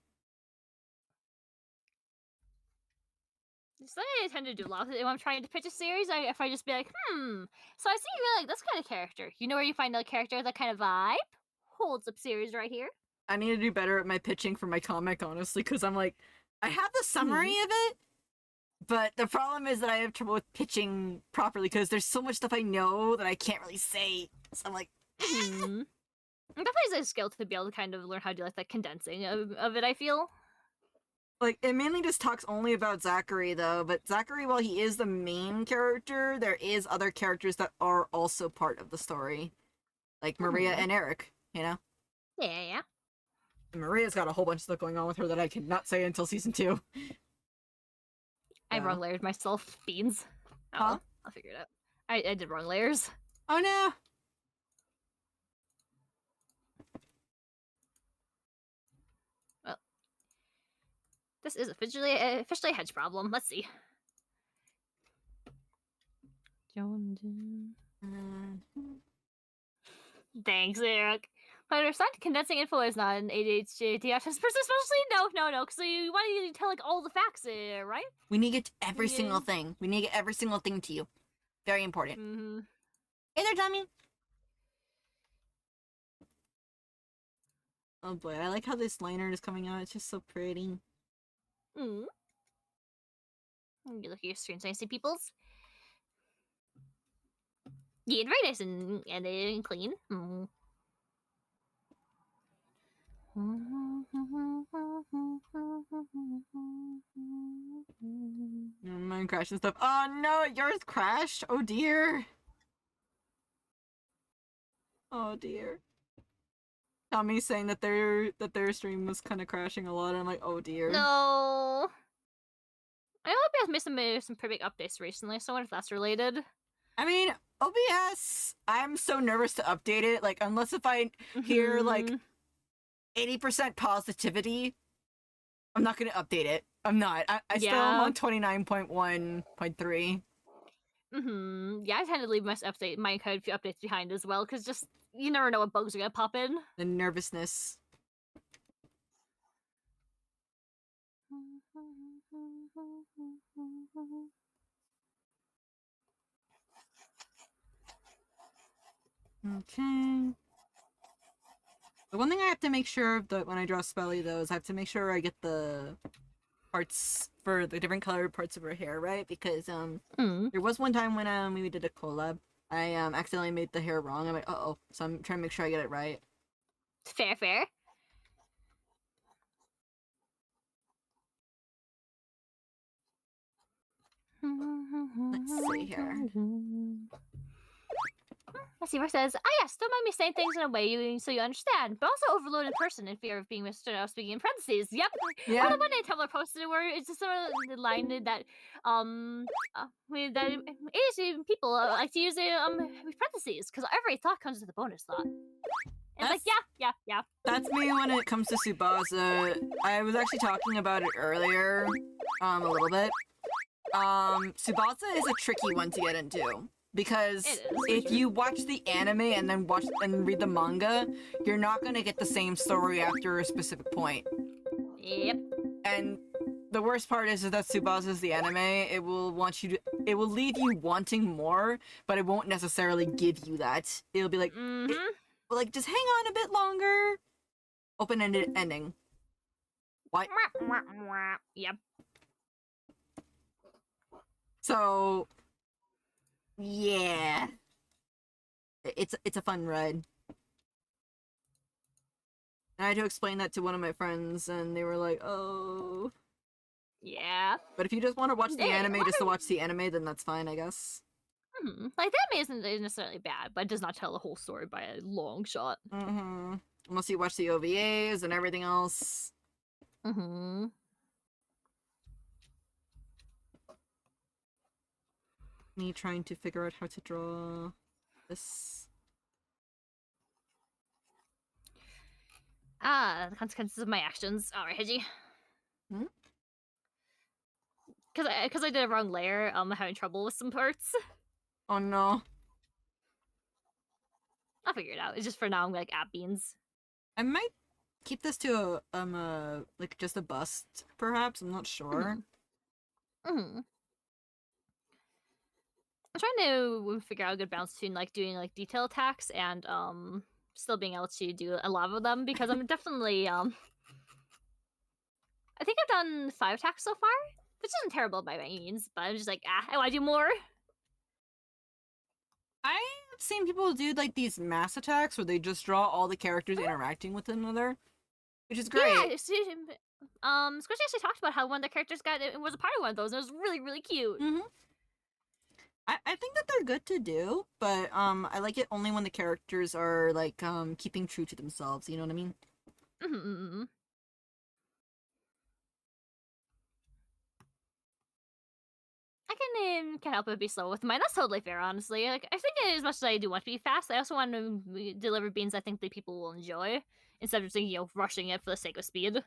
So I tend to do a lot of it when I'm trying to pitch a series. If I just be like, so I see you really like this kind of character. You know where you find a character with that kind of vibe? Holds up series right here. I need to do better at my pitching for my comic, honestly, because I'm like, I have the summary of it, but the problem is that I have trouble with pitching properly because there's so much stuff I know that I can't really say. So I'm like, Definitely is a skill to be able to kind of learn how to do like that condensing of it, I feel. Like, it mainly just talks only about Zachary, though, but Zachary, while he is the main character, there is other characters that are also part of the story. Like Maria and Eric, you know? Yeah. And Maria's got a whole bunch of stuff going on with her that I cannot say until season 2. I Yeah. wrong layered myself. Beans. Oh, Huh? well, I'll figure it out. I did wrong layers. Oh no! This is officially a hedge problem. Let's see. Thanks, Eric. I understand condensing info is not an ADHD especially no, because you want to tell like all the facts, right? We need to get every Yeah. single thing. We need to get every single thing to you. Very important. Mm-hmm. Hey there, dummy! Oh boy, I like how this liner is coming out. It's just so pretty. You look at your screen, so I see people's. Yeah, very nice and clean. Mine crashed and stuff. Oh no, yours crashed. Oh dear. Oh dear. Tommy's saying that their stream was kind of crashing a lot. And I'm like, oh dear. No. I hope you guys made some pretty big updates recently, so I wonder if that's related. I mean, OBS. I'm so nervous to update it. Like, unless if I hear like 80% positivity, I'm not gonna update it. I'm not. I still am on 29.1.3. Yeah, I tend to leave my code few updates behind as well, because just you never know what bugs are gonna pop in. The nervousness. Okay. The one thing I have to make sure of when I draw Spelly, though, is I have to make sure I get the parts for the different colored parts of her hair right, because there was one time when we did a collab, I accidentally made the hair wrong. I'm like, uh-oh, so I'm trying to make sure I get it right. Fair, fair. Let's see here. Seymour says, "Ah, yes, don't mind me saying things in a way so you understand, but also overload in person in fear of being speaking in parentheses." Yep. Yeah. Or the one day Tumblr posted where it's just sort of the line that that Asian people like to use parentheses because every thought comes with a bonus thought. And it's like, yeah. That's me when it comes to Tsubasa. I was actually talking about it earlier, a little bit. Tsubasa is a tricky one to get into. Because if you watch the anime and then read the manga, you're not gonna get the same story after a specific point. Yep. And the worst part is that Tsubasa is the anime. It will leave you wanting more, but it won't necessarily give you that. It'll be like, just hang on a bit longer. Open-ended ending. What? Yep. So. Yeah. It's a fun ride. And I had to explain that to one of my friends, and they were like, oh. Yeah. But if you just want to watch the anime just to watch the anime, then that's fine, I guess. Like, that anime isn't necessarily bad, but it does not tell the whole story by a long shot. Unless you watch the OVAs and everything else. Me trying to figure out how to draw this. The consequences of my actions. Alright, Hiji. Because I did a wrong layer, I'm having trouble with some parts. Oh no. I'll figure it out. It's just for now I'm like at beans. I might keep this to like just a bust, perhaps. I'm not sure. I'm trying to figure out a good balance between like doing like detail attacks and still being able to do a lot of them because I'm definitely I think I've done 5 attacks so far, which isn't terrible by any means, but I'm just like, I want to do more. I've seen people do like these mass attacks where they just draw all the characters interacting with one another, which is great. Yeah, Squishy actually talked about how one of the characters was a part of one of those, and it was really, really cute. I think that they're good to do, but I like it only when the characters are like keeping true to themselves. You know what I mean? I can't help but be slow with mine. That's totally fair, honestly. Like, I think as much as I do want to be fast, I also want to deliver beans I think that people will enjoy instead of just, rushing it for the sake of speed.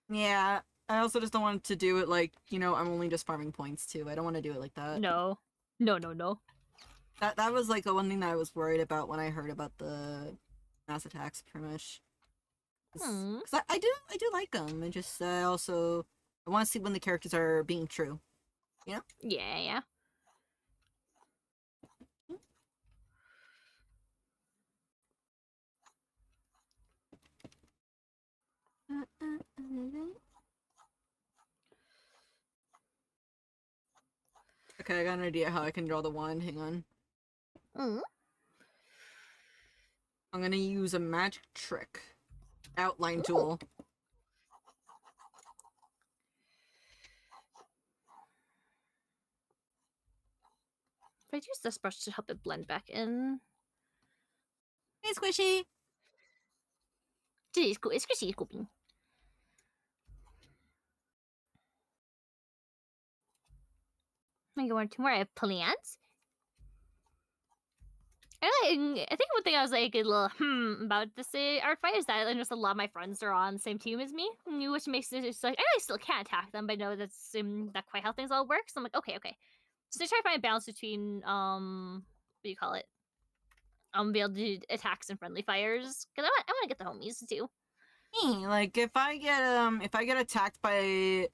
Yeah, I also just don't want to do it like, I'm only just farming points too. I don't want to do it like that. No. That was like the one thing that I was worried about when I heard about the mass attacks, pretty much. Because I do like them. I just I want to see when the characters are being true. You know? Yeah. Okay, I got an idea how I can draw the wand. Hang on. I'm gonna use a magic trick. Outline tool. If I use this brush to help it blend back in. Hey, Squishy! It's Squishy. I go on to more. I have plants. I think one thing I was like a little about this art fight is that just a lot of my friends are on the same team as me, which makes it just like I still can't attack them, but I know that's not quite how things all work. So I'm like, okay. So I try to find a balance between what do you call it? Be able to do attacks and friendly fires because I want to get the homies too. Like if I get attacked by,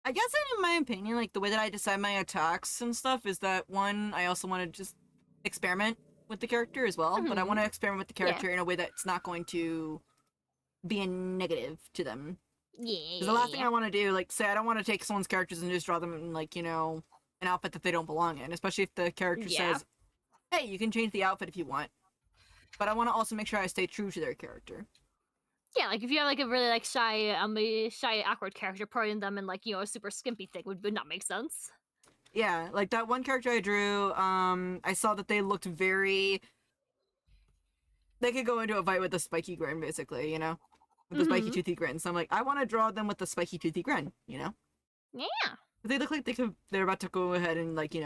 I guess in my opinion, like the way that I decide my attacks and stuff is that one, I also want to just experiment with the character as well, but I Mhm. want to experiment with the Yeah. character in a way that's not going to be a negative to them. Yeah. Because the last thing I want to do, like, say, I don't want to take someone's characters and just draw them in, like, an outfit that they don't belong in, especially if the character Yeah. says, hey, you can change the outfit if you want. But I want to also make sure I stay true to their character. Yeah, like if you have like a really like shy, awkward character, putting them in like a super skimpy thing would not make sense. Yeah, like that one character I drew, I saw that they looked very... They could go into a fight with a spiky grin, basically, With the spiky Mhm. toothy grin. So I'm like, I want to draw them with the spiky toothy grin, Yeah. They look like they're about to go ahead and, like,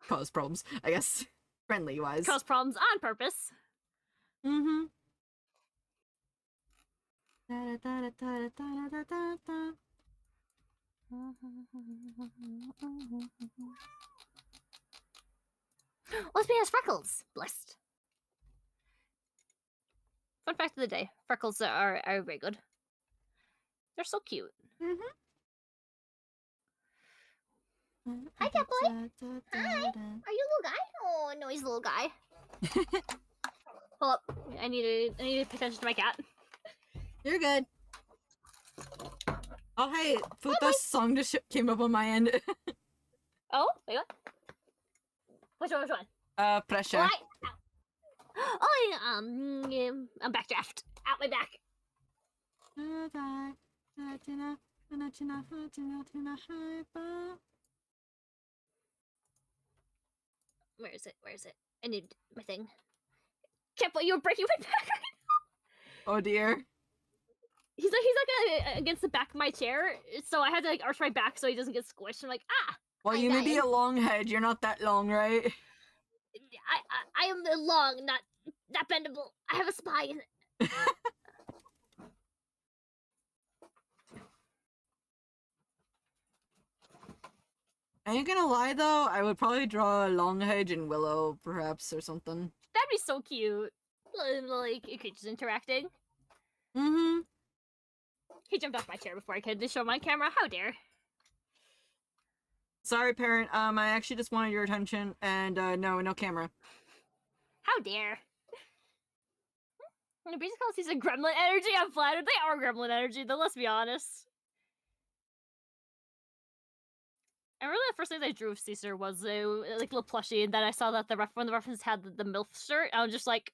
cause problems, I guess. Friendly-wise. Cause problems on purpose. Mm-hmm. Lesbian has freckles. Blessed. Fun fact of the day: freckles are very good. They're so cute. Hi, cat boy. Hi. Are you a little guy? Oh no, he's a little guy. Hold up. I need to pay attention to my cat. You're good. Oh, hey, Futa's song just came up on my end. Oh, wait, what? Which one? Pressure. Why? Oh, I'm backdraft. Out my back. Where is it? I need my thing. Cat boy, you're breaking my back. Oh dear. He's like against the back of my chair, so I had to like arch my back so he doesn't get squished. I'm like, Well, I'm you may be dying. a long head. You're not that long, right? I am long, not bendable. I have a spine. I ain't gonna lie though, I would probably draw a long hedge and Willow, perhaps, or something. That'd be so cute. Like creatures interacting. Mm-hmm. He jumped off my chair before I could show my camera. How dare! Sorry, parent. I actually just wanted your attention, and no camera. How dare! And Breezy calls these a gremlin energy. I'm flattered. They are gremlin energy, though. Let's be honest. And really, the first thing I drew of Caesar was like a little plushie, and then I saw that when the reference had the MILF shirt, I was just like,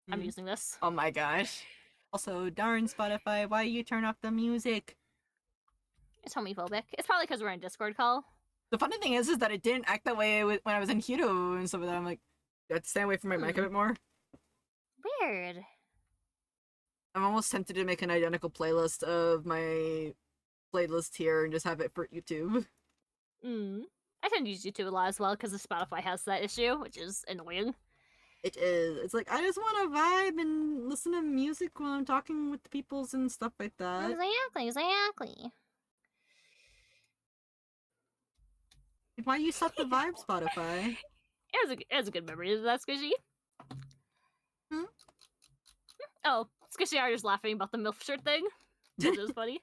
I'm using this. Oh my gosh. Also, darn Spotify, why you turn off the music? It's homophobic. It's probably because we're in Discord call. The funny thing is that it didn't act that way when I was in Hito and stuff like that. I'm like, do I have to stay away from my mic a bit more? Weird. I'm almost tempted to make an identical playlist of my playlist here and just have it for YouTube. I tend to use YouTube a lot as well because Spotify has that issue, which is annoying. It is. It's like, I just want to vibe and listen to music when I'm talking with the peoples and stuff like that. Exactly. Why you suck the vibe, Spotify? It was a good memory of that, Squishy. Hmm? Oh, Squishy are just laughing about the MILF shirt thing. Which is funny.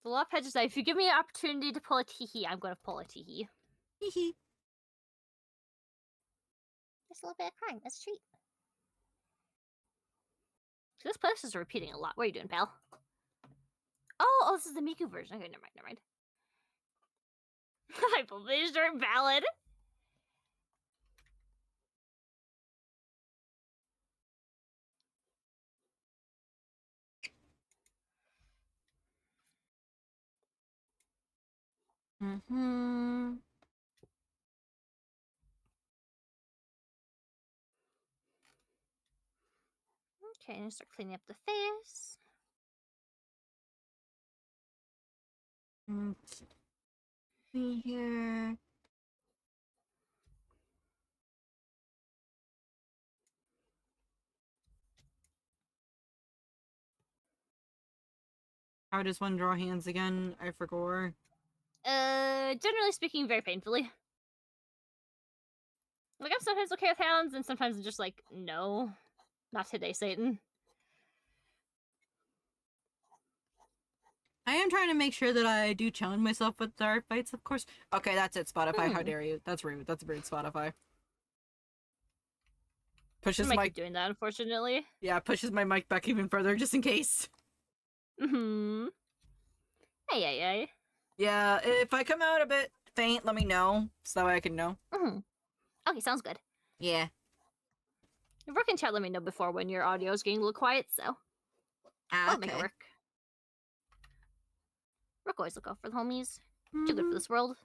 The law of hedges say, if you give me an opportunity to pull a teehee, I'm going to pull a teehee. Hehe. Just a little bit of crime. That's a treat. So this post is repeating a lot. What are you doing, pal? Oh, this is the Miku version. Okay, never mind. I pulled this shirt ballad. Mm-hmm. Okay, I'm gonna start cleaning up the face. See here. How does one draw hands again? I forgot. Generally speaking, very painfully. Like, I'm sometimes okay with hands, and sometimes I'm just like, no, not today, Satan. I am trying to make sure that I do challenge myself with the art fights, of course. Okay, that's it, Spotify. How dare you? That's rude. That's rude, Spotify. I Pushes might my keep doing that, unfortunately. pushes my mic back even further just in case. Hmm. Hey. Yeah, if I come out a bit faint, let me know so that way I can know. Hmm. Okay, sounds good. Yeah. Rook and chat let me know before when your audio is getting a little quiet, so I'll make it Okay. work. Rook always look out for the homies. Too good for this world.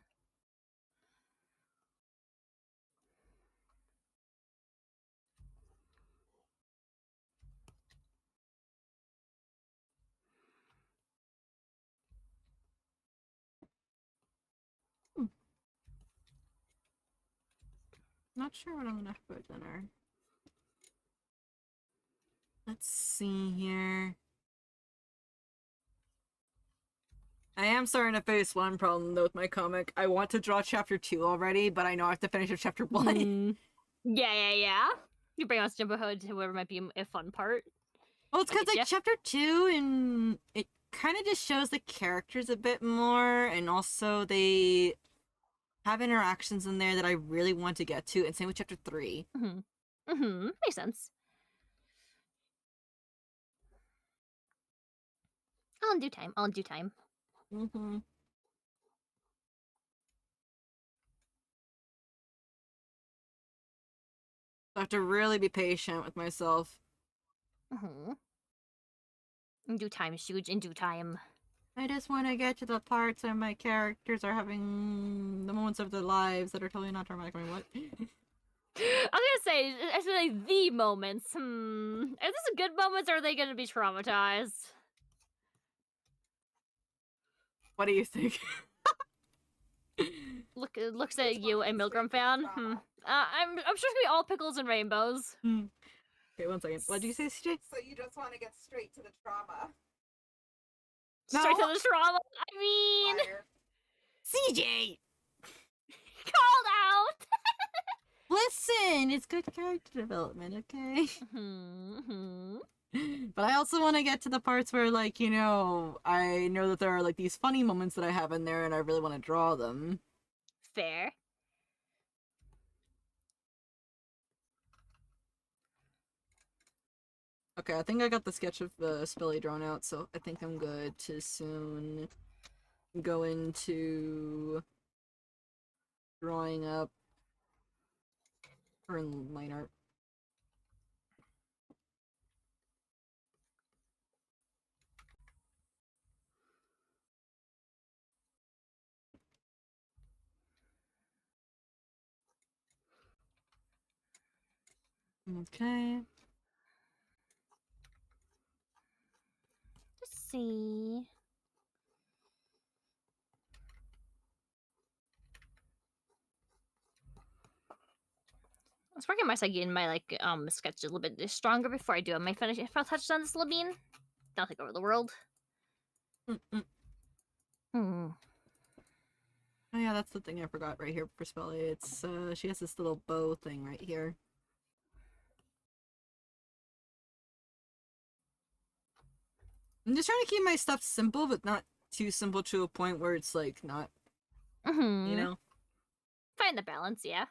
Not sure what I'm gonna put for dinner. Let's see here. I am starting to face one problem though with my comic. I want to draw chapter 2 already, but I know I have to finish with chapter 1. Mm. Yeah. You bring us jump ahead to whoever might be a fun part. Well, it's because Okay, like Jeff. chapter 2 and it kind of just shows the characters a bit more, and also they have interactions in there that I really want to get to, and same with chapter 3. Makes sense. All in due time. Mm-hmm. I have to really be patient with myself. In due time, Shuge, in due time. I just want to get to the parts where my characters are having the moments of their lives that are totally not traumatic. I mean, what? I was gonna say, I feel like the moments. Are these good moments, or are they gonna be traumatized? What do you think? Looks at you, a Milgram fan. I'm sure it's gonna be all pickles and rainbows. Okay, 1 second. What did you say, CJ? So you just want to get straight to the trauma. Straight to No. the trauma. I mean, Fire. CJ! called out. Listen, it's good character development, okay? But I also want to get to the parts where, like, you know, I know that there are, like, these funny moments that I have in there, and I really want to draw them. Fair. Okay, I think I got the sketch of Spilly drawn out, so I think I'm good to soon go into drawing up or in line art. Okay. Let's see. I was working on my side getting my sketch a little bit stronger before I do my finishing touches on this Labine. Don't take over the world. Oh yeah, that's the thing I forgot right here for Spelly. It's she has this little bow thing right here. I'm just trying to keep my stuff simple, but not too simple to a point where it's like not, you know. Find the balance, yeah.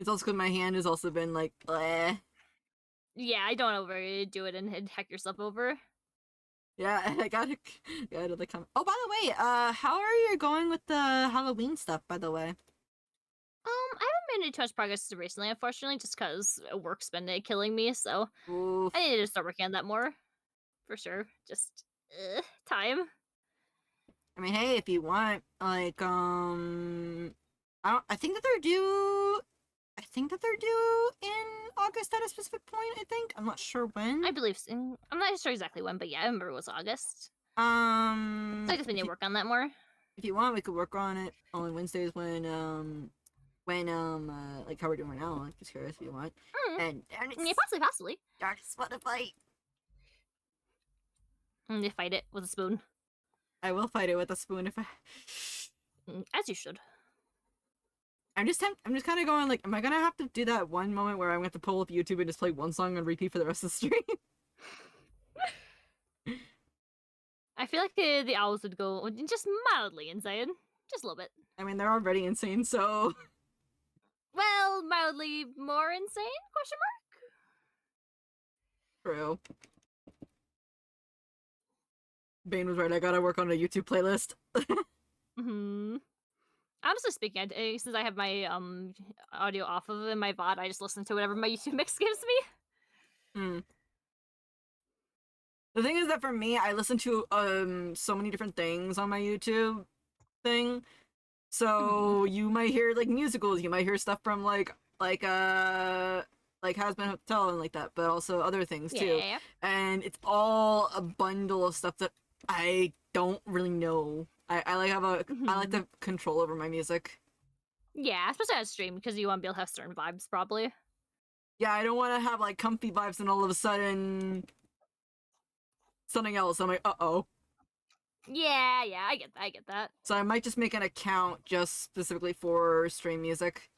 It's also because my hand has also been like, bleh. Yeah, I don't overdo it and heck yourself over. Yeah, I gotta the comment. Oh, by the way, how are you going with the Halloween stuff? By the way, I haven't made any too much progress recently, unfortunately, just because work's been killing me. So oof. I need to start working on that more, for sure. Just time. I mean, hey, if you want, like, I think that they're due. I think that they're due in August at a specific point. I think I'm not sure when. I believe so. I'm not sure exactly when, but yeah, I remember it was August. I just need to work on that more. If you want, we could work on it on Wednesdays when like how we're doing right now. I'm just curious if you want. And Yeah, possibly. I just want to fight. And you fight it with a spoon. I will fight it with a spoon if I. As you should. I'm just kind of going like, am I gonna have to do that one moment where I'm gonna have to pull up YouTube and just play one song on repeat for the rest of the stream? I I feel like the owls would go just mildly insane, just a little bit. I mean, they're already insane, so Well, mildly more insane? Question true. Bane was right. I gotta work on a YouTube playlist. mark. Hmm. Honestly speaking, since I have my audio off of my VOD, I just listen to whatever my YouTube mix gives me. Hmm. The thing is that for me, I listen to so many different things on my YouTube thing. So you might hear like musicals, you might hear stuff from like Has Been Hotel and like that, but also other things too. Yeah. And it's all a bundle of stuff that I don't really know. I like I like the control over my music. Yeah, especially on stream because you want to be able to have certain vibes, probably. Yeah, I don't want to have like comfy vibes and all of a sudden something else. I'm like, uh-oh. Yeah, I get that. So I might just make an account just specifically for stream music.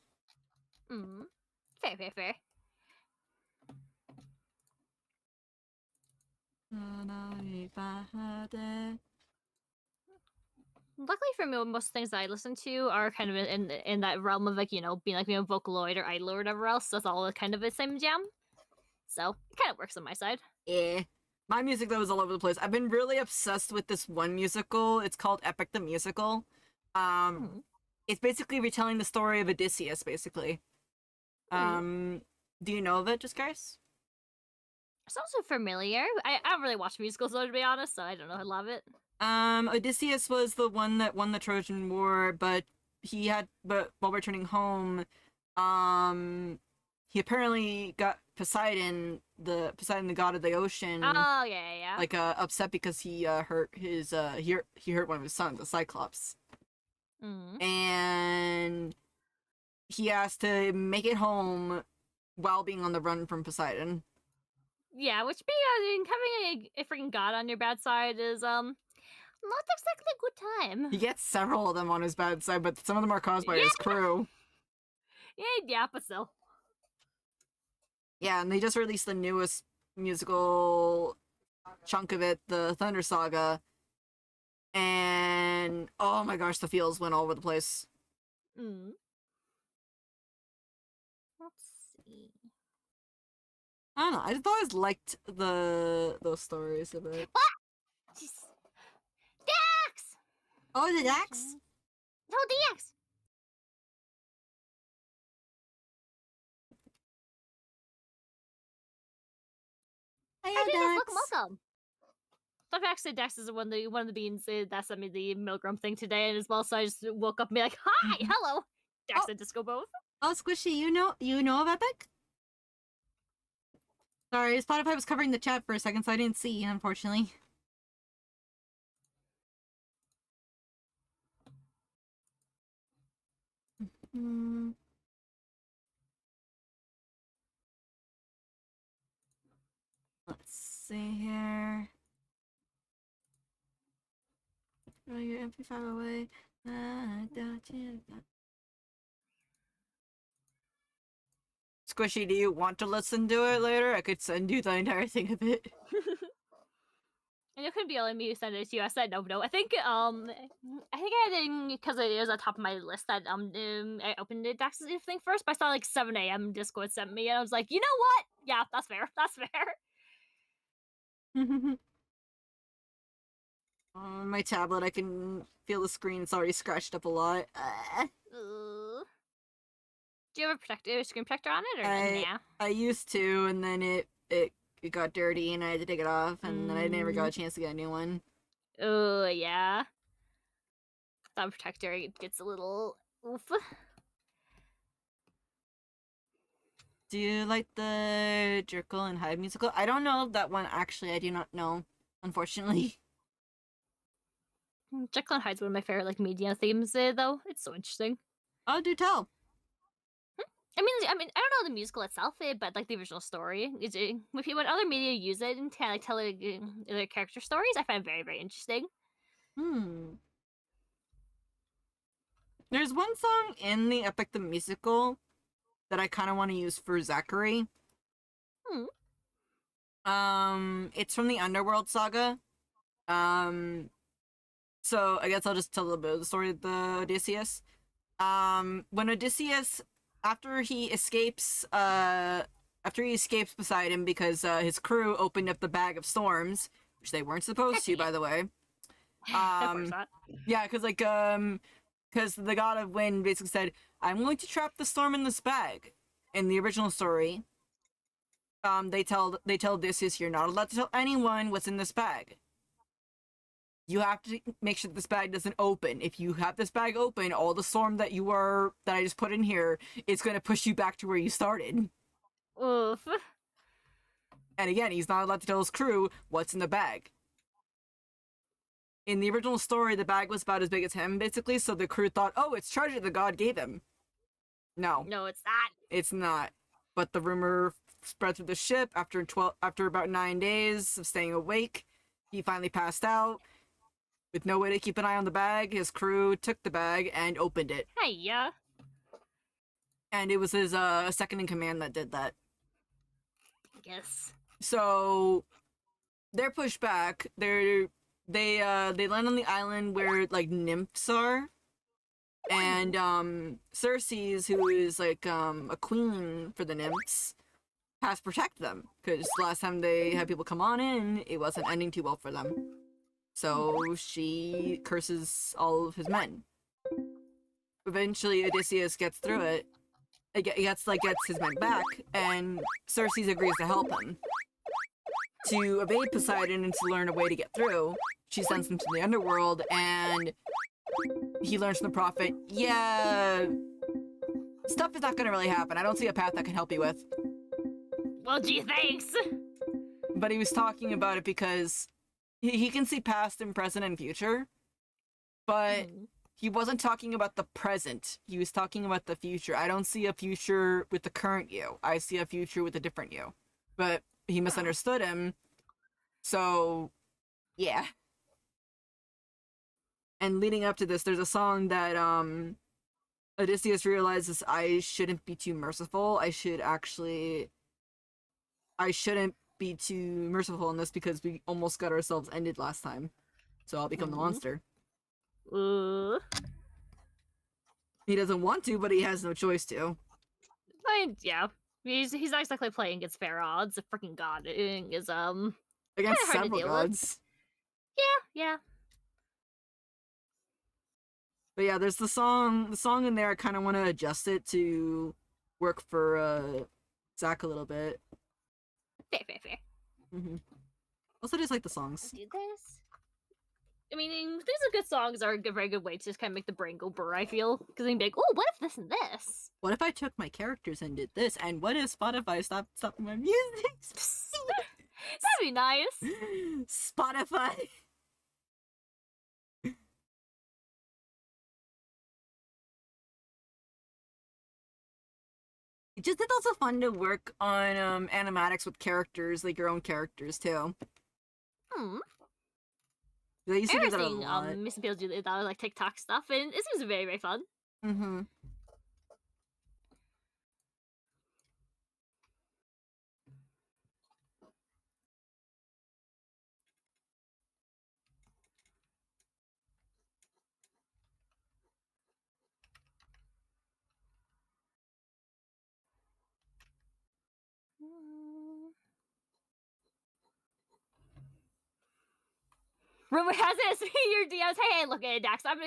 Mm. Fair. Luckily for me, most things that I listen to are kind of in that realm of like being like Vocaloid or Idol or whatever else. So it's all kind of the same jam. So it kind of works on my side. Yeah. My music though is all over the place. I've been really obsessed with this one musical. It's called Epic the Musical. It's basically retelling the story of Odysseus, basically. Do you know of it, just curious? It's also familiar. I don't really watch musicals though, to be honest, so I don't know. I love it. Odysseus was the one that won the Trojan War, but while returning home, he apparently got Poseidon, the god of the ocean. Oh yeah. Like upset because he hurt his he hurt one of his sons, the Cyclops. And he has to make it home while being on the run from Poseidon. Yeah, which having a freaking god on your bad side is not exactly a good time. He gets several of them on his bad side, but some of them are caused by his crew. Yeah, but still. Yeah, and they just released the newest musical chunk of it, the Thunder Saga. And oh my gosh, the feels went all over the place. Let's see. I don't know. I just always liked those stories of it. Jeez. Dax! Oh, the Dax? No, DX! Hey, Welcome. So actually, Dax is one of the beans that sent me the Milgram thing today, and as well, so I just woke up and be like, "Hi, hello, Dax and Disco both." Oh, Squishy, you know of Epic? Sorry, Spotify was covering the chat for a second, so I didn't see, unfortunately. Let's see here. Throw your MP5 away. Squishy, do you want to listen to it later? I could send you the entire thing of it. And it could be only me who sent it to you. I said no. I think I didn't because it was on top of my list that I opened the Dax's thing first, but I saw like 7 a.m. Discord sent me, and I was like, you know what? Yeah, that's fair. That's fair. On my tablet, I can feel the screen. It's already scratched up a lot. Do you have a screen protector on it, or yeah? I used to, and then it got dirty, and I had to take it off, and then I never got a chance to get a new one. Oh yeah. That protector gets a little oof. Do you like the Jekyll and Hyde musical? I don't know that one, actually. I do not know, unfortunately. Jekyll and Hyde's one of my favorite like media themes, though. It's so interesting. Oh, do tell. I mean, I don't know the musical itself, but like the original story. When other media use it and kind of like tell their character stories, I find it very, very interesting. There's one song in the Epic the Musical that I kind of want to use for Zachary. It's from the Underworld Saga. So I guess I'll just tell a little bit of the story of the Odysseus. When Odysseus, after he escapes Poseidon because his crew opened up the bag of storms, which they weren't supposed to, by the way. Of course not. Yeah, because because the god of wind basically said, "I'm going to trap the storm in this bag." In the original story, they tell Odysseus, "You're not allowed to tell anyone what's in this bag. You have to make sure that this bag doesn't open. If you have this bag open, all the storm that I just put in here, it's going to push you back to where you started." Oof. And again, he's not allowed to tell his crew what's in the bag. In the original story, the bag was about as big as him, basically, so the crew thought, "Oh, it's treasure the god gave him." No, No, it's not. it's not. But the rumor spread through the ship after about 9 days of staying awake. He finally passed out. With no way to keep an eye on the bag, his crew took the bag and opened it. Hey, yeah. And it was his second in command that did that. I guess. So they're pushed back. They land on the island where like nymphs are. And Circe's, who is like a queen for the nymphs, has to protect them. Because last time they had people come on in, it wasn't ending too well for them. So she curses all of his men. Eventually, Odysseus gets through it. Gets his men back, and Circe agrees to help him. To evade Poseidon and to learn a way to get through, she sends him to the underworld, and he learns from the prophet, yeah, stuff is not gonna really happen. I don't see a path I can help you with. Well, gee, thanks. But he was talking about it because he can see past and present and future, but he wasn't talking about the present. He was talking about the future. I don't see a future with the current you. I see a future with a different you. But he misunderstood him. So, yeah. And leading up to this, there's a song that Odysseus realizes, I shouldn't be too merciful. I shouldn't be too merciful in this because we almost got ourselves ended last time. So I'll become the monster. He doesn't want to, but he has no choice to. Yeah. He's not exactly playing against fair odds. The freaking god is Against hard to several deal with. gods. Yeah. But yeah, there's the song in there. I kind of want to adjust it to work for Zach a little bit. Fair. Mm-hmm. Also, just like the songs. Do this. I mean, things of good songs are a very good way to just kind of make the brain go burr, I feel. Because they can be like, oh, what if this and this? What if I took my characters and did this? And what if Spotify stopped my music? That'd be nice. Spotify. It's also fun to work on animatics with characters, like your own characters too. I used to do that a lot. Miss Appeals do that like TikTok stuff, and it seems very, very fun. Mm-hmm. Rumor has it, your DMs. Hey, look at Dax. I have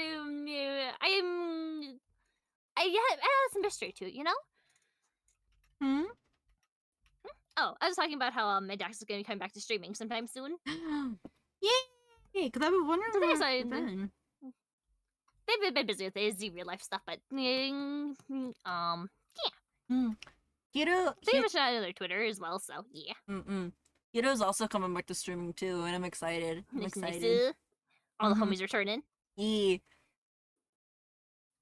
some mystery to it, you know? Oh, I was talking about how Dax is going to be coming back to streaming sometime soon. Yay! Because I was wondering So about there's it then. They've been busy with the real life stuff, but Hiro, they mentioned it on their Twitter as well. So yeah. Hiro's also coming back to streaming too, and I'm excited. Nice. All the homies returning. Yeah.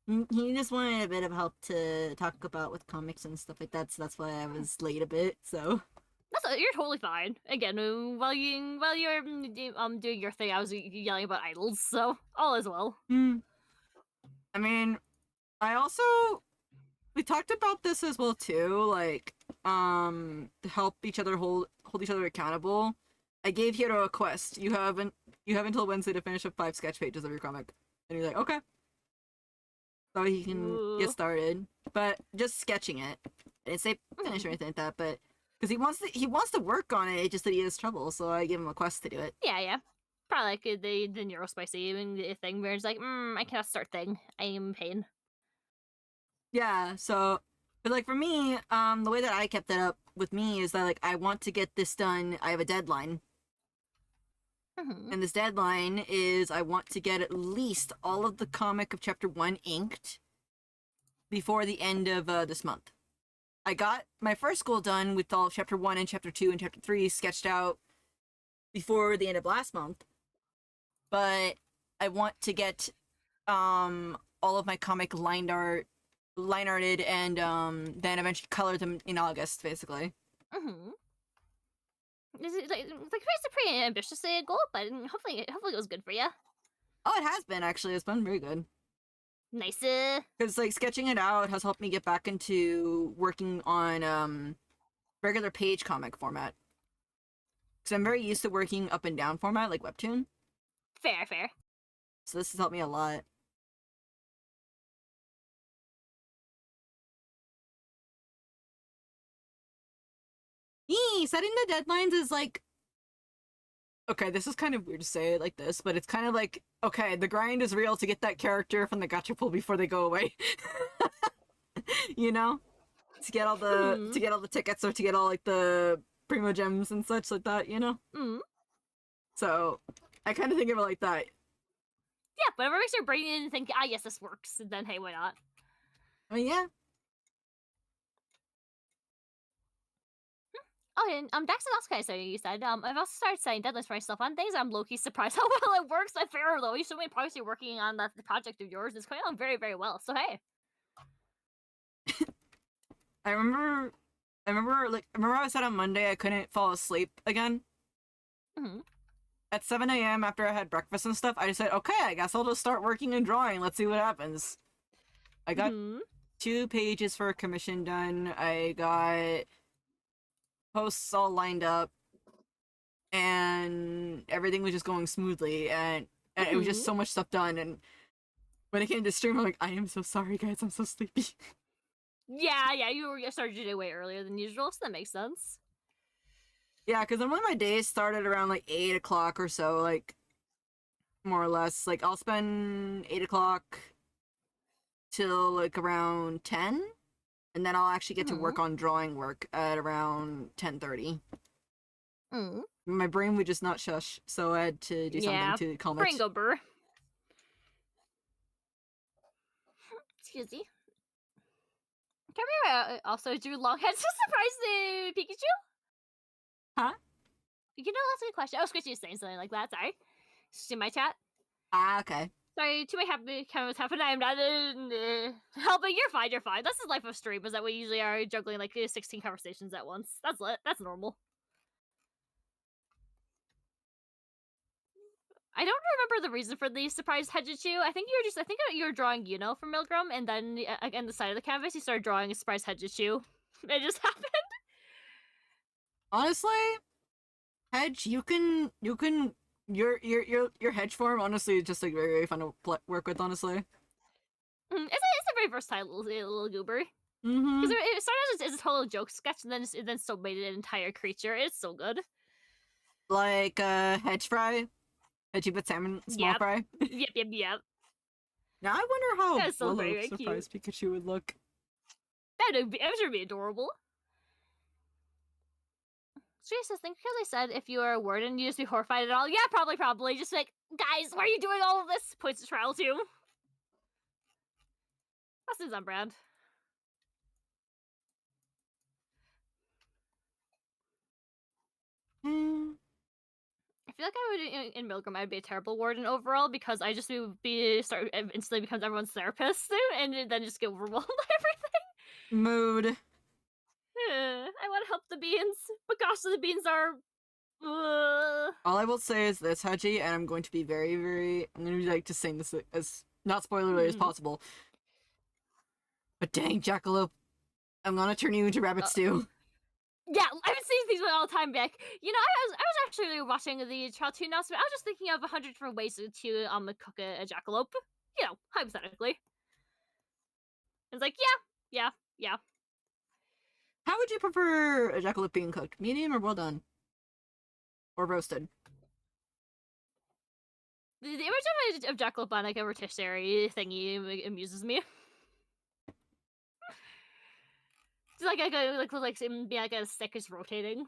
He just wanted a bit of help to talk about with comics and stuff like that, so that's why I was late a bit. So You're totally fine. Again, while you're doing your thing, I was yelling about idols, so all is well. I mean, we talked about this as well too, like to help each other hold each other accountable. I gave Hiro a quest. You have You have until Wednesday to finish up 5 sketch pages of your comic. And you're like, okay. So he can Ooh. get started. But just sketching it. I didn't say finish or anything like that, but because he wants to work on it, just that he has trouble, so I give him a quest to do it. Yeah. Probably like the neurospicy thing where it's like, I cannot start thing. I am in pain. Yeah, so but like for me, the way that I kept it up with me is that like I want to get this done. I have a deadline. Mhm. And this deadline is I want to get at least all of the comic of chapter 1 inked before the end of this month. I got my first goal done with all of chapter 1 and chapter 2 and chapter 3 sketched out before the end of last month. But I want to get all of my comic line arted and then eventually color them in August, basically. Mhm. It's a pretty ambitious goal, but hopefully it goes good for you. Oh, it has been actually. It's been very good. Nice. Because like sketching it out has helped me get back into working on regular page comic format. Because I'm very used to working up and down format like Webtoon. Fair. So this has helped me a lot. Setting the deadlines is like... Okay, this is kind of weird to say it like this, but it's kind of like, okay, the grind is real to get that character from the gacha pool before they go away. You know? To get all the tickets or to get all like the primo gems and such like that, you know? So I kind of think of it like that. Yeah, whatever makes your brain think, yes, this works, then hey, why not? I mean, yeah. Oh, and Dax and Asuka, so you said, I've also started setting deadlines for myself on things. I'm low-key surprised how well it works. Like, fair though, you so many projects you're working on that the project of yours is going on very, very well. So hey. I remember I said on Monday I couldn't fall asleep again. At 7 a.m. after I had breakfast and stuff, I just said, okay, I guess I'll just start working and drawing. Let's see what happens. I got 2 pages for a commission done. I got posts all lined up. And everything was just going smoothly. And it was just so much stuff done. And when it came to stream, I'm like, I am so sorry, guys. I'm so sleepy. Yeah, you started your day way earlier than usual, so that makes sense. Yeah, because then when my days started around like 8 o'clock or so, like more or less, like I'll spend 8 o'clock till like around 10, and then I'll actually get to work on drawing work at around 10:30. My brain would just not shush, so I had to do something to calm it. Brain go burr. Excuse me. Can we also do Longhead to surprise the Pikachu? Huh? You know, that's a good question. Oh, Squishy was saying something like that. Sorry. It's in my chat. Ah, okay. Sorry, too many comments happened. I'm not helping. You're fine. That's the life of stream, is that we usually are juggling like 16 conversations at once. That's lit. That's normal. I don't remember the reason for the surprise Hedgichu. I think you were drawing Yuno from Milgram, and then again the side of the canvas you started drawing a surprise Hedgichu. It just happened. Honestly, Hedge, your hedge form honestly is just like very, very fun to work with. Honestly, it's a very versatile little goober. Because it started as a total joke sketch, and then still made it an entire creature. It's so good. Like hedge fry. Hedgie but salmon small fry. Yep. Now I wonder how That's so Willow very surprise cute. Pikachu would look. That would be adorable. Seriously, think because I said if you are a warden, you just be horrified at all. Yeah, probably. Just like, guys, why are you doing all of this? Points to trial too. That seems on brand. I feel like I would in Milgram I'd be a terrible warden overall because I just would instantly becomes everyone's therapist and then just get overwhelmed by everything. Mood. I want to help the beans, but gosh, the beans are. All I will say is this, Haji, and I'm going to be very, very. I'm going to be like just saying this as not spoilery as possible. But dang, Jackalope, I'm gonna turn you into rabbit stew. Yeah, I've been seeing things all the time back. You know, I was actually watching the Child 2 announcement. I was just thinking of 100 different ways to cook a jackalope. You know, hypothetically. It's like, yeah. How would you prefer a jackalope being cooked? Medium or well done? Or roasted? The image of jackalope on like a rotisserie thingy amuses me. It's like a stick is rotating.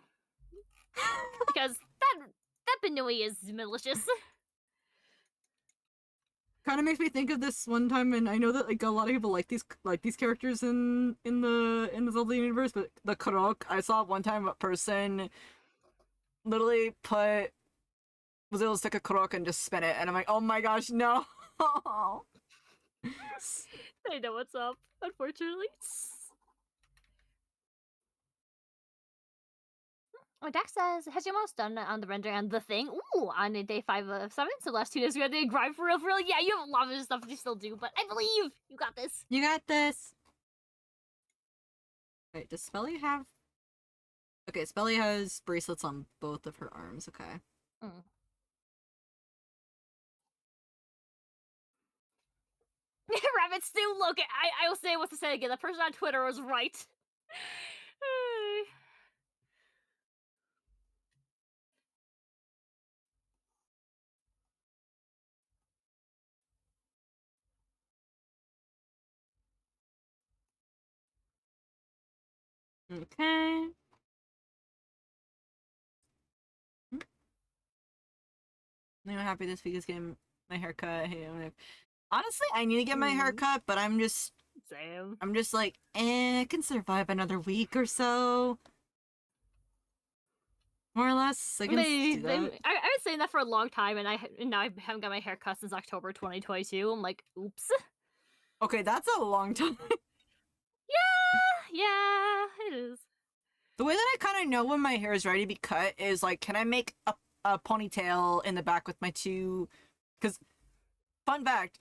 Because that Benui is malicious. Kind of makes me think of this one time, and I know that like a lot of people like these characters in the Zelda universe, but the Korok, I saw one time a person literally was able to stick a Korok and just spin it, and I'm like, oh my gosh, no. I know what's up, unfortunately. Oh, Dax says, has you almost done on the render and the thing? Ooh, on day 5 of 7, so last 2 days we had to grind for real. Yeah, you have a lot of stuff to still do, but I believe you got this. You got this. Wait, does Spelly have... Okay, Spelly has bracelets on both of her arms, okay. Mm. Rabbit stew, look, I will say what to say again. The person on Twitter was right. Okay. I'm happy this week is getting my haircut. Hey, honestly, I need to get my haircut, but I'm just like, I can survive another week or so. More or less. I can do that. I've been saying that for a long time, and now I haven't got my haircut since October 2022. I'm like, oops. Okay, that's a long time. Yeah, it is. The way that I kind of know when my hair is ready to be cut is like, can I make a ponytail in the back with my two... Because, fun fact,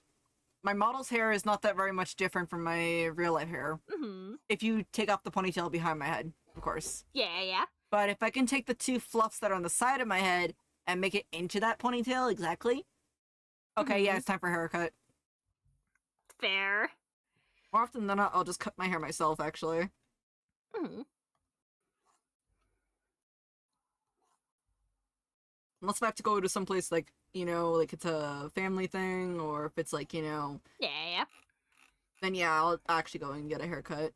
my model's hair is not that very much different from my real life hair. Mm-hmm. If you take off the ponytail behind my head, of course. Yeah. But if I can take the two fluffs that are on the side of my head and make it into that ponytail exactly, okay, yeah, it's time for a haircut. Fair. More often than not, I'll just cut my hair myself, actually. Mm-hmm. Unless if I have to go to someplace like, you know, like it's a family thing, or if it's like, you know... Yeah. Then yeah, I'll actually go and get a haircut.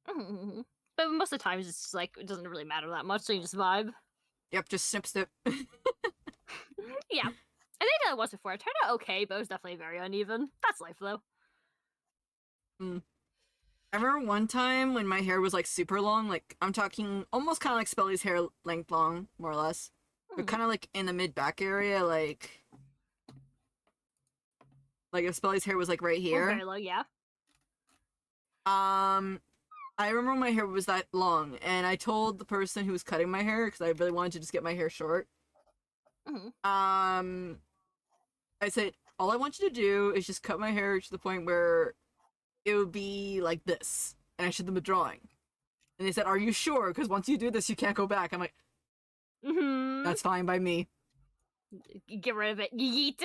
Mm-hmm. But most of the times, it's just like, it doesn't really matter that much, so you just vibe. Yep, just snip. Yeah. I think that was before. It turned out okay, but it was definitely very uneven. That's life, though. I remember one time when my hair was like super long, like I'm talking almost kind of like Spelly's hair length long, more or less. But kind of like in the mid-back area, like if Spelly's hair was like right here. Very low, yeah. I remember when my hair was that long, and I told the person who was cutting my hair, because I really wanted to just get my hair short. Mm-hmm. I said, all I want you to do is just cut my hair to the point where it would be like this. And I showed them a drawing. And they said, are you sure? Because once you do this, you can't go back. I'm like, that's fine by me. Get rid of it. Yeet.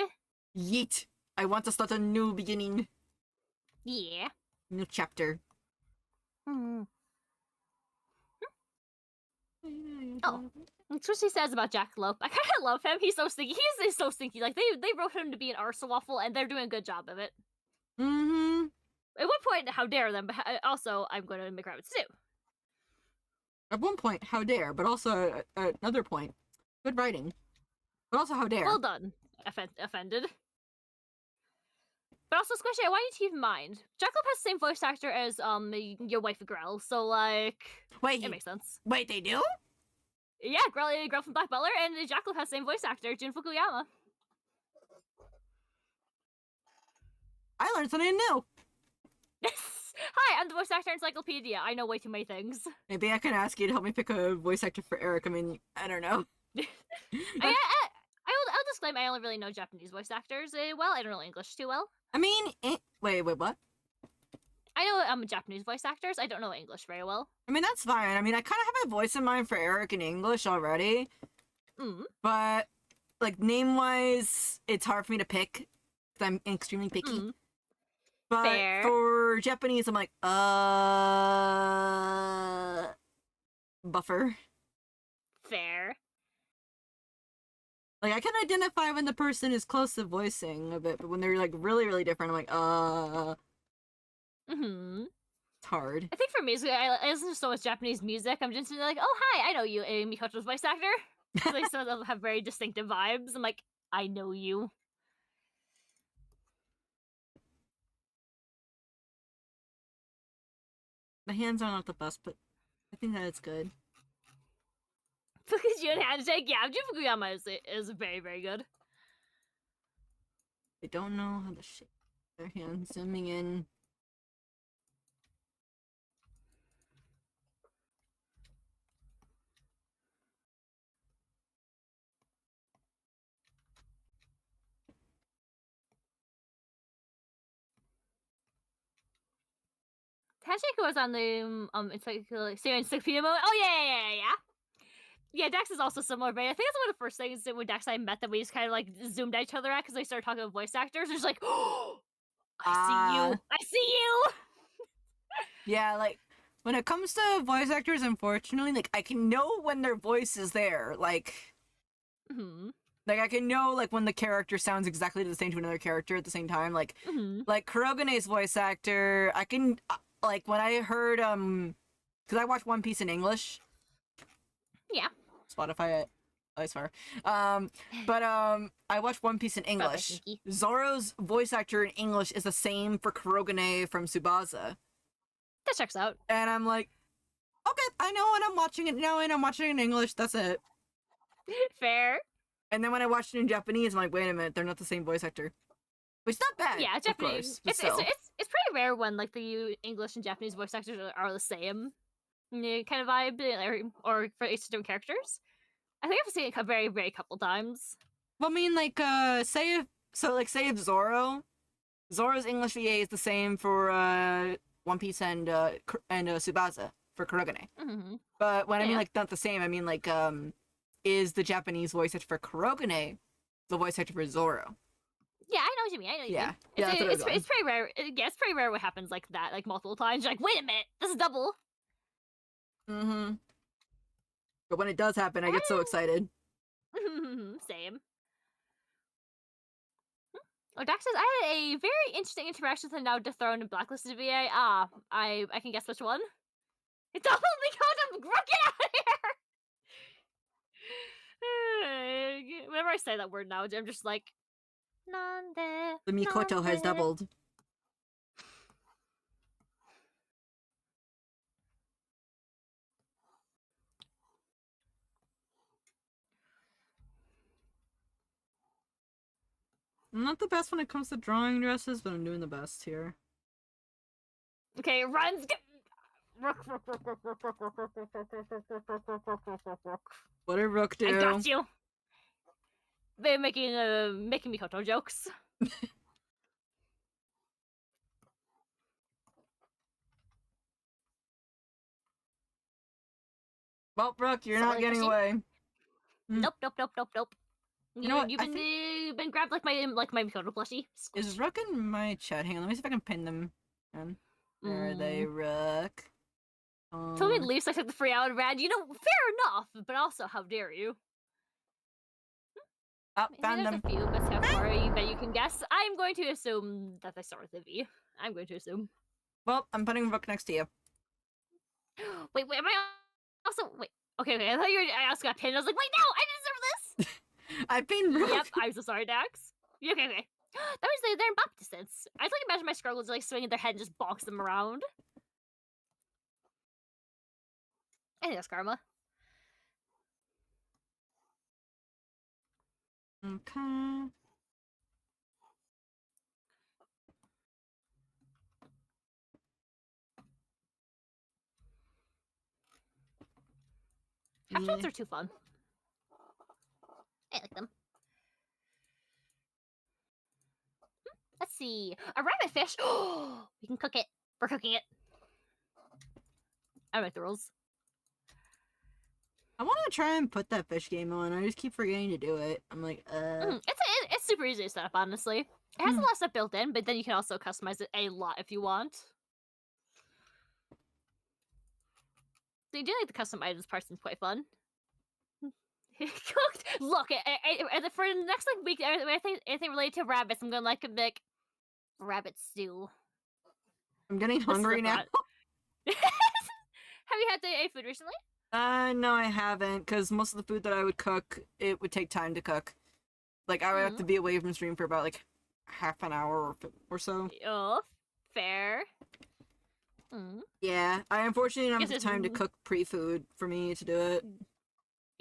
Yeet. I want to start a new beginning. Yeah. New chapter. Mm-hmm. Oh. That's what she says about Jackalope. I kind of love him. He's so stinky. He's so stinky. Like, they wrote him to be an Arsawaffle, and they're doing a good job of it. Mm-hmm. At one point, how dare them, but also, I'm going to make rabbits too. At one point, how dare, but also at another point, good writing. But also, how dare. Well done, offended. But also, Squishy, I want you to keep in mind, Jackalope has the same voice actor as your wife Grell, so like, Wait, it makes sense. Wait, they do? Yeah, Grell from Black Butler, and Jackalope has the same voice actor, Jun Fukuyama. I learned something new. Hi, I'm the voice actor encyclopedia. I know way too many things. Maybe I can ask you to help me pick a voice actor for Eric. I mean, I don't know. I'll disclaim I only really know Japanese voice actors well. I don't know English too well. I mean, wait, what? I know Japanese voice actors. I don't know English very well. I mean, that's fine. I mean, I kind of have a voice in mind for Eric in English already, Mm. but like name-wise, it's hard for me to pick because I'm extremely picky. Mm. But Fair. for Japanese, I'm like, Buffer. Fair. Like, I can identify when the person is close to voicing a bit, but when they're like really, really different, I'm like, Hmm. it's hard. I think for music, I listen to so much Japanese music. I'm just like, oh hi, I know you, Mikoto's voice actor. They some of them have very distinctive vibes. I'm like, I know you. The hands are not the best, but I think that it's good. Because you and handshake, yeah, Jun Fukuyama is very, very good. They don't know how to shake their hands. Zooming in. Handshake was on the Encyclopedia moment. Oh yeah. Yeah, Dex is also similar, but I think that's one of the first things that when Dex and I met that we just kind of like zoomed at each other at because they started talking about voice actors. It's like, oh, I see you. I see you. Yeah, like when it comes to voice actors, unfortunately, like I can know when their voice is there. Like I can know like when the character sounds exactly the same to another character at the same time. Like Kurogene's voice actor, I can like when I heard because I watched One Piece in English. Yeah. Spotify it. That's far. But I watched One Piece in English. sneaky. Zoro's voice actor in English is the same for Kurogane from Tsubasa. That checks out. And I'm like, okay, I know when I'm watching it now, and I'm watching it in English. That's it. Fair. And then when I watched it in Japanese, I'm like, wait a minute, they're not the same voice actor. Which is not bad. Yeah, of Japanese. course, but It's still. pretty rare when like the English and Japanese voice actors are the same kind of vibe, or for each different characters. I think I've seen it a very, very couple times. Well, I mean, like, say if Zoro's English VA is the same for One Piece and Tsubasa for Kurogane. But when I mean like not the same, I mean like is the Japanese voice actor for Kurogane the voice actor for Zoro? Yeah, I know what you mean. I know what you mean. Yeah, that's what I was It's pretty rare. Yeah, it's pretty rare what happens like that, like multiple times. You're like, wait a minute, this is double. But when it does happen, I get so excited. Same. Oh, Dax says, I had a very interesting interaction with a now dethroned and blacklisted VA. I can guess which one. It's all because of get out of here! Whenever I say that word now, I'm just like, Nande. The Mikoto has nande. doubled. I'm not the best when it comes to drawing dresses, but I'm doing the best here. Okay, runs. What did Rook do? I got you. They're making Mikoto jokes. Well, Rook, you're Sorry, not getting machine. away. Nope. You know what? You've been grabbed like my Mikoto plushie. Is Rook in my chat? Hang on, let me see if I can pin them. Where are they, Rook? Told me to leave, so I took the free out, Rad. You know, fair enough, but also, how dare you? Oh, Maybe found there's them. a few, but how far you bet you can guess. I'm going to assume that they start with a V. I'm going to assume. Well, I'm putting Rook next to you. Wait, am I also wait? Okay, I thought I also got pinned. I was like, wait, no, I deserve this. I pinned Rook. Yep, I'm so sorry, Dax. Okay. That means they're in bop distance. I just like imagine my struggles like swinging their head and just box them around. I think that's karma. Okay. Captions are too fun. I like them. Let's see. A rabbit fish. We can cook it. We're cooking it. I make the rules. I want to try and put that fish game on. I just keep forgetting to do it. I'm like, It's super easy to set up, honestly. It has a lot of stuff built in, but then you can also customize it a lot if you want. So you do like the custom items part seems quite fun. Cooked. Look, for the next like week, anything related to rabbits, I'm gonna like make rabbit stew. I'm getting This is hungry a now. thought. Have you had the food recently? No, I haven't, because most of the food that I would cook, it would take time to cook. Like, I would have to be away from stream for about, like, half an hour or so. Oh, fair. Mm. Yeah, I unfortunately don't Guess have the time to it's- cook pre-food for me to do it.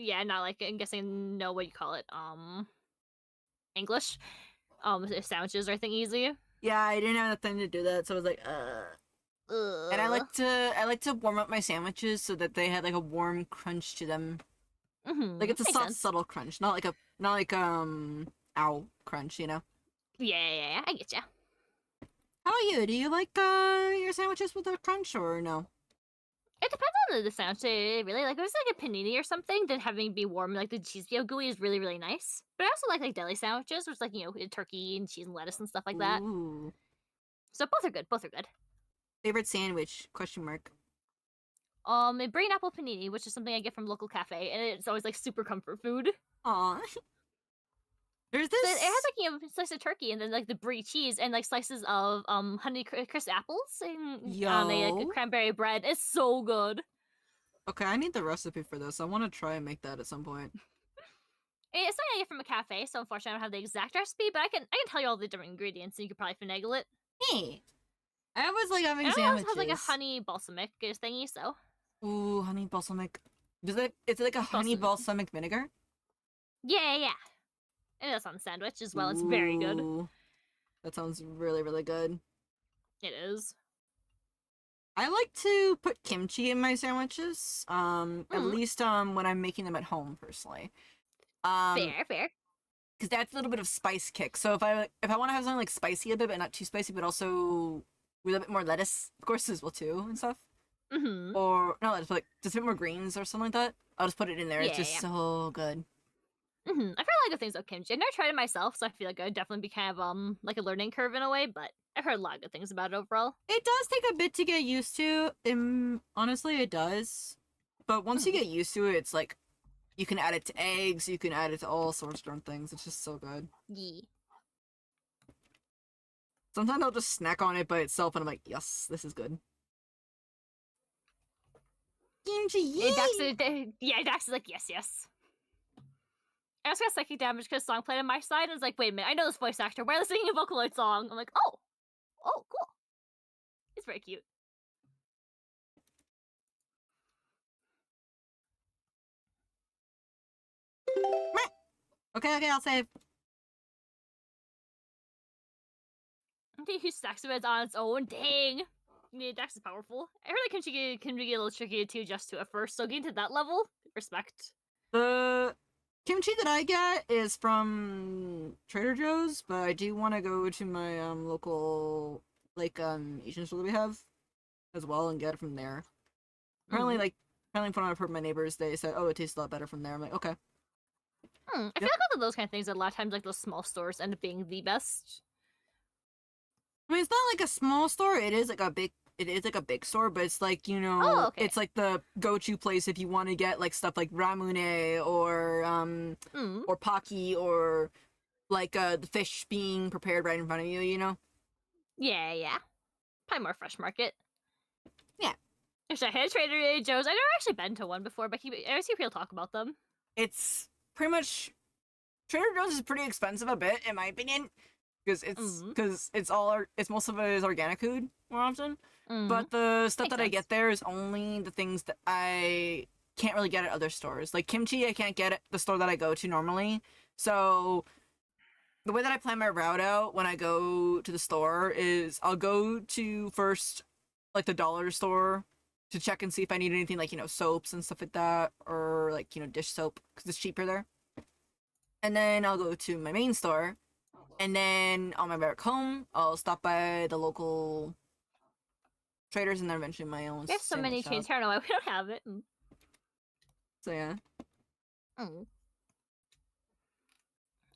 Yeah, not like I'm guessing know what you call it. English. Sandwiches are I think easy. Yeah, I didn't have the time to do that, so I was like, And I like to warm up my sandwiches so that they had like a warm crunch to them. Like it's a Makes soft, sense. subtle crunch, not like ow crunch, you know. Yeah, I get ya. How about you? Do you like your sandwiches with a crunch or no? It depends on the sandwich. Really, like if it's like a panini or something, then having it be warm, like the cheese be gooey, is really really nice. But I also like deli sandwiches, which like turkey and cheese and lettuce and stuff like that. Ooh. So both are good. Both are good. Favorite sandwich? Question mark. A brain apple panini, which is something I get from local cafe, and it's always like super comfort food. Aw. There's So this. it has like a slice of turkey and then like the brie cheese and like slices of honey crisp apples and on a like, Yo. cranberry bread. It's so good. Okay, I need the recipe for this. I want to try and make that at some point. It's something I get from a cafe, so unfortunately I don't have the exact recipe, but I can tell you all the different ingredients and you could probably finagle it. Hey, I always like having And it sandwiches. also has like a honey balsamic thingy, so Ooh, honey balsamic. Is it like a honey balsamic vinegar? yeah. And that's on the sandwich as well. It's very good. Ooh, that sounds really, really good. It is. I like to put kimchi in my sandwiches. At least when I'm making them at home personally. Fair. Because that's a little bit of spice kick. So if I want to have something like spicy a bit, but not too spicy, but also with a bit more lettuce, of course as well too and stuff. Mm-hmm. Or not lettuce, but like just a bit more greens or something like that. I'll just put it in there. It's just Yeah. so good. Mm-hmm. I've heard a lot of good things about kimchi. I've never tried it myself, so I feel like I'd definitely be kind of like a learning curve in a way, but I've heard a lot of good things about it overall. It does take a bit to get used to. Honestly, it does. But once you get used to it, it's like you can add it to eggs, you can add it to all sorts of different things. It's just so good. Yeah. Sometimes I'll just snack on it by itself and I'm like, yes, this is good. Kimchi, Dax is like, yes. I also got psychic damage because song played on my side, and I was like, wait a minute, I know this voice actor. Why are they singing a Vocaloid song? I'm like, oh, cool. It's very cute. Okay, I'll save. I think he stacks of it on its own. Dang. Yeah, Dax is powerful. I heard like kimchi can be a little tricky to adjust to at first, so getting to that level, respect. The kimchi that I get is from Trader Joe's, but I do want to go to my local Asian store that we have as well and get it from there. Apparently, when I've heard my neighbors, they said, "Oh, it tastes a lot better from there." I'm like, okay. I feel like all of those kind of things, a lot of times, like those small stores end up being the best. I mean, it's not like a small store. It is like a big store, but it's like, okay. it's like the go-to place if you want to get like stuff like ramune or pocky or like the fish being prepared right in front of you, Yeah. Probably more fresh market. Yeah. Actually, I had Trader Joe's. I've never actually been to one before, but I always hear people talk about them. It's pretty much Trader Joe's is pretty expensive a bit in my opinion because it's most of it is organic food more often. But the stuff Makes that I sense. get there is only the things that I can't really get at other stores. Like kimchi, I can't get at the store that I go to normally. So the way that I plan my route out when I go to the store is I'll go to first like the dollar store to check and see if I need anything like, soaps and stuff like that or like, dish soap because it's cheaper there. And then I'll go to my main store and then on my way back home, I'll stop by the local Traders and then eventually my own. We have so many sandwich chains shop. here. I don't know why we don't have it. So yeah. Mm.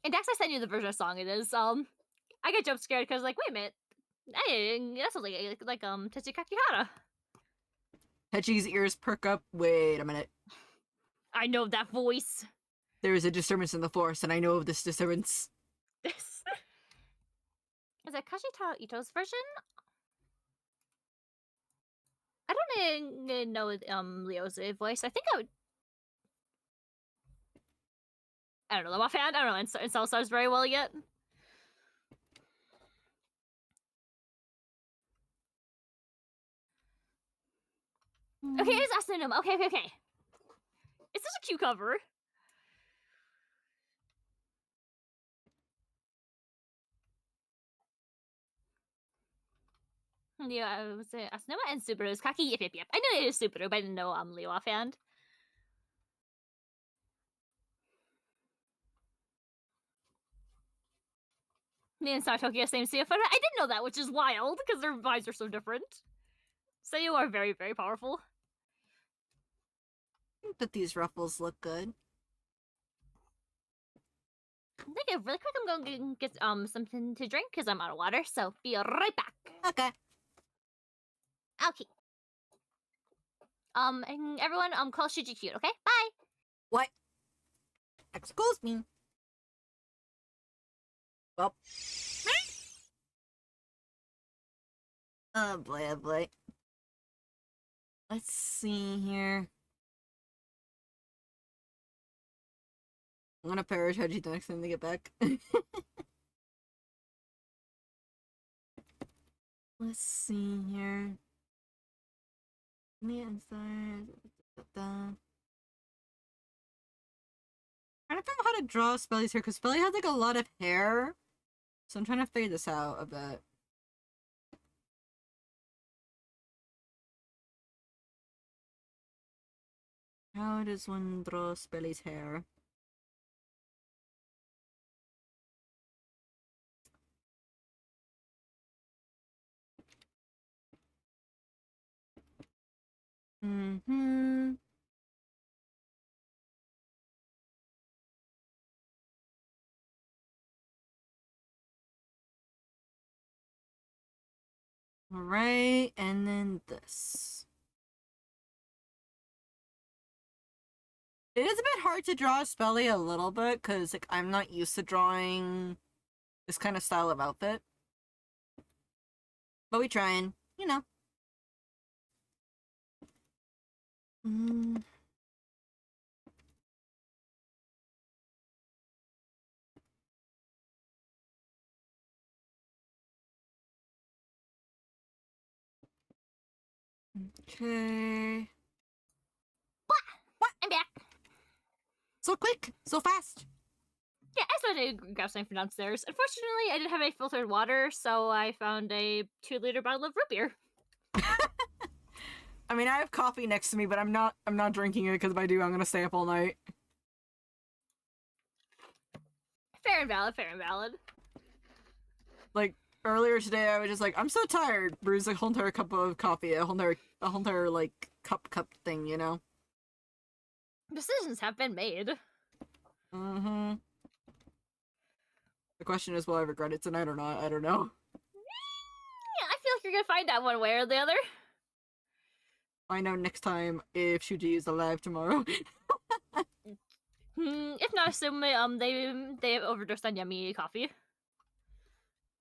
And Dax, I sent you the version of song it is. I got jump scared because like, wait a minute, hey, that sounds like Tetsukaki Hara. Hechi's ears perk up. Wait a minute. I know that voice. There is a disturbance in the force, and I know of this disturbance. Is that Kashitaro Ito's version? I don't know Leo's voice. I think I would. I don't know. I'm offhand. I don't know. And Cell Stars very well yet. Okay, it's Asunuma. Okay. It's such a cute cover. Yeah, I was Asunuma and Subaru's Kaki. Yep. I know it is Subaru, but I didn't know Leo offhand. Me and Star Tokyo same CFO. I didn't know that, which is wild because their vibes are so different. So you are very, very powerful. But these ruffles look good. I think really quick I'm going to get something to drink because I'm out of water. So be right back. Okay. Okay. And everyone, call Shuji cute, okay? Bye. What? Excuse me. Well. Oh boy. Let's see here. I'm gonna parrot Hechi the next time they get back. Let's see here. Me inside. Trying to figure out how to draw Spelly's hair because Spelly has like a lot of hair. So I'm trying to figure this out a bit. How does one draw Spelly's hair? Mm-hmm. Alright, and then this. It is a bit hard to draw Spelly a little bit, because like I'm not used to drawing this kind of style of outfit. But we trying, you know. Okay. I'm back. So quick, so fast. Yeah, I started to grab something from downstairs. Unfortunately, I didn't have any filtered water, so I found a 2-liter bottle of root beer. I mean, I have coffee next to me, but I'm not drinking it because if I do, I'm gonna stay up all night. Fair and valid. Like earlier today, I was just like, I'm so tired. Brewed a whole entire cup of coffee, a whole entire like cup thing, you know. Decisions have been made. Mm-hmm. The question is, will I regret it tonight or not? I don't know. Yeah, I feel like you're gonna find out one way or the other. Find out next time if Shuji is alive tomorrow. If not, assume they have overdosed on yummy coffee.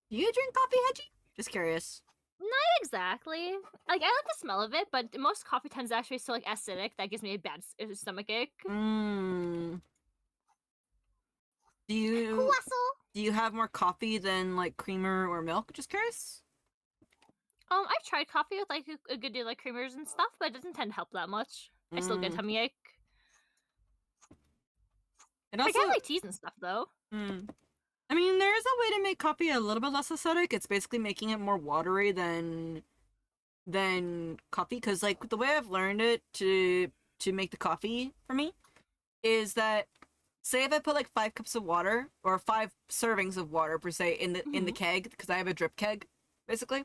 Do you drink coffee, Hechi? Just curious. Not exactly. Like, I like the smell of it, but most coffee tends to actually be so like acidic that gives me a bad stomach ache. Do you have more coffee than like creamer or milk? Just curious. I've tried coffee with like a good deal of like creamers and stuff, but it doesn't tend to help that much. I still get tummy ache. And I also, kind of like teas and stuff though. I mean, there is a way to make coffee a little bit less acidic. It's basically making it more watery than coffee. Because like the way I've learned it to make the coffee for me is that, say if I put like 5 cups of water or 5 servings of water per se in the keg, because I have a drip keg basically.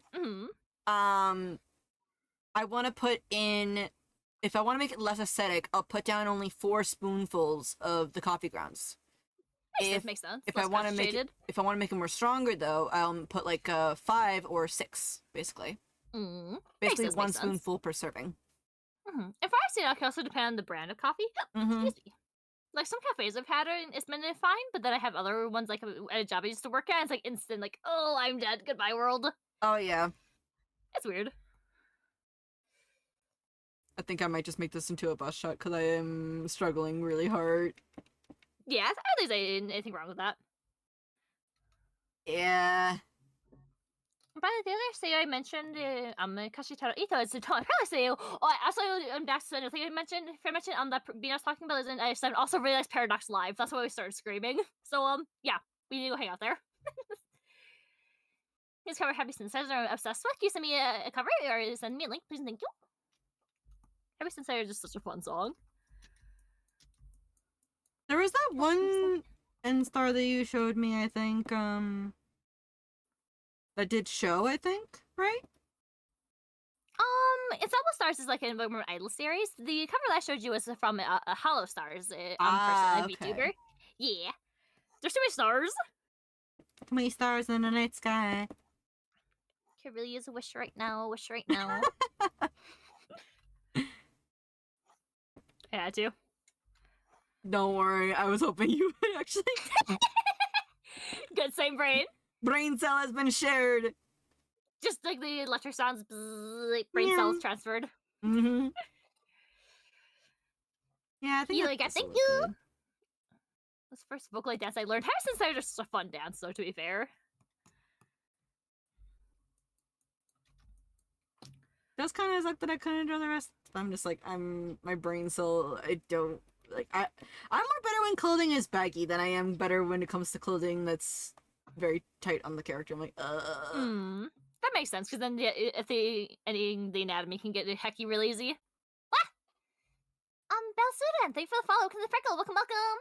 I want to put in, if I want to make it less acidic, I'll put down only 4 spoonfuls of the coffee grounds. Makes sense. If Less I want to make it, concentrated. if I want to make it more stronger though, I'll put like 5 or 6, basically. Mm. Basically sense, 1 makes sense. spoonful per serving. Mm-hmm. And for our state, it can also depend on the brand of coffee. Mm-hmm. Excuse me. Like some cafes I've had it's been fine, but then I have other ones like at a job I used to work at. It's like instant, like, oh, I'm dead. Goodbye, world. Oh yeah. It's weird. I think I might just make this into a bus shot because I am struggling really hard. Yeah, I don't think there's anything wrong with that. Yeah. By the other say I mentioned Kashitaro Ito is I probably say I also that's another thing I mentioned that Bean was talking about is I said also really likes Paradox Live. That's why we started screaming. So yeah, we need to go hang out there. His cover Happy Synthesizer I'm obsessed with. Can you send me a cover or send me a link, please and thank you. Happy Synthesizer is just such a fun song. There was that one N-Star that you showed me, I think, that did show, I think, right? It's Almost Stars is like a more Idol series. The cover that I showed you was from a Hollow Stars person, okay. VTuber. Yeah. There's too many stars. Too many stars in the night sky. Could really use a wish right now. Wish right now. I had to. Don't worry, I was hoping you would actually. Good, same brain. Brain cell has been shared. Just like the electric sounds, bzzz, like brain Yeah. cells transferred. Mm-hmm. Yeah, I think You that like, also thank looked you. good. This first vocaloid dance I learned. Harrison Side is just a fun dance, though, to be fair. That's kind of suck that I couldn't do the rest. I'm just like, my brain cell, I don't, like, I'm more better when clothing is baggy than I am better when it comes to clothing that's very tight on the character. I'm like, That makes sense, because then if editing the anatomy can get hecky real easy. Bell Sudan, thank you for the follow. Come to the freckle, welcome.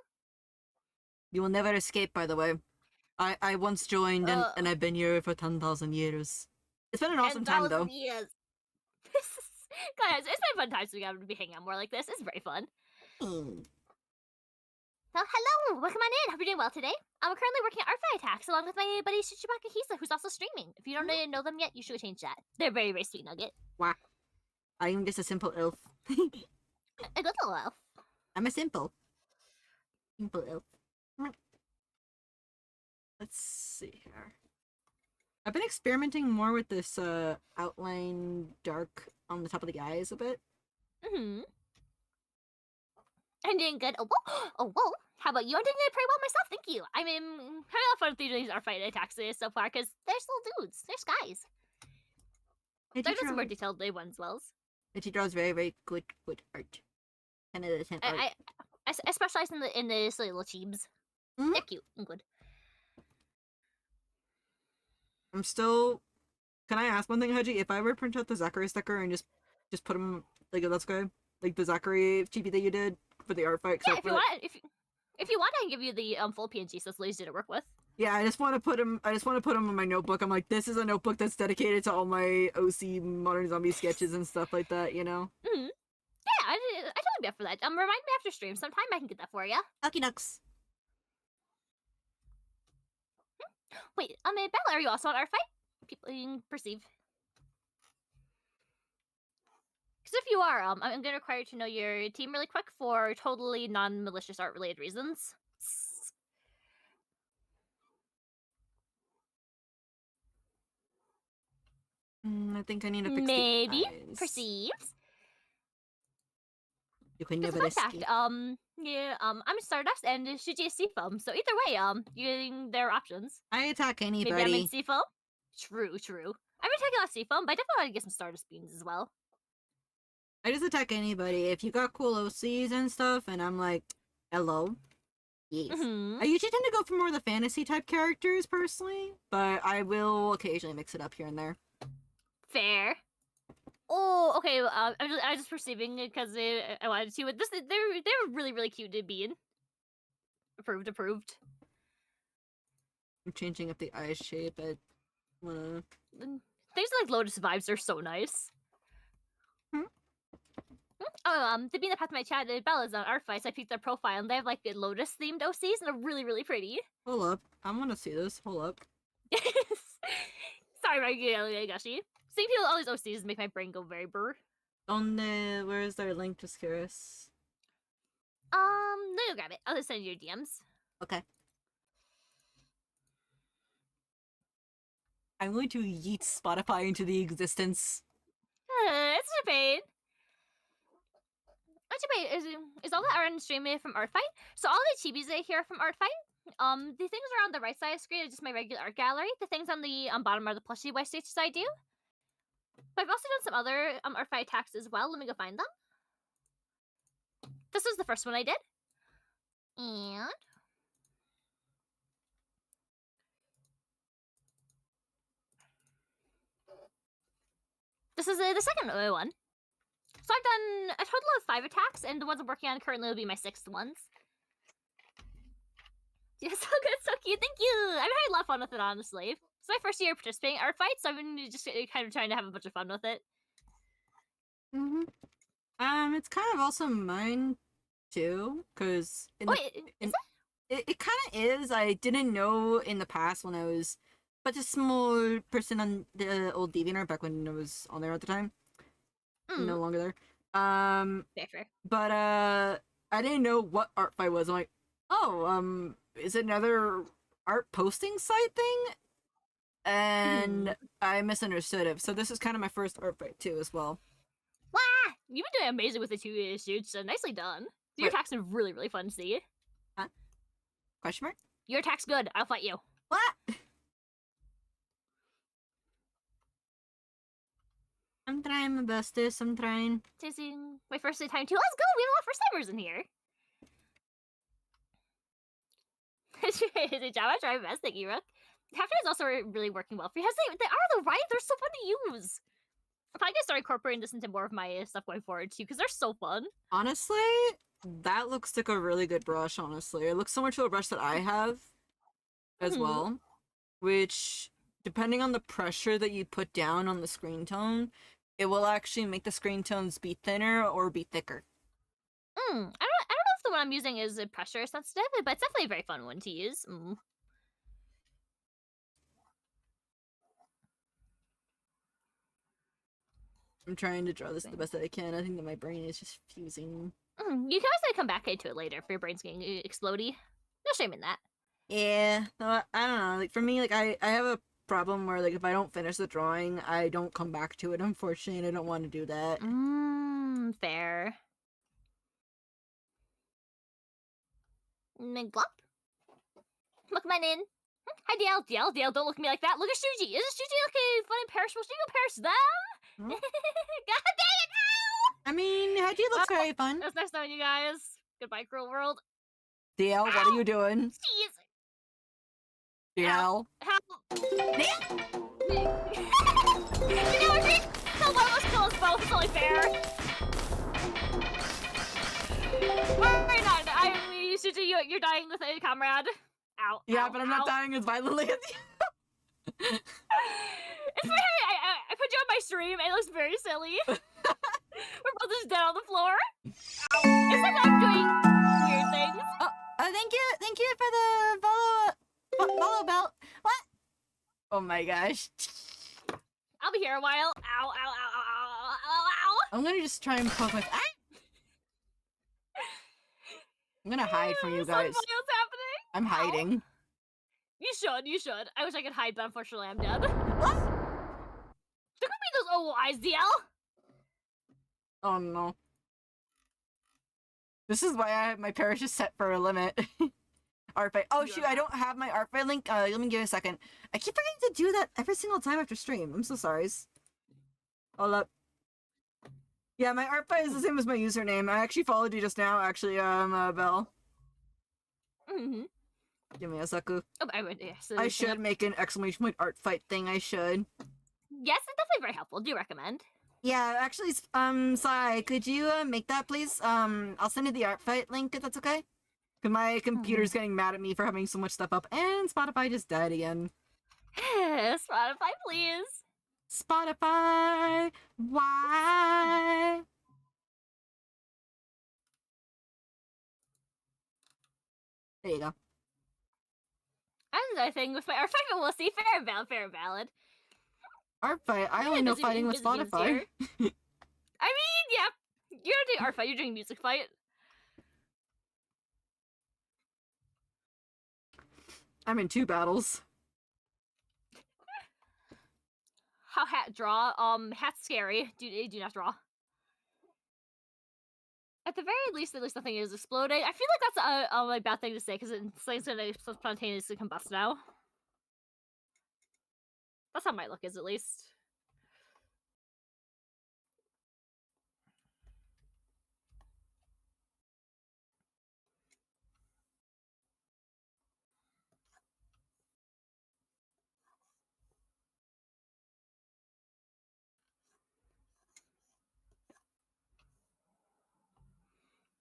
You will never escape, by the way. I once joined and I've been here for 10,000 years. It's been an awesome time, though. Years. Guys, it's been fun times together to be hanging out more like this. It's very fun. Hmm. Well, hello! Welcome on in. Hope you're doing well today. I'm currently working at Art Attacks along with my buddy Shichibaka Hisa, who's also streaming. If you don't know them yet, you should change that. They're very, very sweet nugget. Wow. I'm just a simple elf. A good little elf. I'm a simple elf. Let's see here. I've been experimenting more with this outline dark on the top of the eyes a bit. Mm-hmm. I'm doing good. Oh, whoa. Oh, whoa. How about you? I'm doing pretty well myself, thank you. I'm having a lot of fun with these Art Fight Attacks so far, because they're still dudes. They're guys. They're just some more detailed day ones, wells. She draws very, very good art. 10 out of 10 art. I specialize in the silly little cheebs. Mhm. They're cute and good. I'm still. Can I ask one thing, Haji? If I were to print out the Zachary sticker and just put him like a Let's Go, like the Zachary chibi that you did for the art fight. Yeah, if you want, I can give you the full PNG so it's lazy to work with. Yeah, I just want to put him in my notebook. I'm like, this is a notebook that's dedicated to all my OC Modern Zombie sketches and stuff like that. You know. Mm-hmm. Yeah, I totally be up for that. Remind me after stream. Sometime I can get that for you. Lucky Nucks. Wait, Bella, are you also on Art Fight? People you can perceive. Because if you are, I'm going to require you to know your team really quick for totally non-malicious art-related reasons. I think I need to fix Maybe the eyes. perceives. You can Because never fun escape. fact, I'm Stardust and Shuji is Seafoam, so either way, using their options. I attack Maybe anybody. I'm in Seafoam. True. I've been taking off Seafoam, but I definitely want to get some Stardust beans as well. I just attack anybody. If you got cool OCs and stuff, and I'm like, hello. Yes. Mm-hmm. I usually tend to go for more of the fantasy type characters personally, but I will occasionally mix it up here and there. Fair. Oh, okay. I was just perceiving it because I wanted to. But they're really, really cute to be in. Approved. I'm changing up the eye shape. I wanna. Things like Lotus Vibes are so nice. To be in the path of my chat, Bella's on Artfight, so I peeked their profile, and they have like the lotus themed OCs, and they're really, really pretty. Hold up. I want to see this. Hold up. Sorry, Gushi. Seeing people all these OCs make my brain go very burr. Where is their link? Just curious. Let me go grab it. I'll just send you your DMs. Okay. I'm going to yeet Spotify into the existence. It's a pain. Wait, is all that are on stream from Artfight? So all the chibis I hear from Artfight, the things are on the right side of the screen are just my regular art gallery. The things on the bottom are the plushie white stitches I do. But I've also done some other Artfight attacks as well. Let me go find them. This was the first one I did. And this is the second one. So I've done a total of 5 attacks, and the ones I'm working on currently will be my 6th ones. Yeah, so good, so cute, thank you! I've had a lot of fun with it, honestly. It's my first year participating in Artfight, so I've been just kind of trying to have a bunch of fun with it. It's kind of also mine, too, because... Wait, is It kind of is. I didn't know in the past when I was but a small person on the old DeviantArt back when I was on there at the time. No longer there. Fair. But I didn't know what Artfight was. I'm like, oh, is it another art posting site thing? And I misunderstood it. So this is kind of my first Artfight too, as well. Wow! You've been doing amazing with the 2 shoots, so nicely done. Your Wait. attacks are really, really fun to see. Question mark? Your attack's good. I'll fight you. What? I'm trying my bestest. I'm trying. Tasting my first time too. Let's go! We have a lot of first timers in here. Good job. I try my best. Thank you, Rook. Half is also really working well for you. They are though, right? They're so fun to use. I'm probably gonna start incorporating this into more of my stuff going forward too, because they're so fun. Honestly, that looks like a really good brush, honestly. It looks so much like a brush that I have as well. Which, depending on the pressure that you put down on the screen tone, it will actually make the screen tones be thinner or be thicker. I don't know if the one I'm using is pressure sensitive, but it's definitely a very fun one to use. I'm trying to draw this the best that I can. I think that my brain is just fusing. You can always come back into it later if your brain's getting explodey. No shame in that. Yeah, no, I don't know. Like for me, like I have a problem where like if I don't finish the drawing, I don't come back to it. Unfortunately, and I don't want to do that. Fair. Glop. Look, man in. Hi, DL, don't look at me like that. Look at Shuji. Isn't Shuji looking fun and perishable? Should you go perish them? Hmm? God dang it, no! I mean, Haji looks very fun. It was nice knowing you guys. Goodbye, cruel world. DL, what are you doing? Jeez. DL. Help. You know what, Rick? Kill one of us, kill us both. It's only fair. Why not? I mean, Shuji, you're dying with a comrade. Ow. Yeah, ow, but I'm not ow. dying as violently as you. It's funny, I put you on my stream and it looks very silly. We're both just dead on the floor. Ow. It's like I'm doing weird things. Thank you for the follow belt. What? Oh my gosh. I'll be here a while. Ow, ow, ow, ow, ow, ow, ow. I'm gonna just try and poke my. I'm gonna hide from you So guys. funny what's happening. I'm hiding. You should. I wish I could hide, but unfortunately I'm dead. What? Look at me those OIs, DL. Oh no. This is why I have my parish is set for a limit. Artfight. Oh shoot, I don't have my Artfight link. Let me give it a second. I keep forgetting to do that every single time after stream. I'm so sorry. Hold up. Yeah, my Artfight is the same as my username. I actually followed you just now, actually, Belle. Give me a second. Oh, I would, yes. I should make an exclamation point Artfight thing, I should. Yes, it's definitely very helpful. Do recommend. Yeah, actually, Sai, could you make that, please? I'll send you the Artfight link if that's okay. Cause my computer's getting mad at me for having so much stuff up, and Spotify just died again. Spotify, please. Spotify, why? There you go. And another thing with my art fight, but we'll see. Fair and valid, fair and valid. Art fight. I only know fighting with Busy beans Spotify. here. I mean, yeah. You're not doing art fight, you're doing music fight. I'm in 2 battles. How hat draw? Hat's scary. Do not draw. At the very least, at least nothing is exploding. I feel like that's a bad thing to say because it's gonna spontaneously combust now. That's how my luck is, at least.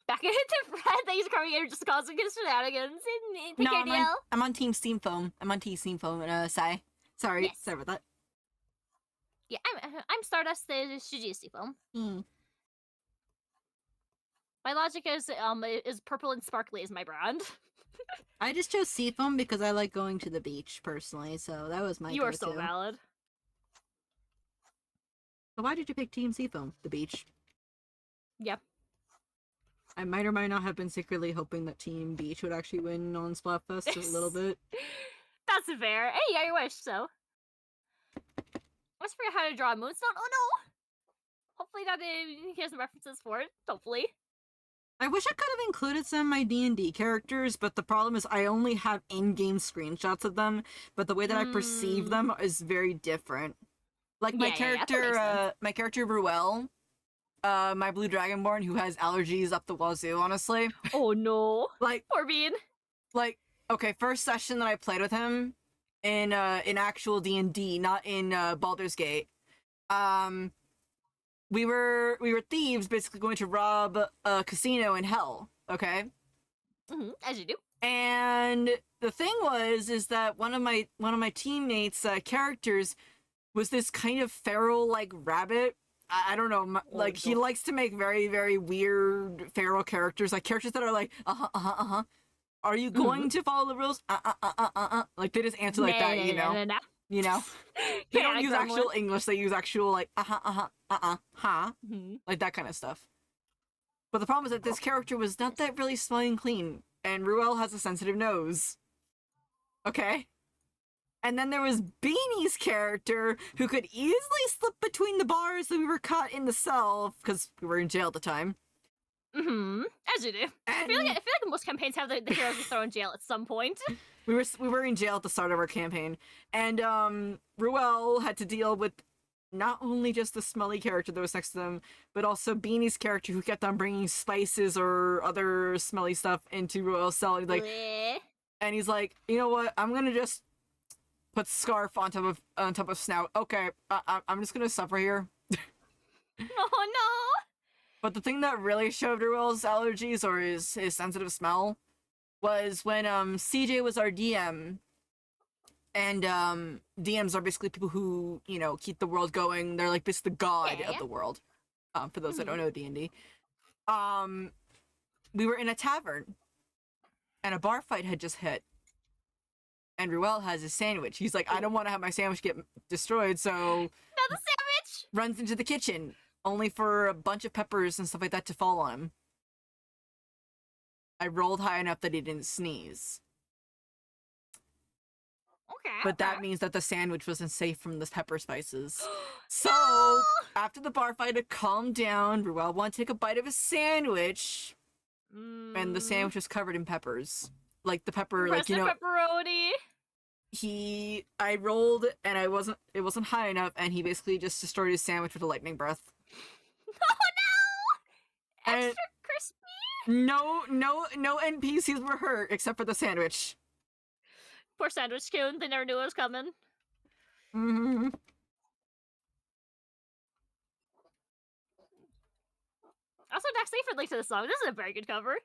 Back into Fred, thanks for coming in just causing his shenanigans. Pick your deal. I'm on Team Steam Foam. I'm on Team Steam Foam. Sai. Sorry. Yes. Sorry about that. Yeah, I'm Stardust, the Shijisi foam. My logic is purple and sparkly is my brand. I just chose Seafoam because I like going to the beach personally, so that was my You go-to. are so valid. So why did you pick Team Seafoam? The beach. Yep. I might or might not have been secretly hoping that Team Beach would actually win on Splatfest a little bit. That's fair. Hey, yeah, your wish, so. Let's figure out how to draw a moonstone. Oh no! Hopefully that he has some references for it. Hopefully. I wish I could have included some of my D&D characters, but the problem is I only have in-game screenshots of them, but the way that I perceive them is very different. Like my Yeah, that makes sense. my character Ruel, my blue dragonborn who has allergies up the wazoo, honestly. Oh no. Like, Poor Bean. like, okay, first session that I played with him in actual D&D, not in Baldur's Gate. We were thieves basically going to rob a casino in hell, okay? As you do. And the thing is that one of my teammates' characters was this kind of feral like rabbit. I don't know, like he likes to make very very weird feral characters, like characters that are like Are you going to follow the rules? Like they just answer like that, you know. You know, they don't use actual English. They use actual like like that kind of stuff. But the problem is that this character was not that really smelly and clean, and Ruel has a sensitive nose. Okay. And then there was Beanie's character, who could easily slip between the bars, so we were caught in the cell because we were in jail at the time. As you do. I feel like most campaigns have the heroes get thrown in jail at some point. We were in jail at the start of our campaign, and Ruel had to deal with not only just the smelly character that was next to them, but also Beanie's character who kept on bringing spices or other smelly stuff into Ruel's cell. And and he's like, you know what? I'm gonna just put Scarf on top of Snout. Okay, I'm just gonna suffer here. Oh no! But the thing that really showed Ruel's allergies or his sensitive smell was when CJ was our DM, and DMs are basically people who, you know, keep the world going. They're like basically the god of the world. For those that don't know D&D. We were in a tavern, and a bar fight had just hit. And Ruel has his sandwich. He's like, I don't want to have my sandwich get destroyed, so... Not the sandwich! Runs into the kitchen, only for a bunch of peppers and stuff like that to fall on him. I rolled high enough that he didn't sneeze. Okay. But that means that the sandwich wasn't safe from the pepper spices. So, after the bar fight had calmed down, Ruel wanted to take a bite of his sandwich, and the sandwich was covered in peppers. Like the pepper, like, you know, pepperoni. I rolled and it wasn't high enough, and he basically just destroyed his sandwich with a lightning breath. Oh no! And Extra crispy. no NPCs were hurt except for the sandwich. Poor sandwich coon. They never knew it was coming. Also, Dax, thank you for the link to the song. This is a very good cover.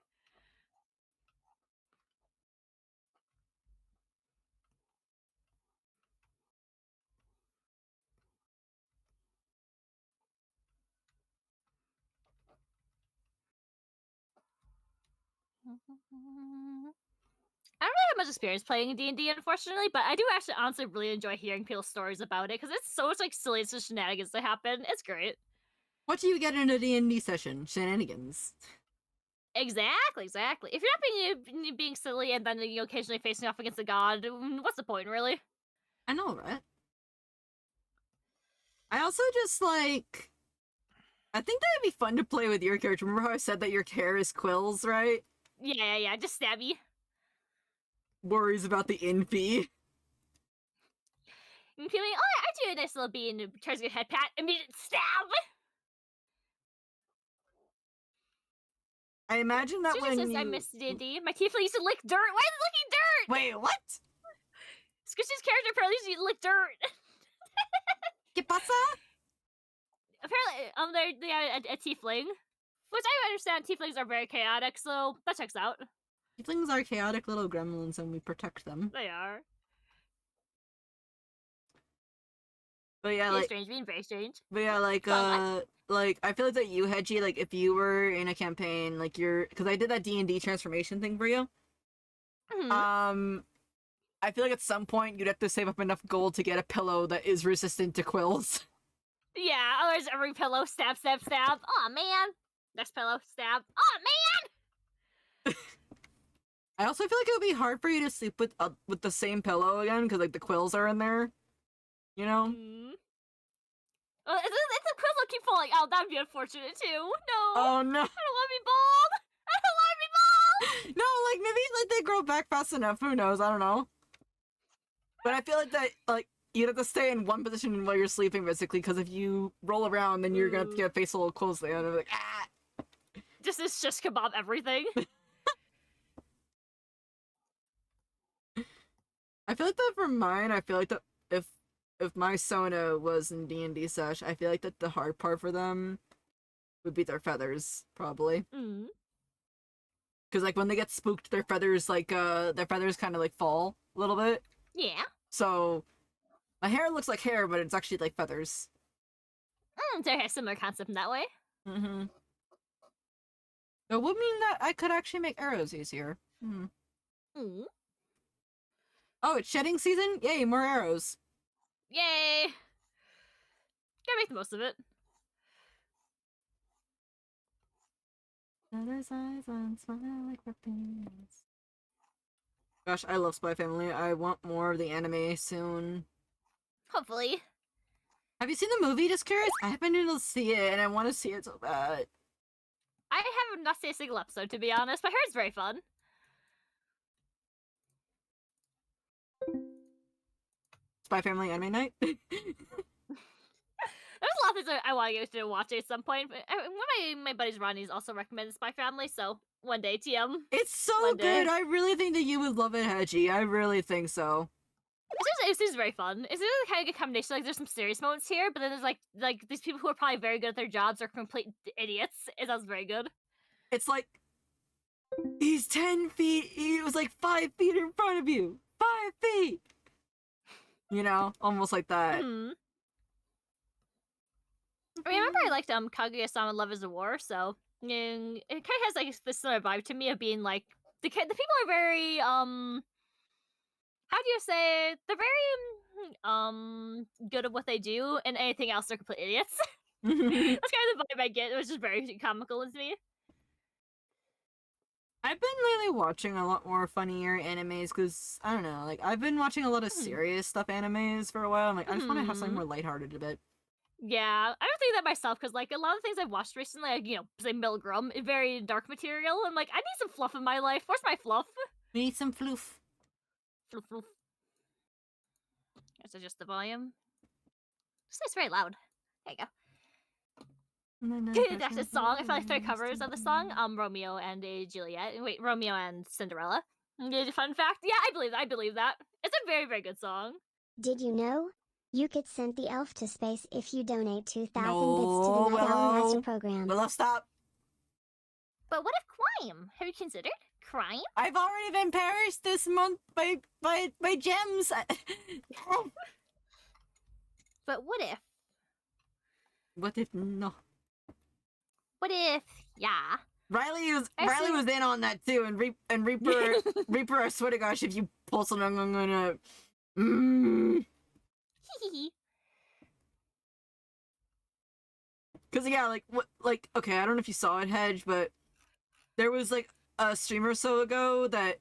much experience playing D&D, unfortunately, but I do actually honestly really enjoy hearing people's stories about it because it's so much like silly shenanigans that happen. It's great. What do you get in a D&D session? Shenanigans. Exactly. If you're not being silly and then occasionally facing off against a god, what's the point, really? I know, right? I also just like. I think that'd be fun to play with your character. Remember how I said that your hair is quills, right? Yeah. Just stabby. Worries about the in fee. And feeling, oh, I do a nice little bee and tries to get a head pat, immediate stab. I imagine that Susan when says you... I missed D&D. My tiefling used to lick dirt. Why is it licking dirt? Wait, what? Squishy's character apparently used to lick dirt. ¿Qué pasa? Apparently, they are a tiefling, which I understand. Tieflings are very chaotic, so that checks out. Tieflings are chaotic little gremlins and we protect them. They are. But yeah, Being like... strange, being very strange. But yeah, like, I feel like that you, Hedgie, like, if you were in a campaign, like, because I did that D&D transformation thing for you. Mhm. I feel like at some point you'd have to save up enough gold to get a pillow that is resistant to quills. Yeah, otherwise every pillow, stab. Aw, man. Next pillow, stab. Aw, man! I also feel like it would be hard for you to sleep with the same pillow again, because, like, the quills are in there. You know? Mm. If the quills will keep falling out, that'd be unfortunate too. No. Oh, no. I don't want to be bald. I don't want to be bald. No, like, maybe, like, they grow back fast enough. Who knows? I don't know. But I feel like that, like, you'd have to stay in one position while you're sleeping, basically, because if you roll around, then you're gonna get a face full of quills there, and they're like, ah! Just this shish kebab everything. I feel like that for mine, I feel like that if my Sona was in D&D sesh, I feel like that the hard part for them would be their feathers, probably. Mm. Because, like, when they get spooked, their feathers kind of, like, fall a little bit. Yeah. So, my hair looks like hair, but it's actually, like, feathers. So it has a similar concept in that way. Mm-hmm. It would mean that I could actually make arrows easier. Hmm. Mm. Oh, it's shedding season? Yay, more arrows. Yay! Gotta make the most of it. Gosh, I love Spy Family. I want more of the anime soon. Hopefully. Have you seen the movie? Just curious. I haven't been able to see it, and I want to see it so bad. I have not seen a single episode, to be honest, but I heard it's very fun. Spy Family Anime Night? There's a lot of things I want to get to watch at some point. But one of my buddies, Ronnie's, also recommended Spy Family, so one day, TM. It's so One day. good. I really think that you would love it, Hedgie. I really think so. It's just very fun. It's really kind of a good combination. Like, there's some serious moments here, but then there's like these people who are probably very good at their jobs are complete idiots. It sounds very good. It's like he's 10 feet. He was like 5 feet in front of you. 5 feet. You know, almost like that. Mhm. I mean, I remember I liked Kaguya-sama Love is a War, so it kind of has like this similar vibe to me of being like the people are very how do you say they're very good at what they do, and anything else they're complete idiots. That's kind of the vibe I get. It was just very comical to me. I've been lately watching a lot more funnier animes because I don't know, like I've been watching a lot of serious stuff animes for a while. I'm like, I just want to have something more lighthearted a bit. Yeah, I don't think that myself because like a lot of things I've watched recently, like say Milgram, very dark material. I'm like, I need some fluff in my life. Where's my fluff? We need some floof. Fluff. Let's adjust the volume. It's very loud. There you go. That's a song. I feel like 3 covers of the song. Romeo and Juliet. Wait, Romeo and Cinderella. Fun fact. Yeah, I believe that. It's a very, very good song. Did you know? You could send the elf to space if you donate 2,000 bits to No, the Night Owl Master Willow. Program. Willow, stop. But what if crime? Have you considered crime? I've already been perished this month by gems. But what if? What if no? What if? Yeah. Riley was in on that too, and Reaper. I swear to gosh, if you pull something, I'm gonna. Cause yeah, like what, like okay, I don't know if you saw it, Hedge, but there was like a stream or so ago that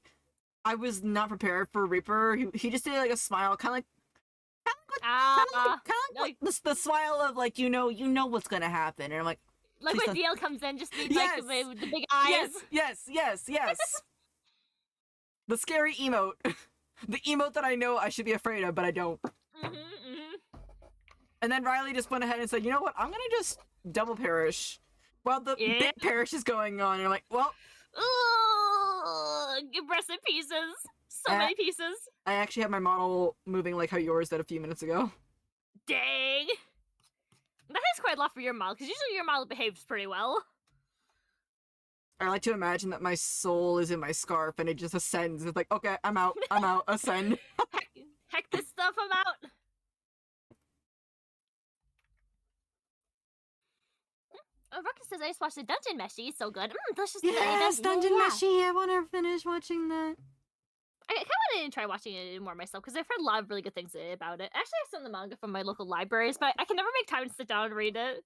I was not prepared for Reaper. He just did like a smile, kind of like the smile of like you know what's gonna happen, and I'm like please when don't- DL comes in, just needs Yes! like the big eyes. yes. The scary emote, the emote that I know I should be afraid of, but I don't. And then Riley just went ahead and said, you know what, I'm gonna just double perish while the Yeah. bit perish is going on. And you're like, well, Give rest in pieces. So Uh, many pieces. I actually have my model moving like how yours did a few minutes ago. Dang. That is quite a lot for your model, because usually your model behaves pretty well. I like to imagine that my soul is in my scarf and it just ascends. It's like, okay, I'm out, ascend. Heck this stuff, I'm out. Ruckus says I just watched the Dungeon Meshi. So good. Delicious. Yes, Dungeon yeah. Meshi. I want to finish watching that. I kind of want to try watching it more myself because I've heard a lot of really good things about it. Actually, I have some of the manga from my local libraries, but I can never make time to sit down and read it.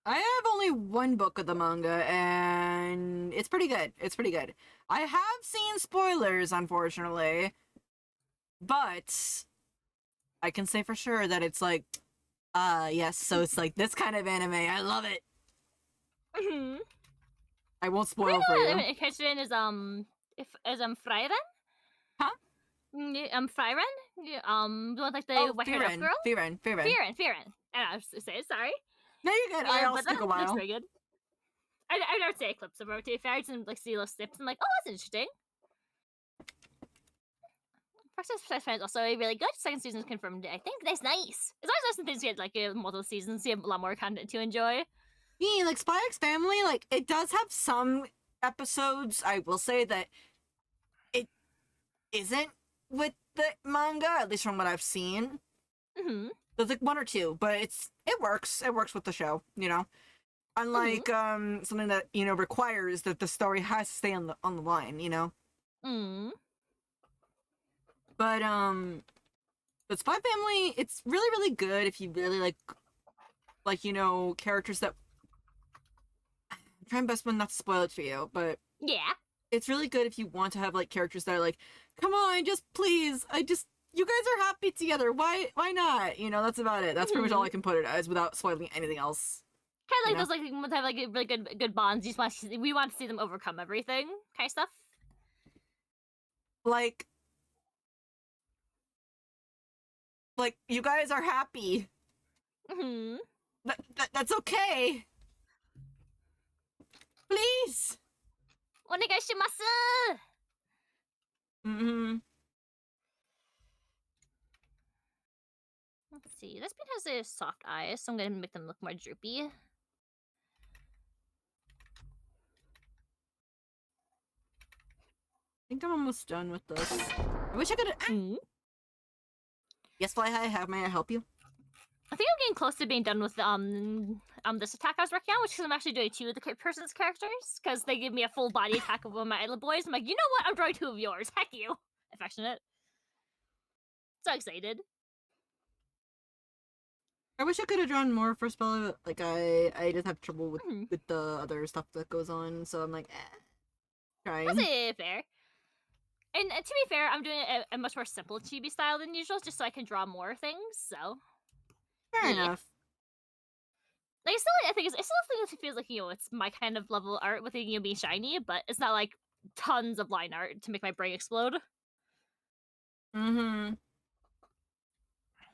I have only one book of the manga, and it's pretty good. It's pretty good. I have seen spoilers, unfortunately, but I can say for sure that it's like, yes, so it's like this kind of anime. I love it. I won't spoil for I'm you. interested in is Frieren? Huh? Frieren? Yeah, the one like the Oh, white haired elf girl? Frieren. Frieren. I was to say sorry. No, you're good. Yeah, I'll but stick a that looks while. very good. I never say a clips of it. To be fair, I just like see little snips. I'm like, oh, that's interesting. First Fan is also really good. Second season is confirmed. I think that's nice. As long as some things get like multiple seasons, you have a lot more content to enjoy. Yeah, like Spy X Family, like it does have some episodes. I will say that it isn't with the manga, at least from what I've seen. Mm-hmm. There's like one or two, but it works. It works with the show, you know. Unlike something that you know requires that the story has to stay on the line, you know. Mm. But Spy Family, it's really good if you really like you know characters that. I'm trying best not to spoil it for you, but Yeah. it's really good if you want to have like characters that are like, come on, just please, you guys are happy together. Why not? You know, that's about it. That's pretty much all I can put it as without spoiling anything else. Kind of like those like have like really good bonds. You just want to see, we want to see them overcome everything kind of stuff. Like you guys are happy. Mm-hmm. That's okay. Please. Onegaishimasu! Mm-hmm. Let's see. This one has a soft eyes, so I'm gonna make them look more droopy. I think I'm almost done with this. I wish I could. Mm. Yes, Fly High. May I help you? I think I'm getting close to being done with this attack I was working on, which is I'm actually doing 2 of the person's characters because they give me a full body attack of one of my idol boys. I'm like, you know what? I'm drawing 2 of yours. Heck you, affectionate. So excited. I wish I could have drawn more for spell. Like I just have trouble with Mhm. the other stuff that goes on. So I'm like, trying. That's fair. And to be fair, I'm doing a much more simple chibi style than usual, just so I can draw more things. So, Fair yeah. enough. like, I think it still think it feels like it's my kind of level of art with it being shiny, but it's not like tons of line art to make my brain explode. Mm-hmm.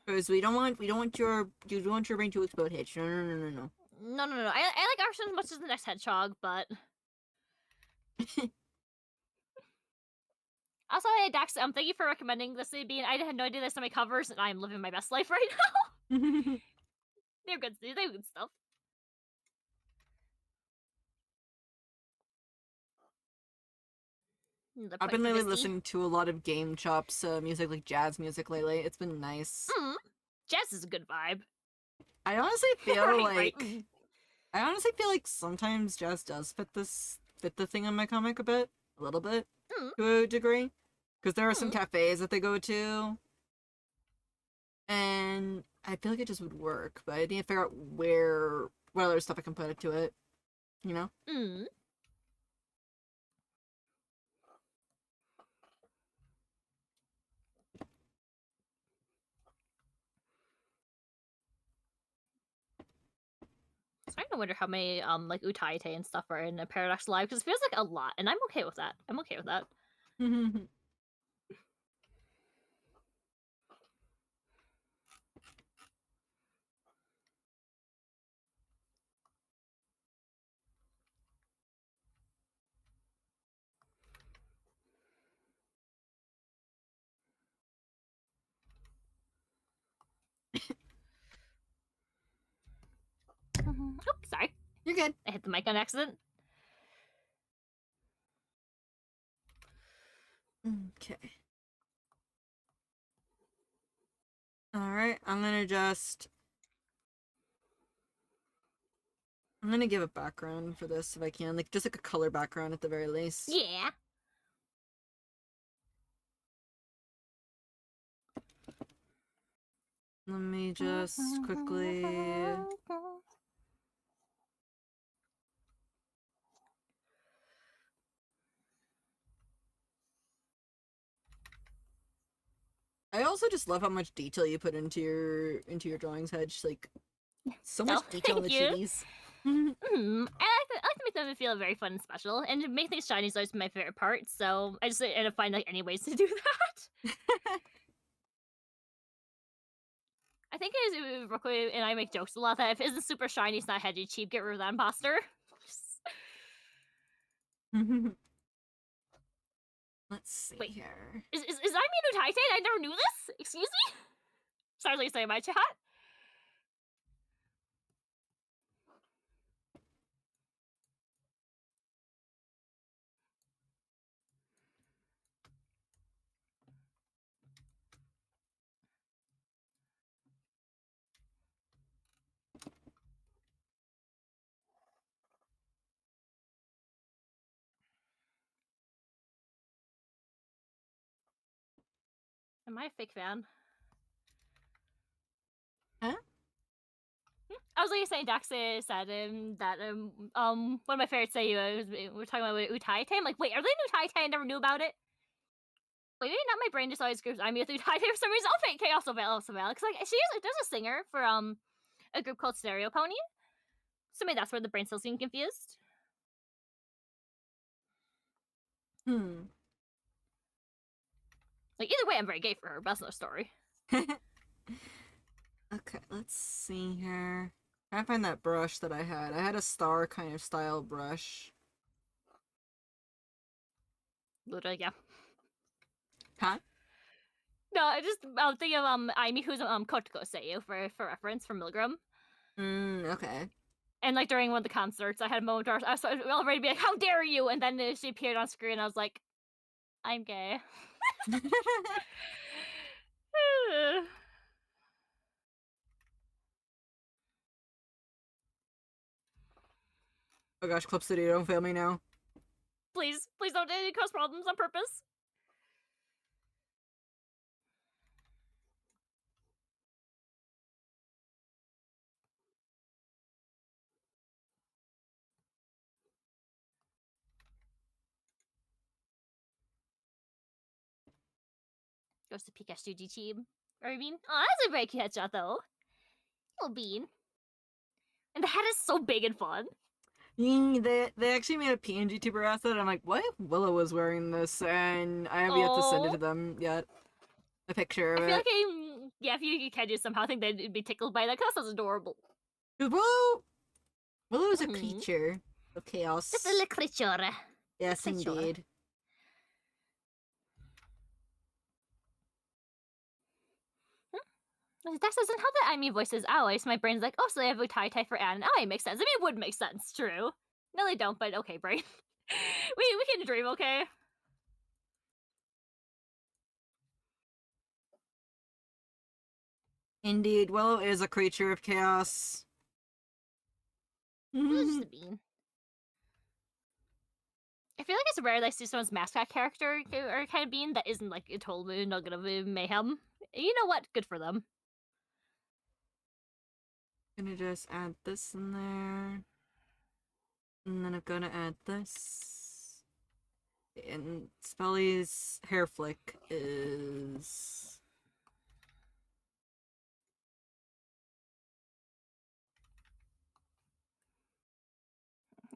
Because you don't want your brain to explode, Hitch. No. No. I like Arson as much as the next hedgehog, but also, hey Dax, thank you for recommending this. Being I had no idea there's so many covers, and I'm living my best life right now. They're good. They're good stuff. I've been listening to a lot of Game Chops music, like jazz music lately. It's been nice. Jazz is a good vibe. I honestly feel Right, like right. I honestly feel like sometimes jazz does fit this fit the thing on my comic a little bit, Mm. to a degree. Because there are some Mm. cafes that they go to, and I feel like it just would work, but I need to figure out what other stuff I can put into it, you know? Mm. Starting to wonder how many like Utaite and stuff are in a Paradox Live because it feels like a lot, and I'm okay with that. I'm okay with that. Oops, sorry. You're good. I hit the mic on accident. Okay. Alright, I'm gonna give a background for this if I can. Like, just like a color background at the very least. Yeah. Let me just quickly... I also just love how much detail you put into your drawings, Hedge. Like, so much Oh, detail in the thank you. chitties. I like to make them feel very fun and special, and to make things shiny is always my favorite part. So I just end up finding like any ways to do that. I think it is Brooklyn and I make jokes a lot that if it isn't super shiny, it's not hedgy cheap. Get rid of that imposter. Let's see Wait. here. Is I Minu Titan? I never knew this. Excuse me. Sorry, like say in my chat. Am I a fake fan? Huh? I was like saying Dax said that one of my favorites say we were talking about Utaite. I'm like, wait, are they new Utaite? I never knew about it. Wait, maybe not. My brain just always groups I'm with Utaite for some reason. Oh, fake Chaos also valid because like there's a singer for a group called Stereo Pony. So maybe that's where the brain still getting confused. Like either way, I'm very gay for her. But that's no story. Okay, let's see here. I find that brush that I had. I had a star kind of style brush. Literally, yeah. Huh? No, I just think of Aimi who's Kotoko Seiyu for reference from Milgram. Okay. And like during one of the concerts, I had a moment where I was already be like, "How dare you!" And then she appeared on screen. And I was like, "I'm gay." Oh gosh, Clip City, don't fail me now. Please don't cause problems on purpose. Goes to Pikachu G team. Or I mean, oh, that's a very cute headshot though. Little bean. And the head is so big and fun. They actually made a PNG tuber asset. I'm like, what if Willow was wearing this? And I have yet to send it Oh. to them yet. A picture of I feel it. like yeah, if you can do somehow, I think they'd be tickled by that because that sounds adorable. 'Cause Willow is a creature of chaos. Just a little creature. Yes, creature. indeed. That doesn't have the Aimi voices always. My brain's like, oh, so they have a Tai for Anne. Oh, it makes sense. I mean, it would make sense, true. No, they don't, but okay, brain. we can dream, okay? Indeed, Willow is a creature of chaos. It's just a bean. I feel like it's rare that I see someone's mascot character or kind of being that isn't like a total nugget of mayhem. You know what? Good for them. Gonna just add this in there. And then I'm gonna add this. And Spelly's hair flick is...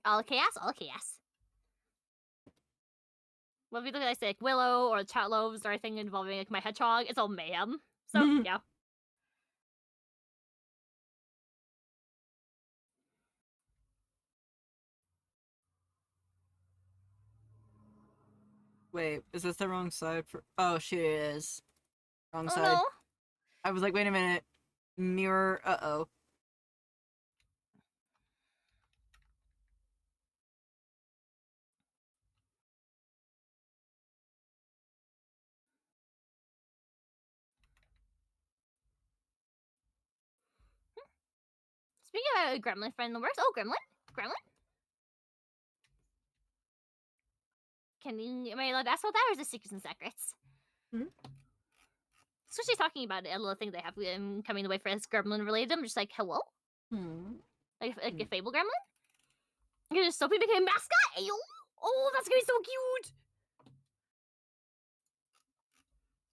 All chaos, all chaos. Well, if you look at like Willow or chat loaves or anything involving like my hedgehog, it's all mayhem. So yeah. Wait, is this the wrong side for... Oh, shit, it is. Wrong Oh side. no. I was like, wait a minute. Mirror, uh-oh. Speaking of a gremlin friend in the works, oh gremlin, gremlin. Am I allowed to ask about that, or is it secrets and secrets? Hmm? So she's talking about it, a little thing they have coming the way for this gremlin related. I'm just like, hello, like a fable gremlin. Because Sophie became mascot. Ayo! Oh, that's gonna be so cute.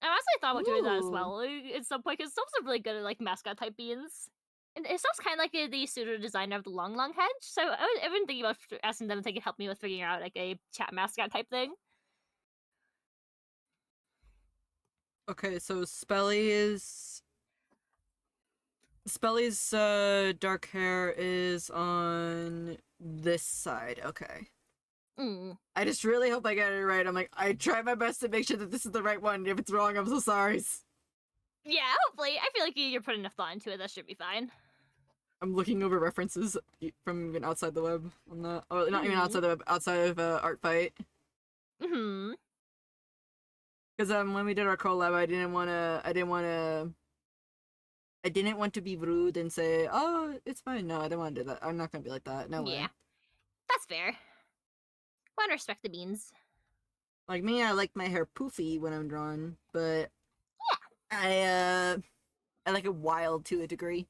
I honestly thought about doing that as Ooh. well at some point, because Soph's are really good at like mascot type beings. And Soph's kind of like the pseudo designer of the Long Long Hedge, so I've been thinking about asking them if they could help me with figuring out like a chat mascot type thing. Okay, so Spelly's dark hair is on this side. Okay. Mm. I just really hope I get it right. I'm like, I try my best to make sure that this is the right one. If it's wrong, I'm so sorry. Yeah, hopefully. I feel like you're putting enough thought into it. That should be fine. I'm looking over references from even outside the web on that. Oh, not even outside the web, outside of Art Fight. Mm-hmm. Because when we did our collab, I didn't want to be rude and say, "Oh, it's fine." No, I didn't want to do that. I'm not gonna be like that. No way. Yeah. That's fair. Want to respect the beans. Like me, I like my hair poofy when I'm drawn, but yeah, I like it wild to a degree.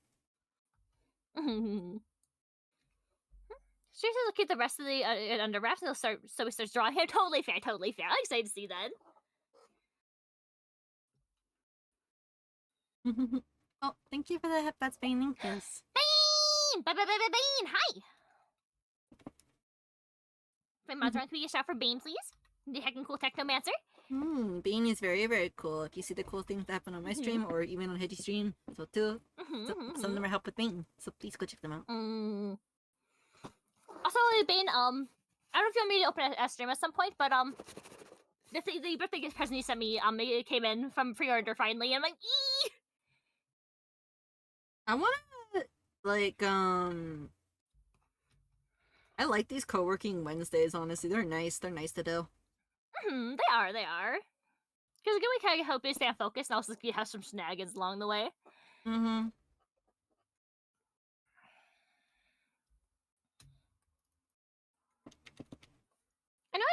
Mm-hmm. She just look at the rest of the under wraps and so he starts drawing him. Totally fair, totally fair. I'm excited to see that. Oh, thank you for the headbats, Bane. Yes. Bean! Bean! Hi! My mother, can we get a shot for Bane, please? The heckin' cool technomancer. Bane is very, very cool. If you see the cool things that happen on my stream or even on Hedgie's stream, so too. Some of them are help with Bane, so please go check them out. Also, Bane, I don't know if you want me to open a stream at some point, but the birthday gift present you sent me, it came in from pre-order finally, and I'm like, eee! I wanna, like, I like these co-working Wednesdays, honestly. They're nice to do. They are. Because again, we kind of help you stay on focus, and also you have some shenanigans along the way. Mm-hmm. I know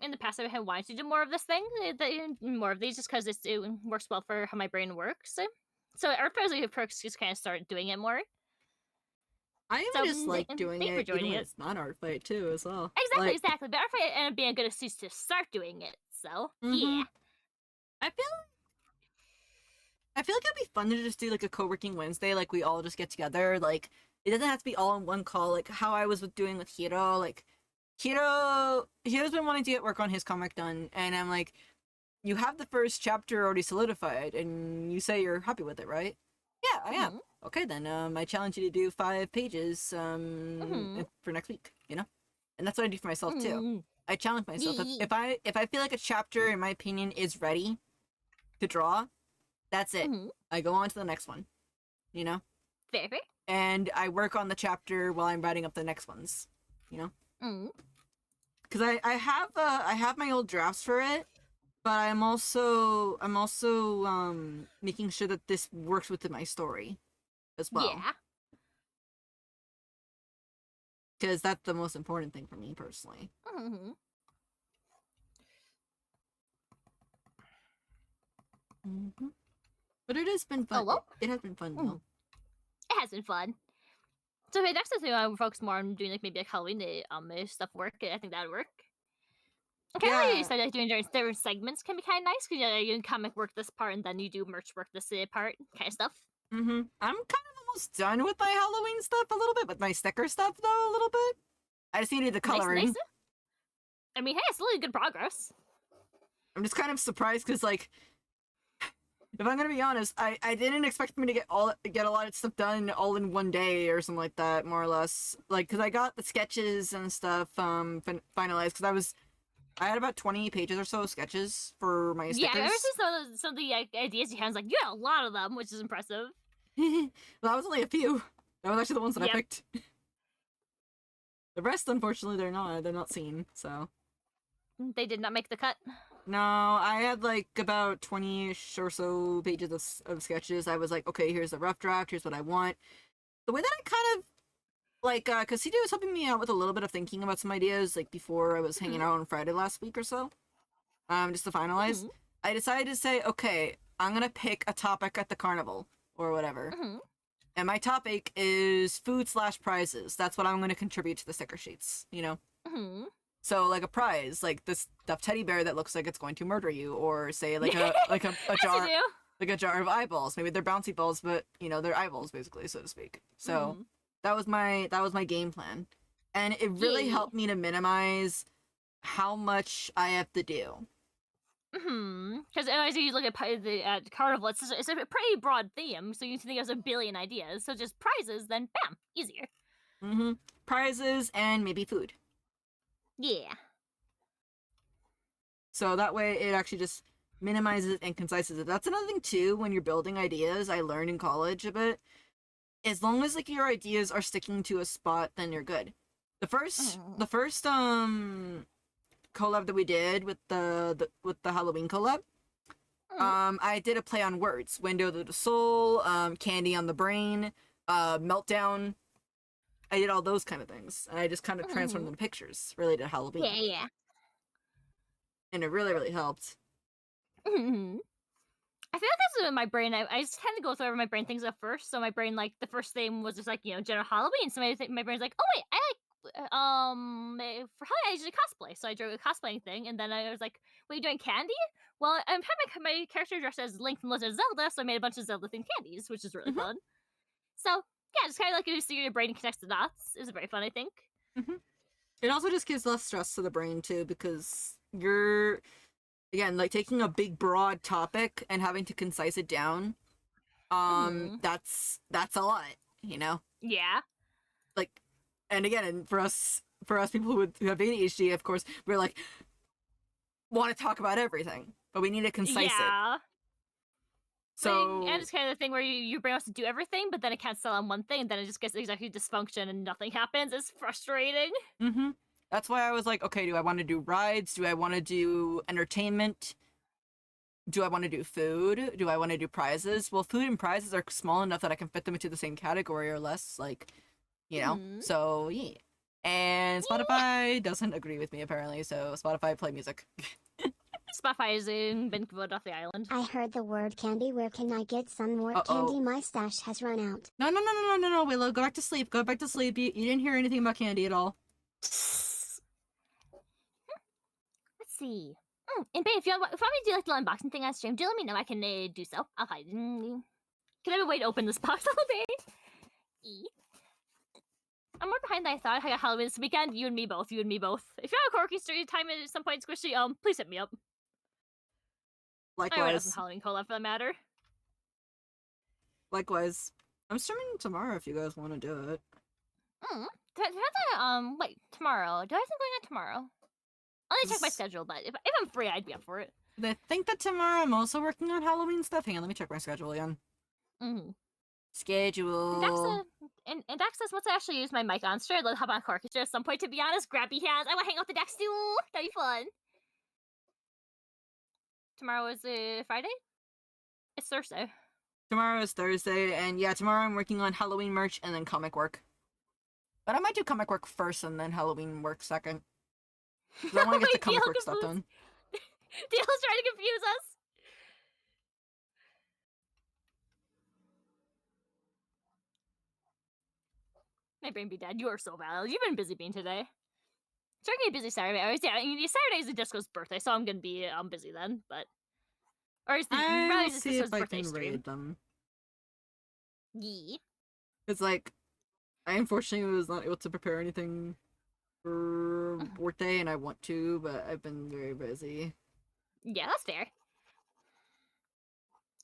in the past I had wanted to do more of this thing, more of these, just because it works well for how my brain works. So Earth Perks just kind of started doing it more. I even So, just like doing thank you for it, even joining when it. it's not Art Fight too, as well. Exactly. But Art Fight ended up being a good excuse to start doing it. So yeah. I feel like it'd be fun to just do like a co-working Wednesday, like we all just get together. Like it doesn't have to be all in one call. Like how I was doing with Hiro. Like Hiro's been wanting to get work on his comic done, and I'm like, you have the first chapter already solidified, and you say you're happy with it, right? Yeah, I am. Okay, then I challenge you to do 5 pages for next week. You know, and that's what I do for myself too. I challenge myself. If I feel like a chapter, in my opinion, is ready to draw, that's it. I go on to the next one. You know. Fair. And I work on the chapter while I'm writing up the next ones. You know. Because I have my old drafts for it, but I'm also making sure that this works within my story as well. Yeah. Because that's the most important thing for me personally. Mhm. But it has been fun. well. It has been fun though. It has been fun. So maybe next time I will focus more on doing like maybe like Halloween stuff work. I think that would work. Okay, Yeah. you said like doing different segments can be kind of nice because you can comic work this part and then you do merch work this part, kind of stuff. I'm kind of almost done with my Halloween stuff a little bit, with my sticker stuff though a little bit. I just needed the coloring. Nice. I mean, hey, it's really good progress. I'm just kind of surprised because, like, if I'm gonna be honest, I didn't expect me to get a lot of stuff done all in one day or something like that, more or less. Like, because I got the sketches and stuff finalized because I had about 20 pages or so of sketches for my stickers. Yeah, I ever see some of the ideas you had. I was like, you had a lot of them, which is impressive. Well, that was only a few. That was actually the ones that I Yep. picked. The rest, unfortunately, they're not seen. So They did not make the cut. no, I had like about 20-ish or so pages of sketches. I was like, okay, here's the rough draft. Here's what I want. The way that I kind of like, cause CJ was helping me out with a little bit of thinking about some ideas, like before I was hanging out on Friday last week or so. Just to finalize, I decided to say, okay, I'm gonna pick a topic at the carnival or whatever. And my topic is food/prizes. That's what I'm going to contribute to the sticker sheets, you know? So, like a prize, like this stuffed teddy bear that looks like it's going to murder you, or say like a jar, like a jar of eyeballs. Maybe they're bouncy balls, but you know they're eyeballs, basically, so to speak. So that was my game plan, and it really helped me to minimize how much I have to do. Because as you look at Carnival, it's a pretty broad theme, so you think there's a billion ideas. So just prizes, then bam, easier. Prizes and maybe food. Yeah. So that way it actually just minimizes and concises it. That's another thing too, when you're building ideas, I learned in college a bit. As long as like your ideas are sticking to a spot, then you're good. The first collab that we did with the Halloween collab, I did a play on words. Window to the soul, candy on the brain, meltdown. I did all those kind of things, and I just kind of transformed them into pictures related to Halloween. Yeah. And it really, really helped. I feel like that's in my brain. I just tend to go through my brain things at first. So my brain, like, the first thing was just like, general Halloween. So my brain's like, oh wait, I like for Halloween I usually cosplay. So I drew a cosplaying thing, and then I was like, wait, you doing candy? Well, I'm having my character dressed as Link from Legend of Zelda, so I made a bunch of Zelda themed candies, which is really fun. So yeah, just kind of like you see your brain connects the dots. It's very fun, I think. It also just gives less stress to the brain too, because you're, again, like taking a big broad topic and having to concise it down. That's a lot, you know? Yeah. Like, and again, and for us people who have ADHD, of course, we're like, want to talk about everything, but we need to concise it. So and it's kind of the thing where your brain wants to do everything, but then it can't settle on one thing, and then it just gets exactly dysfunction and nothing happens. It's frustrating. That's why I was like, okay, do I want to do rides? Do I want to do entertainment? Do I want to do food? Do I want to do prizes? Well, food and prizes are small enough that I can fit them into the same category or less, like, you know? So, yeah. And Spotify doesn't agree with me, apparently, so Spotify, play music. Spotify is been voted off the island. I heard the word candy. Where can I get some more candy? My stash has run out. No, Willow, go back to sleep. Go back to sleep. You didn't hear anything about candy at all. Let's see. And babe, if you want me to do like the unboxing thing on stream, do let me know. I can do so. I'll hide. Can I have a way to open this box all day? I'm more behind than I thought. I got Halloween this weekend. You and me both. If you have a quirky story time at some point, Squishy, please hit me up. I already have some Halloween collab for that matter. Likewise. I'm streaming tomorrow if you guys want to do it. Wait, tomorrow. Do I have something going on tomorrow? I'll need to check my schedule, but if I'm free, I'd be up for it. I think that tomorrow I'm also working on Halloween stuff. Hang on, let me check my schedule again. Schedule. And Dax says, once I actually use my mic on stream, let's hop on Orchestra at some point, to be honest. Grabby hands. I want to hang out with the Dax too. That'd be fun. Tomorrow is Friday? It's Thursday. Tomorrow is Thursday, and yeah, tomorrow I'm working on Halloween merch and then comic work. But I might do comic work first and then Halloween work second. I want to get the comic work stuff done. Dale's trying to confuse us. My brain be dead. You are so valid. You've been busy being today. It's gonna be a busy Saturday. Yeah, Saturday is the Disco's birthday, so I'm gonna be busy then. But or is the I rather will the see Disco's if I birthday can stream? raid them. Yeah. It's like, I unfortunately was not able to prepare anything for birthday, and I want to, but I've been very busy. Yeah, that's fair.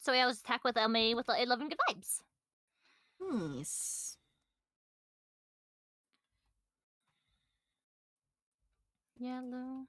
So yeah, let's attack with me with 11 good vibes. Nice. Yellow.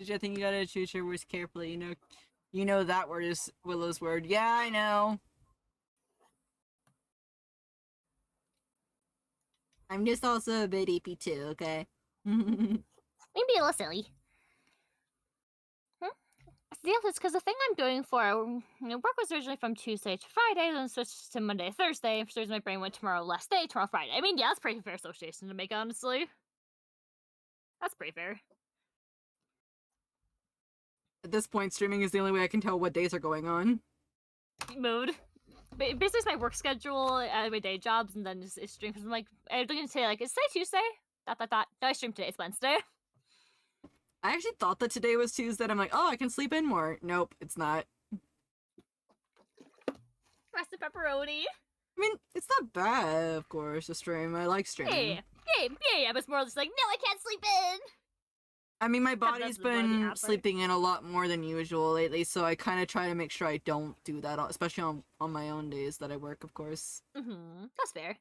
I think you gotta choose your words carefully. You know that word is Willow's word. Yeah, I know. I'm just also a bit EP too, okay? Maybe a little silly. Yeah, that's because the thing I'm doing for work was originally from Tuesday to Friday, then switched to Monday, Thursday. For some reason, my brain went tomorrow, last day, tomorrow, Friday. I mean, yeah, that's pretty fair association to make, honestly. That's pretty fair. At this point, streaming is the only way I can tell what days are going on. Mood. Basically, it's my work schedule, my day jobs, and then it's stream. Because I'm like, I'm looking to say, like, is today Tuesday? No, I streamed today. It's Wednesday. I actually thought that today was Tuesday. I'm like, oh, I can sleep in more. Nope, it's not. Rest of pepperoni. I mean, it's not bad, of course, to stream. I like streaming. Yeah, but it's more just like, no, I can't sleep in. I mean, my That's body's the bloody been appetite. sleeping in a lot more than usual lately, so I kind of try to make sure I don't do that, especially on my own days that I work, of course. That's fair.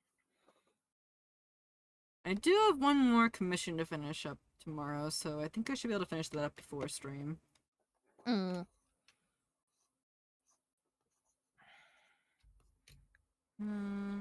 I do have one more commission to finish up tomorrow, so I think I should be able to finish that up before stream. Mm. Hmm.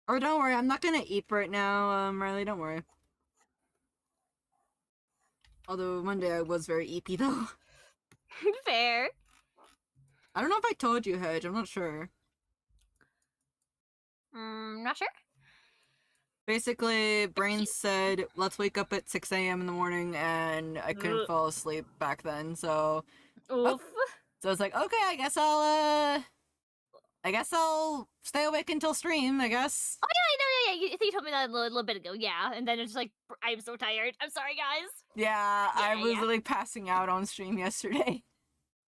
Oh, don't worry, I'm not gonna eat right now, Riley, don't worry. Although Monday I was very eepy though. Fair. I don't know if I told you, Hedge, I'm not sure. Not sure. Basically, brain said, let's wake up at 6 a.m. in the morning, and I couldn't Ugh. fall asleep back then, so... Oof. So it's like, okay, I guess I'll stay awake until stream, I guess. Oh yeah, I know. Yeah. I think you told me that a little bit ago. Yeah, and then it's just like, I'm so tired. I'm sorry, guys. Yeah, I was Yeah. like passing out on stream yesterday.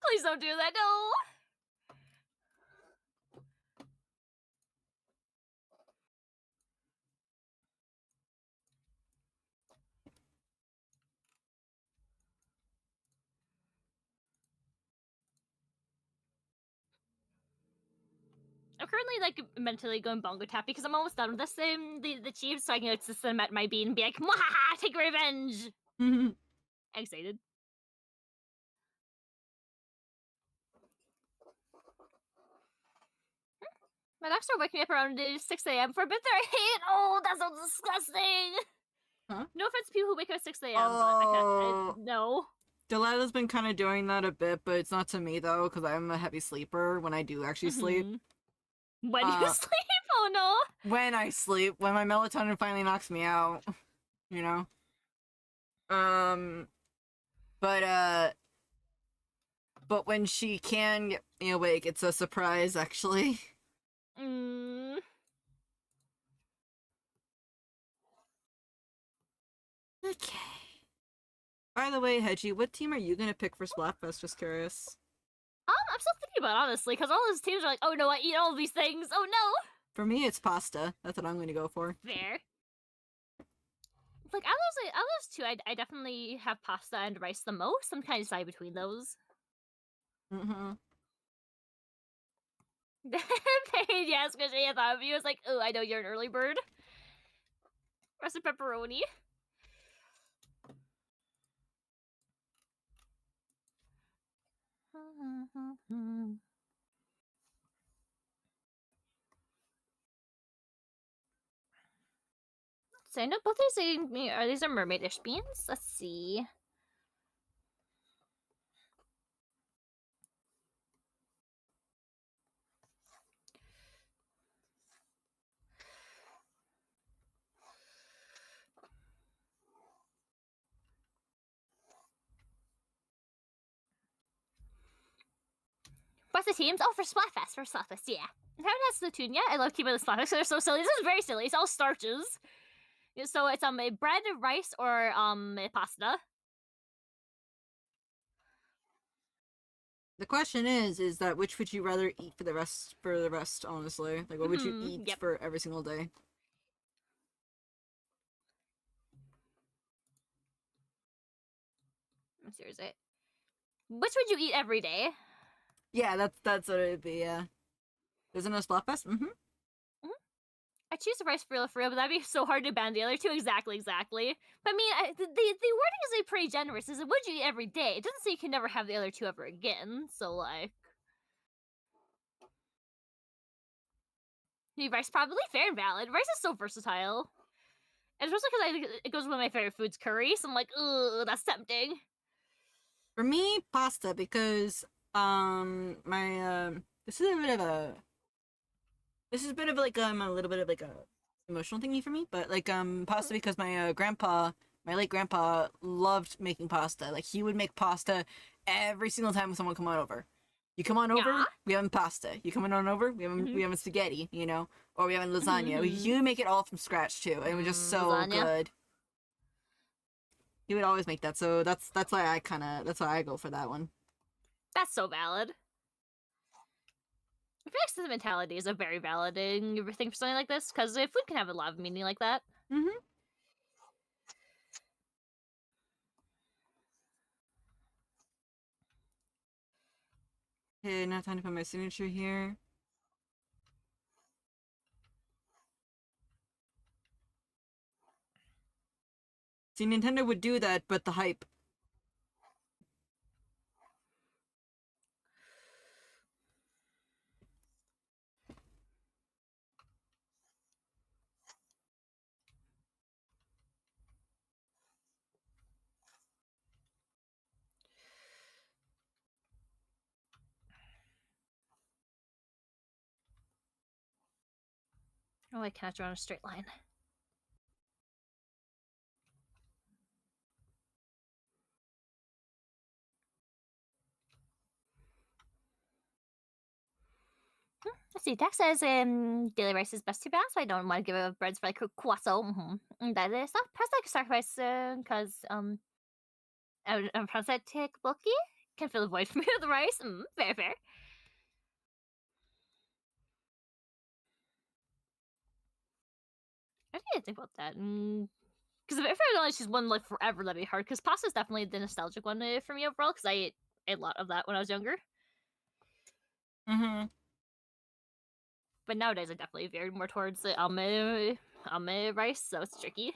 Please don't do that. No. I'm currently like mentally going bongo tap because I'm almost done with this the Chiefs, so I can just sit at my bean and be like, "Mwahaha, take revenge." I'm excited. My dogs are waking me up around 6 a.m. for a bit there. I hate. Oh, that's so disgusting. Huh? No offense to people who wake up at 6 a.m., but I Oh. can't. No. Delilah's been kind of doing that a bit, but it's not to me though, because I'm a heavy sleeper when I do actually sleep. Mhm. When you sleep? Oh no. When I sleep, when my melatonin finally knocks me out, you know? But when she can get me awake, it's a surprise, actually. Mm. Okay. By the way, Hedgie, what team are you gonna pick for Splatfest? Just curious. I'm still thinking about it, honestly, because all those teams are like, oh no, I eat all of these things. Oh no. For me, it's pasta. That's what I'm going to go for. Fair. Like out of those two, I definitely have pasta and rice the most. I'm kind of decide between those. Mm-hmm. Paige, yes, because I thought of you. I was like, oh, I know you're an early bird. Rest of pepperoni. So I know both these are mermaidish beans. Let's see. What's the teams? Oh, for Splatfest, yeah. I haven't had Splatoon yet. I love keeping the Splatfest, they're so silly. This is very silly. It's all starches. So it's a bread, rice, or pasta. The question is that which would you rather eat for the rest, honestly? Like, what would you eat Yep. for every single day? Seriously. Which would you eat every day? Yeah, that's what it'd be, yeah. There's no Splatfest? Mm-hmm. I choose the rice for real, but that'd be so hard to ban the other two. Exactly. But I mean, the wording is like pretty generous. Is it would you eat every day? It doesn't say you can never have the other two ever again. So like, rice probably fair and valid. Rice is so versatile, and especially because it goes with one of my favorite foods, curry. So I'm like, ugh, that's tempting. For me, pasta, because my this is a bit of a like a little bit of like a emotional thingy for me, but like pasta because my my late grandpa loved making pasta. Like he would make pasta every single time someone come on over. You come on over, Yeah. we having pasta. You coming on over, we having spaghetti, you know, or we having lasagna. Mhm. You make it all from scratch too, and it was just so Lasagna. good. He would always make that, so that's why I go for that one. That's so valid. I feel like sentimentality is a very valid thing for something like this, because food can have a lot of meaning like that. Mm-hmm. Okay, now time to put my signature here. See, Nintendo would do that, but the hype. Oh, I cannot draw in a straight line. Let's see. Dex says daily rice is best to balance. I don't want to give up breads for like croissant. That is not press like sacrifice because prosthetic bulky can fill the void for me with the rice. Fair. I didn't think about that. Because if I only choose one like forever, that'd be hard. Because pasta is definitely the nostalgic one for me overall. Because I ate a lot of that when I was younger. Mm-hmm. But nowadays, I definitely veered more towards the rice, so it's tricky.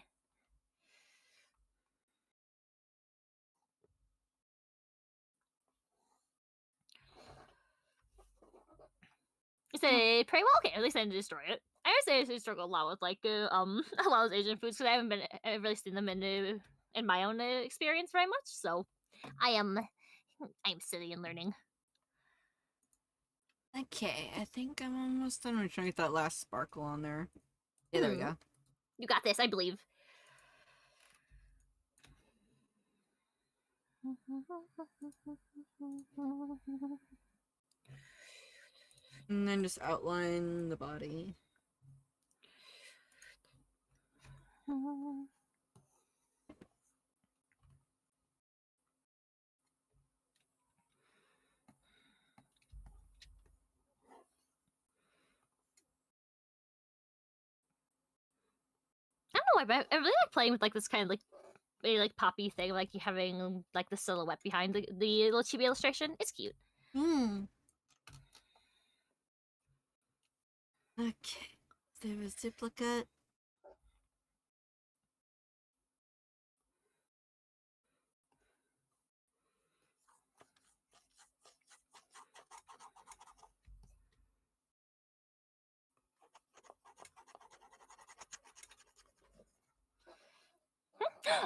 You say pray well, okay. At least I didn't destroy it. I would say I struggle a lot with like a lot of Asian foods because I haven't really seen them in my own experience very much. So I'm silly and learning. Okay, I think I'm almost done. I'm trying to get that last sparkle on there. Yeah, there we go. You got this, I believe. And then just outline the body. more, but I really like playing with like this kind of like very like poppy thing, like you having like the silhouette behind the little chibi illustration. It's cute. Hmm. Okay. There is duplicate.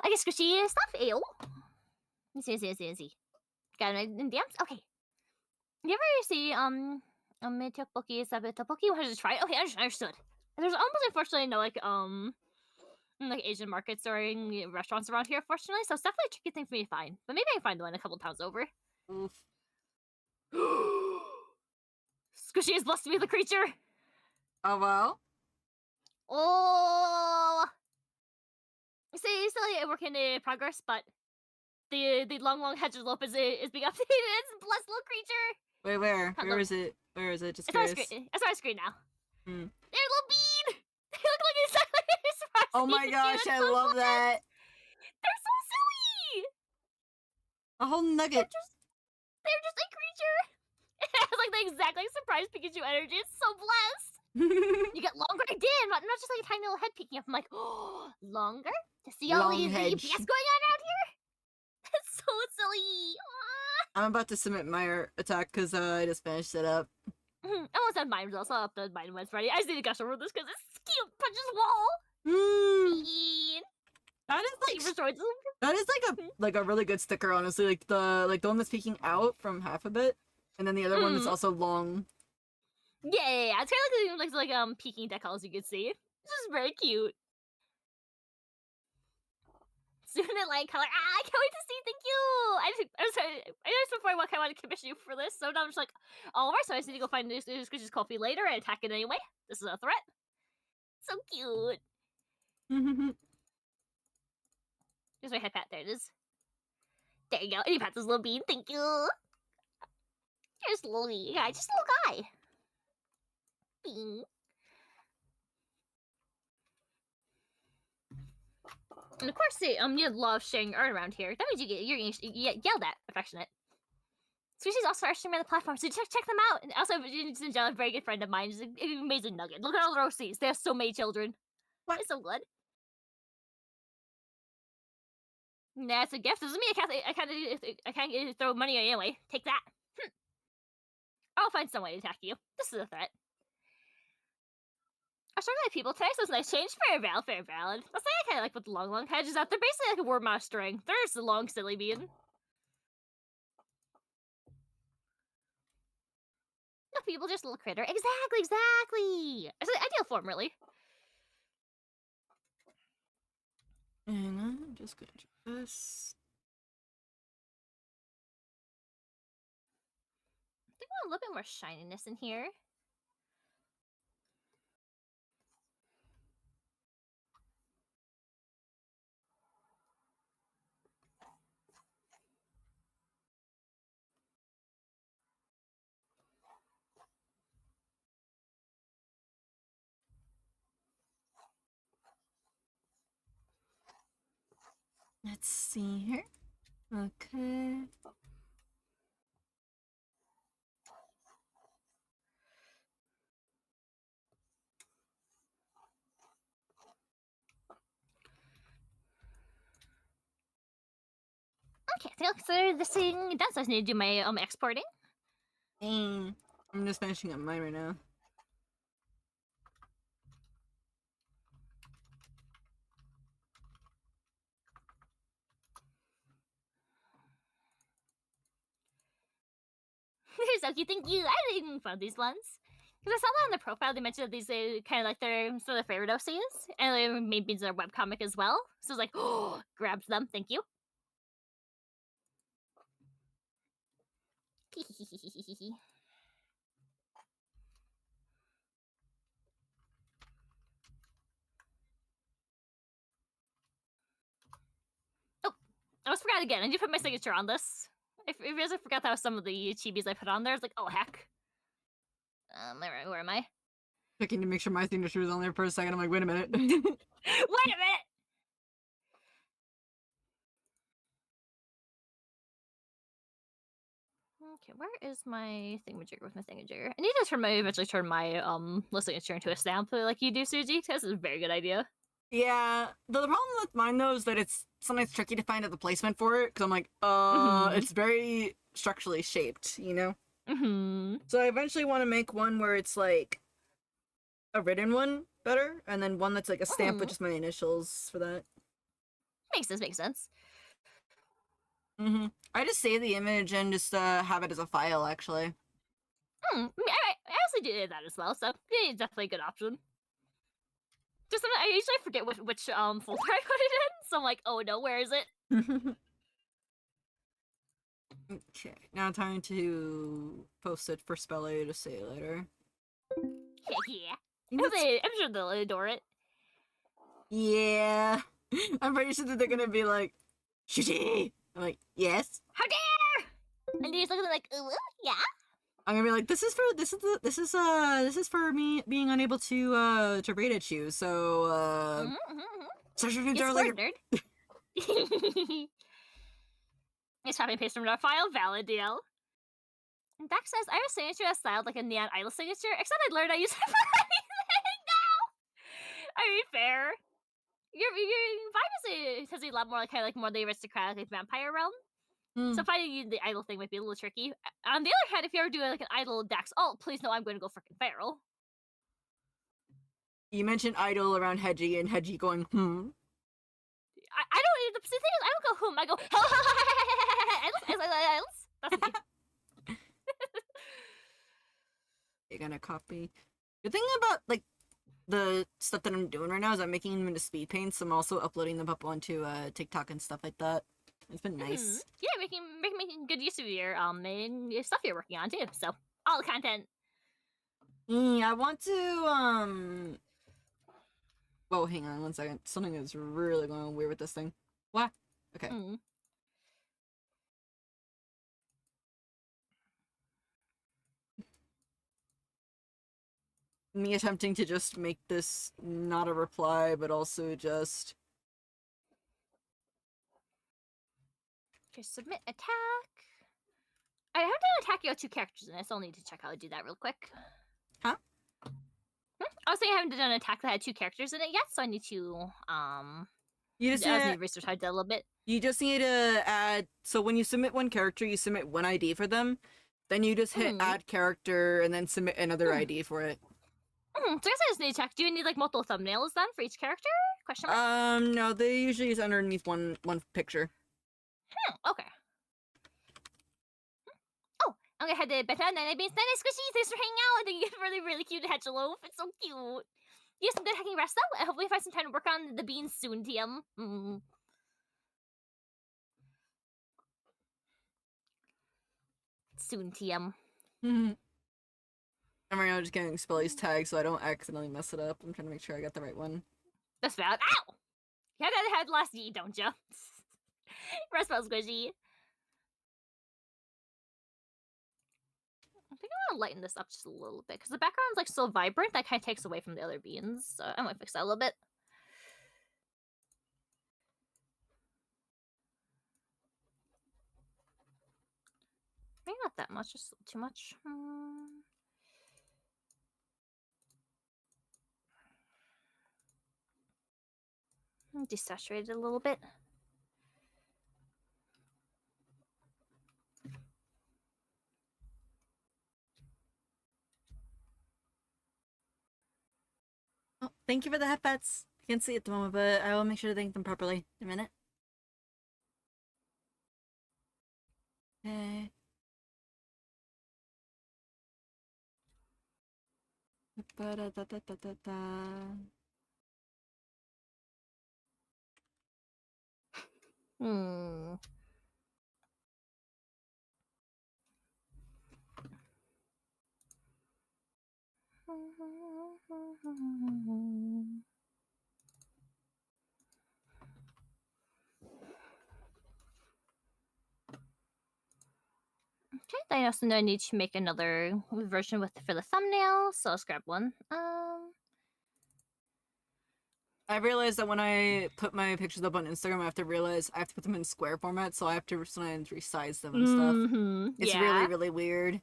I guess squishy stuff. Ew. See. Got it in DMs? Okay. You ever see Mitoboki Sabitoboki? Wanted to try it? Okay, understood. There's almost unfortunately no like Asian markets or restaurants around here, fortunately. So it's definitely a tricky thing for me to find. But maybe I can find one a couple towns over. Oof. Squishy is blessed to be the creature. Oh well. Oh. See, still a work in progress, but the long hedgerope is being updated. It's a blessed little creature. Wait, where? Hello. Where is it? Where is it? Just It's on my curious. screen. It's on my screen now. Hmm. They're a little bean. They look like exactly like surprise. Oh my gosh, I love that. They're so silly. A whole nugget. They're just a creature. It has like the exact like surprise Pikachu energy. It's so blessed. You get longer again, not just like a tiny little head peeking up. I'm like, oh, longer to see all Long the hedge. UPS going on around here. It's so silly. I'm about to submit my attack because I just finished it up. I almost had mine results. I'll upload mine when it's ready. I just need to gush over this because it's cute. Punches wall. Bean. That is Saber swords. that is like a really good sticker, honestly. Like the one that's peeking out from half of it, and then the other one that's also long. Yeah. It's kind of like peeking decals you can see. It's just very cute. Soon in light color. I can't wait to see. Thank you. I just before I wanted to commission you for this, so now I'm just like, all right. So I just need to go find this Squishy's coffee later and attack it anyway. This is a threat. So cute. Here's my head pat. There it is. There you go. And you pat this little bean. Thank you. Here's a little guy. Just a little guy. Bean. And of course, you love sharing art around here. That means you're getting yelled at, affectionate. Squishy's also our streamer on the platform, so check them out. And also, Zinjala, a very good friend of mine, is an amazing nugget. Look at all the roasties. They have so many children. What? It's so good. Nah, it's a gift. Doesn't mean I can't throw money at you anyway. Take that. I'll find some way to attack you. This is a threat. I started like people today, so it's nice change. Fair valid. That's like I kind of like with the long hedges out. They're basically like a word mouse string. There's the long silly bean. No, people just a little critter. Exactly. It's an ideal form, really. And I'm just gonna do this. I think I want a little bit more shininess in here. Let's see here. Okay. Okay, so I'll consider this thing done, so I just need to do my exporting. I'm just finishing up mine right now. Soki, thank you. I didn't even find these ones. Because I saw that on the profile, they mentioned that these kind of like their some of their favorite OCs. And they made beans in their webcomic as well. So I was like, oh, grabbed them. Thank you. Oh, I almost forgot again. I need to put my signature on this. If you guys forgot that was some of the chibis I put on there, it's like, oh heck. Where am I? Checking to make sure my signature is on there for a second. I'm like, wait a minute. Wait a minute! Okay, where is my thingamajigger with my thingamajigger? I need to eventually turn my list signature into a stamp like you do, Suji. This is a very good idea. Yeah, the problem with mine though is that it's sometimes tricky to find out the placement for it because I'm like, Mhm. it's very structurally shaped, you know. Mm-hmm. So I eventually want to make one where it's like a written one better, and then one that's like a stamp with just my initials for that. Makes sense, makes sense. I just save the image and just have it as a file actually. I mean, I actually did that as well, so yeah, it's definitely a good option. Just I usually forget which folder I put it in, so I'm like, oh no, where is it? Okay, now time to post it for Spelly to say later. Yeah. That's- I'm sure they'll adore it. Yeah, I'm pretty sure that they're gonna be like, Shuji! I'm like, yes. How dare! And they're just looking like, yeah. I'm gonna be like, this is for me being unable to read at you. So search your names Yes, later. nerd. It's copy and paste from our file. Valid deal. And Dex says, I was signature as styled like a neon idol signature, except I learned I use it for anything now. I mean, fair. Your vibe has a lot more like kind of like more the aristocratic like vampire realm. So finding the idol thing might be a little tricky. On the other hand, if you ever do like an idol Dex alt, please know I'm going to go freaking feral. You mentioned idol around Hedgie and Hedgie going, I don't. The thing is, I don't go I go idols. That's me. You're gonna copy. The thing about like the stuff that I'm doing right now is I'm making them into speed paints. I'm also uploading them up onto TikTok and stuff like that. It's been nice. Yeah, making good use of your stuff you're working on too. So all the content. I want to Whoa, hang on one second. Something is really going weird with this thing. What? Okay. Me attempting to just make this not a reply, but also just Submit attack. I have to attack you with 2 characters in this. I'll need to check how to do that real quick. Huh? I was saying I haven't done an attack that had 2 characters in it yet, so I need to you just I need, need to research how to do that a little bit. you just need to add. So when you submit one character, you submit one ID for them. Then you just hit add character and then submit another ID for it. So I guess I just need to check. Do you need like multiple thumbnails then for each character? Question mark? No, they usually is underneath one picture. Okay. Oh, I'm gonna head to Beta and Beans. Nice squishy, thanks for hanging out. I think it's really, really cute Hedgeloaf. It's so cute. You have some good hacking rest though. I hope we find some time to work on the beans soon, TM. Soon, TM. I'm right now just getting Spelly's tag so I don't accidentally mess it up. I'm trying to make sure I got the right one. That's valid. Ow! You had that head last E, don't ya? Rest well, squishy. I think I want to lighten this up just a little bit because the background's like so vibrant that kind of takes away from the other beans. So I might fix that a little bit. Maybe not that much, just too much. Desaturate it a little bit. Oh, thank you for the headbats. I can't see it at the moment, but I will make sure to thank them properly in a minute. Okay. Okay, I also know I need to make another version for the thumbnail, so let's grab one. I realized that when I put my pictures up on Instagram, I have to put them in square format, so I have to sometimes resize them and stuff. Mm-hmm. It's yeah. really, really weird.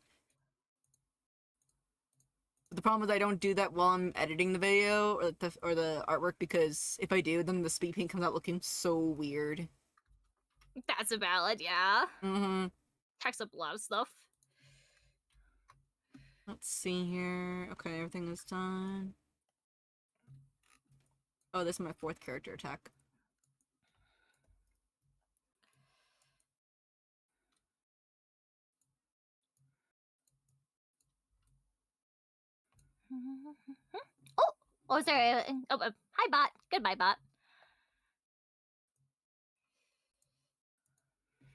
But the problem is I don't do that while I'm editing the video or the artwork, because if I do, then the speed paint comes out looking so weird. That's a valid, yeah. Mm-hmm. Tacks up a lot of stuff. Let's see here. Okay, everything is done. Oh, this is my 4th character attack. Oh, is there a... hi, bot. Goodbye, bot.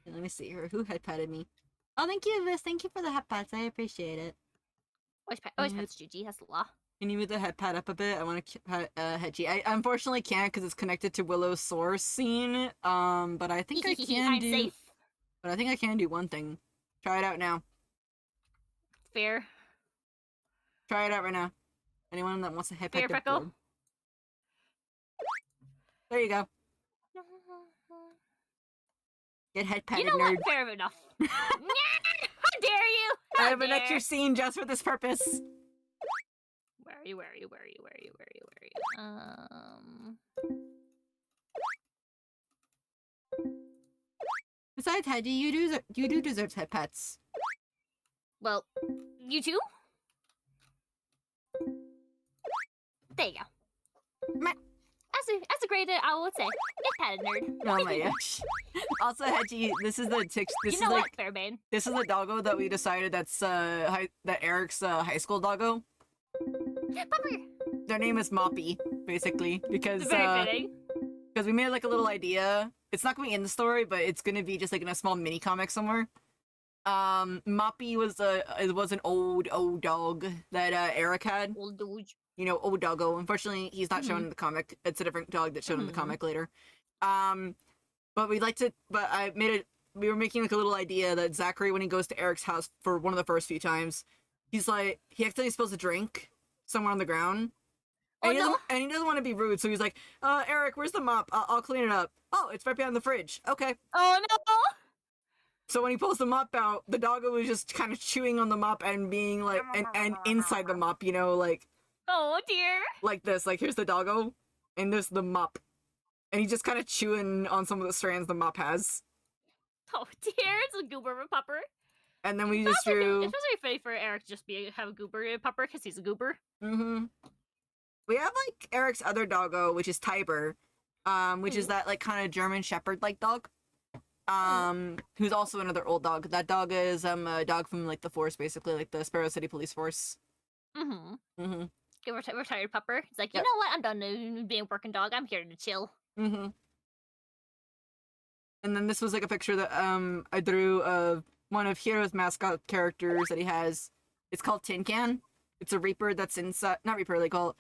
Let me see here. Who head patted me? Oh, thank you, Liz. Thank you for the head pats. I appreciate it. Always pets Gigi. That's the law. Can you move the head pad up a bit? I want to pat Hedgie. I unfortunately can't because it's connected to Willow's source scene. But I think I can I'm do. safe. But I think I can do one thing. Try it out now. Fair. Try it out right now. Anyone that wants to head Fair, pat the Freckle. board. There you go. Get head patted, You know nerd. what? Fair enough. How dare you? I How have an dare. extra scene just for this purpose. Where are you? Where are you? Where are you? Where are you? Where are you? Besides, Hedgie, you do deserve head pats. Well, you too? There you go. Meh. As a grade, I would say, get patted, nerd. Oh my gosh. Also, Hedgie, this is the tick. This You is know like what, Fairbane? this is the doggo that we decided that's that Eric's high school doggo. Pupper! Their name is Moppy, basically, because Very fitting. we made like a little idea. It's not going to be in the story, but it's going to be just like in a small mini comic somewhere. Moppy was an old dog that Eric had. Old dude. You know, old doggo. Unfortunately, he's not shown in the comic. It's a different dog that's shown in the comic later. But we'd like to. But I made it. We were making like a little idea that Zachary, when he goes to Eric's house for one of the first few times, he's like he accidentally spills a drink somewhere on the ground. Oh, And, no. he doesn't want to be rude, so he's like, Eric, where's the mop? I'll clean it up. Oh, it's right behind the fridge. Okay. Oh no! So when he pulls the mop out, the doggo was just kind of chewing on the mop and being like, and inside the mop, you know, like Oh dear! this. Like, here's the doggo, and there's the mop. And he's just kind of chewing on some of the strands the mop has. Oh dear! It's a goober of a pupper. And then we just drew... It's very funny for Eric to just have a goober pupper because he's a goober. Mm-hmm. We have, like, Eric's other doggo, which is Tiber, which is that, like, kind of German Shepherd-like dog. Who's also another old dog. That dog is, a dog from, like, the force, basically, like, the Sparrow City Police Force. Mm-hmm. Mm-hmm. Retired pupper. He's like, you Yep. know what? I'm done being a working dog. I'm here to chill. Mm-hmm. And then this was, like, a picture that, I drew of one of Hero's mascot characters that he has. It's called Tin Can. It's a Reaper that's inside... Not Reaper, they call it...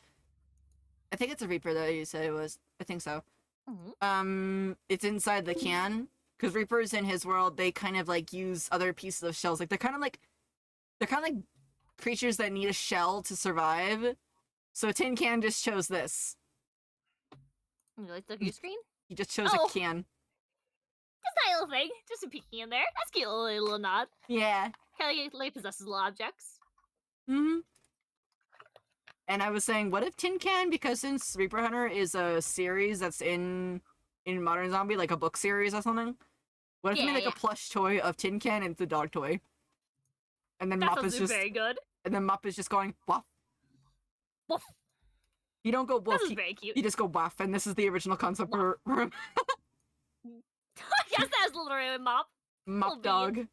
I think it's a Reaper that you said it was. I think so. Mm-hmm. It's inside the can. Because Reapers in his world, they kind of, like, use other pieces of shells. Like, they're kind of like creatures that need a shell to survive. So Tin Can just chose this. You like the view screen? He just chose Oh. a can. Just a little thing. Just a peeking in there. That's cute. Little nod. Yeah. Kelly possesses little objects. Mm-hmm. And I was saying, what if Tin Can, because since Reaper Hunter is a series that's in Modern Zombie, like a book series or something, what if we Yeah, made like yeah. a plush toy of Tin Can and it's a dog toy? And then That Mop is sounds just very good. going woof. Woof. You don't go woof. This is very cute. You just go woof, and this is the original concept for I guess that's literally a mop. Mop Little Dog. bean.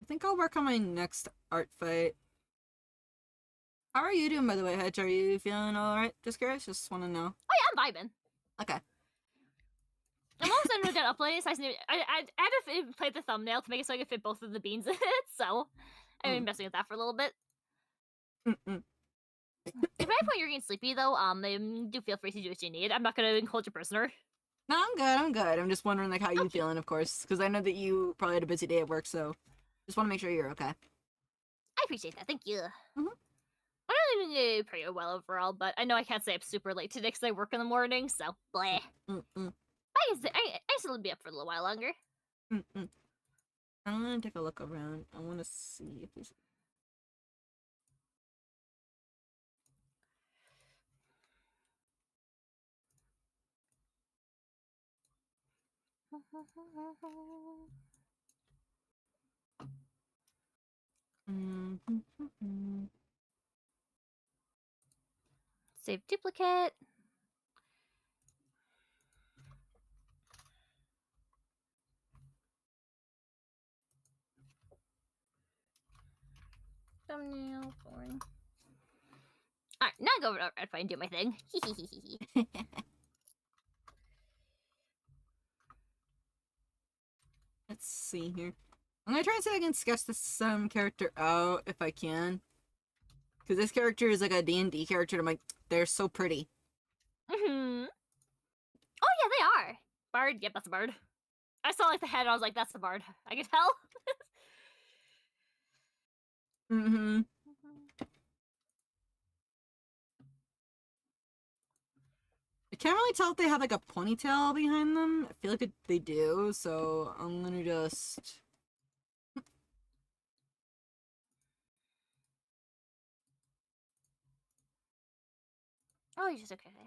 I think I'll work on my next art fight. How are you doing, by the way, Hedge? Are you feeling alright? Just curious? Just want to know. Oh yeah, I'm vibing. Okay. I'm almost done with that uploading, so I had to play the thumbnail to make it so I could fit both of the beans in it, so I've been messing with that for a little bit. Mm-mm. If at any point you're getting sleepy, though, do feel free to do what you need. I'm not gonna hold you prisoner. No, I'm good. I'm good. I'm just wondering like how you feeling, of course, because I know that you probably had a busy day at work, so just want to make sure you're okay. I appreciate that. Thank you. Mhm. I'm doing pretty well overall, but I know I can't stay up super late today because I work in the morning, so bleh. Mm-mm. I still be up for a little while longer. Mm-mm. I'm gonna take a look around. I want to see if there's. Mm-hmm. Save duplicate. Thumbnail boring. Alright, now I go over to Red Fight and do my thing. Let's see here. I'm gonna try and see if I can sketch this character out if I can. Because this character is like a D&D character. I'm like, they're so pretty. Oh yeah, they are. Bard, yep, that's a bard. I saw like the head, I was like, that's the bard. I can tell. Mm-hmm. I can't really tell if they have like a ponytail behind them. I feel like they do, so I'm gonna just... Oh, he's just okay. I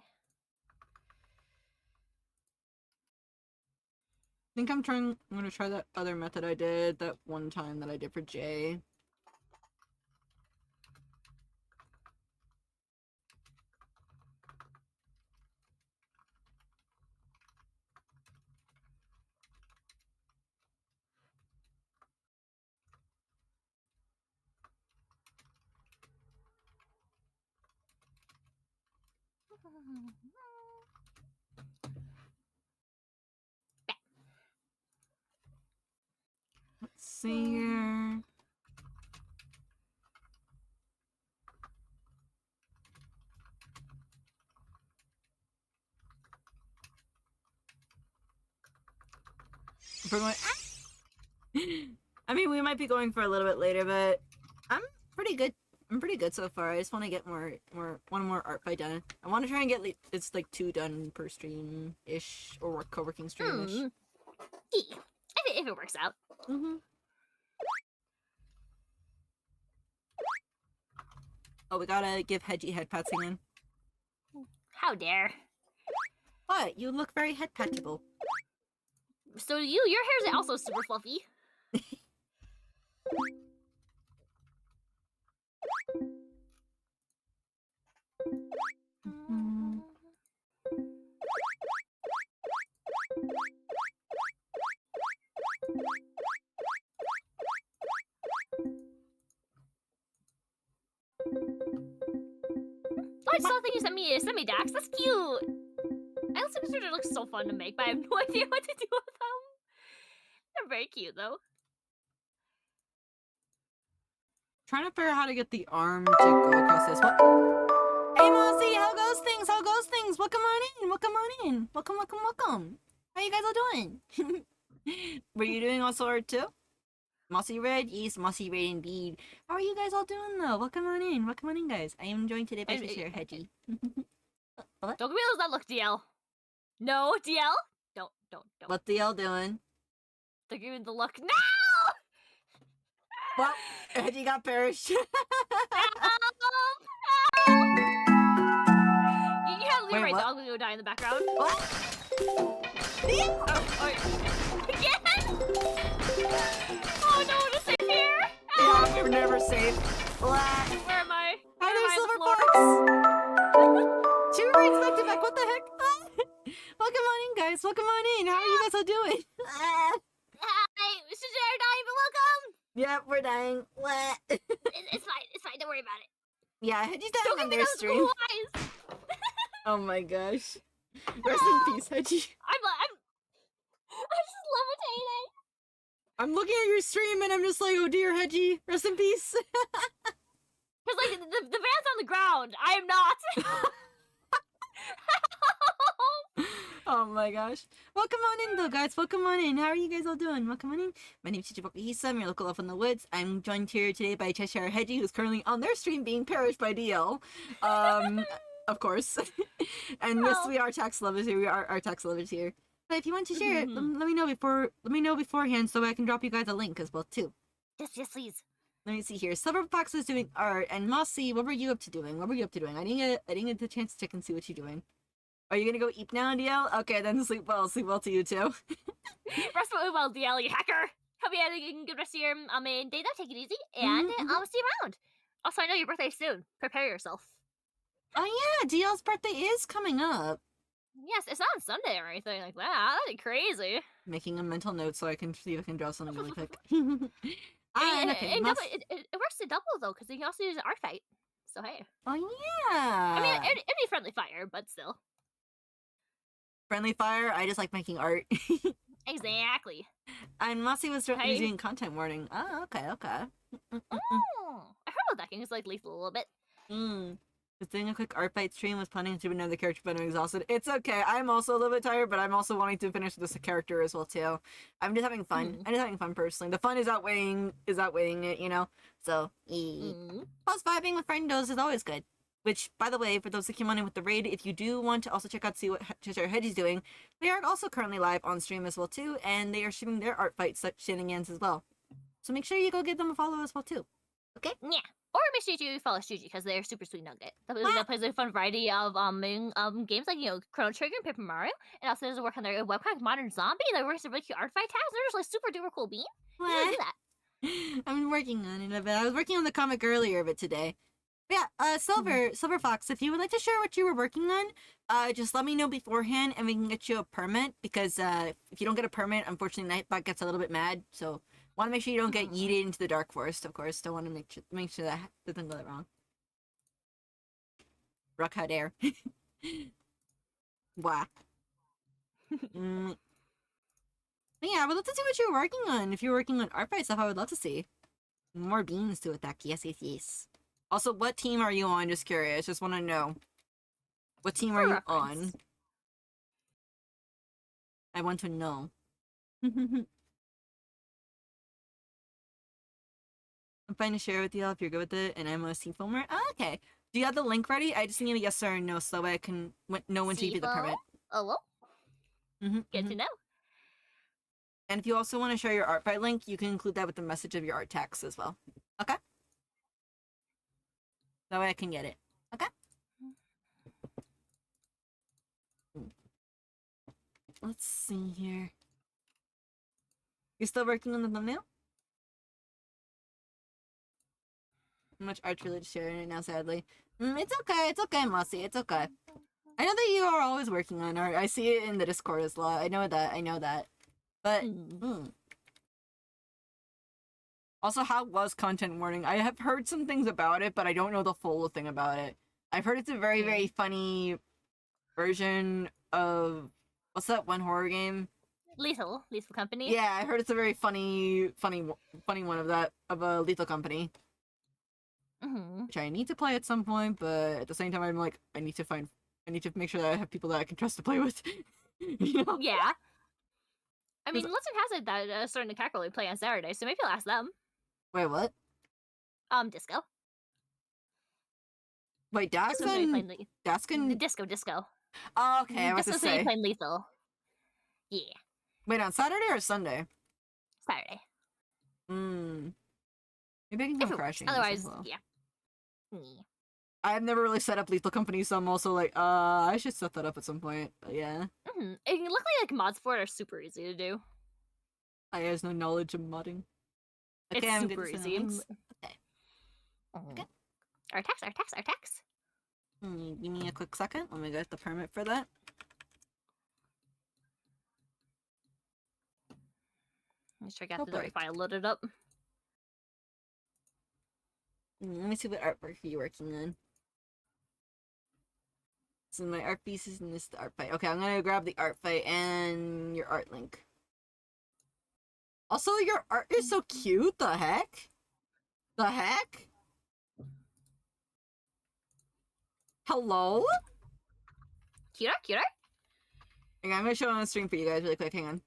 think I'm gonna try that other method I did that one time that I did for Jay. Let's see here. I mean, we might be going for a little bit later, but I'm pretty good. I'm pretty good so far. I just want to get one more art fight done. I want to try and get it's like 2 done per stream ish or co-working stream ish. If it works out. Oh, we gotta give Hedgie head pats again. How dare. What? You look very head patchable. So your hair is also super fluffy. Oh, I saw the thing you sent me, Dax. That's cute. I also consider it looks so fun to make, but I have no idea what to do with them. They're very cute though. Trying to figure out how to get the arm to go across this. What? Hey, Mossy, how goes things? How goes things? Welcome on in. Welcome on in. Welcome, welcome, welcome. How you guys all doing? Were you doing also art too? Mossy Red? Yes, Mossy Red indeed. How are you guys all doing though? Welcome on in. Welcome on in, guys. I am enjoying today by share, Hedgie. Don't give me those that look, DL. No, DL. Don't. What's the L doing? Don't give me the look. No! Well, Hedgie got perished. Help! You have to leave Wait, my what? dog will go die in the background. Yeah. Again? Oh no, to save here! Yeah, we're never safe. Where am I? Hi Where am I there, on the Silver Fox! Two rings back to back, what the heck? Welcome on in, guys. Welcome on in. How are you guys all doing? Hi, Mr. Jared dying, but welcome! Yep, we're dying. What? It's fine, don't worry about it. Yeah, Hedgie's Don't dying on give me their those stream. blue eyes! Oh my gosh. Rest in peace, Hedgie. I'm just levitating! I'm looking at your stream and I'm just like, oh dear, Hedgie. Rest in peace. Cause like, the van's on the ground. I am not! Oh my gosh. Welcome on in though, guys. Welcome on in. How are you guys all doing? Welcome on in. My name is Chichiboku Hisa. I'm your local elf in the woods. I'm joined here today by Cheshire Hedgie, who's currently on their stream being perished by DL. Of course. And Miss Oh. We Are Tax Lovers here. We are our tax lovers here. But if you want to share it, let me know beforehand so I can drop you guys a link as well too. Yes, please. Let me see here. Silverfox is doing art, and Mossy, what were you up to doing? I didn't get the chance to check and see what you're doing. Are you gonna go eat now, DL? Okay, then sleep well. Sleep well to you too. Rest well, DL, you hacker. Hope you had a good rest of your day. Now, take it easy, and I'll see you around. Also, I know your birthday's soon. Prepare yourself. Oh yeah, DL's birthday is coming up. Yes, it's not on Sunday or anything like that. That'd be crazy. Making a mental note so I can see if I can draw something really quick. It works to double though, because you can also use an art fight. So hey. Oh yeah. I mean, it'd be friendly fire, but still. Friendly fire. I just like making art. Exactly. And Mossy was Hey. doing content warning. Oh, okay. Oh, I heard about that game. It's like lethal a little bit. Was doing a quick art fight stream, was planning to do another character, but I'm exhausted. It's okay. I'm also a little bit tired, but I'm also wanting to finish this character as well too. I'm just having fun. I'm just having fun personally. The fun is outweighing it, you know. So, plus vibing with friendos is always good. Which, by the way, for those that came on in with the raid, if you do want to also check out see what Cheshire Hedgie's doing, they are also currently live on stream as well too, and they are streaming their art fight shenanigans as well. So make sure you go give them a follow as well too. Okay? Yeah. Or make sure you follow Shuji because they're super sweet nugget. That plays a fun variety of games like Chrono Trigger and Paper Mario, and also does work on their webcomic Modern Zombie. They work some really cute art fight tags. They're just like super duper cool bean. You really do that. I'm working on it a bit. I was working on the comic earlier, but today. But yeah, Silver Fox, if you would like to share what you were working on, just let me know beforehand and we can get you a permit because if you don't get a permit, unfortunately Nightbot gets a little bit mad. So want to make sure you don't get yeeted into the dark forest, of course. Don't want to make sure that doesn't go that wrong. Rock hot air. Wah. But yeah, I would love to see what you're working on. If you're working on art fight stuff, I would love to see. More beans to attack. Yes. Also, what team are you on? Just curious. Just want to know. What team are you on? I want to know. I'm fine to share with you all if you're good with it, and I'm a sea filmer. Oh, okay. Do you have the link ready? I just need a yes or no so that way I can know when to give you the permit. Hello? Good to know. And if you also want to share your art fight link, you can include that with the message of your art text as well. Okay? That way I can get it. Okay? Let's see here. You still working on the thumbnail? How much art's really to share right now, sadly. It's okay, Mossy, it's okay. I know that you are always working on art. I see it in the Discord as well. I know that. But, Also, how was content warning? I have heard some things about it, but I don't know the full thing about it. I've heard it's a very, very funny version of... What's that one horror game? Lethal Company. Yeah, I heard it's a very funny one of a Lethal Company. Which I need to play at some point, but at the same time, I'm like, I need to make sure that I have people that I can trust to play with. You know? Yeah. I mean, Listen has it that certain cat really play on Saturday, so maybe I'll ask them. Wait, what? Disco. Wait, Disco's gonna be playing Daskin? Disco. Oh, okay, I was to Disco's gonna be say. playing Lethal. Yeah. Wait, on Saturday or Sunday? Saturday. Maybe I can If come it works. crashing. Otherwise, as well. yeah. I've never really set up Lethal Company, so I'm also like, I should set that up at some point. But yeah. Luckily, like mods for it are super easy to do. I has no knowledge of modding. It's I'm super good to send easy. links. Okay. Our tax. Give me a quick second. Let me get the permit for that. Make sure I got the right file loaded up. Let me see what artwork you're working on. So my art pieces and this is the art fight. Okay, I'm gonna grab the art fight and your art link. Also, your art is so cute. The heck? Hello? Cuter? Hang on, I'm gonna show it on the stream for you guys really quick. Hang on.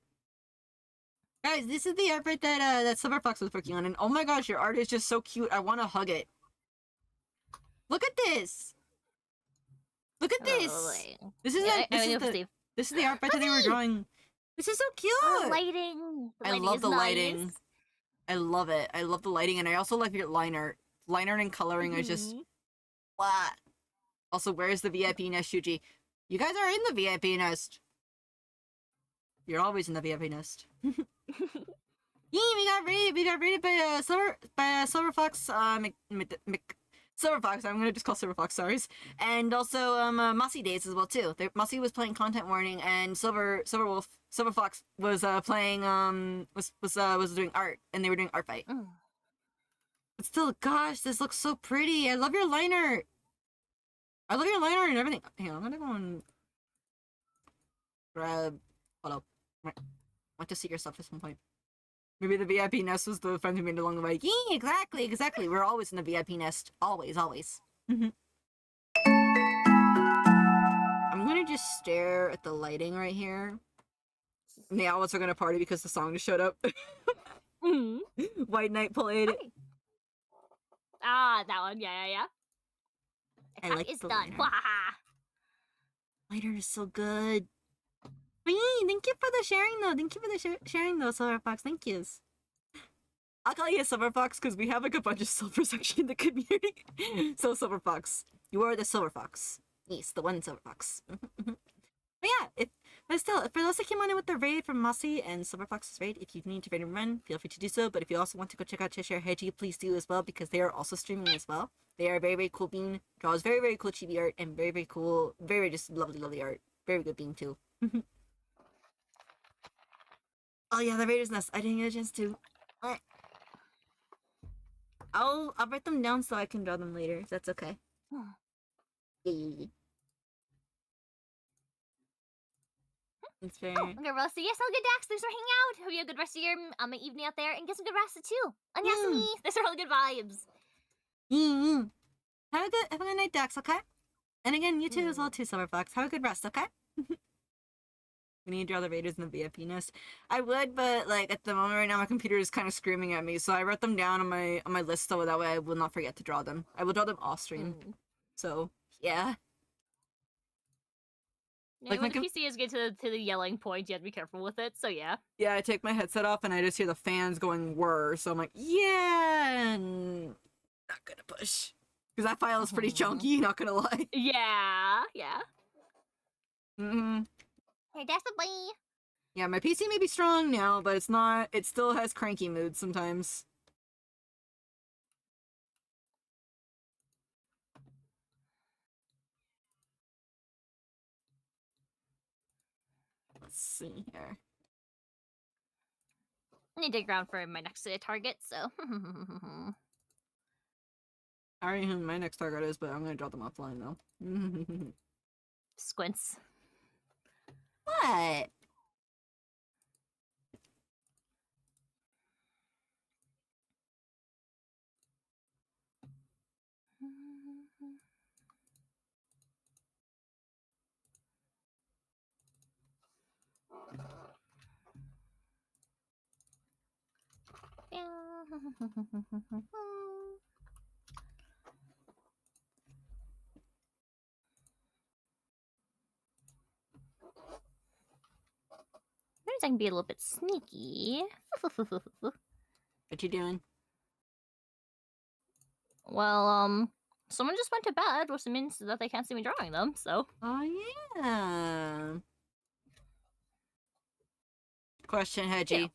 Guys, this is the art that Silver Fox was working on, and oh my gosh, your art is just so cute. I want to hug it. Look at this. Look at this. Oh, This is yeah, this I is know, the Steve. this is the art that they were drawing. This is so cute. Oh, lighting. The I lighting love is the nice. lighting. I love it. I love the lighting, and I also like your line art. Line art and coloring is just Mhm. what. Also, where's the VIP nest, Shuji? You guys are in the VIP nest. You're always in the VIP nest. Yee, we got raided by Silver Fox, Silver Fox. I'm gonna just call Silver Fox, sorry. And also Mossy Days as well too. Mossy was playing Content Warning, and Silver Fox was playing was doing art, and they were doing art fight. Mm. But still, gosh, this looks so pretty. I love your line art. I love your line art and everything. Hang on, I'm gonna go and grab. Hold up. Want to see your stuff at some point. Maybe the VIP nest was the friend who made it along the way. Yeah, exactly. We're always in the VIP nest. Always. I'm gonna just stare at the lighting right here. The owls are gonna party because the song just showed up. Mhm. White Knight played. Okay. Ah, that one. Yeah. I Attack like is the done. lighter. Wahaha. Lighter is so good. Yay, thank you for the sharing though. Thank you for the sharing though, Silver Fox. Thank yous. I'll call you a Silver Fox because we have like a bunch of silvers actually in the community. So Silver Fox, you are the Silver Fox. Yes, the one Silver Fox. But yeah, but still, for those that came on in with the raid from Mossy and Silver Fox's raid, if you need to raid and run, feel free to do so. But if you also want to go check out Cheshire Hedgie, please do as well because they are also streaming as well. They are very cool bean, draws very cool chibi art and very cool, very just lovely art. Very good bean too. Oh yeah, the Raiders Nest. I didn't get a chance to. I'll write them down so I can draw them later. If that's okay. Yeah. It's fair. Oh, good Rusty. Yes, all good, Dax. Thanks for hanging out. Hope you have a good rest of your evening out there, and get some good rest too. And Yasumi, there's some really good vibes. Have a good night, Dax. Okay. And again, you too as well, too, Silver Fox. Have a good rest. Okay. We need to draw the Raiders in the VIP nest. I would, but like at the moment right now, my computer is kind of screaming at me, so I wrote them down on my list so that way I will not forget to draw them. I will draw them off stream. So yeah. Yeah, Like, when my the PC is getting to the yelling point, you have to be careful with it. So yeah. Yeah, I take my headset off and I just hear the fans going whir. So I'm like, yeah, not gonna push because that file is pretty chunky. Not gonna lie. Yeah. Mm-hmm. Hey, that's a boy. Yeah, my PC may be strong now, but it's not. It still has cranky moods sometimes. Let's see here. I need to dig around for my next target. So. I already know who my next target is, but I'm gonna draw them offline though. Squints. What? Maybe I can be a little bit sneaky. What you doing? Well, someone just went to bed, which means that they can't see me drawing them. So. Oh yeah. Question, Hedgie. Yeah.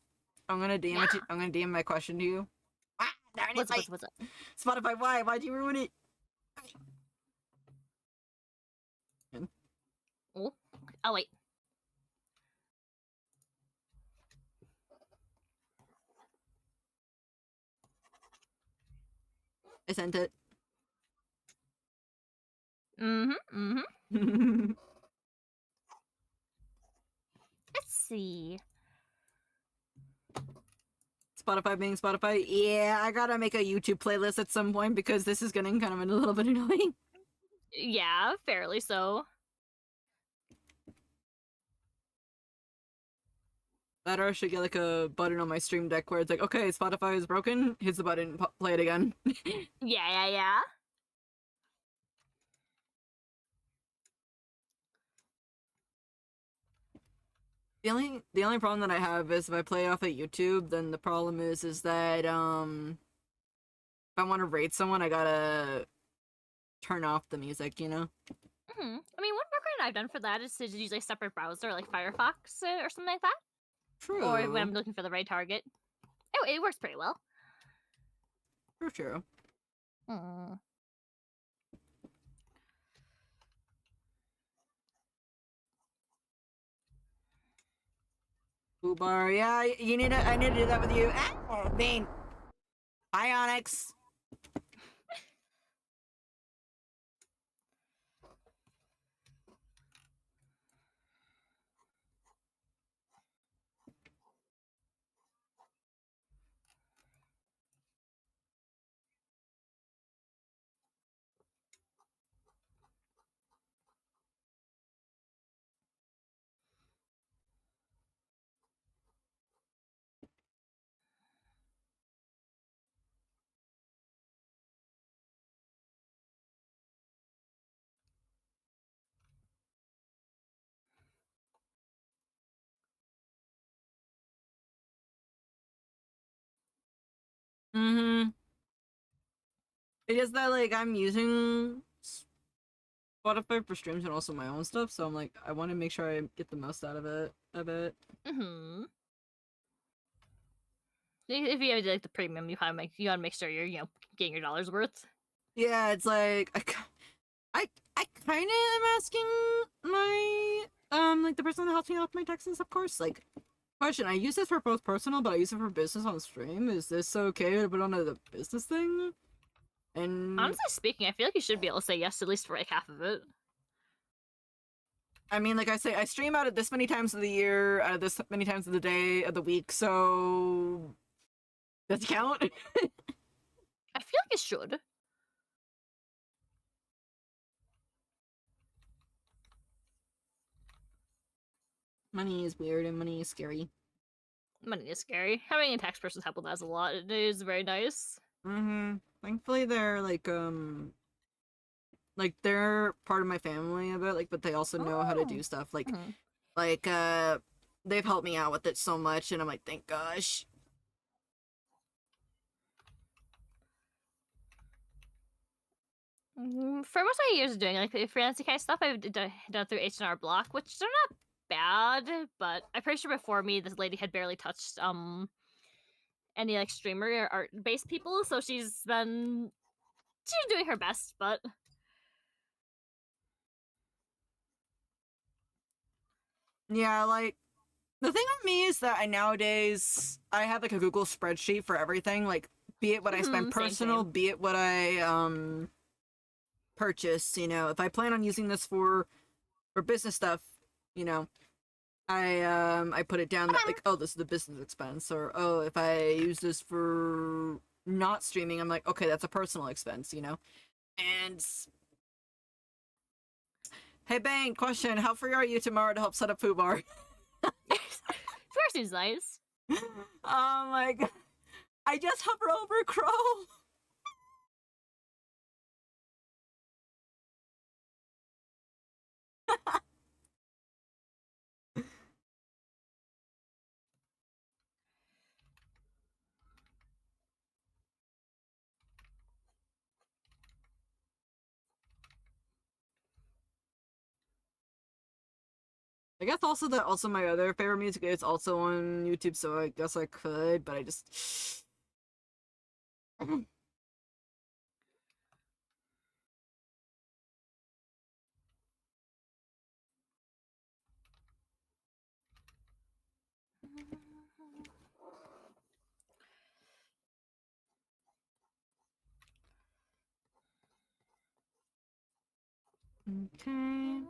I'm gonna DM it. I'm gonna DM my question to you. Ah, darn it! What's up? Spotify, why? Why'd you ruin it? Oh wait. I sent it. Let's see. Spotify being Spotify. Yeah, I gotta make a YouTube playlist at some point because this is getting kind of a little bit annoying. Yeah, fairly so. That or I should get like a button on my stream deck where it's like, okay, Spotify is broken, hit the button, play it again. Yeah. The only problem that I have is if I play off of YouTube, then the problem is that if I want to rate someone, I gotta turn off the music, you know? I mean, one workaround I've done for that is to use a separate browser like Firefox or something like that. True. Or when I'm looking for the right target. It works pretty well. True. Mm. Ubar, yeah, I need to do that with you. Ah, Bane. Hi, Onyx. Mm-hmm. It is that, like, I'm using Spotify for streams and also my own stuff, so I'm like, I want to make sure I get the most out of it. Mm-hmm. If you have like the premium, you gotta make sure you're getting your dollar's worth. Yeah, it's like I kind of am asking my like the person that helps me out with my taxes, of course. Like, question: I use this for both personal, but I use it for business on stream. Is this okay to put on the business thing? And Honestly speaking, I feel like you should be able to say yes at least for like half of it. I mean, like I say, I stream out of this many times of the year, out of this many times of the day, of the week. So does it count? I feel like it should. Money is weird and money is scary. Money is scary. Having a tax person's help with that is a lot. It is very nice. Mm-hmm. Thankfully, they're like they're part of my family a bit, like, but they also know how to do stuff. Like, Mhm. they've helped me out with it so much, and I'm like, thank gosh. For most of my years of doing like the freelancing kind of stuff, I've done through H&R Block, which they're not bad, but I'm pretty sure before me, this lady had barely touched any like streamer or art based people, so she's doing her best, but Yeah, like, the thing with me is that nowadays I have like a Google spreadsheet for everything, like, be it what I spend Same, personal, same. be it what I purchase. You know, if I plan on using this for business stuff, you know, I put it down that, like, oh, this is the business expense, or oh, if I use this for not streaming, I'm like, okay, that's a personal expense, you know. And hey, Bang, question: how free are you tomorrow to help set up Fubar? First seems nice. Oh my god, I just hover over Crow. I guess also that also my other favorite music is also on YouTube, so I guess I could, but I just okay.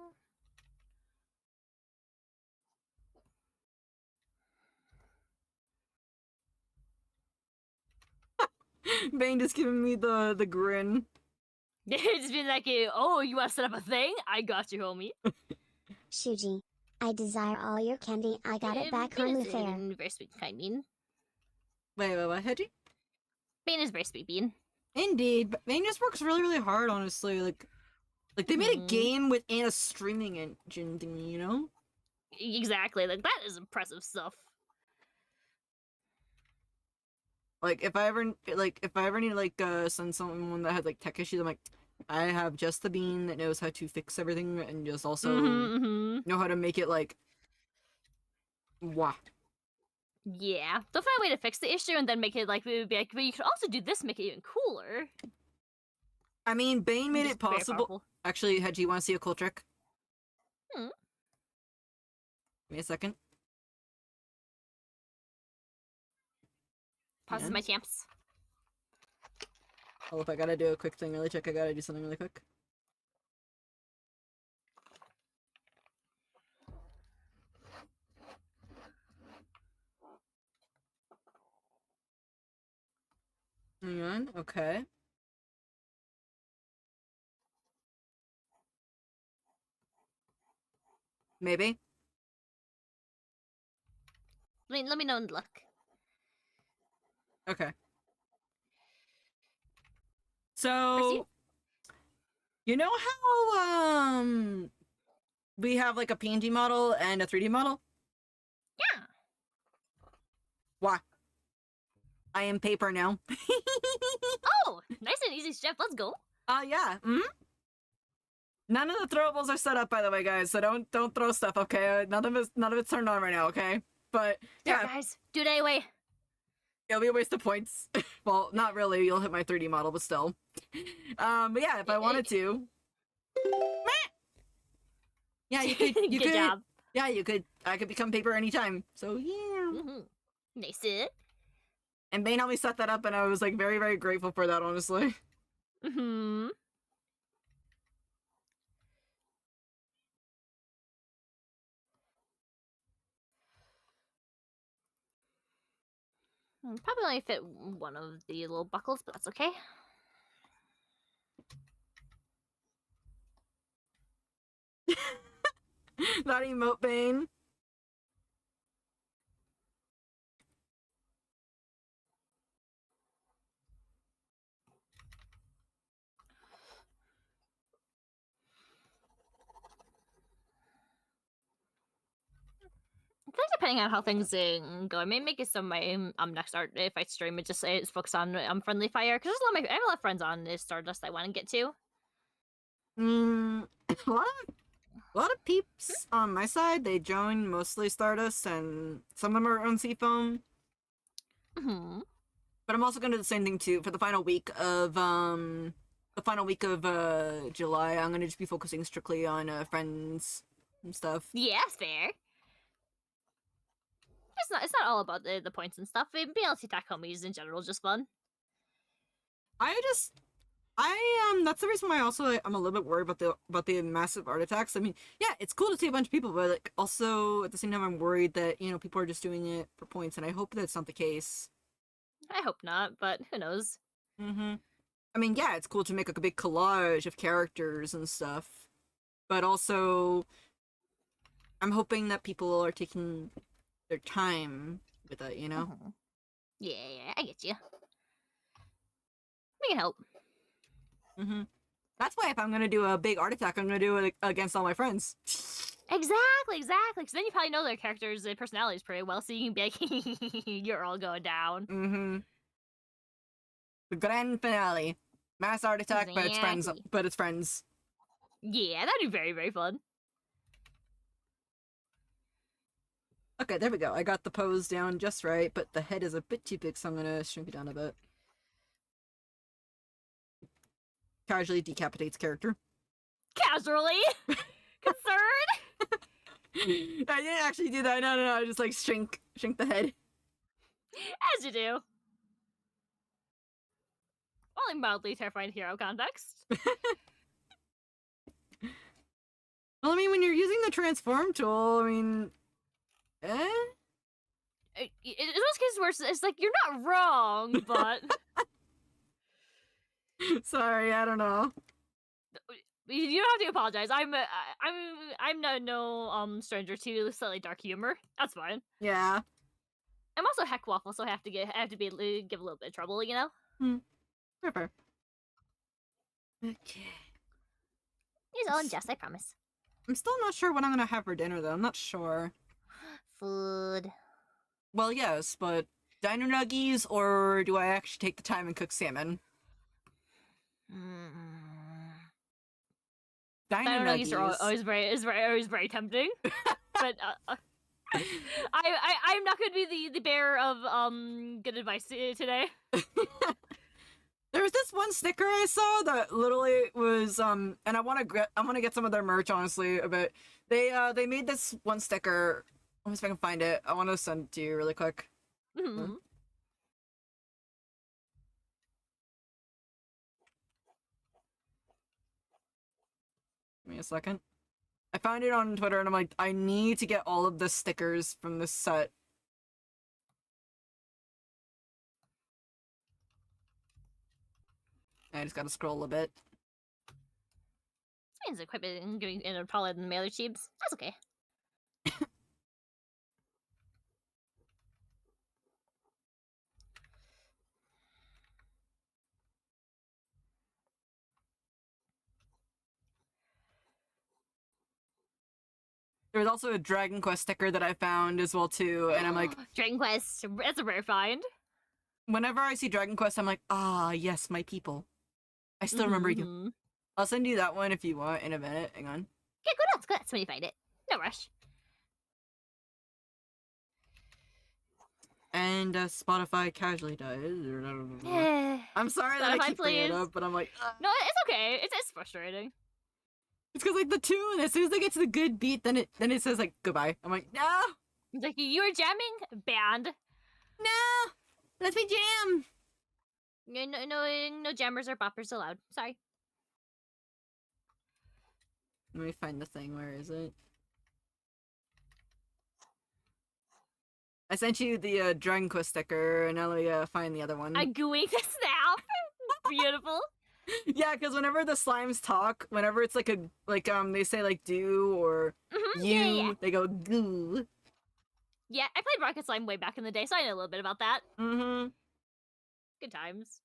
Bane just giving me the grin. It's been like, oh, you want to set up a thing? I got you, homie. Shuji. I desire all your candy. I got it back on the fair. Very sweet, kind Bean. Wait, what, Hedgie? Bean is very sweet, Bean. Indeed, but Bane just works really, really hard, honestly. Like they made a Mhm. game within a streaming engine thingy, you know? Exactly, like that is impressive stuff. Like if I ever need to like send someone that has like tech issues, I'm like, I have just the Bean that knows how to fix everything and just also know how to make it like wah. Yeah, they'll find a way to fix the issue and then make it like, we would be like, but you could also do this, make it even cooler. I mean, Bane made Just it very possible. powerful. Actually, Hedgie, you want to see a cool trick? Hmm. Give me a second. Pauses Yeah. my champs. Oh, if I gotta do a quick thing really quick, I gotta do something really quick. Hang on, okay. Maybe. Let me know and look. Okay. Proceed. So, you know how we have like a PNG model and a 3D model? Yeah. Why? I am paper now. Oh, nice and easy, Chef. Let's go. Yeah. None of the throwables are set up, by the way, guys. So don't throw stuff, okay? None of it's turned on right now, okay? But There, yeah, guys, do it anyway. it'll be a waste of points. Well, not really. You'll hit my 3D model, but still. But yeah, if I wanted to. Yeah, you could. You Good could. job. Yeah, you could. I could become paper anytime. So yeah. Nice. And Bane helped me set that up, and I was like very, very grateful for that, honestly. Probably only fit one of the little buckles, but that's okay. That emote, Bane. I think depending on how things go, I may make it some of my next art if I stream it. Just say it's focused on Friendly Fire because I have a lot of friends on this Stardust I want to get to. A lot of peeps on my side. They join mostly Stardust, and some of them are on Seafoam. But I'm also gonna do the same thing too for the final week of July. I'm gonna just be focusing strictly on friends and stuff. Yeah, it's fair. It's not all about the points and stuff. Being able to attack homies in general is just fun. That's the reason why also I'm a little bit worried about the massive art attacks. I mean, yeah, it's cool to see a bunch of people, but like also at the same time I'm worried that, you know, people are just doing it for points, and I hope that's not the case. I hope not, but who knows? I mean, yeah, it's cool to make like a big collage of characters and stuff, but also I'm hoping that people are taking their time with it, you know? Yeah, I get you. We can help. That's why if I'm gonna do a big art attack, I'm gonna do it against all my friends. Exactly. Because then you probably know their characters' personalities pretty well, so you can be like, you're all going down. The grand finale. Mass art attack, but it's friends. Exactly. But it's friends. Yeah, that'd be very, very fun. Okay, there we go. I got the pose down just right, but the head is a bit too big, so I'm gonna shrink it down a bit. Casually decapitates character. Casually? Concerned? I didn't actually do that. No. I just like shrink the head. As you do. Only mildly terrifying hero context. Well, I mean, when you're using the transform tool, I mean, In those cases where it's like, you're not wrong, but... Sorry, I don't know. You don't have to apologize. I'm no stranger to slightly dark humor. That's fine. Yeah. I'm also Heck Waffle, so I have to give a little bit of trouble, you know. Fair. Okay. He's all in jest, I promise. I'm still not sure what I'm gonna have for dinner though. I'm not sure. Food. Well, yes, but diner nuggies, or do I actually take the time and cook salmon? Mm. Diner Dino nuggies are nuggies. always very tempting, but I'm not going to be the bearer of good advice today. There was this one sticker I saw that literally was and I want to get some of their merch honestly, but they made this one sticker. Let me see if I can find it. I want to send it to you really quick. Mhm. Give me a second. I found it on Twitter and I'm like, I need to get all of the stickers from this set. I just gotta scroll a bit. Means equipment and getting taller than mailer tubes. That's okay. There was also a Dragon Quest sticker that I found as well too, and I'm like, Dragon Quest. That's a rare find. whenever I see Dragon Quest, I'm like, ah, yes, my people. I still remember you. Mhm. I'll send you that one if you want in a minute. Hang on. Yeah, go nuts when you find it. No rush. And Spotify casually dies. no, I'm sorry that I Spotify, keep bringing it please. up, but I'm like, it's okay. It's frustrating. it's because like the tune, as soon as I get to the good beat, then it says like goodbye. I'm like, no, It's like you were jamming, banned. no, let me jam. No jammers or boppers allowed. Sorry. Let me find the thing. Where is it? I sent you the Dragon Quest sticker, and now let me find the other one. I'm gooing the snap. Beautiful. Yeah, because whenever the slimes talk, whenever it's like they say like do or Mhm, you, yeah. they go goo. Yeah, I played Rocket Slime way back in the day, so I know a little bit about that. Mm-hmm. Good times.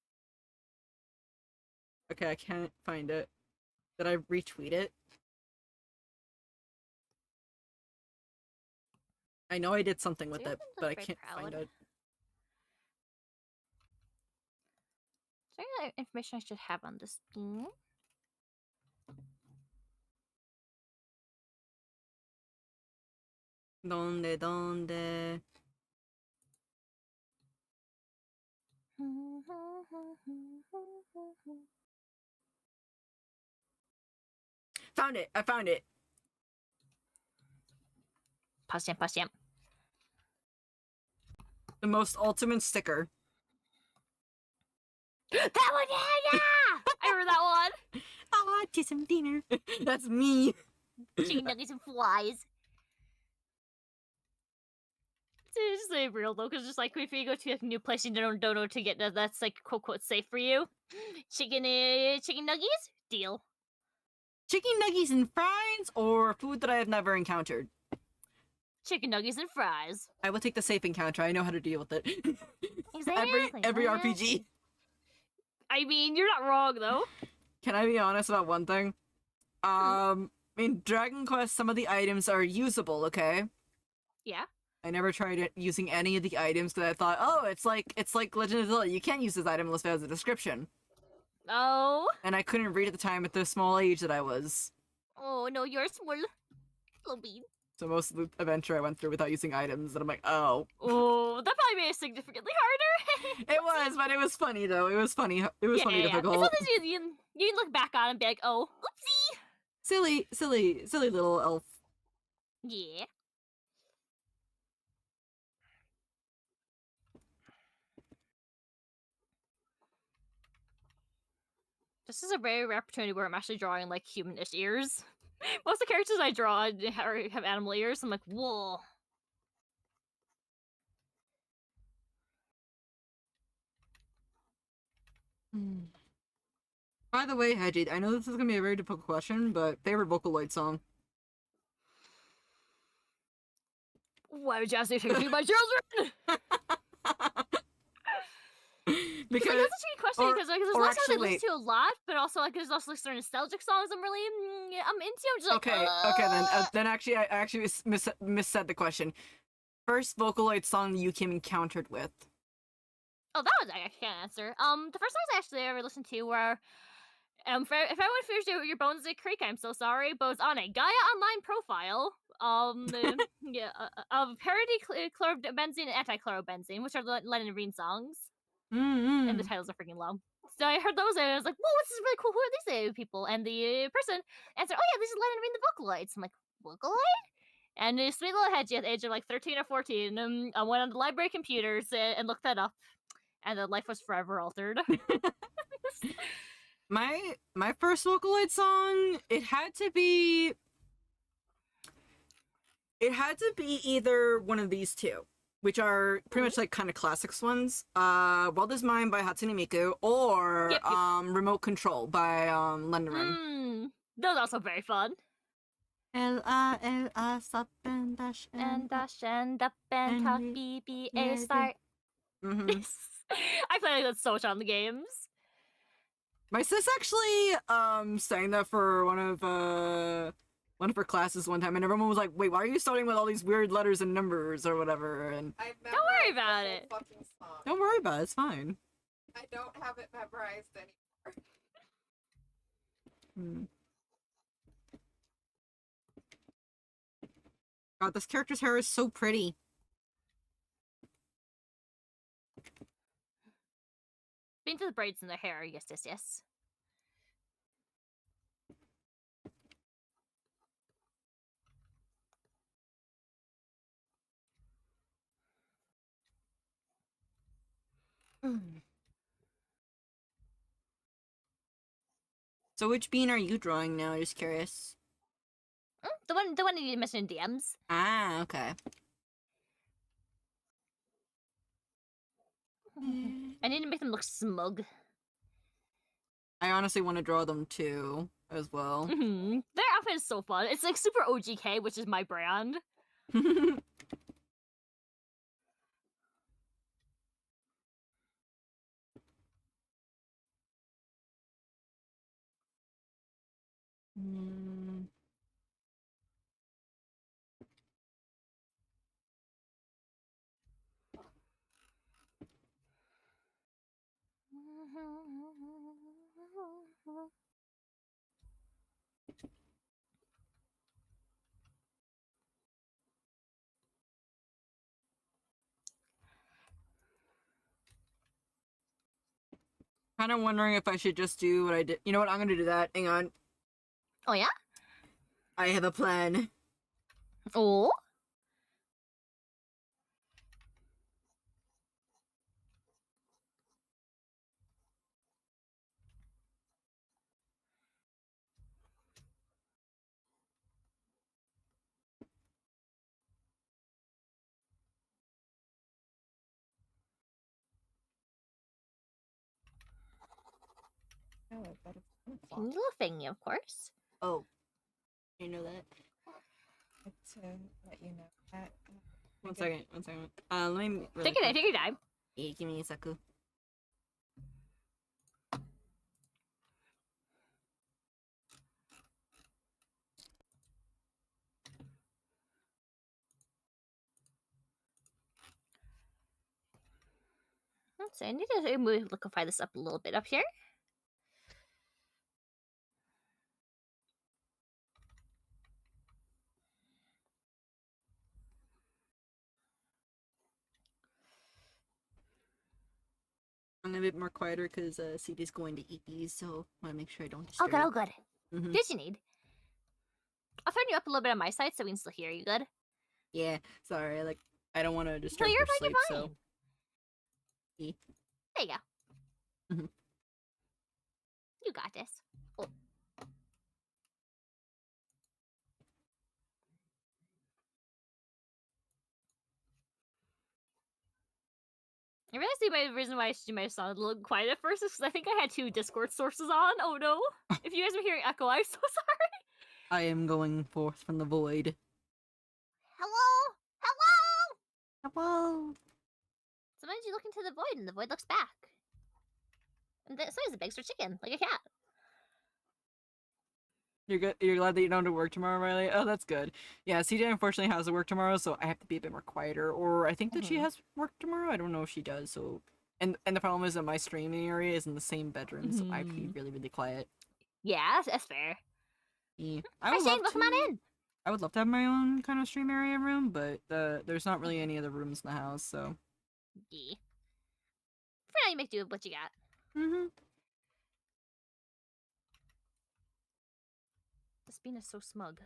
Okay, I can't find it. Did I retweet it? I know I did something with Seriously, it, I'm but I very can't find proud. it. Is there any other information I should have on this thing? Donde? Found it! I found it! Pause jam. The most ultimate sticker. That one, yeah! I remember that one. Ah, some dinner. That's me. Chicken nuggets and flies. It's just like real though, because just like if you go to a new place and you don't know to get that's like quote safe for you. Chicken nuggies, deal. Chicken nuggies and fries, or food that I have never encountered. Chicken nuggets and fries. I will take the safe encounter. I know how to deal with it. Exactly. every RPG. I mean, you're not wrong though. Can I be honest about one thing? In Dragon Quest, some of the items are usable. Okay. Yeah. I never tried using any of the items because I thought, oh, it's like Legend of Zelda. You can't use this item unless it has a description. Oh. And I couldn't read at the time at the small age that I was. Oh no, you're small. Little bean. So most of the adventure I went through without using items, and I'm like, oh. Oh, that probably made it significantly harder. It was, but it was funny though. It was funny. It was funny difficult. It's something you can look back on and be like, oh, oopsie. Silly little elf. Yeah. This is a very rare opportunity where I'm actually drawing like humanish ears. Most of the characters I draw have animal ears. I'm like, whoa. By the way, Hedgie, I know this is gonna be a very difficult question, but favorite Vocaloid song? Why would you ask me to pick my children? Because like, that's a tricky question because like, there's lots of songs I listen to a lot, but also like there's also like certain nostalgic songs I'm really I'm into. I'm just like, okay then actually I actually missaid the question. First Vocaloid song you came encountered with. Oh, that was I can't answer. The first songs I actually ever listened to were if anyone fears your Bones Dick Creek, I'm so sorry, but it's on a Gaia Online profile. Yeah, of parody chlorobenzene and anti-chlorobenzene, which are Lennon Green songs. And the titles are freaking low. So I heard those and I was like, whoa, this is really cool. Who are these people? And the person answered, oh yeah, this is Lennon Green the Vocaloids. I'm like, Vocaloid? And this sweet little Hedgie at the age of like 13 or 14, I went on the library computers and looked that up. And then life was forever altered. my first Vocaloid song, it had to be either one of these two, which are pretty much like kind of classics ones. World Is Mine by Hatsune Miku, or Yep. Remote Control by Lenderin. Those are also very fun. L-A stop and dash and dash and up and talk BBA start. I play that so much on the games. My sis actually sang that for one of her classes one time, and everyone was like, "Wait, why are you starting with all these weird letters and numbers or whatever?" And don't worry about it. Don't worry about it. It's fine. I don't have it memorized anymore. God, this character's hair is so pretty. Been to the braids in their hair, yes. So which bean are you drawing now? Just curious. The one you mentioned in DMs. Ah, okay. I need to make them look smug. I honestly want to draw them too, as well. Their outfit is so fun. It's like super OGK, which is my brand. Kind of wondering if I should just do what I did. You know what? I'm gonna do that. Hang on. Oh yeah? I have a plan. Oh? Little thingy, of course. Oh. You know that? To let you know that. One second. Let me... Take your time. Yeah, give me a second. So I need to liquefy this up a little bit up here. I'm gonna be a bit more quieter because CD's going to eat these, so I want to make sure I don't disturb. Oh good. Did you need? I'll turn you up a little bit on my side so we can still hear you good. Yeah, sorry. I don't want to disturb you're your fine, sleep, you're fine. so. See? There you go. You got this. Oh. I realized the reason why she might have sounded a little quiet at first is because I think I had 2 Discord sources on. Oh no! If you guys were hearing echo, I'm so sorry. I am going forth from the void. Hello, hello. Hello. Sometimes you look into the void and the void looks back. And sometimes it begs for chicken, like a cat. You're good. You're glad that you don't have to work tomorrow, Riley. Oh, that's good. Yeah, CJ unfortunately has to work tomorrow, so I have to be a bit more quieter. Or I think that she Mhm. has work tomorrow. I don't know if she does. So, and the problem is that my streaming area is in the same bedroom, so I have to be really really quiet. Yeah, that's fair. Yeah. Hi Shane, welcome on in. I would love to have my own kind of stream area room, but there's not really any other rooms in the house, so. Yeah. For now, you make do with what you got. Mm-hmm. This bean is so smug.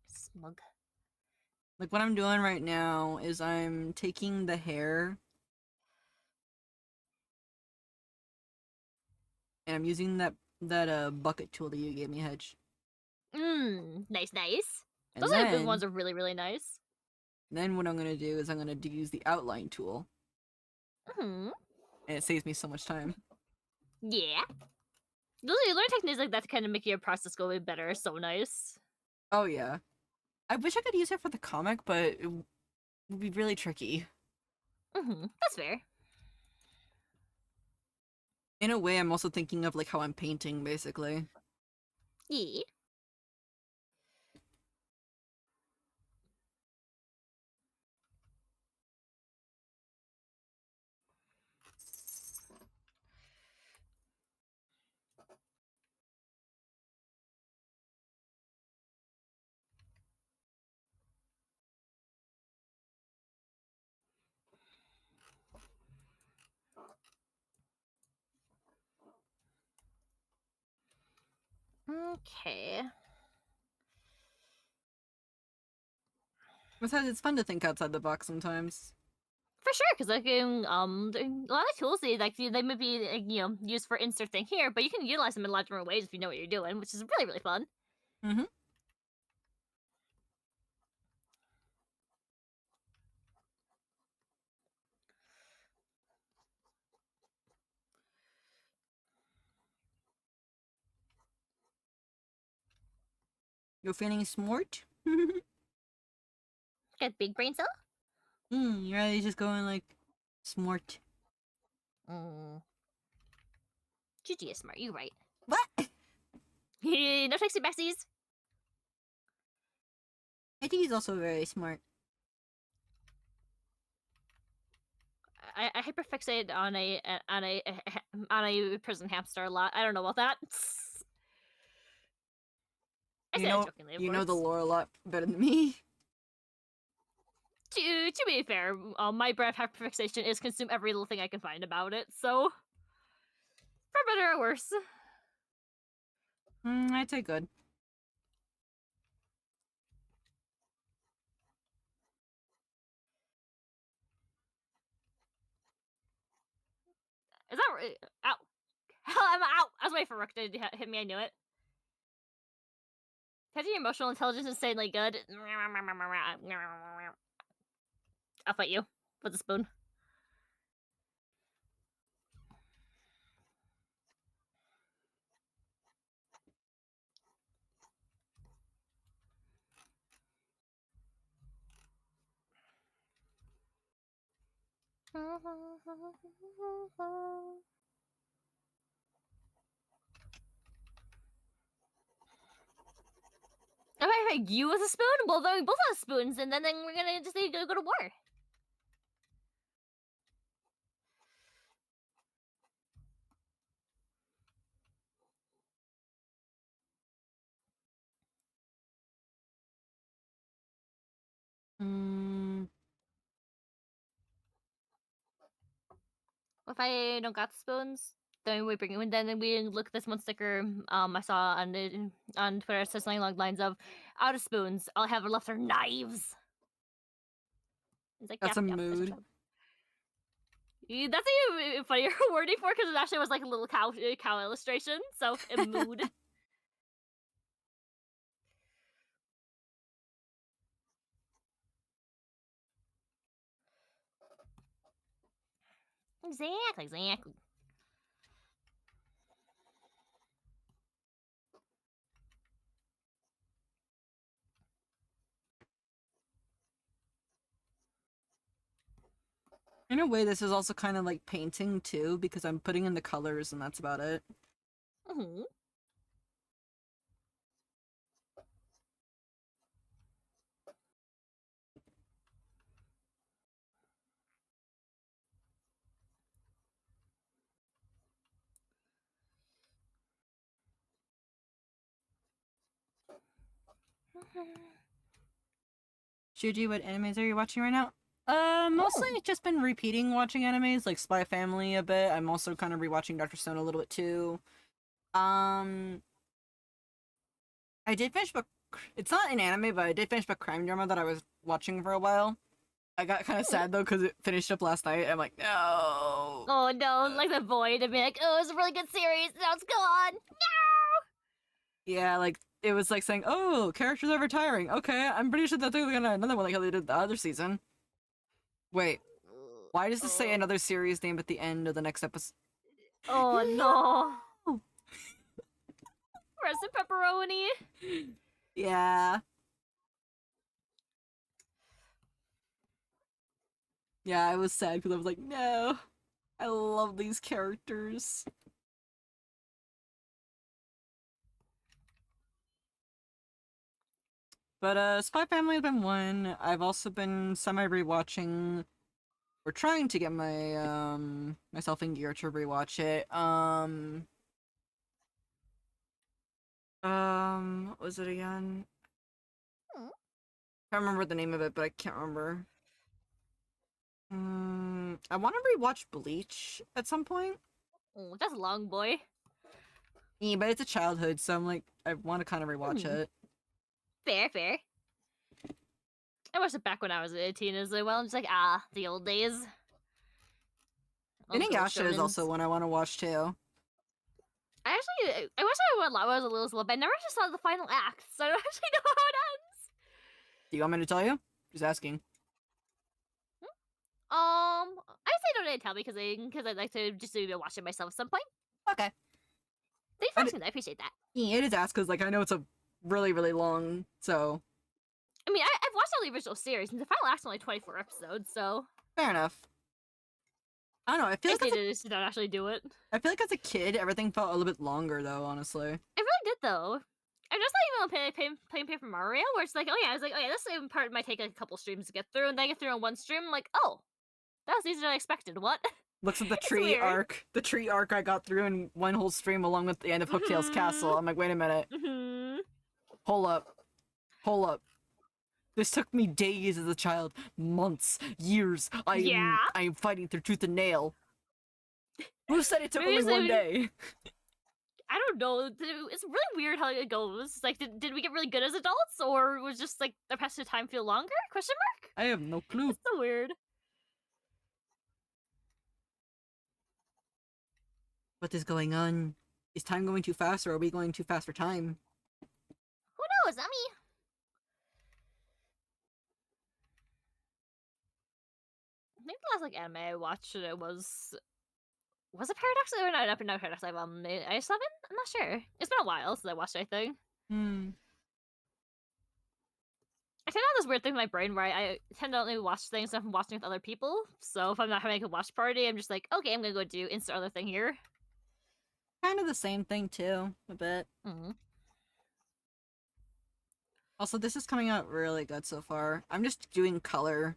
Smug. Like what I'm doing right now is I'm taking the hair and I'm using that bucket tool that you gave me, Hedge. Nice, nice. And Those then, ones are really, really nice. then what I'm gonna do is I'm gonna use the outline tool, Hmm. and it saves me so much time. Yeah. Those you learn techniques like that to kind of make your process go a bit better. So nice. Oh yeah. I wish I could use it for the comic, but it would be really tricky. That's fair. In a way, I'm also thinking of like how I'm painting, basically. Yeah. Okay. Besides, it's fun to think outside the box sometimes. For sure, because like a lot of tools they may be like, used for insert thing here, but you can utilize them in a lot of different ways if you know what you're doing, which is really really fun. Mm-hmm. You're feeling smart? Got big brain cell. You're really just going like smart. GG is smart. You right. What? No texty backsies. I think he's also very smart. I hyperfixate on a prison hamster a lot. I don't know about that. I You say know, that jokingly, of you course. know the lore a lot better than me. To be fair, my breath hyperfixation is consume every little thing I can find about it. So, for better or worse. I'd say good. Is that right? Ow. Hell, I'm out. I was waiting for Rook to hit me. I knew it. Touching your emotional intelligence is insanely good. I'll fight you with a spoon. If I fight you with a spoon, well, then we both have spoons, and then we're gonna just need to go to war. If I don't got the spoons, then we bring it. Then we look at this one sticker. I saw on Twitter. It says something along the lines of, "Out of spoons, all I have left are knives." It's like That's yep, a yep, mood. That's a funnier wording for it because it actually was like a little cow illustration. So a mood. Exactly. In a way, this is also kind of like painting too, because I'm putting in the colors and that's about it. Mm-hmm. Shuji, what animes are you watching right now? Mostly Oh. just been repeating watching animes, like Spy Family a bit. I'm also kind of rewatching Dr. Stone a little bit too. Um, I did finish a. It's not an anime, but I did finish a crime drama that I was watching for a while. I got kind of sad though because it finished up last night. I'm like, no. Oh no, like the void of being like, oh, it's a really good series, now it's gone. Yeah, like it was like saying, oh, characters are retiring. Okay, I'm pretty sure that they're gonna another one like how they did the other season. Wait, why does this say Oh. another series name at the end of the next episode? Oh no. No! Rest in pepperoni. Yeah. Yeah, I was sad because I was like, no. I love these characters. But Spy Family has been one. I've also been semi rewatching or trying to get my myself in gear to rewatch it. What was it again? Hmm. Can't remember the name of it, but I can't remember. I want to rewatch Bleach at some point. Oh, that's long, boy. Yeah, but it's a childhood, so I'm like, I want to kind of rewatch Mhm. it. Fair. I watched it back when I was a teen as well. I'm just like, the old days. Old school Inuyasha is also shonens. one I want to watch too. I watched it when I was a little, but I never actually saw the final act, so I don't actually know how it ends. Do you want me to tell you? Just asking. I say don't really tell me because I'd like to just watch it myself at some point. Okay. Thanks for asking. I appreciate that. Yeah, it is asked because like I know it's a really really long, so I mean, I've watched all the original series, and the final act's only 24 episodes, so fair enough. I don't know. I feel I like just need to just not actually do it. I feel like as a kid, everything felt a little bit longer though. Honestly. It really did though. I'm just like even playing Paper Mario, where it's like, oh yeah, this even part might take like a couple streams to get through, and then I get through on one stream, I'm like, oh, that was easier than I expected. What? Looks at the It's tree weird. arc. The tree arc I got through in one whole stream along with the end of Hooktail's castle. I'm like, wait a minute. Mm-hmm. Hold up. This took me days as a child, months, years. Yeah. I'm fighting through tooth and nail. Who said it took Maybe only it's one even- day? I don't know. It's really weird how it goes. Like, did we get really good as adults, or was just like the passage of time feel longer? Question mark. I have no clue. It's so weird. What is going on? Is time going too fast, or are we going too fast for time? Who knows? I mean, I think the last like anime I watched was it Paradox or not Paradox? I've I7. I'm not sure. It's been a while since I watched anything. I tend to have this weird thing in my brain where I tend to only watch things if I'm watching with other people. So if I'm not having a watch party, I'm just like, okay, I'm gonna go do insert other thing here. Kind of the same thing too, a bit. Mm. Also, this is coming out really good so far. I'm just doing color.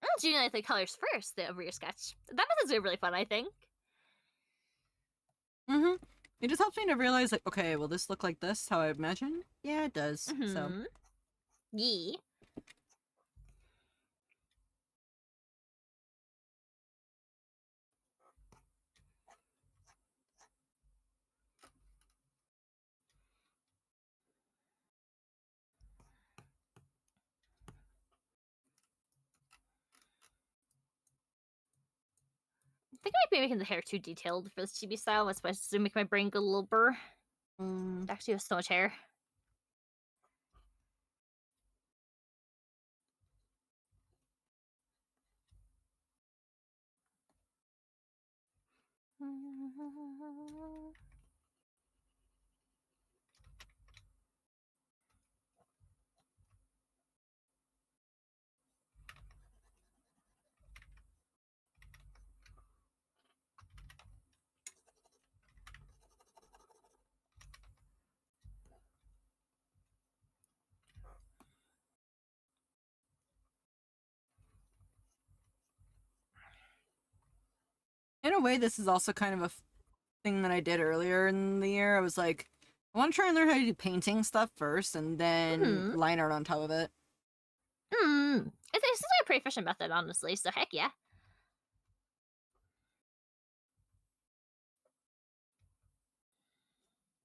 I'm doing like the colors first over your sketch. That method's really fun, I think. It just helps me to realize, like, okay, will this look like this? How I imagine? Yeah, it does. So. Mhm. Yeah. I think I might be making the hair too detailed for this chibi style. That's supposed to make my brain go a little burr. It actually has so much hair. in a way, this is also kind of a thing that I did earlier in the year. I was like, I want to try and learn how to do painting stuff first, and then Mhm. line art on top of it. It's like a pretty efficient method, honestly. So heck yeah.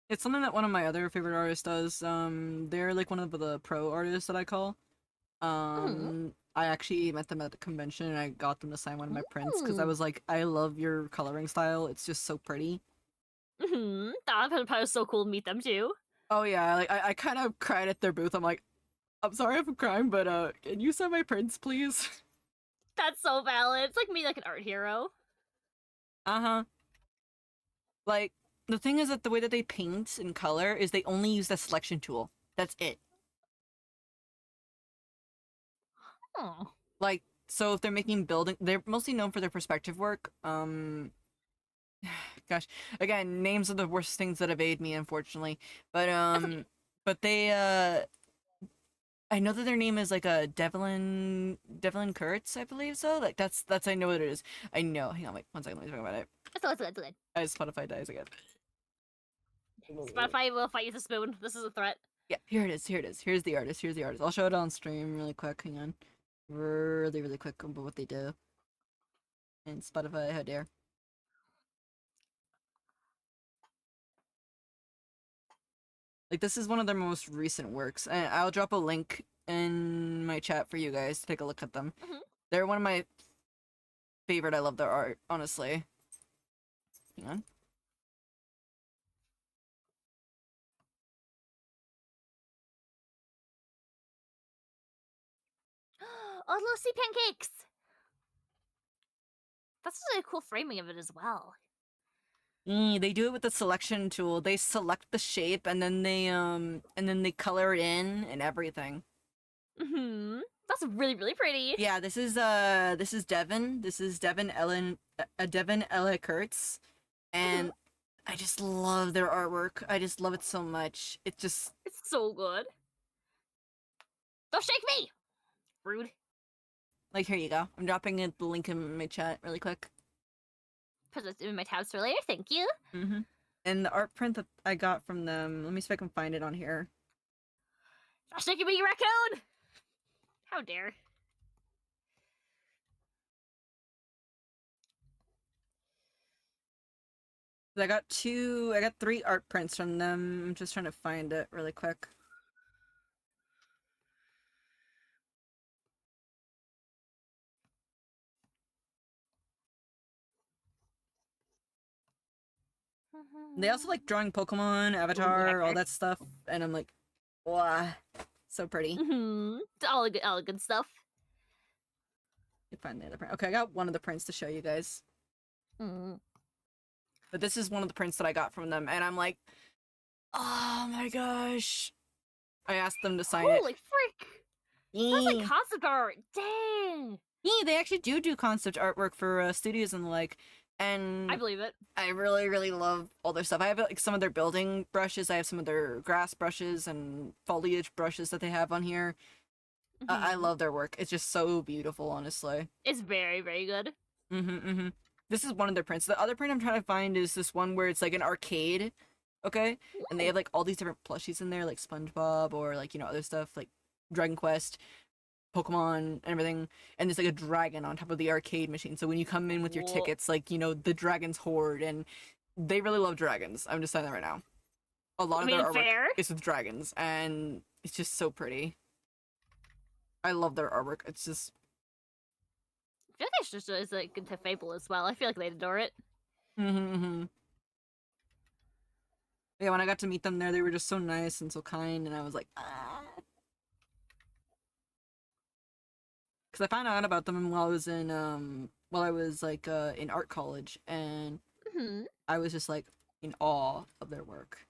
It's something that one of my other favorite artists does. They're like one of the pro artists that I call. I actually met them at the convention and I got them to sign one of my prints because I Ooh. was like, I love your coloring style. It's just so pretty. That probably was so cool to meet them too. Oh yeah, like I kind of cried at their booth. I'm like, I'm sorry if I'm crying, but can you sign my prints, please? That's so valid. It's like me, like an art hero. Uh-huh. Like, the thing is that the way that they paint and color is they only use the selection tool. That's it. Oh. Like, so if they're making building, they're mostly known for their perspective work. Gosh, again, names are the worst things that evade me, unfortunately. But Okay. but they I know that their name is like a Devlin Kurtz, I believe so. Like that's I know what it is. I know. Hang on, wait, 1 second. Let me talk about it. It's good. As Spotify dies again. Spotify will fight you with a spoon. This is a threat. Yeah, here it is. Here it is. Here's the artist. Here's the artist. I'll show it on stream really quick. Hang on, really quick about what they do. And Spotify, how dare. Like, this is one of their most recent works, and I'll drop a link in my chat for you guys to take a look at them. Mhm. They're one of my favorite. I love their art, honestly. Hang on. Oh, little sea pancakes. That's really a cool framing of it as well. They do it with the selection tool. They select the shape and then they color it in and everything. That's really pretty. Yeah, this is Devin. This is Devin Ella Kurtz, and I just love their artwork. I just love it so much. It just It's so good. Don't shake me! Rude. like, here you go. I'm dropping the link in my chat really quick. Put it in my tabs for later. Thank you. And the art print that I got from them. Let me see if I can find it on here. Stop shaking me, you raccoon! How dare. I got 3 art prints from them. I'm just trying to find it really quick. They also like drawing Pokemon, Avatar, all that stuff, and I'm like, wow, so pretty. It's all good stuff. You find the other print. Okay, I got one of the prints to show you guys. But this is one of the prints that I got from them, and I'm like, oh my gosh. I asked them to sign it. Holy frick! That's like concept art. Dang. Yeah, they actually do concept artwork for studios and the like. And I believe it. I really love all their stuff. I have like some of their building brushes. I have some of their grass brushes and foliage brushes that they have on here. I love their work. It's just so beautiful, honestly. It's very good. This is one of their prints. The other print I'm trying to find is this one where it's like an arcade, okay? And they have like all these different plushies in there, like SpongeBob or like, you know, other stuff like Dragon Quest, Pokemon, and everything. And there's like a dragon on top of the arcade machine. So when you come in with your tickets, like, you know, the dragon's horde, and they really love dragons. I'm just saying that right now. A lot of their artwork is with dragons, and it's just so pretty. I love their artwork. It's just... I feel like it's just is like into Fable as well. I feel like they'd adore it. Yeah, when I got to meet them there, they were just so nice and so kind, and I was like, ah. Because I found out about them while I was in in art college, and I was just like in awe of their work.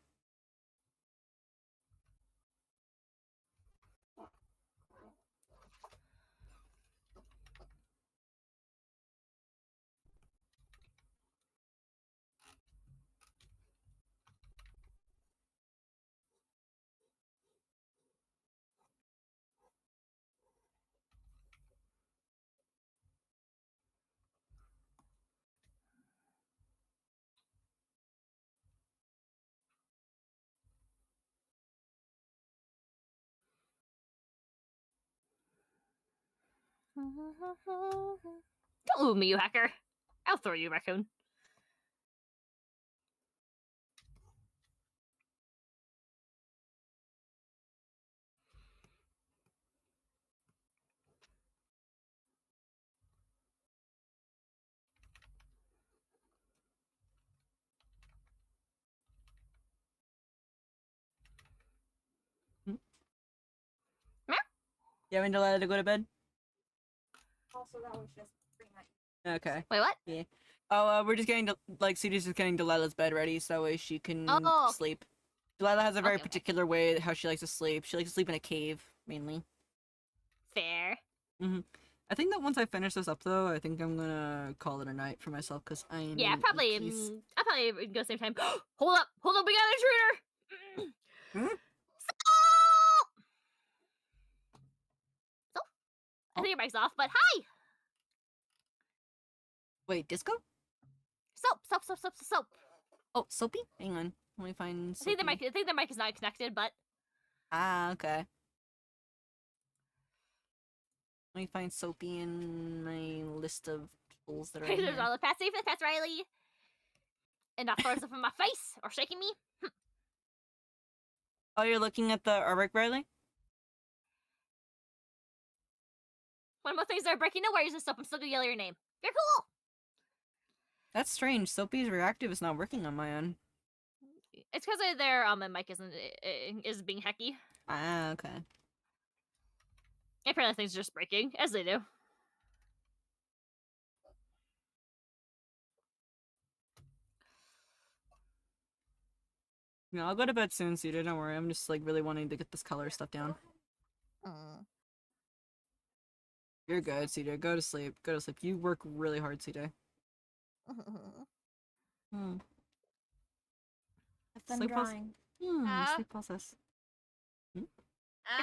Don't move me, you hacker. I'll throw you, raccoon. You haven't allowed to go to bed? Also, that was just pretty much. Okay. Wait, what? Yeah. Oh, we're just getting Cedars is getting Delilah's bed ready so that way she can Oh. sleep. Delilah has a very Okay, okay. particular way how she likes to sleep. She likes to sleep in a cave, mainly. Fair. I think that once I finish this up, though, I think I'm gonna call it a night for myself because I am. Yeah, in probably. peace. I'll probably go same time. Hold up, we got an intruder. Hmm? Stop! So, I Oh. think your mic's off, but hi. Wait, disco? Soap. Oh, Soapy? Hang on. Let me find. I Soapy. think the mic is not connected, but Ah, okay. Let me find Soapy in my list of tools that are in there's here. all the Pat safe, Pat Riley, and not throwing stuff in my face or shaking me. Oh, you're looking at the artwork, Riley? When most things are breaking no wires and stuff, I'm still gonna yell your name. You're cool. That's strange. Soapy's reactive is not working on my end. It's because their my mic is being hacky. Ah, okay. Apparently things are just breaking, as they do. No, I'll go to bed soon, Cedar. Don't worry. I'm just like really wanting to get this color stuff down. You're good, Cedar. Go to sleep. Go to sleep. You work really hard, Cedar. Hmm. I've been Sleep pulse- drawing. Sleep process. You're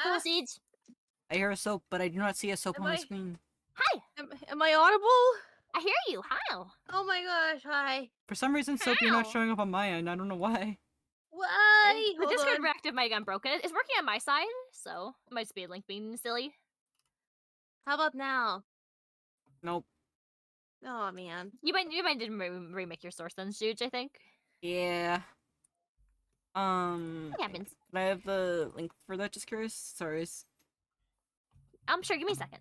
cool, Seeds. I hear a soap, but I do not see a soap Am on the I- screen. Hi. Am I audible? I hear you. How? Oh my gosh, hi. For some reason, Soap, you're not How? showing up on my end. I don't know why. Why? The Hold Discord on. reactive mic got broken. It's working on my side, so it might just be a link being silly. How about now? Nope. Oh man. You might didn't remake your source then, Shuj, I think. Yeah. It happens. Can I have the link for that? Just curious. Sorry. I'm sure. Give me a second.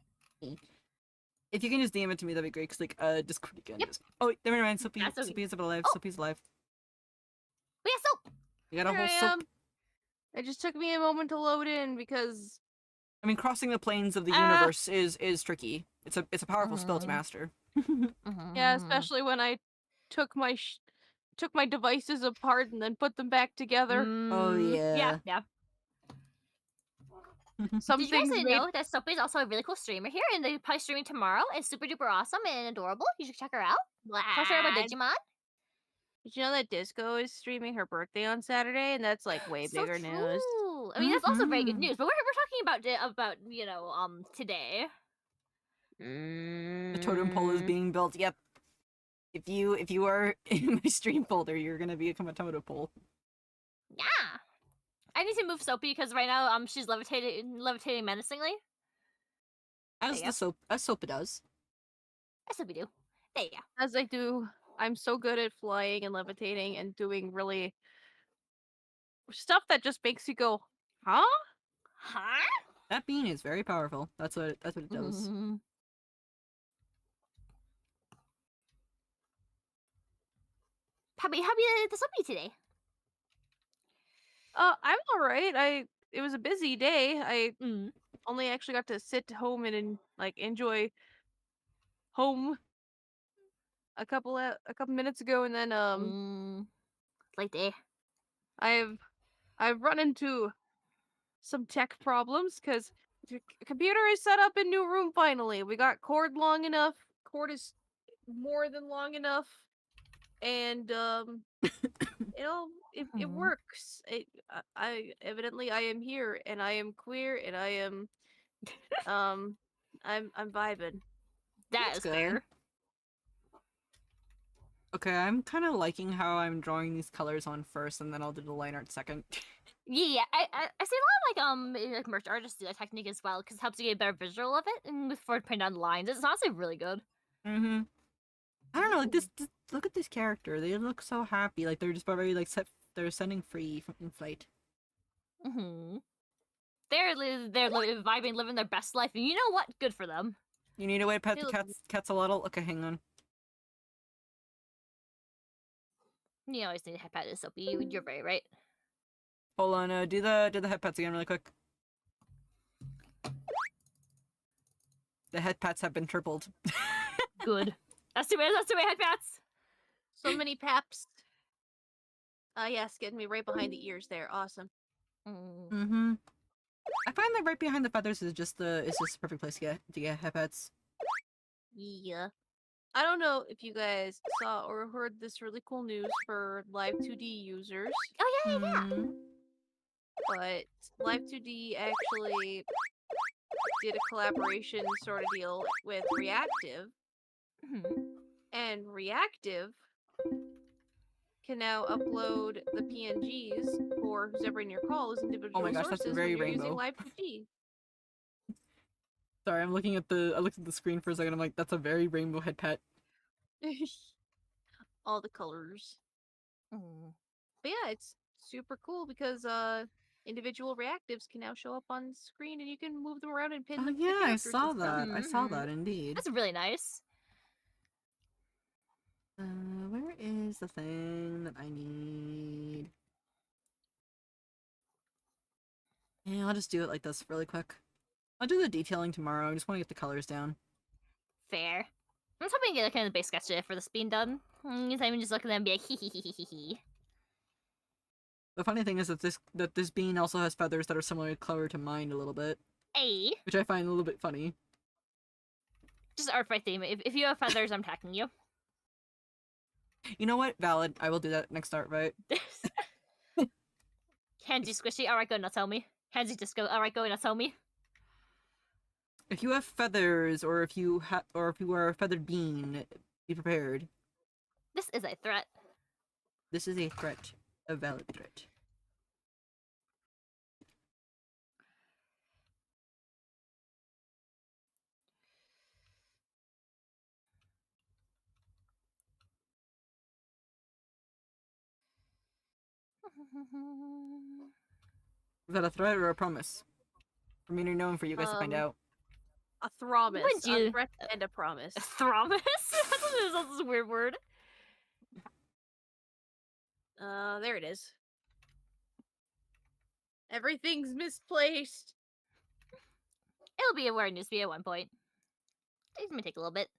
If you can just DM it to me, that'd be great. Cause like, Discord again. Yep. Oh, never mind. Soapy, That's okay. Soapy's alive. Oh. Soapy's alive. We got soap. You got a Here whole I soap. am. It just took me a moment to load in because I mean, crossing the planes of the Ah. universe is tricky. It's a powerful spell to Mhm. master. yeah, especially when I took my took my devices apart and then put them back together. Oh, Yeah. yeah. Some Did you guys things made know that Soapy is also a really cool streamer here, and they're probably streaming tomorrow? It's super duper awesome and adorable. You should check her out. Tell her about What? Digimon. Did you know that Disco is streaming her birthday on Saturday, and that's like way So bigger news. true. I mean, that's also very good Mhm. news. But we're talking about today. The totem pole is Mm. being built. Yep. If you are in my stream folder, you're gonna become a totem pole. Yeah. I need to move Soapy because right now she's levitating menacingly. As you the soap, as Soap does. That's what we do. There you go. As I do, I'm so good at flying and levitating and doing really stuff that just makes you go, huh? Huh? That bean is very powerful. That's what it does. How be the Soapy today? I'm all right. It was a busy day. I Mm. only actually got to sit home and like enjoy home a couple minutes ago, and then Late day. I've run into some tech problems because the computer is set up in new room. Finally, we got cord long enough. Cord is more than long enough, and it Mhm. works. I evidently I am here and I am queer and I am I'm vibing. That That's is good. fair. Okay, I'm kind of liking how I'm drawing these colors on first, and then I'll do the line art second. Yeah, I see a lot of like merch artists do that technique as well because it helps you get a better visual of it and before putting down the lines. It's honestly really good. Mm-hmm. I don't know, like this. Look at this character. They look so happy. Like they're just very like they're setting free from in flight. Mm-hmm. They're vibing, living their best life, and you know what? Good for them. You need a way to pet They the look- cats a little. Okay, hang on. You always need a head pat to Soapy. You're very right. Hold on. Do the head pats again really quick. The head pats have been tripled. Good. That's too many. That's too many head pats. So many paps. Yes, getting me right behind the ears there. Awesome. Mm. Mm-hmm. I find that right behind the feathers is just the perfect place to get head pats. Yeah. I don't know if you guys saw or heard this really cool news for Live 2D users, Oh yeah. Mm. but Live 2D actually did a collaboration sort of deal with Reactive, Mhm. and Reactive can now upload the PNGs for who's ever in your call as individual gosh, that's sources very when you're rainbow. using Live 2D. Sorry, I looked at the screen for a second. I'm like, that's a very rainbow head pat. All the colors. Mm. But yeah, it's super cool because individual reactives can now show up on screen and you can move them around and pin Oh them to yeah, I characters saw and stuff. that. I saw Mhm. that indeed. That's really nice. Where is the thing that I need? Yeah, I'll just do it like this really quick. I'll do the detailing tomorrow. I just want to get the colors down. Fair. I'm just hoping to get a kind of base sketch for this being done. Because I'm just looking at them and be like, hee hee hee hee hee hee. The funny thing is that this bean also has feathers that are similar color to mine a little bit, Hey, which I find a little bit funny. just art by theme. If you have feathers, I'm attacking you. You know what? Valid. I will do that next art, right? Handsy squishy. Alright, go, now tell me. Handsy disco. Alright, go, now tell me. If you have feathers, or if you are a feathered bean, be prepared. This is a threat. This is a threat, a valid threat. Is that a threat or a promise? For me to know and for you guys to find out. A thromus, Would you- a threat and a promise. Thromus? That's a weird word. There it is. Everything's misplaced. It'll be where it needs to be at one point. It may take a little bit.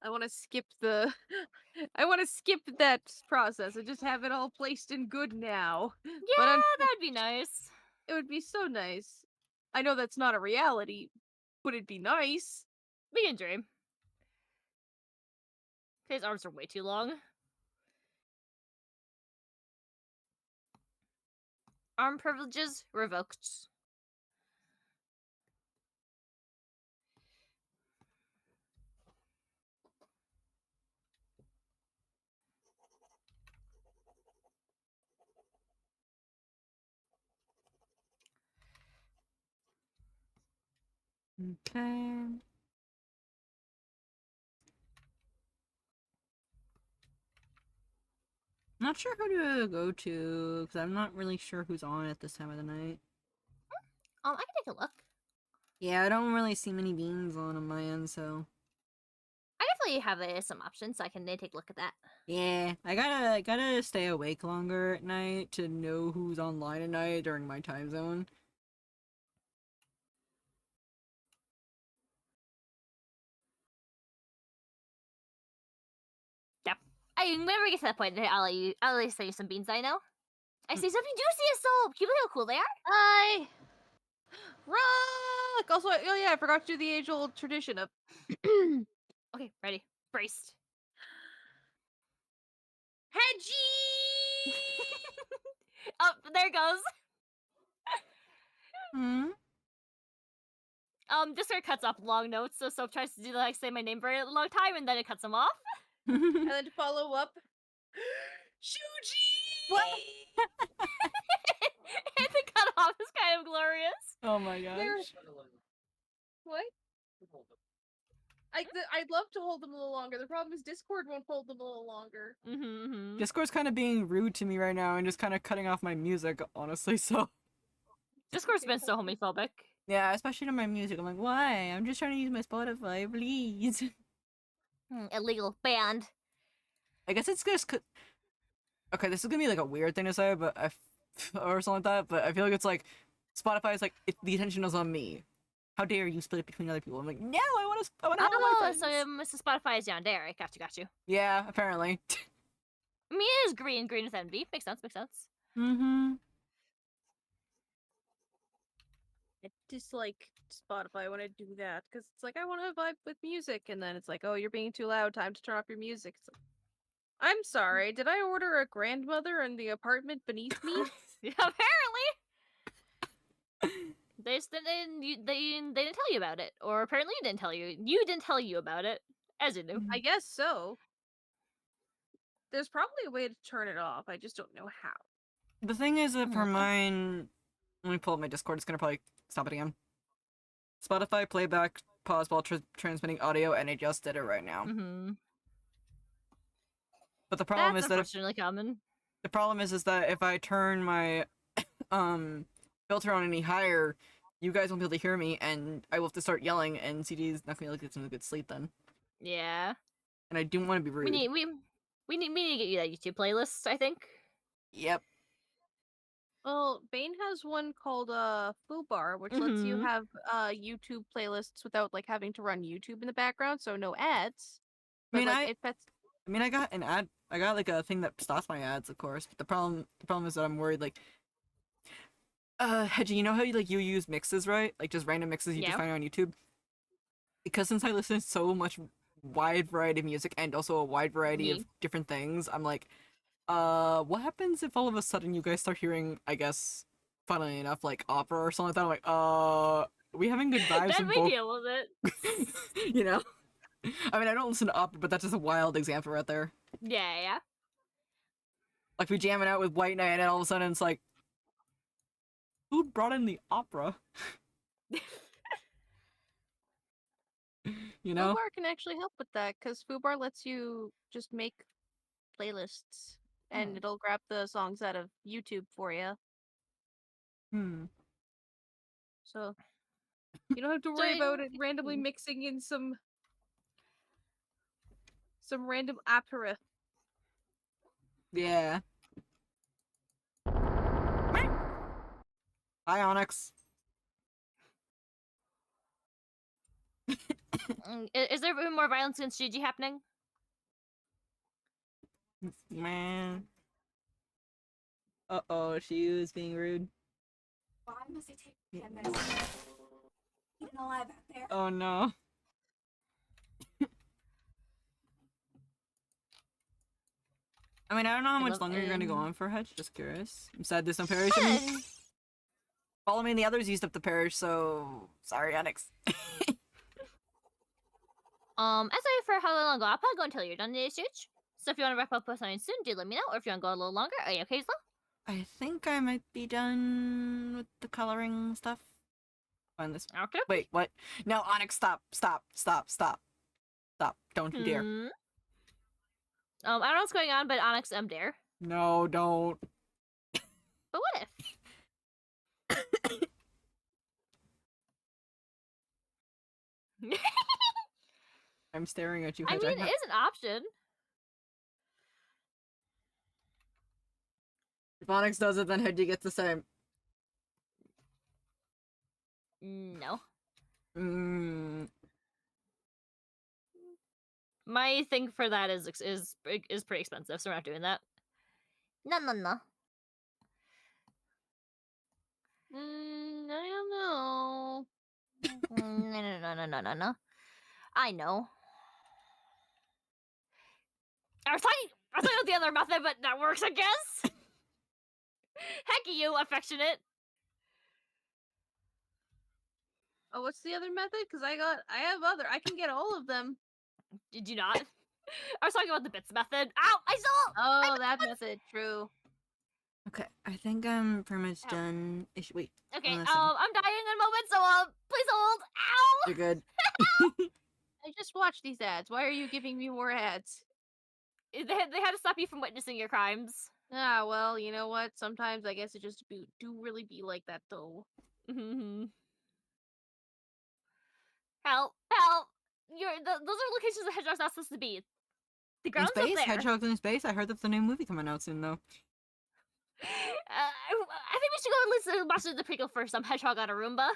I want to skip the. I want to skip that process and just have it all placed in good now. Yeah, that'd be nice. It would be so nice. I know that's not a reality, but it'd be nice. We can dream. His arms are way too long. Arm privileges revoked. Okay. Not sure who to go to, because I'm not really sure who's on at this time of the night. I can take a look. Yeah, I don't really see many beans on my end, so... I definitely have some options, so I can take a look at that. Yeah, I gotta stay awake longer at night to know who's online at night during my time zone. Whenever we get to that point, I'll at least send you some beans I know. I see something juicy, so can you believe how cool they are? I rock. Also, oh yeah, I forgot to do the age-old tradition of. Okay, ready. Braced. Hedgie! Oh, there it goes. Hmm? Discord cuts off long notes, so Soap tries to do like say my name for a long time, and then it cuts them off. And then to follow up, Shuji. What? And the cutoff is kind of glorious. Oh my gosh. What? I'd love to hold them a little longer. The problem is Discord won't hold them a little longer. Mm-hmm. Discord's kind of being rude to me right now and just kind of cutting off my music, honestly. So Discord's been so homophobic. yeah, especially to my music. I'm like, why? I'm just trying to use my Spotify, please. Illegal, banned. I guess it's just. Okay, this is gonna be like a weird thing to say, but or something like that. But I feel like it's like Spotify is like the attention is on me. How dare you split it between other people? I'm like, no, I want to have all my Oh, friends. so Mr. Spotify is down there. Got you. Yeah, apparently. I mean, it is green with envy. Makes sense. Mm-hmm. I dislike Spotify when I do that because it's like I want to vibe with music, and then it's like, oh, you're being too loud. Time to turn off your music. It's like, I'm sorry. Did I order a grandmother in the apartment beneath me? Apparently, they just they didn't tell you about it, or apparently you didn't tell you. You didn't tell you about it, as you knew. I guess so. There's probably a way to turn it off. I just don't know how. The thing is that for Mhm. mine, let me pull up my Discord. It's gonna probably stop it again. Spotify playback pause while transmitting audio, and it just did it right now. Mm-hmm. But the problem That's is that if, unfortunately common. the problem is that if I turn my filter on any higher, you guys won't be able to hear me, and I will have to start yelling, and CD's not gonna be able to get some good sleep then. Yeah. And I don't want to be rude. We need to get you that YouTube playlist, I think. Yep. Well, Bane has one called Fubar, which lets you Mhm. have YouTube playlists without like having to run YouTube in the background, so no ads. I But mean, like I got an ad. I got like a thing that stops my ads, of course. But the problem is that I'm worried. Like, Hedgie, you know how you use mixes, right? Like just random mixes you just Yeah. find on YouTube. Because since I listen to so much wide variety of music and also a wide variety of different things, I'm like, what happens if all of a sudden you guys start hearing, I guess, funnily enough, like opera or something like that? I'm like, are we having good vibes Then from we both? deal with it. You know? I mean, I don't listen to opera, but that's just a wild example right there. Yeah. Like we jamming out with White Knight, and all of a sudden it's like, who brought in the opera? You know? Fubar can actually help with that because Fubar lets you just make playlists and Hmm. it'll grab the songs out of YouTube for you. So you don't have to worry about it randomly mixing in some random opera. Yeah. Hi, Onyx. Is there more violence against Gigi happening? Man. Uh-oh, she was being rude. Why must it take 10 minutes? Eaten alive out there. Oh no. I mean, I don't know how I much love longer you're gonna go it. on for, Hedge. Just curious. I'm sad there's no parish. I mean, Fun. follow me and the others used up the parish, so sorry, Onyx. As I for how long ago, I'll probably go until you're done today's stage. So if you want to wrap up with something soon, do let me know. Or if you want to go a little longer, are you okay, Slow? I think I might be done with the coloring stuff. Find this. Okay. Wait, what? No, Onyx, stop. Don't you dare. I don't know what's going on, but Onyx, dare. No, don't. But what if? I'm staring at you, I Hedge. mean, it is an option. If Onyx does it, then Hedgie gets the same. No. Mm. My thing for that is pretty expensive, so we're not doing that. No. I don't know. No. I know. I was talking about the other method, but that works, I guess. Heck you, affectionate. what's the other method? Because I can get all of them. Did you not? I was talking about the bits method. Ow! I saw. Oh, that method. True. Okay, I think I'm pretty much Ow. done. Wait, Okay. hold on a second. I'm dying in a moment, so please hold. Ow! You're good. I just watched these ads. Why are you giving me more ads? They had to stop you from witnessing your crimes. Ah, well, you know what? Sometimes I guess it just do really be like that, though. Help! Those are locations the hedgehog's not supposed to be. The In ground's up space? there. Hedgehogs in space? I heard that's the new movie coming out soon, though. I think we should go and listen watch the prequel for some hedgehog on a Roomba.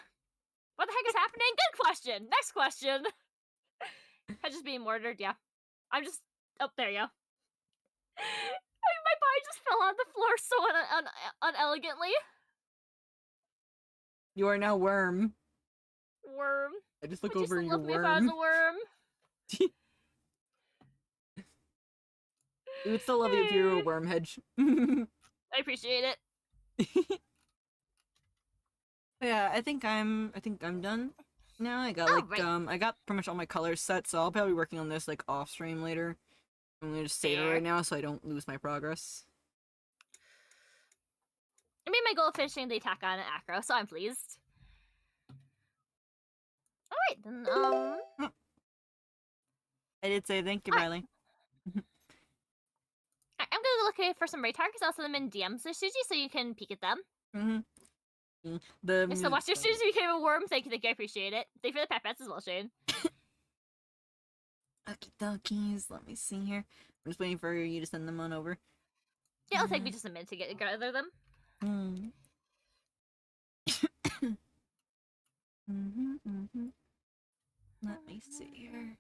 What the heck is happening? Good question. Next question. Hedges being murdered. Yeah, I'm just. Oh, there you go. My body just fell on the floor so unelegantly. You are now worm. Worm. I just look Would you over still your love me if I was worm. a worm? We would still love you if you were a worm, Hedge. I appreciate it. Yeah, I think I'm done. Now I got Alright. I got pretty much all my colors set, so I'll probably be working on this like off stream later. I'm gonna just save it Fair. right now so I don't lose my progress. I made my goal of finishing the attack on Acro, so I'm pleased. Alright, then, I did say thank you, Alright. Riley. I'm gonna look for some raid targets. I'll send them in DMs to Shuji so you can peek at them. So watch your Shuji became a worm. Thank you, I appreciate it. Thank you for the pet pets as well, Shane. Okie dokies, let me see here. I'm just waiting for you to send them on over. Yeah, it'll take me just a minute to gather them. Let me see here.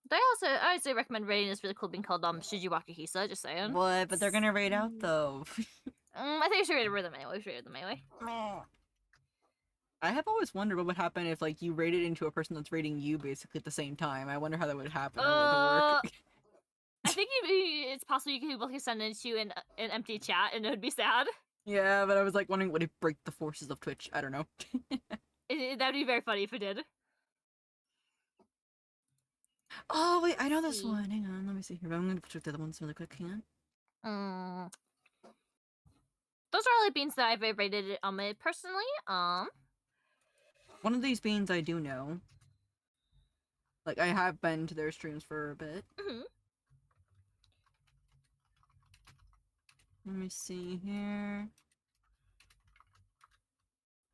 But I also recommend raiding this really cool being called Shijiwaka Hisa, just saying. What? But they're gonna raid out though. I think I should raid them anyway. I have always wondered what would happen if like you raided into a person that's raiding you basically at the same time. I wonder how that would happen. How it would work. I think it's possible you could both send into an empty chat and it would be sad. Yeah, but I was like wondering would it break the forces of Twitch? I don't know. That'd be very funny if it did. Oh wait, I know this See. one. Hang on, let me see here. I'm gonna check the other ones really quick. Hang on. Those are all the beans that I've rated personally. One of these beans I do know. Like I have been to their streams for a bit. Let me see here.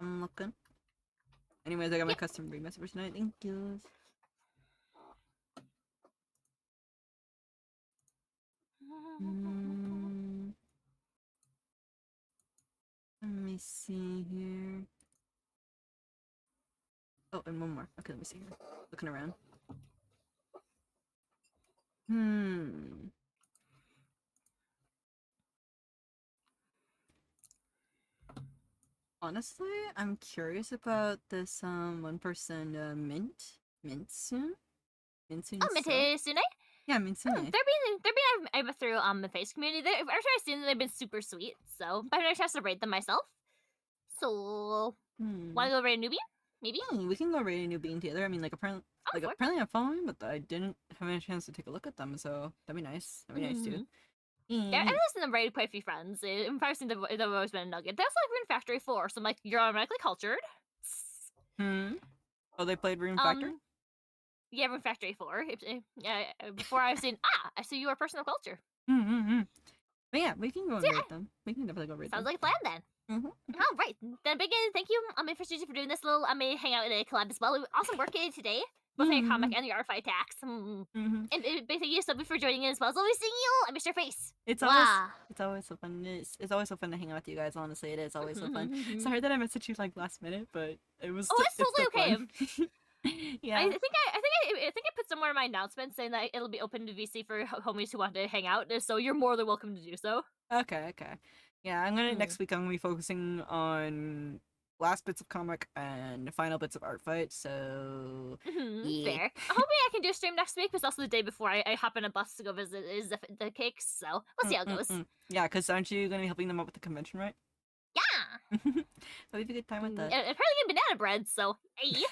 I'm looking. Anyways, I got my custom remix for tonight. Thank you. Let me see here. Oh, and one more. Okay, let me see here. Looking around. Honestly, I'm curious about this one person, Mintsun. Oh, Mintesune? Yeah, Mintsun. They're being over through the face community. Every time I've seen them, they've been super sweet. So I haven't chance to rate them myself. So wanna go raid a newbie? Maybe? We can go raid a new bean together. I mean, like apparently I'm following, but I didn't have any chance to take a look at them, so that'd be nice. That'd be nice too. Yeah, I've listened to them raid quite a few friends. If I've seen them, they've always been a nugget. They also like Rune Factory 4, so I'm like, you're automatically cultured. Oh, they played Rune Factory? Yeah, Rune Factory 4. Before I've seen, I see you are a person of culture. But yeah, we can go and raid them. We can definitely go raid them. Sounds like a plan then. All right, then big thank you, for Susie for doing this little hangout in a collab as well. Awesome work today, both your comic and your art fight attacks. And thank you so much for joining in as well. It's always seeing you. I miss your face. It's always so fun. It's always so fun to hang out with you guys. Honestly, it is always so fun. Sorry that I messaged you like last minute, but it was. Oh, it's totally okay. Yeah. I think I put somewhere in my announcement saying that it'll be open to VC for homies who want to hang out. So you're more than welcome to do so. Okay. Yeah, I'm gonna next week. I'm gonna be focusing on last bits of comic and final bits of art fight. So yeah. Fair. Hoping I can do a stream next week, but it's also the day before I hop in a bus to go visit the cakes. So we'll see how it goes. Yeah, because aren't you gonna be helping them out with the convention, right? Yeah. Hope you have a good time with that. And apparently getting banana bread, so hey.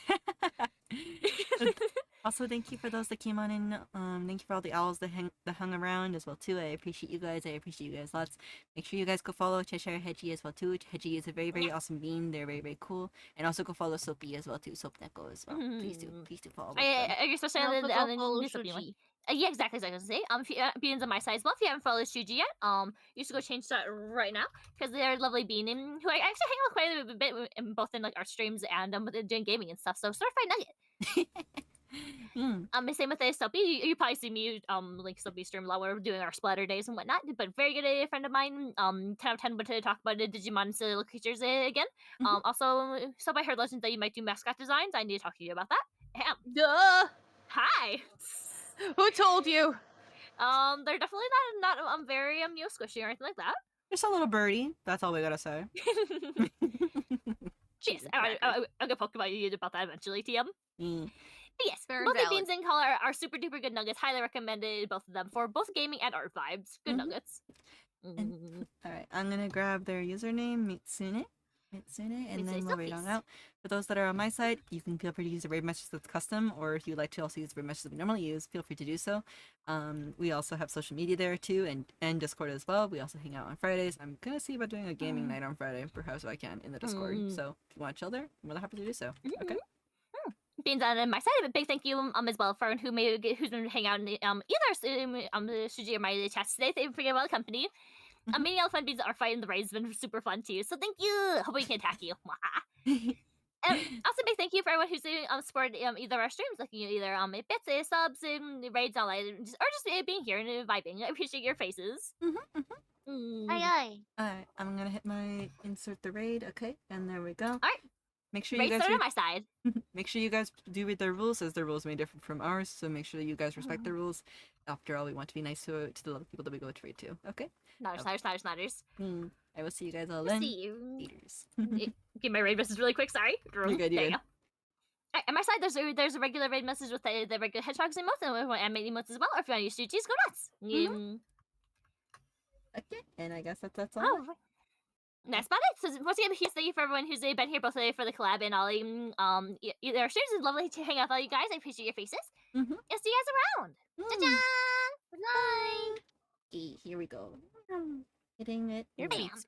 Also, thank you for those that came on in. Thank you for all the owls that hung around as well too. I appreciate you guys. I appreciate you guys lots. Make sure you guys go follow Cheshire Hedgie as well too. Hedgie is a very awesome bean. They're very cool. And also go follow Soapy as well too. Soap Neko as well. Please do follow. Both of them. Especially And on also the, go on the follow new Soapy one. Shuji. Yeah, exactly. As I was gonna say. If you, beans on my side as well. If you haven't followed Shuji yet, you should go change that right now because they're a lovely bean and who I actually hang out quite a bit both in like our streams and doing gaming and stuff. So Certified Nugget. Same with Soapy. You probably see me link Soapy stream a lot when we're doing our splatter days and whatnot. But very good friend of mine. 10 out of 10 but to talk about the Digimon and silly little creatures again. Also, so I heard legends that you might do mascot designs. I need to talk to you about that. Duh! Hi. Who told you? They're definitely not very squishy or anything like that. Just a little birdie. That's all we gotta say. Yes, I'm gonna poke about you about that eventually, TM. But yes, Fair and both the valid. beans and color are super duper good nuggets. Highly recommended both of them for both gaming and art vibes. Good nuggets. And- Alright, I'm gonna grab their username, Mitsune, and then we'll read on Selfies. out. For those that are on my side, you can feel free to use a raid message that's custom, or if you'd like to also use the raid message that we normally use, feel free to do so. We also have social media there too, and Discord as well. We also hang out on Fridays. I'm gonna see about doing a gaming night on Friday, perhaps if I can, in the Discord. So if you want to chill there, I'm more than happy to do so. Okay. Beans on my side, a big thank you as well for who's been hanging out in the, either Shuji or my chats today. Thank you for all the company. Many elephant beans are fighting the raids has been super fun too. So thank you. Hope we can attack you. Also big thank you for everyone who's supported either our streams, like either bits, subs, raids, all that, or just being here and vibing. I appreciate your faces. Aye. Alright, I'm gonna hit my insert the raid. Okay, and there we go. Alright. Make sure Raid you guys started on my side. make sure you guys do read their rules, as their rules may differ from ours. So make sure that you guys respect the rules. After all, we want to be nice to the little people that we go to trade to. Okay. Nodders. I will see you guys all then. See you. Laters. Get my raid message really quick. Sorry. You're good. There You're you good. go. Alright, on my side, there's a regular raid message with the regular hedgehogs emotes and animate emotes as well. Or if you want to use Shuji's, go nuts. Okay, and I guess that's all. Oh, that's about it. So once again, huge thank you for everyone who's been here both today for the collab and all. Our streams is lovely to hang out with all you guys. I appreciate your faces. And see you guys around. Ta-da! Good night. Okay, here we go. Hitting it. Your Bam. feet smell